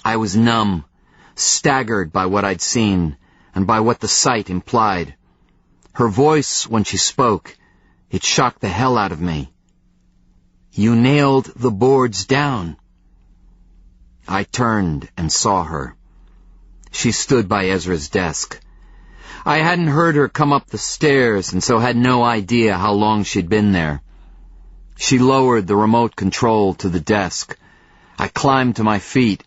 I was numb, staggered by what I'd seen, and by what the sight implied. Her voice, when she spoke, it shocked the hell out of me. "You nailed the boards down." I turned and saw her. She stood by Ezra's desk. I hadn't heard her come up the stairs, and so had no idea how long she'd been there. She lowered the remote control to the desk. I climbed to my feet.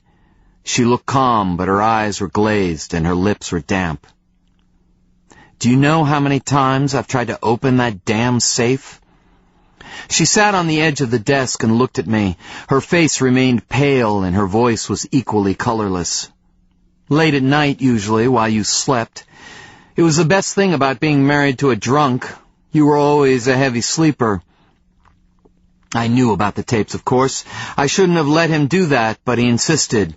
She looked calm, but her eyes were glazed and her lips were damp. "Do you know how many times I've tried to open that damn safe?" She sat on the edge of the desk and looked at me. Her face remained pale and her voice was equally colorless. "Late at night, usually, while you slept. It was the best thing about being married to a drunk. You were always a heavy sleeper." I knew about the tapes, of course. I shouldn't have let him do that, but he insisted.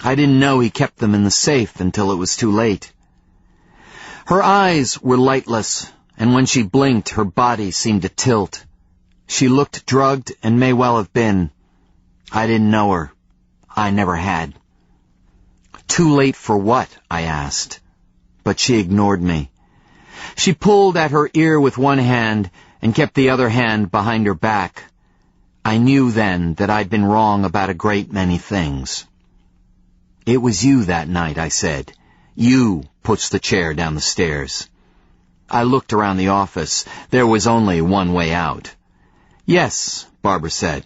I didn't know he kept them in the safe until it was too late. Her eyes were lightless, and when she blinked, her body seemed to tilt. She looked drugged and may well have been. I didn't know her. I never had. "Too late for what?" I asked. But she ignored me. She pulled at her ear with one hand and kept the other hand behind her back. I knew then that I'd been wrong about a great many things. "It was you that night," I said. You pushed the chair down the stairs. I looked around the office. There was only one way out. Yes, Barbara said.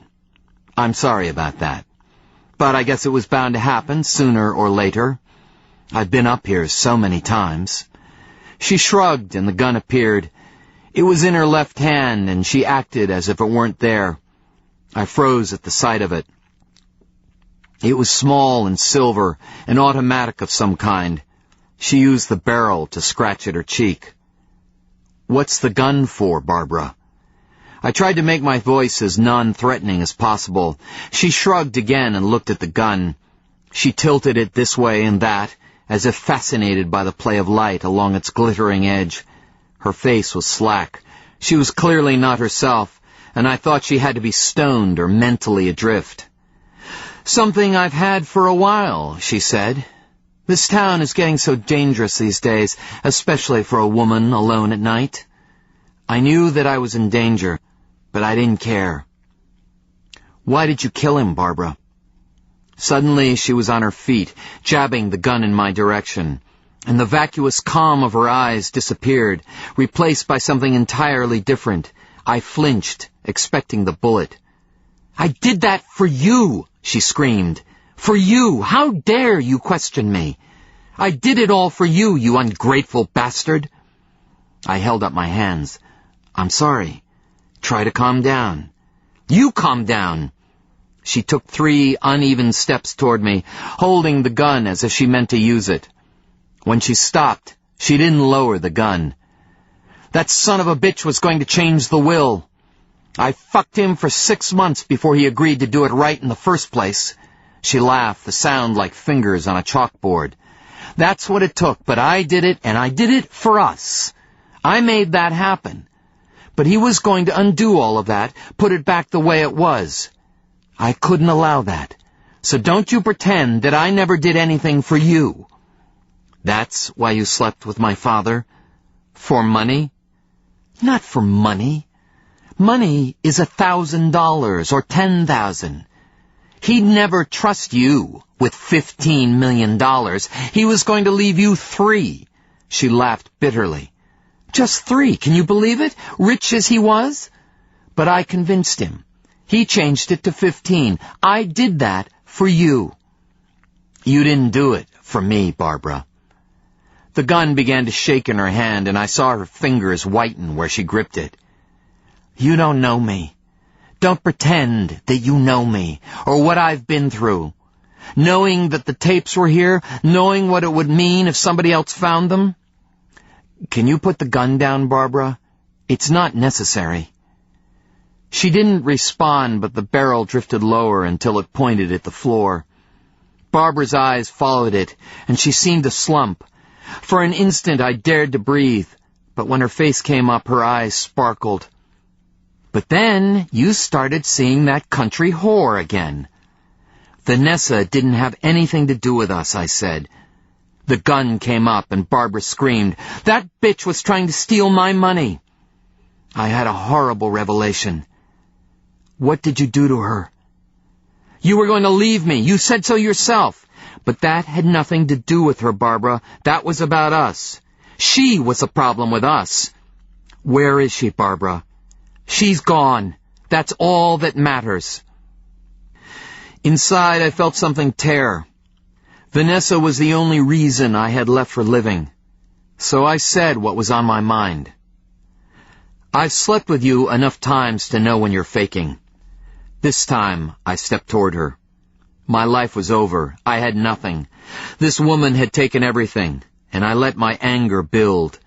I'm sorry about that. But I guess it was bound to happen sooner or later. I've been up here so many times. She shrugged and the gun appeared. It was in her left hand and she acted as if it weren't there. I froze at the sight of it. It was small and silver, an automatic of some kind. She used the barrel to scratch at her cheek. What's the gun for, Barbara? I tried to make my voice as non-threatening as possible. She shrugged again and looked at the gun. She tilted it this way and that, as if fascinated by the play of light along its glittering edge. Her face was slack. She was clearly not herself, and I thought she had to be stoned or mentally adrift. Something I've had for a while, she said. This town is getting so dangerous these days, especially for a woman alone at night. I knew that I was in danger, but I didn't care. Why did you kill him, Barbara? Suddenly she was on her feet, jabbing the gun in my direction, and the vacuous calm of her eyes disappeared, replaced by something entirely different. I flinched, expecting the bullet. I did that for you, she screamed. For you! How dare you question me? I did it all for you, you ungrateful bastard! I held up my hands. I'm sorry. Try to calm down. You calm down! She took 3 uneven steps toward me, holding the gun as if she meant to use it. When she stopped, she didn't lower the gun. That son of a bitch was going to change the will. I fucked him for 6 months before he agreed to do it right in the first place. She laughed, the sound like fingers on a chalkboard. That's what it took, but I did it, and I did it for us. I made that happen. But he was going to undo all of that, put it back the way it was. I couldn't allow that. So don't you pretend that I never did anything for you. That's why you slept with my father? For money? Not for money. Money is $1,000 or $10,000. He'd never trust you with $15 million. He was going to leave you 3. She laughed bitterly. Just 3, can you believe it? Rich as he was? But I convinced him. He changed it to 15. I did that for you. You didn't do it for me, Barbara. The gun began to shake in her hand, and I saw her fingers whiten where she gripped it. You don't know me. Don't pretend that you know me, or what I've been through. Knowing that the tapes were here, knowing what it would mean if somebody else found them. Can you put the gun down, Barbara? It's not necessary. She didn't respond, but the barrel drifted lower until it pointed at the floor. Barbara's eyes followed it, and she seemed to slump. For an instant I dared to breathe, but when her face came up, her eyes sparkled. But then you started seeing that country whore again. Vanessa didn't have anything to do with us, I said. The gun came up and Barbara screamed, That bitch was trying to steal my money. I had a horrible revelation. What did you do to her? You were going to leave me. You said so yourself. But that had nothing to do with her, Barbara. That was about us. She was the problem with us. Where is she, Barbara? She's gone. That's all that matters. Inside, I felt something tear. Vanessa was the only reason I had left for living. So I said what was on my mind. I've slept with you enough times to know when you're faking. This time, I stepped toward her. My life was over. I had nothing. This woman had taken everything, and I let my anger build.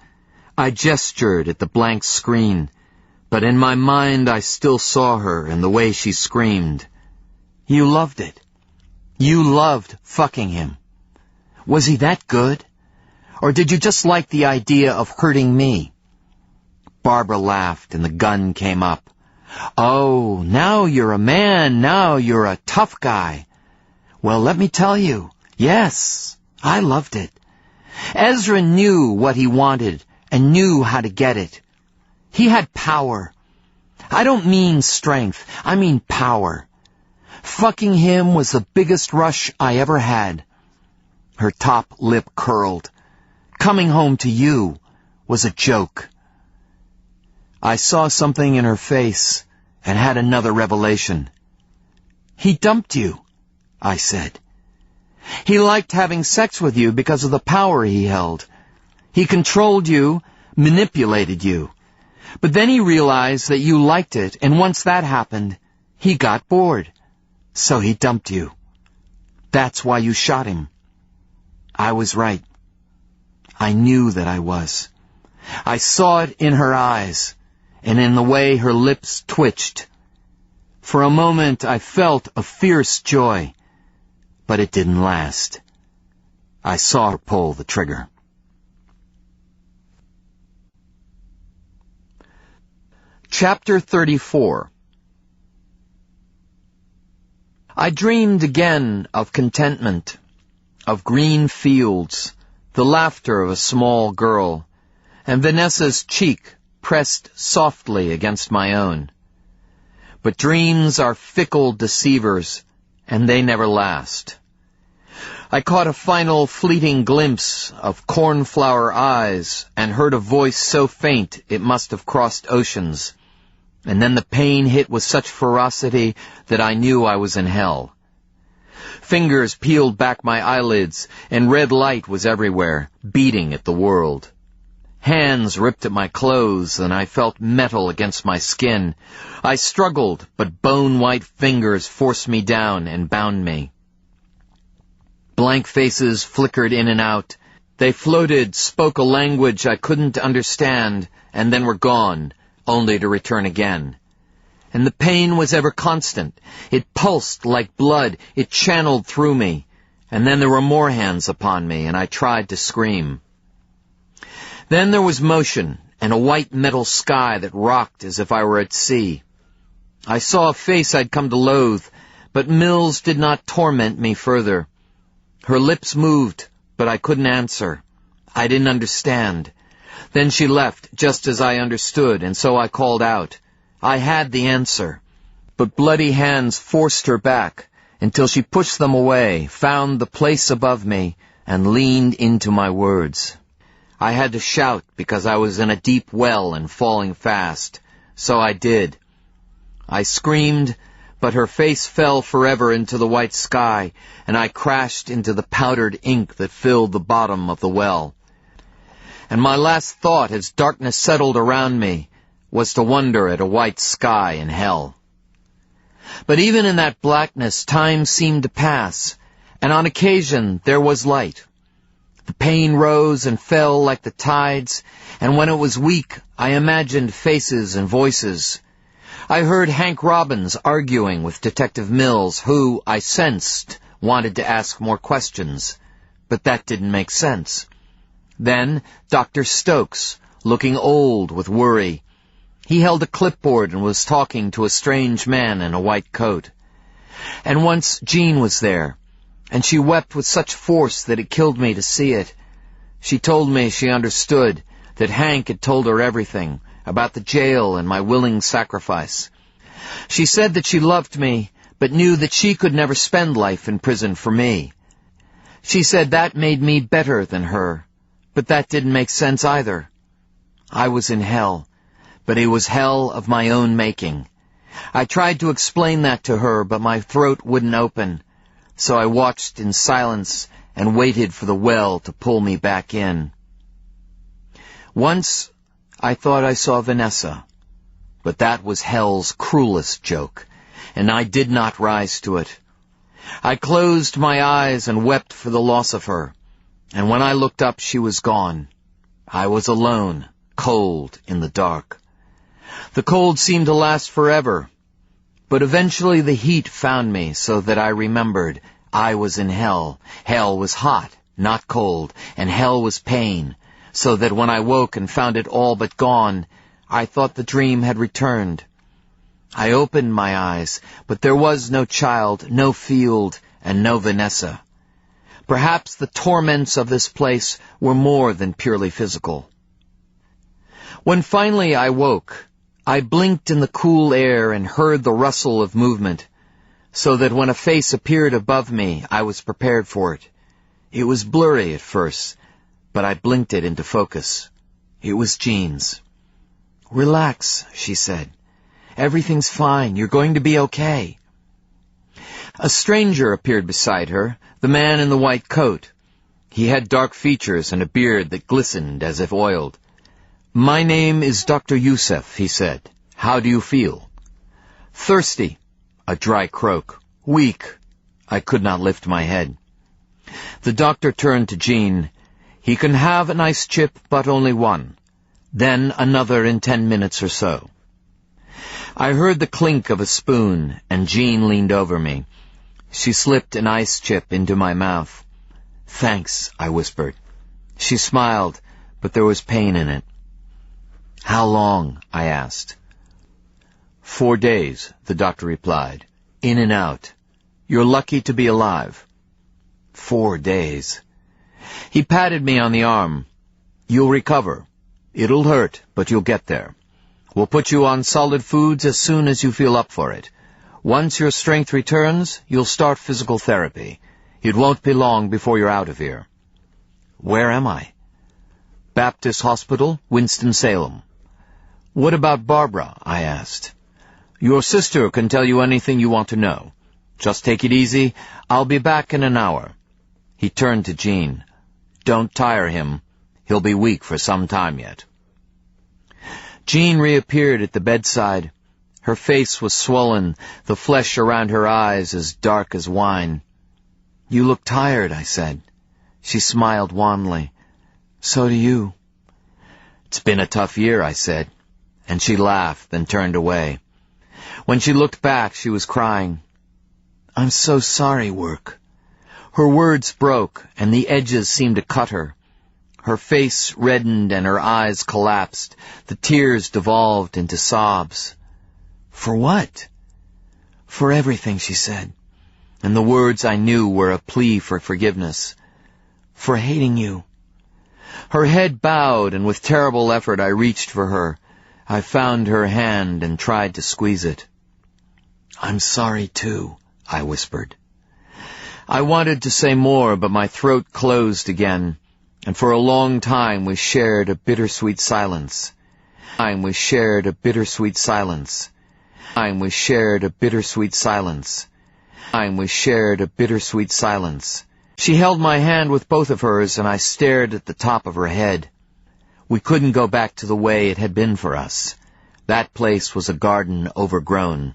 I gestured at the blank screen, but in my mind I still saw her and the way she screamed. You loved it. You loved fucking him. Was he that good? Or did you just like the idea of hurting me? Barbara laughed and the gun came up. Oh, now you're a man. Now you're a tough guy. Well, let me tell you. Yes, I loved it. Ezra knew what he wanted and knew how to get it. He had power. I don't mean strength. I mean power. Fucking him was the biggest rush I ever had. Her top lip curled. coming home to you was a joke. I saw something in her face and had another revelation. He dumped you, I said. He liked having sex with you because of the power he held. He controlled you, manipulated you. But then he realized that you liked it, and once that happened, he got bored. So he dumped you. That's why you shot him. I was right. I knew that I was. I saw it in her eyes, and in the way her lips twitched. For a moment I felt a fierce joy, but it didn't last. I saw her pull the trigger. Chapter 34. I dreamed again of contentment, of green fields, the laughter of a small girl, and Vanessa's cheek pressed softly against my own. But dreams are fickle deceivers, and they never last. I caught a final fleeting glimpse of cornflower eyes and heard a voice so faint it must have crossed oceans. And then the pain hit with such ferocity that I knew I was in hell. Fingers peeled back my eyelids, and red light was everywhere, beating at the world. Hands ripped at my clothes, and I felt metal against my skin. I struggled, but bone-white fingers forced me down and bound me. Blank faces flickered in and out. They floated, spoke a language I couldn't understand, and then were gone, only to return again. And the pain was ever constant. It pulsed like blood. It channeled through me. And then there were more hands upon me, and I tried to scream. Then there was motion, and a white metal sky that rocked as if I were at sea. I saw a face I'd come to loathe, but Mills did not torment me further. Her lips moved, but I couldn't answer. I didn't understand. Then she left, just as I understood, and so I called out. I had the answer, but bloody hands forced her back until she pushed them away, found the place above me, and leaned into my words. I had to shout because I was in a deep well and falling fast, so I did. I screamed, but her face fell forever into the white sky, and I crashed into the powdered ink that filled the bottom of the well. And my last thought, as darkness settled around me, was to wonder at a white sky in hell. But even in that blackness, time seemed to pass, and on occasion there was light. The pain rose and fell like the tides, and when it was weak, I imagined faces and voices. I heard Hank Robbins arguing with Detective Mills, who, I sensed, wanted to ask more questions, but that didn't make sense. Then Dr. Stokes, looking old with worry. He held a clipboard and was talking to a strange man in a white coat. And once Jean was there, and she wept with such force that it killed me to see it. She told me she understood, that Hank had told her everything, about the jail and my willing sacrifice. She said that she loved me, but knew that she could never spend life in prison for me. She said that made me better than her, but that didn't make sense either. I was in hell, but it was hell of my own making. I tried to explain that to her, but my throat wouldn't open, so I watched in silence and waited for the well to pull me back in. Once I thought I saw Vanessa, but that was hell's cruelest joke, and I did not rise to it. I closed my eyes and wept for the loss of her, and when I looked up she was gone. I was alone, cold in the dark. The cold seemed to last forever, but eventually the heat found me so that I remembered I was in hell. Hell was hot, not cold, and hell was pain, so that when I woke and found it all but gone, I thought the dream had returned. I opened my eyes, but there was no child, no field, and no Vanessa. Perhaps the torments of this place were more than purely physical. When finally I woke, I blinked in the cool air and heard the rustle of movement, so that when a face appeared above me, I was prepared for it. It was blurry at first, but I blinked it into focus. It was Jean's. "Relax," she said. "Everything's fine. You're going to be okay." A stranger appeared beside her, the man in the white coat. He had dark features and a beard that glistened as if oiled. "My name is Dr. Youssef," he said. "How do you feel?" "Thirsty," a dry croak. "Weak." I could not lift my head. The doctor turned to Jean. "He can have an ice chip, but only one. Then another in 10 minutes or so." I heard the clink of a spoon, and Jean leaned over me. She slipped an ice chip into my mouth. "Thanks," I whispered. She smiled, but there was pain in it. "How long?" I asked. 4 days, the doctor replied. "In and out. You're lucky to be alive." 4 days. He patted me on the arm. "You'll recover. It'll hurt, but you'll get there. We'll put you on solid foods as soon as you feel up for it. Once your strength returns, you'll start physical therapy. It won't be long before you're out of here." "Where am I?" "Baptist Hospital, Winston-Salem." "What about Barbara?" I asked. "Your sister can tell you anything you want to know. Just take it easy. I'll be back in an hour." He turned to Jean. "Don't tire him. He'll be weak for some time yet." Jean reappeared at the bedside. Her face was swollen, the flesh around her eyes as dark as wine. "You look tired," I said. She smiled wanly. "So do you." "It's been a tough year," I said, and she laughed and turned away. When she looked back, she was crying. "I'm so sorry, Work." Her words broke, and the edges seemed to cut her. Her face reddened and her eyes collapsed. The tears devolved into sobs. "For what?" "For everything," she said, and the words I knew were a plea for forgiveness. "For hating you." Her head bowed, and with terrible effort I reached for her. I found her hand and tried to squeeze it. "I'm sorry, too," I whispered. I wanted to say more, but my throat closed again, and for a long time we shared a bittersweet silence. We shared a bittersweet silence. We shared a bittersweet silence. We shared a bittersweet silence. She held my hand with both of hers, and I stared at the top of her head. We couldn't go back to the way it had been for us. That place was a garden overgrown.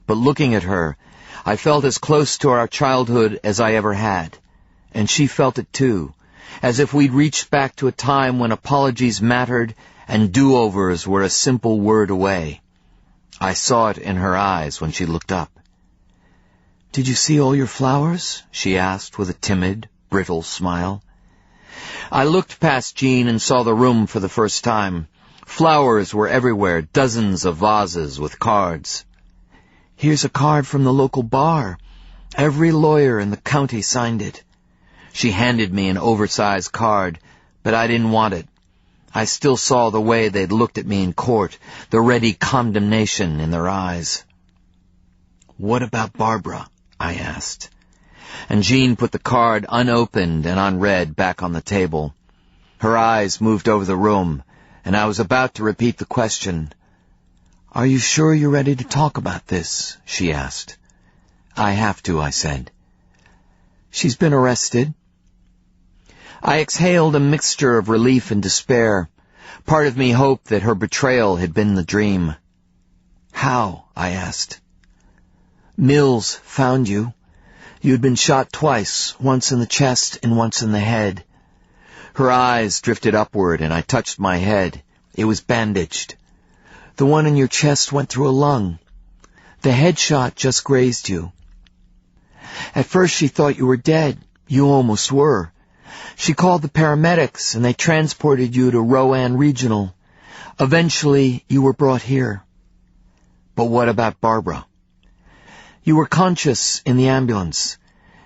But looking at her, I felt as close to our childhood as I ever had. And she felt it too, as if we'd reached back to a time when apologies mattered and do-overs were a simple word away. I saw it in her eyes when she looked up. "Did you see all your flowers?" she asked with a timid, brittle smile. I looked past Jean and saw the room for the first time. Flowers were everywhere, dozens of vases with cards. "Here's a card from the local bar. Every lawyer in the county signed it." She handed me an oversized card, but I didn't want it. I still saw the way they'd looked at me in court, the ready condemnation in their eyes. "What about Barbara?" I asked. And Jean put the card unopened and unread back on the table. Her eyes moved over the room, and I was about to repeat the question. "Are you sure you're ready to talk about this?" she asked. "I have to," I said. "She's been arrested." I exhaled a mixture of relief and despair. Part of me hoped that her betrayal had been the dream. "How?" I asked. "Mills found you. You'd been shot twice, once in the chest and once in the head." Her eyes drifted upward, and I touched my head. It was bandaged. "The one in your chest went through a lung. The head shot just grazed you." At first she thought you were dead. You almost were. She called the paramedics, and they transported you to Rowan Regional. Eventually, you were brought here. "But what about Barbara?" "You were conscious in the ambulance.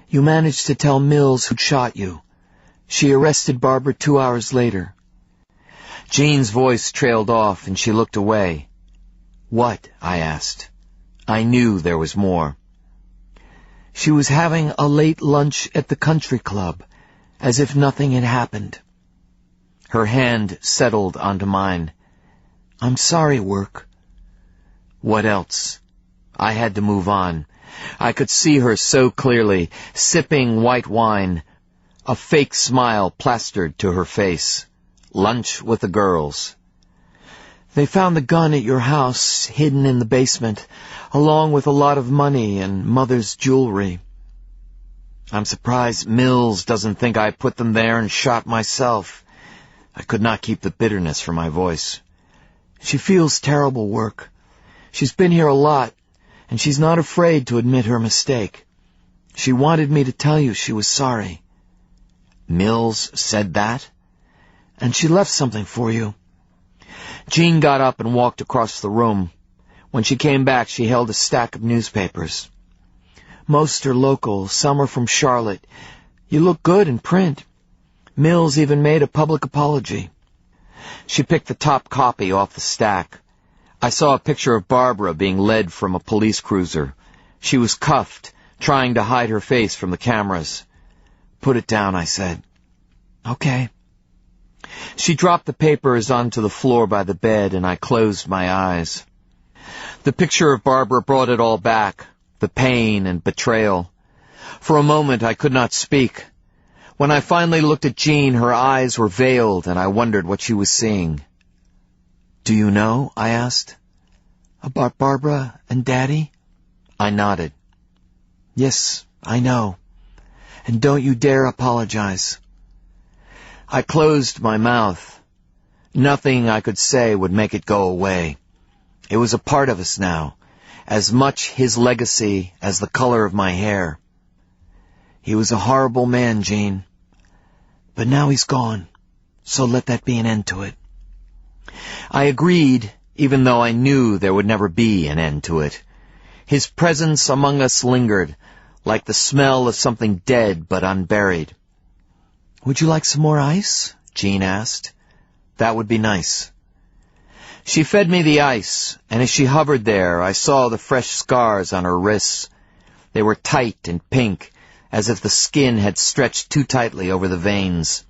You managed to tell Mills who'd shot you. She arrested Barbara 2 hours later." Jean's voice trailed off, and she looked away. "What?" I asked. I knew there was more. "She was having a late lunch at the country club, as if nothing had happened." Her hand settled onto mine. I'm sorry, work. What else? I had to move on. I could see her so clearly, sipping white wine, a fake smile plastered to her face. Lunch with the girls. They found the gun at your house, hidden in the basement, along with a lot of money and Mother's jewelry. I'm surprised Mills doesn't think I put them there and shot myself. I could not keep the bitterness from my voice. She feels terrible, work. She's been here a lot, and she's not afraid to admit her mistake. She wanted me to tell you she was sorry. Mills said that? And she left something for you. Jean got up and walked across the room. When she came back, she held a stack of newspapers. Most are local, some are from Charlotte. You look good in print. Mills even made a public apology. She picked the top copy off the stack. I saw a picture of Barbara being led from a police cruiser. She was cuffed, trying to hide her face from the cameras. Put it down, I said. Okay. She dropped the papers onto the floor by the bed, and I closed my eyes. The picture of Barbara brought it all back, the pain and betrayal. For a moment I could not speak. When I finally looked at Jean, her eyes were veiled, and I wondered what she was seeing. Do you know? I asked. About Barbara and Daddy? I nodded. Yes, I know. And don't you dare apologize. I closed my mouth. Nothing I could say would make it go away. It was a part of us now, as much his legacy as the color of my hair. He was a horrible man, Jean. But now he's gone, so let that be an end to it. I agreed, even though I knew there would never be an end to it. His presence among us lingered, like the smell of something dead but unburied. Would you like some more ice? Jean asked. That would be nice. She fed me the ice, and as she hovered there, I saw the fresh scars on her wrists. They were tight and pink, as if the skin had stretched too tightly over the veins.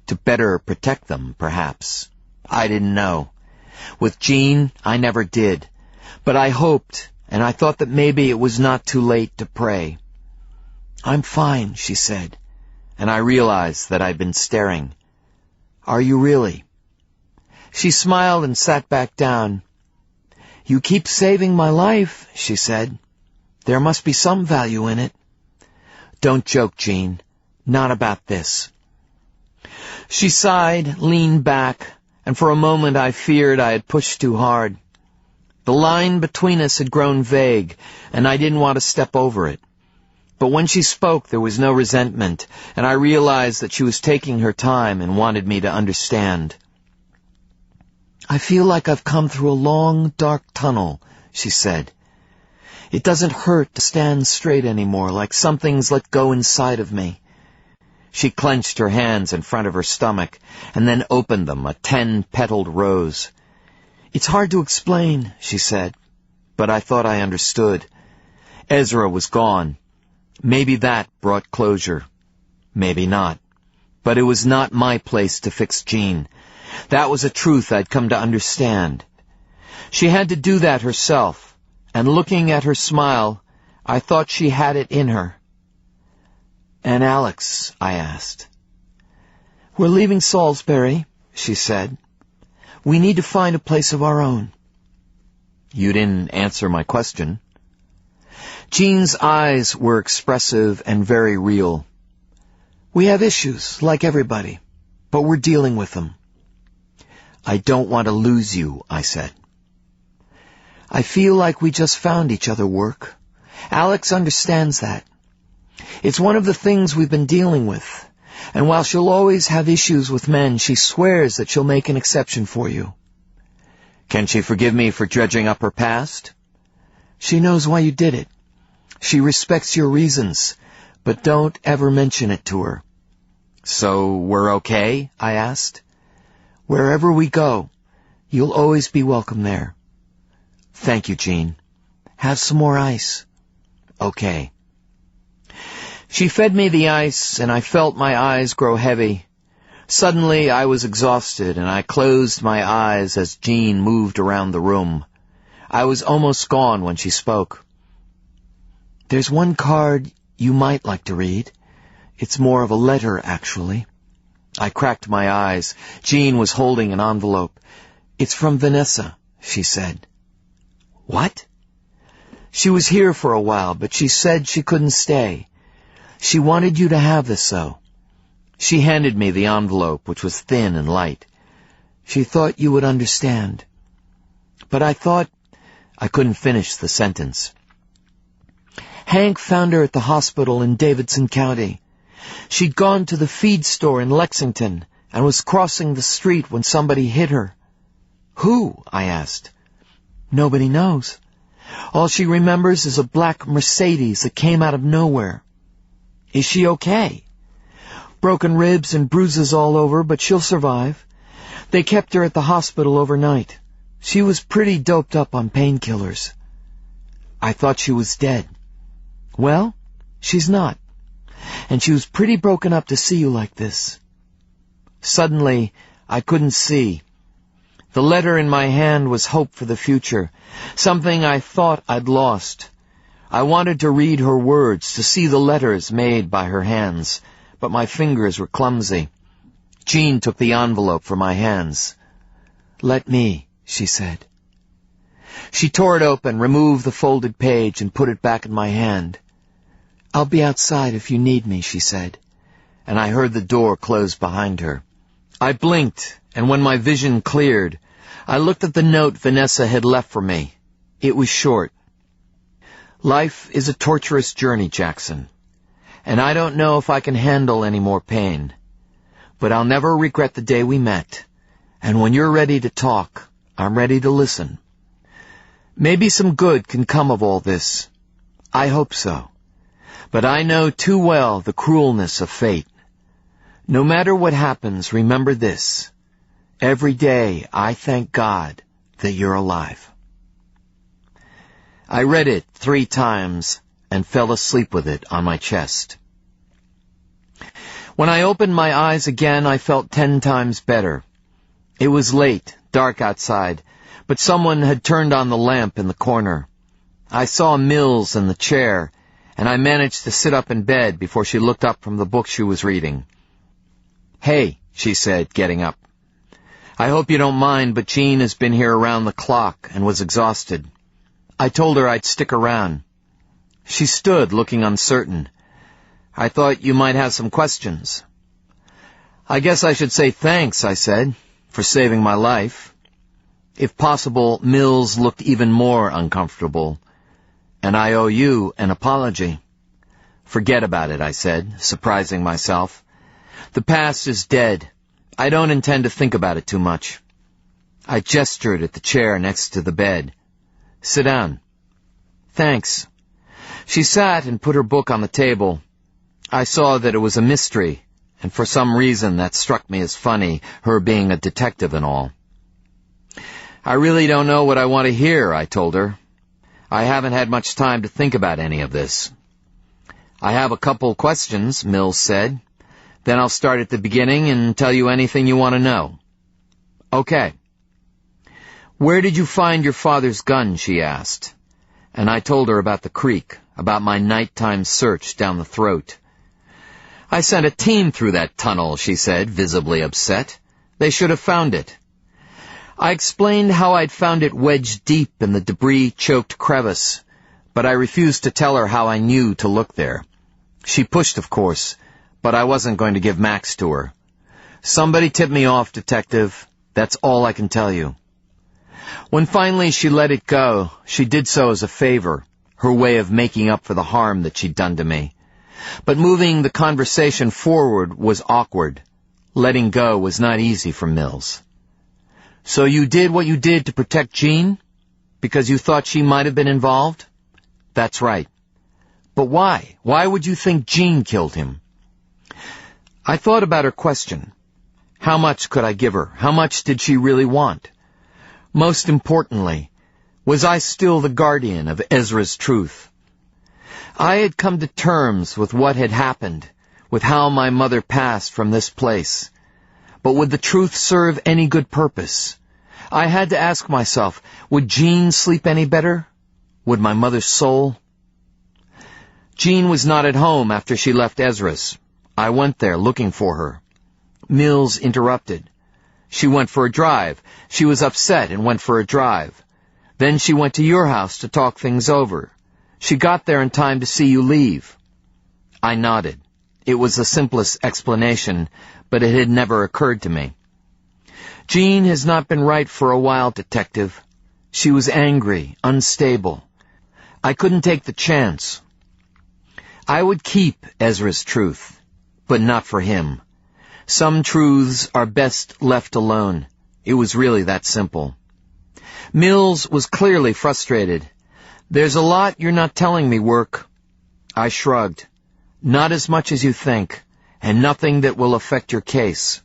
To better protect them, perhaps. I didn't know. With Jean, I never did. But I hoped, and I thought that maybe it was not too late to pray. I'm fine, she said, and I realized that I'd been staring. Are you really? She smiled and sat back down. You keep saving my life, she said. There must be some value in it. Don't joke, Jean. Not about this. She sighed, leaned back, and for a moment I feared I had pushed too hard. The line between us had grown vague, and I didn't want to step over it. But when she spoke, there was no resentment, and I realized that she was taking her time and wanted me to understand. I feel like I've come through a long, dark tunnel, she said. It doesn't hurt to stand straight anymore, like something's let go inside of me. She clenched her hands in front of her stomach, and then opened them, a 10-petaled rose. It's hard to explain, she said, but I thought I understood. Ezra was gone. Maybe that brought closure. Maybe not. But it was not my place to fix Jean. That was a truth I'd come to understand. She had to do that herself, and looking at her smile, I thought she had it in her. And Alex, I asked. We're leaving Salisbury, she said. We need to find a place of our own. You didn't answer my question. Jean's eyes were expressive and very real. We have issues, like everybody, but we're dealing with them. I don't want to lose you, I said. I feel like we just found each other, work. Alex understands that. It's one of the things we've been dealing with, and while she'll always have issues with men, she swears that she'll make an exception for you. Can she forgive me for dredging up her past? She knows why you did it. She respects your reasons, but don't ever mention it to her. So we're okay? I asked. Wherever we go, you'll always be welcome there. Thank you, Jean. Have some more ice. Okay. She fed me the ice, and I felt my eyes grow heavy. Suddenly, I was exhausted, and I closed my eyes as Jean moved around the room. I was almost gone when she spoke. "There's one card you might like to read. It's more of a letter, actually." I cracked my eyes. Jean was holding an envelope. "It's from Vanessa," she said. "What?" "She was here for a while, but she said she couldn't stay. She wanted you to have this, though." She handed me the envelope, which was thin and light. "She thought you would understand." But I thought I couldn't finish the sentence. "Hank found her at the hospital in Davidson County. She'd gone to the feed store in Lexington and was crossing the street when somebody hit her." "Who?" I asked. "Nobody knows. All she remembers is a black Mercedes that came out of nowhere." "Is she okay?" "Broken ribs and bruises all over, but she'll survive. They kept her at the hospital overnight. She was pretty doped up on painkillers." "I thought she was dead." "Well, she's not. And she was pretty broken up to see you like this." Suddenly, I couldn't see. The letter in my hand was hope for the future, something I thought I'd lost. I wanted to read her words, to see the letters made by her hands, but my fingers were clumsy. Jean took the envelope from my hands. "Let me," she said. She tore it open, removed the folded page, and put it back in my hand. "I'll be outside if you need me," she said, and I heard the door close behind her. I blinked, and when my vision cleared, I looked at the note Vanessa had left for me. It was short. "Life is a torturous journey, Jackson, and I don't know if I can handle any more pain. But I'll never regret the day we met, and when you're ready to talk, I'm ready to listen. Maybe some good can come of all this. I hope so. But I know too well the cruelness of fate. No matter what happens, remember this. Every day I thank God that you're alive." I read it 3 times and fell asleep with it on my chest. When I opened my eyes again, I felt 10 times better. It was late, dark outside, but someone had turned on the lamp in the corner. I saw Mills in the chair, and I managed to sit up in bed before she looked up from the book she was reading. "Hey," she said, getting up. "I hope you don't mind, but Jean has been here around the clock and was exhausted. I told her I'd stick around." She stood, looking uncertain. "I thought you might have some questions." "I guess I should say thanks," I said, "for saving my life." If possible, Mills looked even more uncomfortable. "And I owe you an apology." "Forget about it," I said, surprising myself. "The past is dead. I don't intend to think about it too much." I gestured at the chair next to the bed. "Sit down." "Thanks." She sat and put her book on the table. I saw that it was a mystery, and for some reason that struck me as funny, her being a detective and all. "I really don't know what I want to hear," I told her. "I haven't had much time to think about any of this." "I have a couple questions," Mills said. "Then I'll start at the beginning and tell you anything you want to know." "Okay." "Where did you find your father's gun?" she asked. And I told her about the creek, about my nighttime search down the throat. "I sent a team through that tunnel," she said, visibly upset. "They should have found it." I explained how I'd found it wedged deep in the debris-choked crevice, but I refused to tell her how I knew to look there. She pushed, of course, but I wasn't going to give Max to her. "Somebody tipped me off, Detective. That's all I can tell you." When finally she let it go, she did so as a favor, her way of making up for the harm that she'd done to me. But moving the conversation forward was awkward. Letting go was not easy for Mills. "So you did what you did to protect Jean? Because you thought she might have been involved?" "That's right." "But why? Why would you think Jean killed him?" I thought about her question. How much could I give her? How much did she really want? Most importantly, was I still the guardian of Ezra's truth? I had come to terms with what had happened, with how my mother passed from this place. But would the truth serve any good purpose? I had to ask myself, would Jean sleep any better? Would my mother's soul? Jean was not at home after she left Ezra's. I went there looking for her. Mills interrupted. She went for a drive. She was upset and went for a drive. Then she went to your house to talk things over. She got there in time to see you leave. I nodded. It was the simplest explanation, but it had never occurred to me. Jean has not been right for a while, Detective. She was angry, unstable. I couldn't take the chance. I would keep Ezra's truth, but not for him. Some truths are best left alone. It was really that simple. Mills was clearly frustrated. There's a lot you're not telling me, Work. I shrugged. Not as much as you think, and nothing that will affect your case.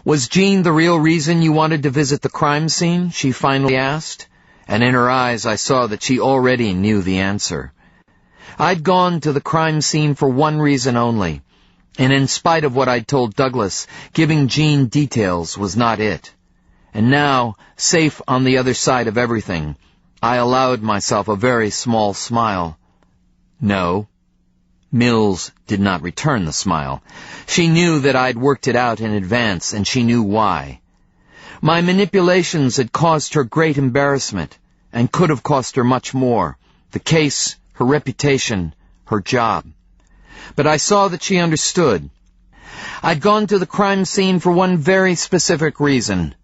Was Jean the real reason you wanted to visit the crime scene? She finally asked, and in her eyes I saw that she already knew the answer. I'd gone to the crime scene for one reason only, and in spite of what I'd told Douglas, giving Jean details was not it. And now, safe on the other side of everything, I allowed myself a very small smile. No. Mills did not return the smile. She knew that I'd worked it out in advance, and she knew why. My manipulations had caused her great embarrassment, and could have cost her much more. The case, her reputation, her job. But I saw that she understood. I'd gone to the crime scene for one very specific reason,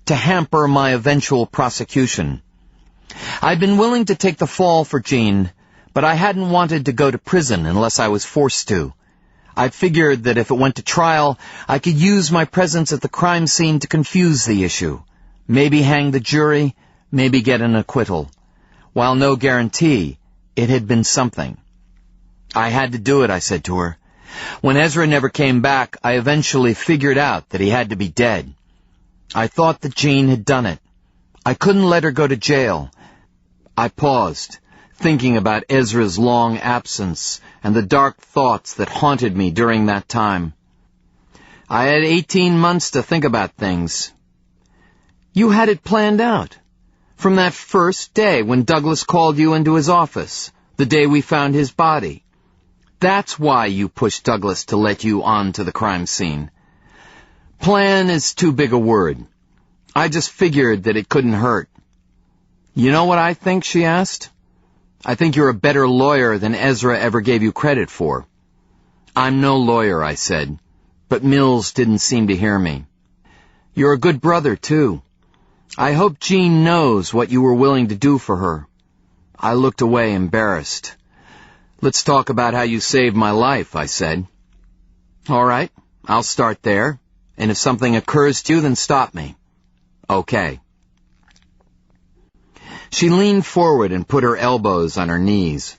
to hamper my eventual prosecution. I'd been willing to take the fall for Jean, but I hadn't wanted to go to prison unless I was forced to. I'd figured that if it went to trial, I could use my presence at the crime scene to confuse the issue. Maybe hang the jury, maybe get an acquittal. While no guarantee, it had been something. I had to do it, I said to her. When Ezra never came back, I eventually figured out that he had to be dead. I thought that Jean had done it. I couldn't let her go to jail. I paused, thinking about Ezra's long absence and the dark thoughts that haunted me during that time. I had 18 months to think about things. You had it planned out. From that first day when Douglas called you into his office, the day we found his body. That's why you pushed Douglas to let you on to the crime scene. Plan is too big a word. I just figured that it couldn't hurt. You know what I think, she asked. I think you're a better lawyer than Ezra ever gave you credit for. I'm no lawyer, I said, but Mills didn't seem to hear me. You're a good brother, too. I hope Jean knows what you were willing to do for her. I looked away, embarrassed. Let's talk about how you saved my life, I said. All right, I'll start there, and if something occurs to you, then stop me. Okay. She leaned forward and put her elbows on her knees.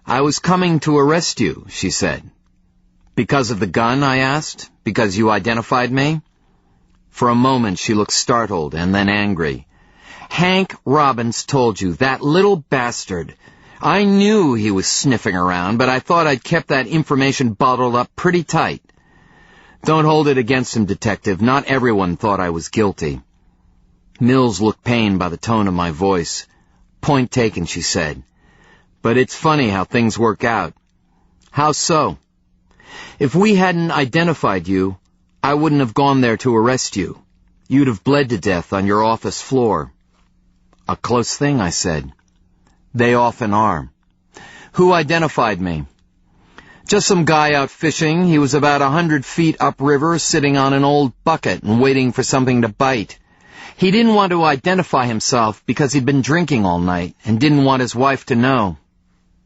I was coming to arrest you, she said. Because of the gun, I asked? Because you identified me? For a moment she looked startled and then angry. Hank Robbins told you, that little bastard. I knew he was sniffing around, but I thought I'd kept that information bottled up pretty tight. Don't hold it against him, Detective. Not everyone thought I was guilty. Mills looked pained by the tone of my voice. Point taken, she said. But it's funny how things work out. How so? If we hadn't identified you, I wouldn't have gone there to arrest you. You'd have bled to death on your office floor. A close thing, I said. They often are. Who identified me? Just some guy out fishing. He was about 100 feet upriver, sitting on an old bucket and waiting for something to bite. He didn't want to identify himself because he'd been drinking all night and didn't want his wife to know.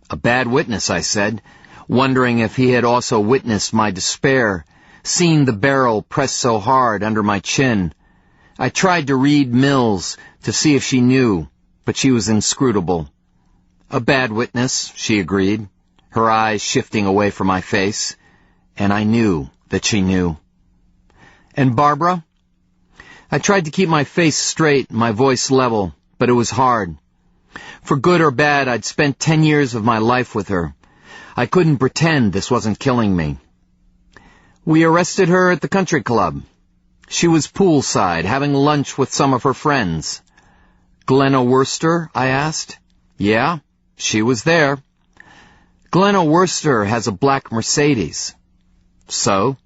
A bad witness, I said, wondering if he had also witnessed my despair, seen the barrel pressed so hard under my chin. I tried to read Mills to see if she knew, but she was inscrutable. A bad witness, she agreed, her eyes shifting away from my face, and I knew that she knew. And Barbara? I tried to keep my face straight, my voice level, but it was hard. For good or bad, I'd spent 10 years of my life with her. I couldn't pretend this wasn't killing me. We arrested her at the country club. She was poolside, having lunch with some of her friends. Glenna Worcester? I asked. Yeah, she was there. Glenna Worcester has a black Mercedes. So?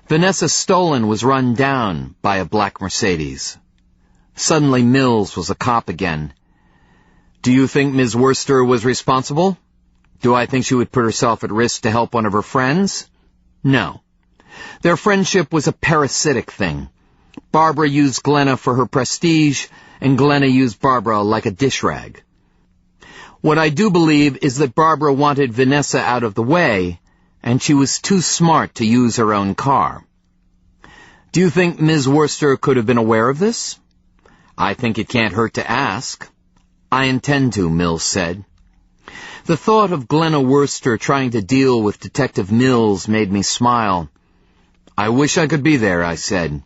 Vanessa Stolen was run down by a black Mercedes. Suddenly Mills was a cop again. Do you think Ms. Worcester was responsible? Do I think she would put herself at risk to help one of her friends? No. Their friendship was a parasitic thing. Barbara used Glenna for her prestige, and Glenna used Barbara like a dish rag. What I do believe is that Barbara wanted Vanessa out of the way, and she was too smart to use her own car. Do you think Ms. Worcester could have been aware of this? I think it can't hurt to ask. I intend to, Mills said. The thought of Glenna Worcester trying to deal with Detective Mills made me smile. I wish I could be there, I said.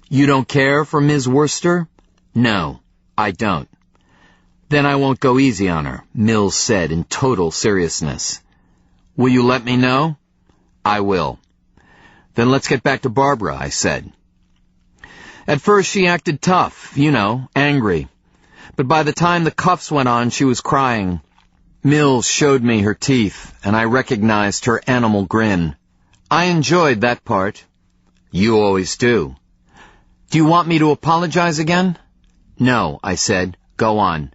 You don't care for Ms. Worcester? No, I don't. Then I won't go easy on her, Mills said in total seriousness. Will you let me know? I will. Then let's get back to Barbara, I said. At first she acted tough, angry. But by the time the cuffs went on, she was crying. Mills showed me her teeth, and I recognized her animal grin. I enjoyed that part. You always do. Do you want me to apologize again? No, I said. Go on.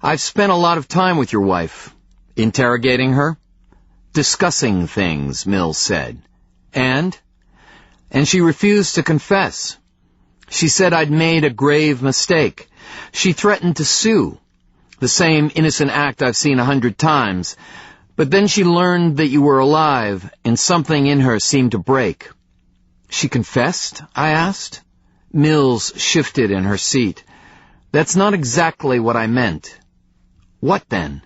I've spent a lot of time with your wife. Interrogating her? Discussing things, Mills said. And she refused to confess. She said I'd made a grave mistake. She threatened to sue. The same innocent act I've seen 100 times. But then she learned that you were alive, and something in her seemed to break. She confessed? I asked. Mills shifted in her seat. That's not exactly what I meant. What then?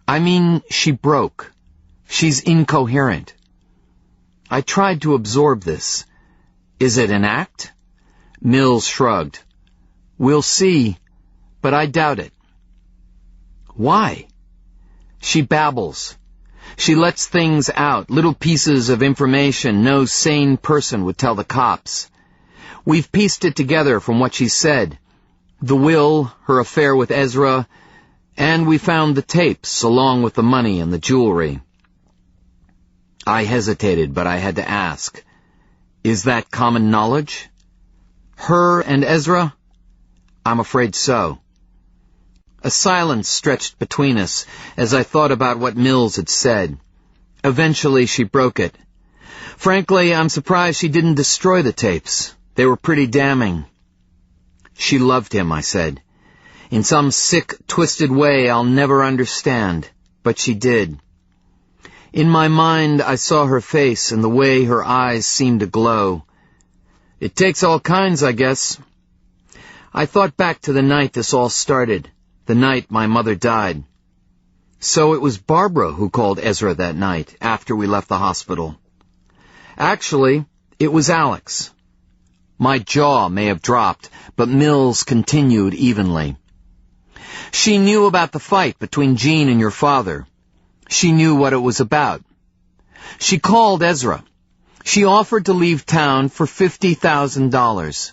I mean, she broke. She's incoherent. I tried to absorb this. Is it an act? Mills shrugged. We'll see, but I doubt it. Why? She babbles. She lets things out, little pieces of information no sane person would tell the cops. We've pieced it together from what she said. The will, her affair with Ezra, and we found the tapes along with the money and the jewelry. I hesitated, but I had to ask. Is that common knowledge? Her and Ezra? I'm afraid so. A silence stretched between us as I thought about what Mills had said. Eventually she broke it. Frankly, I'm surprised she didn't destroy the tapes. They were pretty damning. She loved him, I said. In some sick, twisted way I'll never understand, but she did. In my mind I saw her face and the way her eyes seemed to glow. It takes all kinds, I guess. I thought back to the night this all started, the night my mother died. So it was Barbara who called Ezra that night, after we left the hospital. Actually, it was Alex. My jaw may have dropped, but Mills continued evenly. She knew about the fight between Jean and your father. She knew what it was about. She called Ezra. She offered to leave town for $50,000.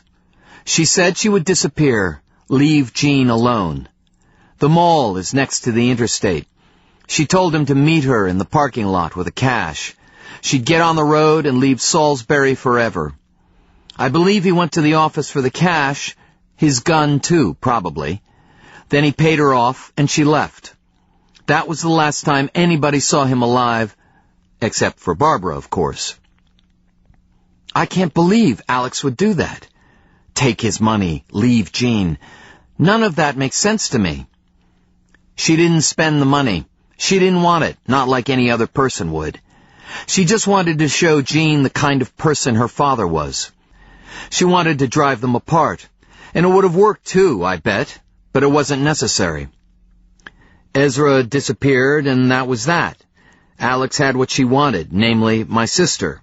She said she would disappear, leave Jean alone. The mall is next to the interstate. She told him to meet her in the parking lot with the cash. She'd get on the road and leave Salisbury forever. I believe he went to the office for the cash, his gun too, probably. Then he paid her off, and she left. That was the last time anybody saw him alive, except for Barbara, of course. I can't believe Alex would do that. Take his money, leave Jean. None of that makes sense to me. She didn't spend the money. She didn't want it, not like any other person would. She just wanted to show Jean the kind of person her father was. She wanted to drive them apart, and it would have worked too, I bet, but it wasn't necessary. Ezra disappeared, and that was that. Alex had what she wanted, namely my sister.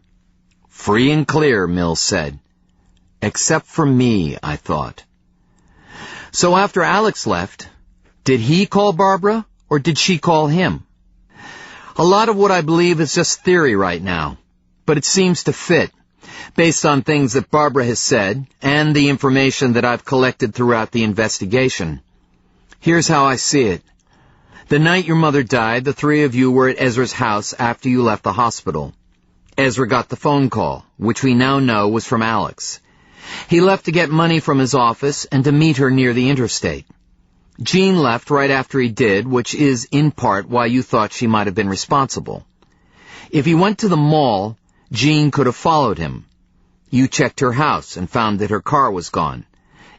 Free and clear, Mills said. Except for me, I thought. So after Alex left, did he call Barbara, or did she call him? A lot of what I believe is just theory right now, but it seems to fit. based on things that Barbara has said and the information that I've collected throughout the investigation. Here's how I see it. The night your mother died, the three of you were at Ezra's house after you left the hospital. Ezra got the phone call, which we now know was from Alex. He left to get money from his office and to meet her near the interstate. Jean left right after he did, which is, in part, why you thought she might have been responsible. If he went to the mall, Jean could have followed him. You checked her house and found that her car was gone.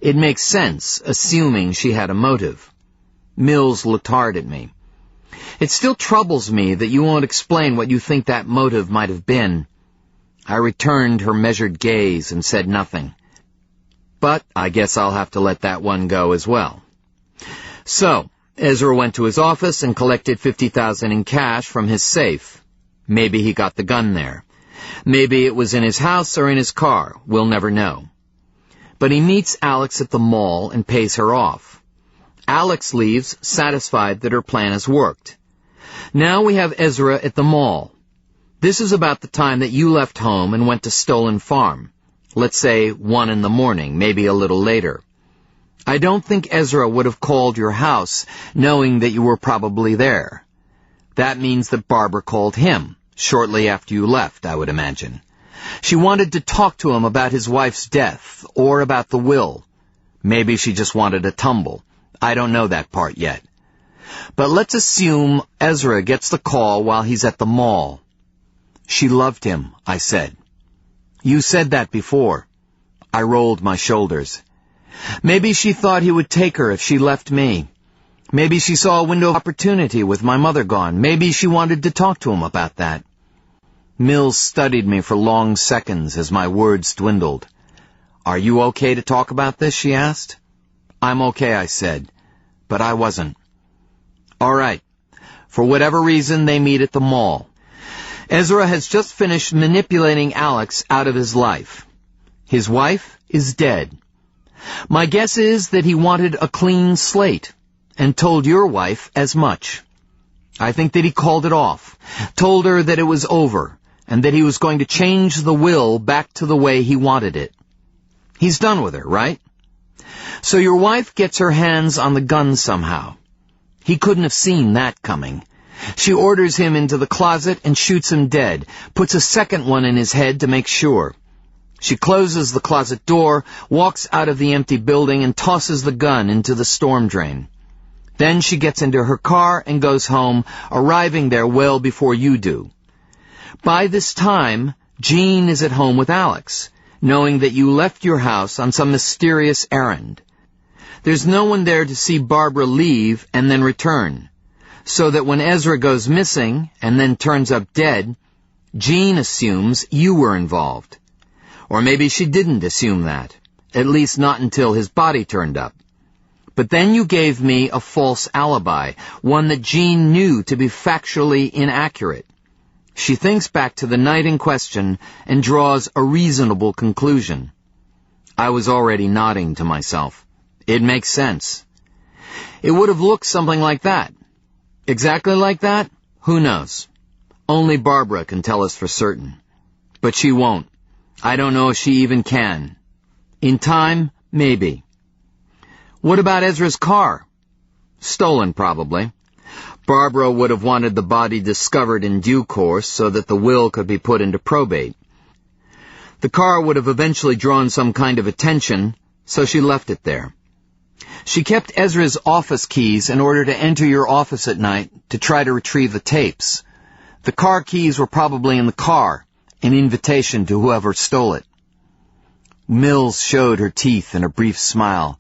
It makes sense, assuming she had a motive. Mills looked hard at me. It still troubles me that you won't explain what you think that motive might have been. I returned her measured gaze and said nothing. But I guess I'll have to let that one go as well. So, Ezra went to his office and collected $50,000 in cash from his safe. Maybe he got the gun there. Maybe it was in his house or in his car. We'll never know. But he meets Alex at the mall and pays her off. Alex leaves, satisfied that her plan has worked. Now we have Ezra at the mall. This is about the time that you left home and went to Stolen Farm. Let's say 1 in the morning, maybe a little later. I don't think Ezra would have called your house knowing that you were probably there. That means that Barbara called him shortly after you left, I would imagine. She wanted to talk to him about his wife's death or about the will. Maybe she just wanted a tumble. I don't know that part yet. But let's assume Ezra gets the call while he's at the mall. She loved him, I said. You said that before. I rolled my shoulders. Maybe she thought he would take her if she left me. Maybe she saw a window of opportunity with my mother gone. Maybe she wanted to talk to him about that. Mills studied me for long seconds as my words dwindled. Are you okay to talk about this? She asked. I'm okay, I said, but I wasn't. All right. For whatever reason, they meet at the mall. Ezra has just finished manipulating Alex out of his life. His wife is dead. My guess is that he wanted a clean slate and told your wife as much. I think that he called it off, told her that it was over, and that he was going to change the will back to the way he wanted it. He's done with her, right? So your wife gets her hands on the gun somehow. He couldn't have seen that coming. She orders him into the closet and shoots him dead, puts a second one in his head to make sure. She closes the closet door, walks out of the empty building, and tosses the gun into the storm drain. Then she gets into her car and goes home, arriving there well before you do. By this time, Jean is at home with Alex, knowing that you left your house on some mysterious errand. There's no one there to see Barbara leave and then return, so that when Ezra goes missing and then turns up dead, Jean assumes you were involved. Or maybe she didn't assume that, at least not until his body turned up. But then you gave me a false alibi, one that Jean knew to be factually inaccurate. She thinks back to the night in question and draws a reasonable conclusion. I was already nodding to myself. It makes sense. It would have looked something like that. Exactly like that? Who knows? Only Barbara can tell us for certain. But she won't. I don't know if she even can. In time, maybe. What about Ezra's car? Stolen, probably. Barbara would have wanted the body discovered in due course so that the will could be put into probate. The car would have eventually drawn some kind of attention, so she left it there. She kept Ezra's office keys in order to enter your office at night to try to retrieve the tapes. The car keys were probably in the car, an invitation to whoever stole it. Mills showed her teeth in a brief smile.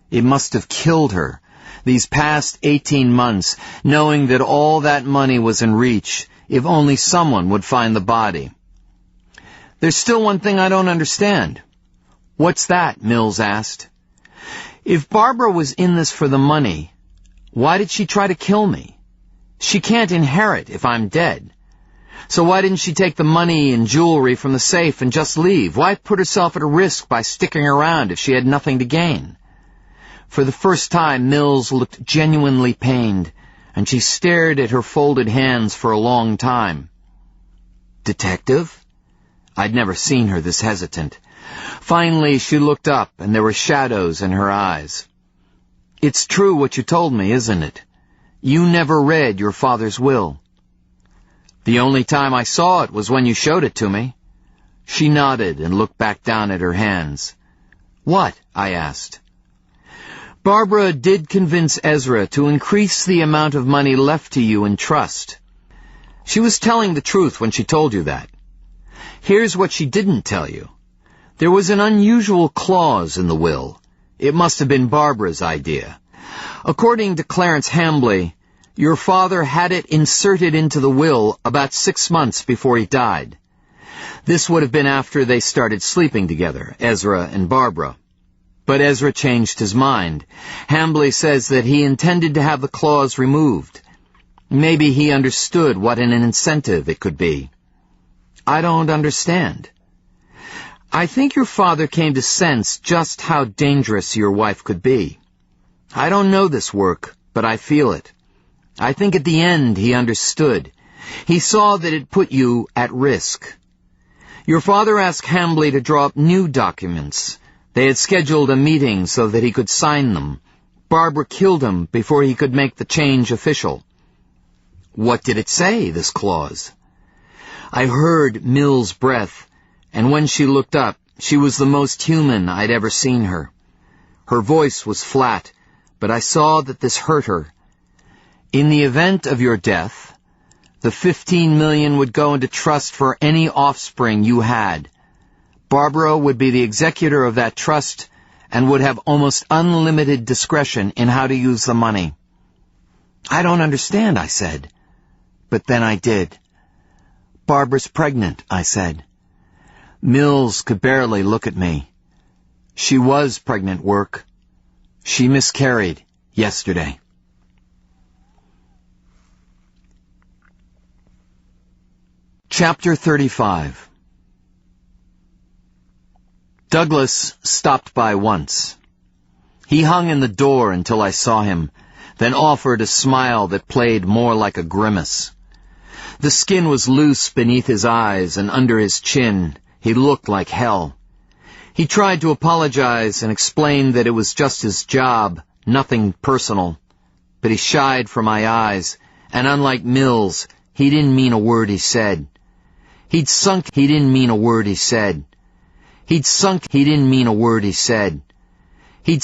It must have killed her, these past 18 months, knowing that all that money was in reach, if only someone would find the body. There's still one thing I don't understand. What's that? Mills asked. If Barbara was in this for the money, why did she try to kill me? She can't inherit if I'm dead. So why didn't she take the money and jewelry from the safe and just leave? Why put herself at a risk by sticking around if she had nothing to gain? For the first time, Mills looked genuinely pained, and she stared at her folded hands for a long time. Detective? I'd never seen her this hesitant. Finally, she looked up, and there were shadows in her eyes. "It's true what you told me, isn't it? You never read your father's will." "The only time I saw it was when you showed it to me." She nodded and looked back down at her hands. "What?" I asked. "Barbara did convince Ezra to increase the amount of money left to you in trust. She was telling the truth when she told you that. Here's what she didn't tell you. There was an unusual clause in the will. It must have been Barbara's idea. According to Clarence Hambley, your father had it inserted into the will about 6 months before he died. This would have been after they started sleeping together, Ezra and Barbara. But Ezra changed his mind. Hambley says that he intended to have the clause removed. Maybe he understood what an incentive it could be." "I don't understand." "I think your father came to sense just how dangerous your wife could be. I don't know this work, but I feel it. I think at the end he understood. He saw that it put you at risk. Your father asked Hambley to draw up new documents. They had scheduled a meeting so that he could sign them. Barbara killed him before he could make the change official." "What did it say, this clause?" I heard Mill's breath, and when she looked up, she was the most human I'd ever seen her. Her voice was flat, but I saw that this hurt her. "In the event of your death, the $15 million would go into trust for any offspring you had. Barbara would be the executor of that trust and would have almost unlimited discretion in how to use the money." "I don't understand," I said. But then I did. "Barbara's pregnant," I said. Mills could barely look at me. "She was pregnant, Work. She miscarried yesterday." Chapter 35. Douglas stopped by once. He hung in the door until I saw him, then offered a smile that played more like a grimace. The skin was loose beneath his eyes and under his chin. He looked like hell. He tried to apologize and explain that it was just his job, nothing personal. But he shied from my eyes, and unlike Mills, he didn't mean a word he said. He didn't mean a word he said. He didn't mean a word he said. He'd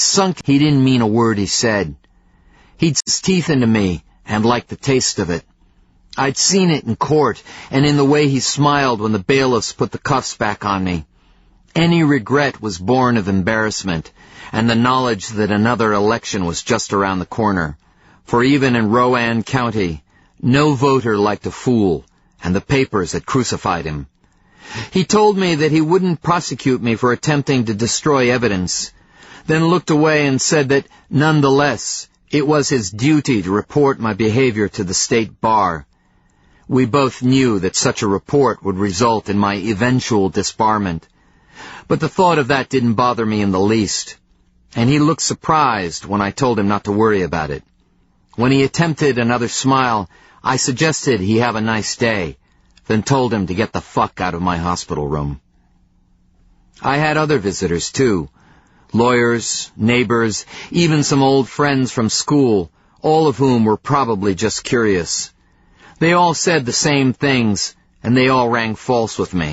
his teeth into me and liked the taste of it. I'd seen it in court and in the way he smiled when the bailiffs put the cuffs back on me. Any regret was born of embarrassment and the knowledge that another election was just around the corner. For even in Rowan County, no voter liked a fool, and the papers had crucified him. He told me that he wouldn't prosecute me for attempting to destroy evidence, then looked away and said that, nonetheless, it was his duty to report my behavior to the state bar. We both knew that such a report would result in my eventual disbarment. But the thought of that didn't bother me in the least, and he looked surprised when I told him not to worry about it. When he attempted another smile, I suggested he have a nice day, then told him to get the fuck out of my hospital room. I had other visitors, too. Lawyers, neighbors, even some old friends from school, all of whom were probably just curious. They all said the same things, and they all rang false with me.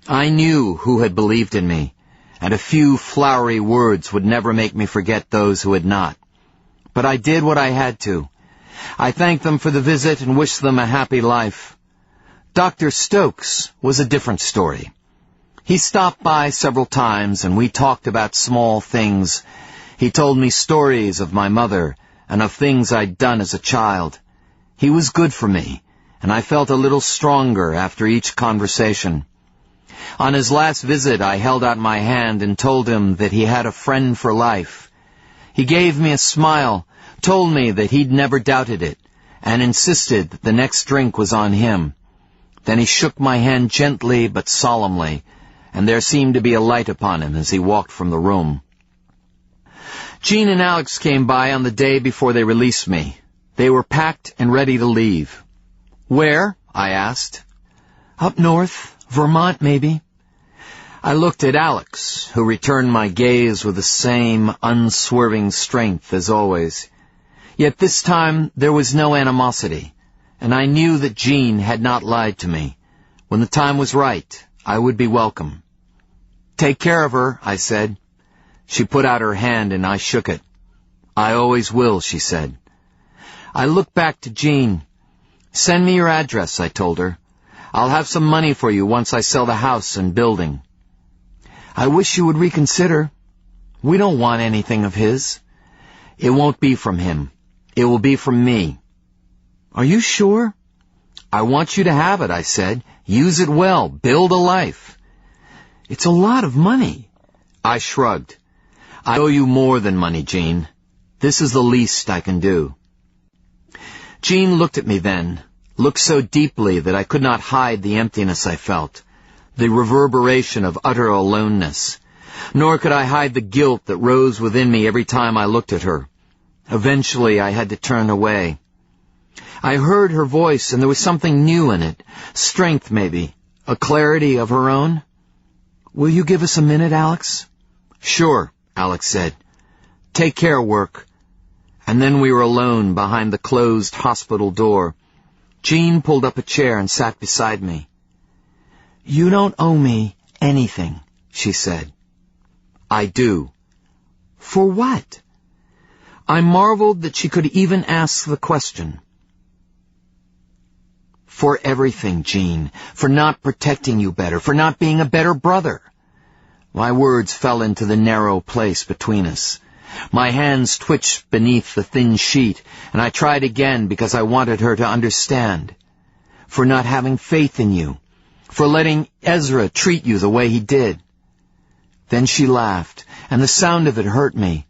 I knew who had believed in me, and a few flowery words would never make me forget those who had not. But I did what I had to. I thanked them for the visit and wished them a happy life. Dr. Stokes was a different story. He stopped by several times, and we talked about small things. He told me stories of my mother and of things I'd done as a child. He was good for me, and I felt a little stronger after each conversation. On his last visit, I held out my hand and told him that he had a friend for life. He gave me a smile, told me that he'd never doubted it, and insisted that the next drink was on him. Then he shook my hand gently but solemnly, and there seemed to be a light upon him as he walked from the room. Jean and Alex came by on the day before they released me. They were packed and ready to leave. "Where?" I asked. "Up north, Vermont, maybe. I looked at Alex, who returned my gaze with the same unswerving strength as always. Yet this time there was no animosity, and I knew that Jean had not lied to me. When the time was right, I would be welcome. "Take care of her," I said. She put out her hand and I shook it. "I always will," she said. I looked back to Jean. "Send me your address," I told her. "I'll have some money for you once I sell the house and building." "I wish you would reconsider. We don't want anything of his." "It won't be from him. It will be from me." "Are you sure?" "I want you to have it," I said. "Use it well. Build a life." "It's a lot of money." I shrugged. "I owe you more than money, Jean. This is the least I can do." Jean looked at me then, looked so deeply that I could not hide the emptiness I felt, the reverberation of utter aloneness. Nor could I hide the guilt that rose within me every time I looked at her. Eventually I had to turn away. I heard her voice, and there was something new in it. Strength, maybe. A clarity of her own. "Will you give us a minute, Alex?" "Sure," Alex said. "Take care, work." And then we were alone behind the closed hospital door. Jean pulled up a chair and sat beside me. "You don't owe me anything," she said. "I do." "For what?" I marveled that she could even ask the question. "For everything, Jean. For not protecting you better. For not being a better brother." My words fell into the narrow place between us. My hands twitched beneath the thin sheet, and I tried again because I wanted her to understand. "For not having faith in you. For letting Ezra treat you the way he did." Then she laughed, and the sound of it hurt me.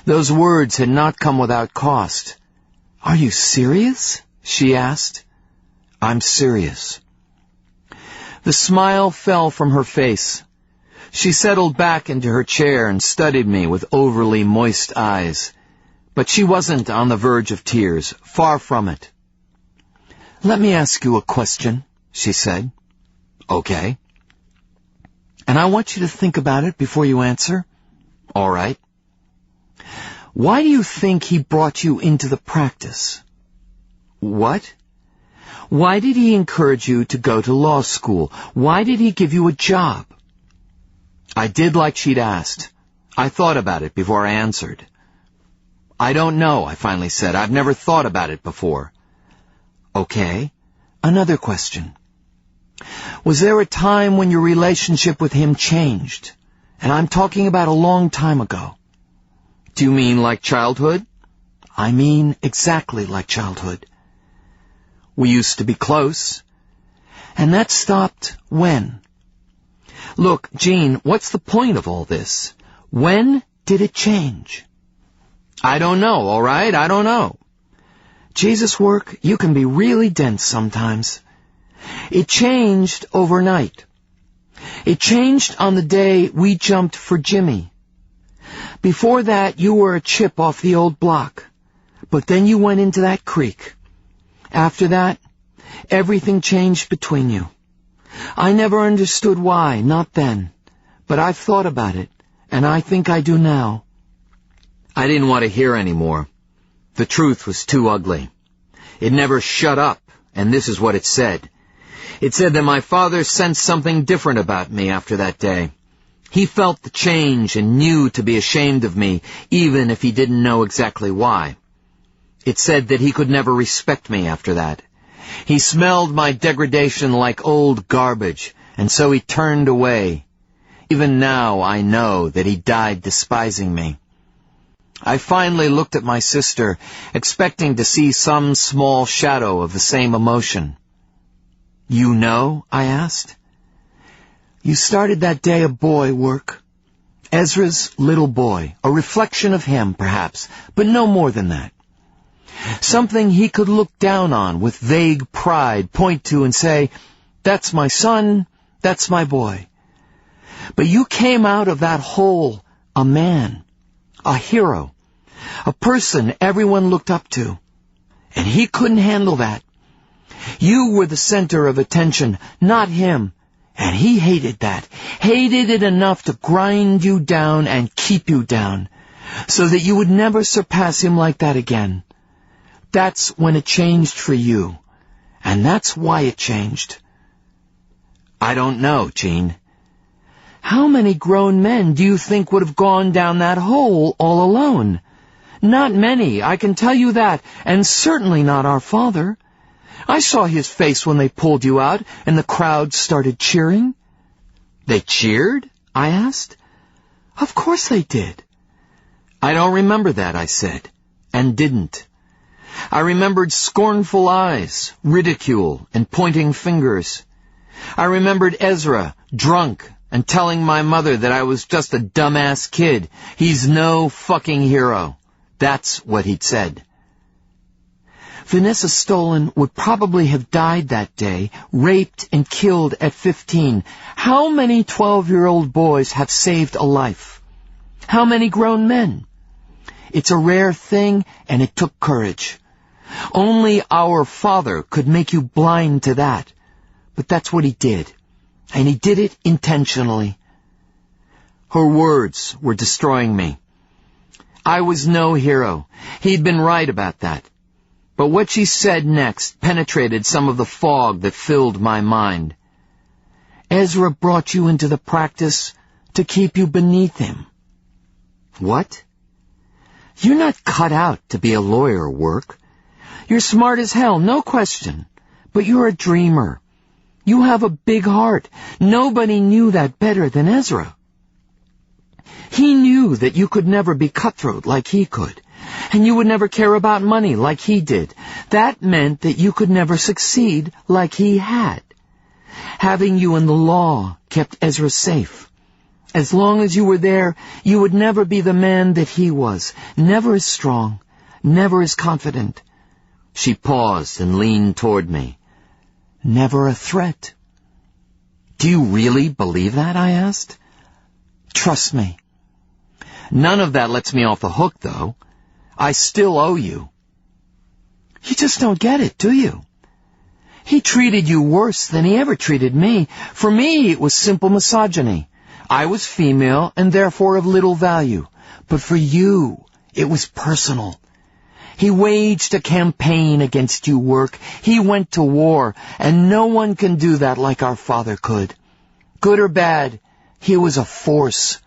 Those words had not come without cost. "Are you serious?" she asked. "I'm serious." The smile fell from her face. She settled back into her chair and studied me with overly moist eyes. But she wasn't on the verge of tears, far from it. "Let me ask you a question," she said. "Okay." "And I want you to think about it before you answer." "All right." "Why do you think he brought you into the practice?" "What?" "Why did he encourage you to go to law school? Why did he give you a job?" I did like she'd asked. I thought about it before I answered. "I don't know," I finally said. "I've never thought about it before." "Okay. Another question. Was there a time when your relationship with him changed? And I'm talking about a long time ago." "Do you mean like childhood?" "I mean exactly like childhood." "We used to be close." "And that stopped when?" "Look, Jean, what's the point of all this? When did it change?" "I don't know, all right? I don't know." Jesus, work, you can be really dense sometimes. "It changed overnight. It changed on the day we jumped for Jimmy. Before that, you were a chip off the old block. But then you went into that creek. After that, everything changed between you. I never understood why, not then. But I've thought about it, and I think I do now." I didn't want to hear any more. The truth was too ugly. It never shut up, and this is what it said. It said that my father sensed something different about me after that day. He felt the change and knew to be ashamed of me, even if he didn't know exactly why. It said that he could never respect me after that. He smelled my degradation like old garbage, and so he turned away. Even now I know that he died despising me. I finally looked at my sister, expecting to see some small shadow of the same emotion. "You know?" I asked. "You started that day a boy, work. Ezra's little boy, a reflection of him, perhaps, but no more than that. Something he could look down on with vague pride, point to and say, 'That's my son, that's my boy.' But you came out of that hole a man, a hero, a person everyone looked up to. And he couldn't handle that. You were the center of attention, not him, And he hated that, hated it enough to grind you down and keep you down, so that you would never surpass him like that again. That's when it changed for you, and that's why it changed. I don't know, Jean. How many grown men do you think would have gone down that hole all alone? Not many, I can tell you that, and certainly not our father. I saw his face when they pulled you out, and the crowd started cheering. They cheered? I asked. Of course they did. I don't remember that, I said, and didn't. I remembered scornful eyes, ridicule, and pointing fingers. I remembered Ezra, drunk, and telling my mother that I was just a dumbass kid. He's no fucking hero. That's what he'd said. Vanessa Stolen would probably have died that day, raped and killed at 15. How many 12-year-old boys have saved a life? How many grown men? It's a rare thing, and it took courage. Only our Father could make you blind to that. But that's what he did. And he did it intentionally. Her words were destroying me. I was no hero. He'd been right about that. But what she said next penetrated some of the fog that filled my mind. Ezra brought you into the practice to keep you beneath him. What? You're not cut out to be a lawyer, Work. You're smart as hell, no question. But you're a dreamer. You have a big heart. Nobody knew that better than Ezra. He knew that you could never be cutthroat like he could, and you would never care about money like he did. That meant that you could never succeed like he had. Having you in the law kept Ezra safe. As long as you were there, you would never be the man that he was, never as strong, never as confident. She paused and leaned toward me. Never a threat. Do you really believe that? I asked. Trust me. None of that lets me off the hook, though. I still owe you. You just don't get it, do you? He treated you worse than he ever treated me. For me, it was simple misogyny. I was female and therefore of little value. But for you, it was personal. He waged a campaign against you, Work. He went to war, and no one can do that like our father could. Good or bad, he was a force.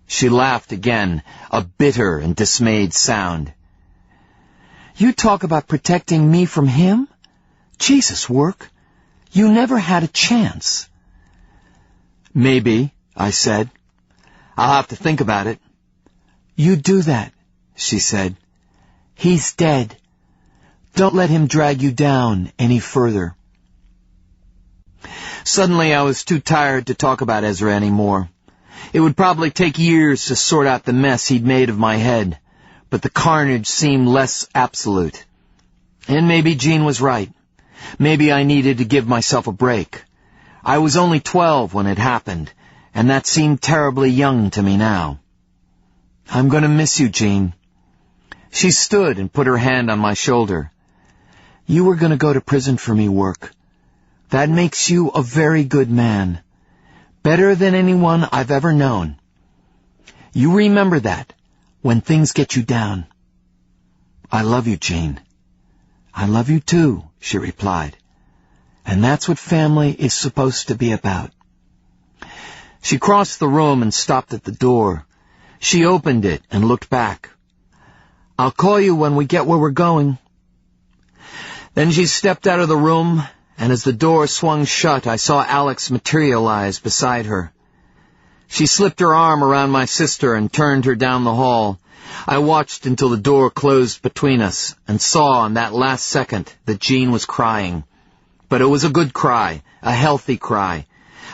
She laughed again, a bitter and dismayed sound. You talk about protecting me from him? Jesus, Work, you never had a chance. Maybe, I said. I'll have to think about it. You do that, she said. He's dead. Don't let him drag you down any further. Suddenly I was too tired to talk about Ezra anymore. It would probably take years to sort out the mess he'd made of my head, but the carnage seemed less absolute. And maybe Jean was right. Maybe I needed to give myself a break. I was only 12 when it happened, and that seemed terribly young to me now. I'm going to miss you, Jean. She stood and put her hand on my shoulder. You were going to go to prison for me, Work. That makes you a very good man. Better than anyone I've ever known. You remember that when things get you down. I love you, Jean. I love you too, she replied. And that's what family is supposed to be about. She crossed the room and stopped at the door. She opened it and looked back. I'll call you when we get where we're going. Then she stepped out of the room, and as the door swung shut, I saw Alex materialize beside her. She slipped her arm around my sister and turned her down the hall. I watched until the door closed between us, and saw in that last second that Jean was crying. But it was a good cry, a healthy cry,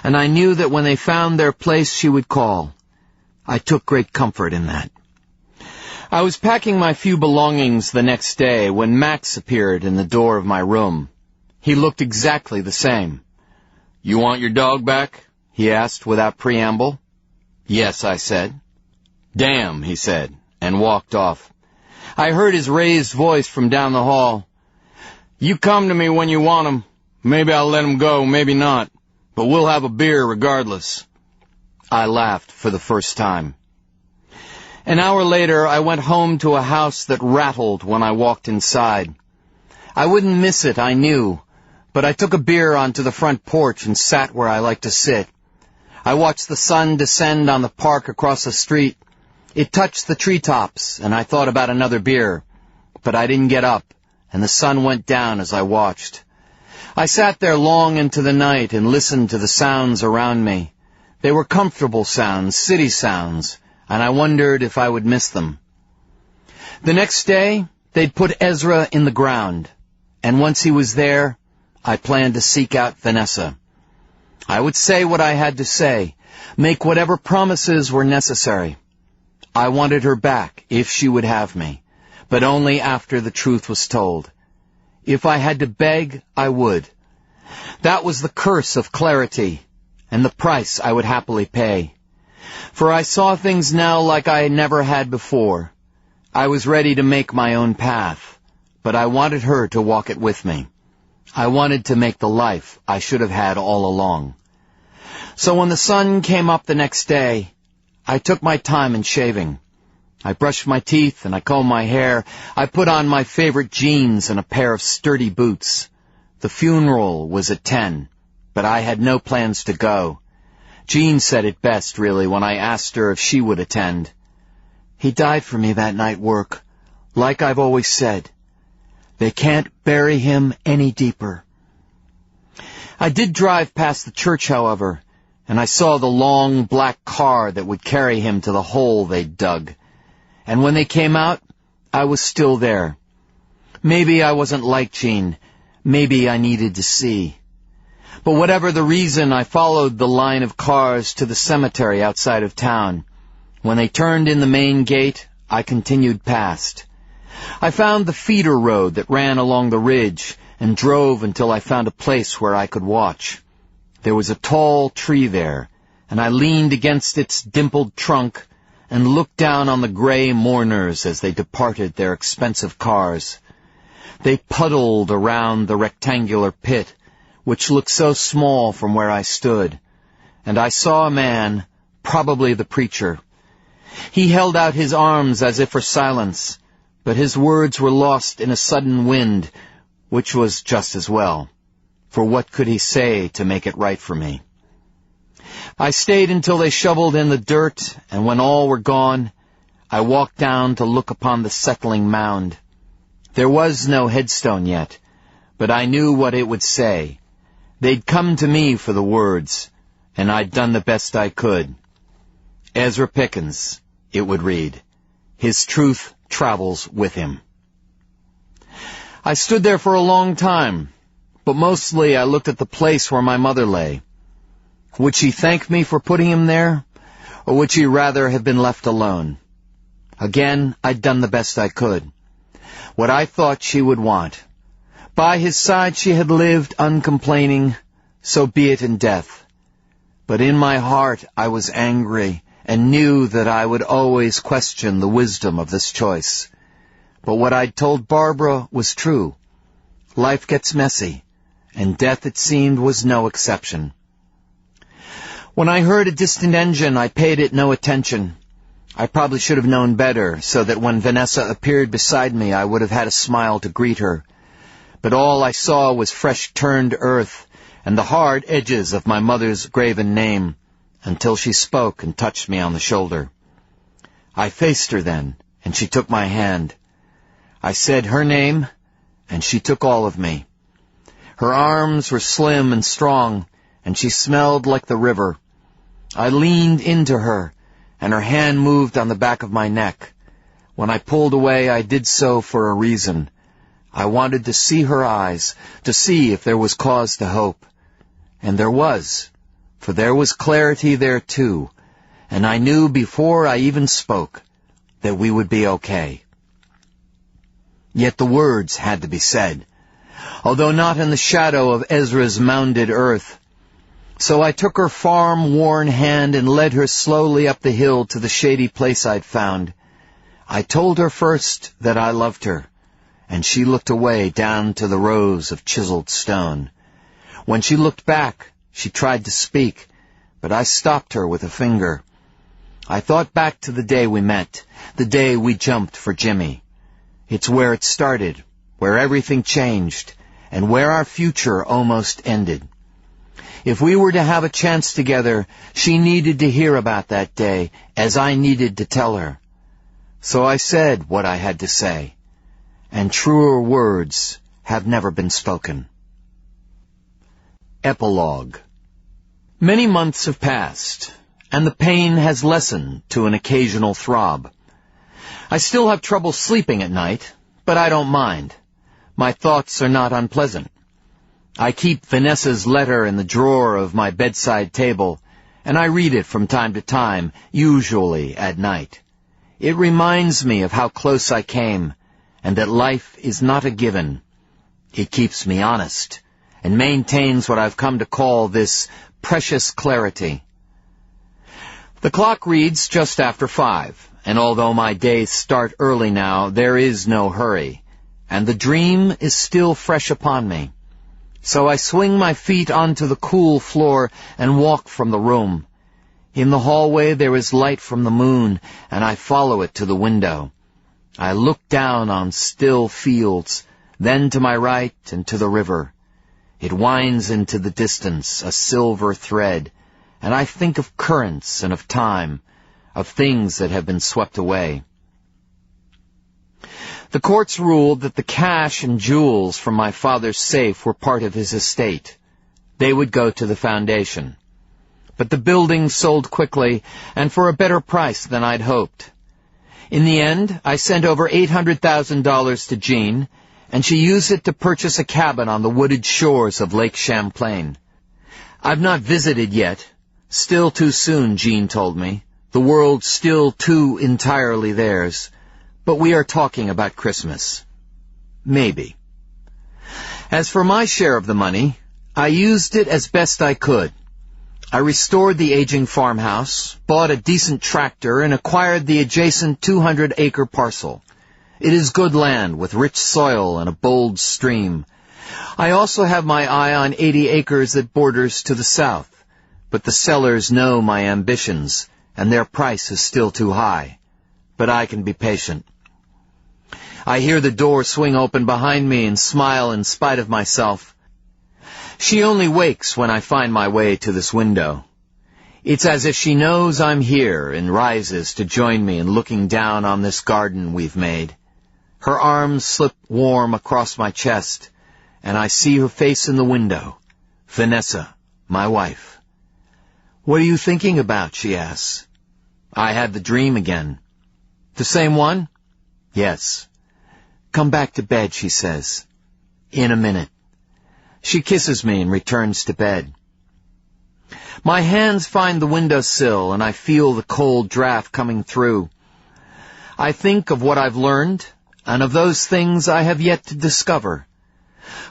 and I knew that when they found their place she would call. I took great comfort in that. I was packing my few belongings the next day when Max appeared in the door of my room. He looked exactly the same. You want your dog back? He asked without preamble. Yes, I said. Damn, he said, and walked off. I heard his raised voice from down the hall. You come to me when you want him. Maybe I'll let him go, maybe not. but we'll have a beer regardless." I laughed for the first time. An hour later, I went home to a house that rattled when I walked inside. I wouldn't miss it, I knew, but I took a beer onto the front porch and sat where I like to sit. I watched the sun descend on the park across the street. It touched the treetops, and I thought about another beer, but I didn't get up, and the sun went down as I watched. I sat there long into the night and listened to the sounds around me. They were comfortable sounds, city sounds, and I wondered if I would miss them. The next day, they'd put Ezra in the ground, and once he was there, I planned to seek out Vanessa. I would say what I had to say, make whatever promises were necessary. I wanted her back, if she would have me, but only after the truth was told. If I had to beg, I would. That was the curse of clarity, and the price I would happily pay. For I saw things now like I never had before. I was ready to make my own path, but I wanted her to walk it with me. I wanted to make the life I should have had all along. So when the sun came up the next day, I took my time in shaving. I brushed my teeth and I combed my hair. I put on my favorite jeans and a pair of sturdy boots. The funeral was at 10, but I had no plans to go. Jean said it best, really, when I asked her if she would attend. "He died for me that night, Work, like I've always said. They can't bury him any deeper." I did drive past the church, however, and I saw the long black car that would carry him to the hole they'd dug. And when they came out, I was still there. Maybe I wasn't like Jean. Maybe I needed to see. But whatever the reason, I followed the line of cars to the cemetery outside of town. When they turned in the main gate, I continued past. I found the feeder road that ran along the ridge and drove until I found a place where I could watch. There was a tall tree there, and I leaned against its dimpled trunk and looked down on the gray mourners as they departed their expensive cars. They puddled around the rectangular pit, which looked so small from where I stood, and I saw a man, probably the preacher. He held out his arms as if for silence, but his words were lost in a sudden wind, which was just as well, for what could he say to make it right for me? I stayed until they shoveled in the dirt, and when all were gone, I walked down to look upon the settling mound. There was no headstone yet, but I knew what it would say. They'd come to me for the words, and I'd done the best I could. Ezra Pickens, it would read. His truth travels with him. I stood there for a long time, but mostly I looked at the place where my mother lay. Would she thank me for putting him there, or would she rather have been left alone? Again, I'd done the best I could. What I thought she would want. By his side she had lived uncomplaining, so be it in death. But in my heart I was angry, and knew that I would always question the wisdom of this choice. But what I'd told Barbara was true. Life gets messy, and death, it seemed, was no exception. When I heard a distant engine, I paid it no attention. I probably should have known better, so that when Vanessa appeared beside me, I would have had a smile to greet her. But all I saw was fresh-turned earth and the hard edges of my mother's graven name, until she spoke and touched me on the shoulder. I faced her then, and she took my hand. I said her name, and she took all of me. Her arms were slim and strong, and she smelled like the river. I leaned into her, and her hand moved on the back of my neck. When I pulled away, I did so for a reason. I wanted to see her eyes, to see if there was cause to hope. And there was, for there was clarity there too, and I knew before I even spoke that we would be okay. Yet the words had to be said, although not in the shadow of Ezra's mounded earth. So I took her farm-worn hand and led her slowly up the hill to the shady place I'd found. I told her first that I loved her, and she looked away down to the rows of chiseled stone. When she looked back, She tried to speak, but I stopped her with a finger. I thought back to the day we met, the day we jumped for Jimmy. It's where it started, where everything changed, and where our future almost ended. If we were to have a chance together, she needed to hear about that day, as I needed to tell her. So I said what I had to say, and truer words have never been spoken. Epilogue. Many months have passed, and the pain has lessened to an occasional throb. I still have trouble sleeping at night, but I don't mind. My thoughts are not unpleasant. I keep Vanessa's letter in the drawer of my bedside table, and I read it from time to time, usually at night. It reminds me of how close I came, and that life is not a given. It keeps me honest, and maintains what I've come to call this precious clarity. The clock reads just after 5, and although my days start early now, there is no hurry, and the dream is still fresh upon me. So I swing my feet onto the cool floor and walk from the room. In the hallway there is light from the moon, and I follow it to the window. I look down on still fields, then to my right and to the river. It winds into the distance, a silver thread, and I think of currents and of time, of things that have been swept away. The courts ruled that the cash and jewels from my father's safe were part of his estate. They would go to the foundation. But the building sold quickly, and for a better price than I'd hoped. In the end, I sent over $800,000 to Jean, and she used it to purchase a cabin on the wooded shores of Lake Champlain. I've not visited yet. Still too soon, Jean told me. The world's still too entirely theirs. But we are talking about Christmas. Maybe. As for my share of the money, I used it as best I could. I restored the aging farmhouse, bought a decent tractor, and acquired the adjacent 200-acre parcel. It is good land with rich soil and a bold stream. I also have my eye on 80 acres that borders to the south, but the sellers know my ambitions, and their price is still too high. But I can be patient. I hear the door swing open behind me and smile in spite of myself. She only wakes when I find my way to this window. It's as if she knows I'm here and rises to join me in looking down on this garden we've made. Her arms slip warm across my chest, and I see her face in the window. Vanessa, my wife. "What are you thinking about?" she asks. I had the dream again. "The same one?" "Yes." "Come back to bed," she says. "In a minute." She kisses me and returns to bed. My hands find the windowsill, and I feel the cold draft coming through. I think of what I've learned, and of those things I have yet to discover.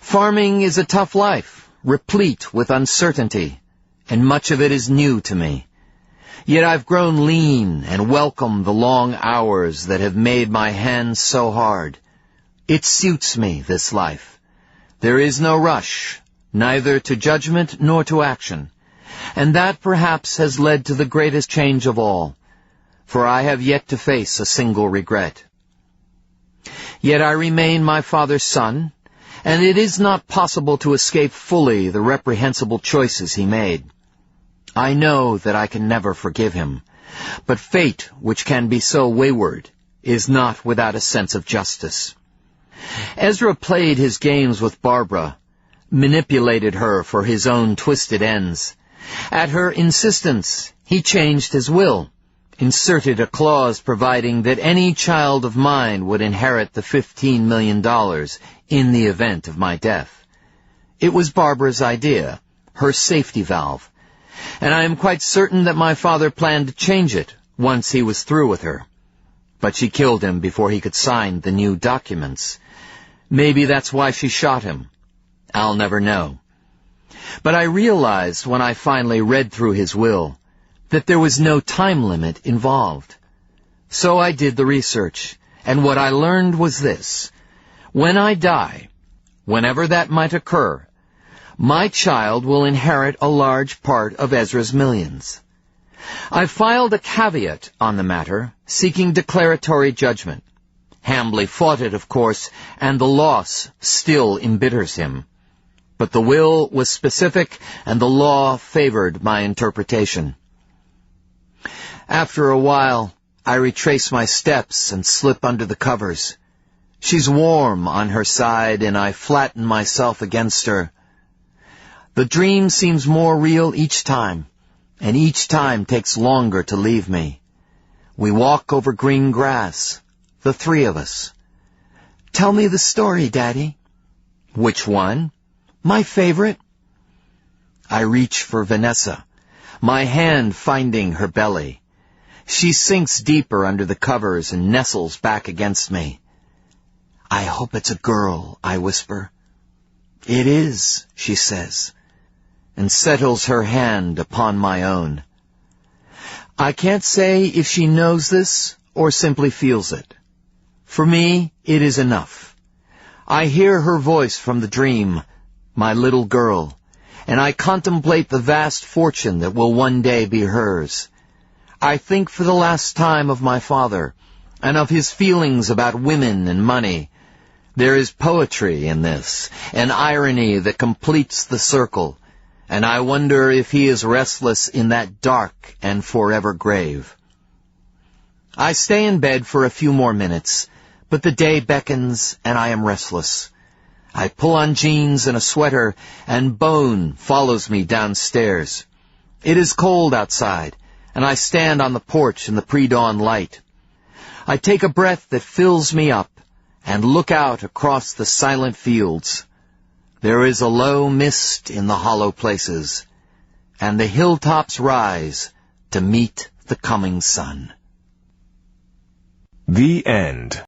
Farming is a tough life, replete with uncertainty, and much of it is new to me. Yet I've grown lean and welcome the long hours that have made my hands so hard. It suits me, this life. There is no rush, neither to judgment nor to action, and that perhaps has led to the greatest change of all, for I have yet to face a single regret. Yet I remain my father's son, and it is not possible to escape fully the reprehensible choices he made. I know that I can never forgive him, but fate, which can be so wayward, is not without a sense of justice. Ezra played his games with Barbara, manipulated her for his own twisted ends. At her insistence, he changed his will, inserted a clause providing that any child of mine would inherit the $15 million in the event of my death. It was Barbara's idea, her safety valve, and I am quite certain that my father planned to change it once he was through with her. But she killed him before he could sign the new documents. Maybe that's why she shot him. I'll never know. But I realized when I finally read through his will that there was no time limit involved. So I did the research, and what I learned was this. When I die, whenever that might occur, My child will inherit a large part of Ezra's millions. I filed a caveat on the matter, seeking declaratory judgment. Hambly fought it, of course, and the loss still embitters him. But the will was specific, and the law favored my interpretation. After a while, I retrace my steps and slip under the covers. She's warm on her side, and I flatten myself against her. The dream seems more real each time, and each time takes longer to leave me. We walk over green grass, the three of us. "Tell me the story, Daddy." "Which one?" "My favorite." I reach for Vanessa, my hand finding her belly. She sinks deeper under the covers and nestles back against me. "I hope it's a girl," I whisper. "It is," she says, and settles her hand upon my own. I can't say if she knows this or simply feels it. For me, it is enough. I hear her voice from the dream, my little girl, and I contemplate the vast fortune that will one day be hers. I think for the last time of my father, and of his feelings about women and money. There is poetry in this, an irony that completes the circle, and I wonder if he is restless in that dark and forever grave. I stay in bed for a few more minutes, but the day beckons and I am restless. I pull on jeans and a sweater, and Bone follows me downstairs. It is cold outside, and I stand on the porch in the pre-dawn light. I take a breath that fills me up, and look out across the silent fields. There is a low mist in the hollow places, and the hilltops rise to meet the coming sun. The end.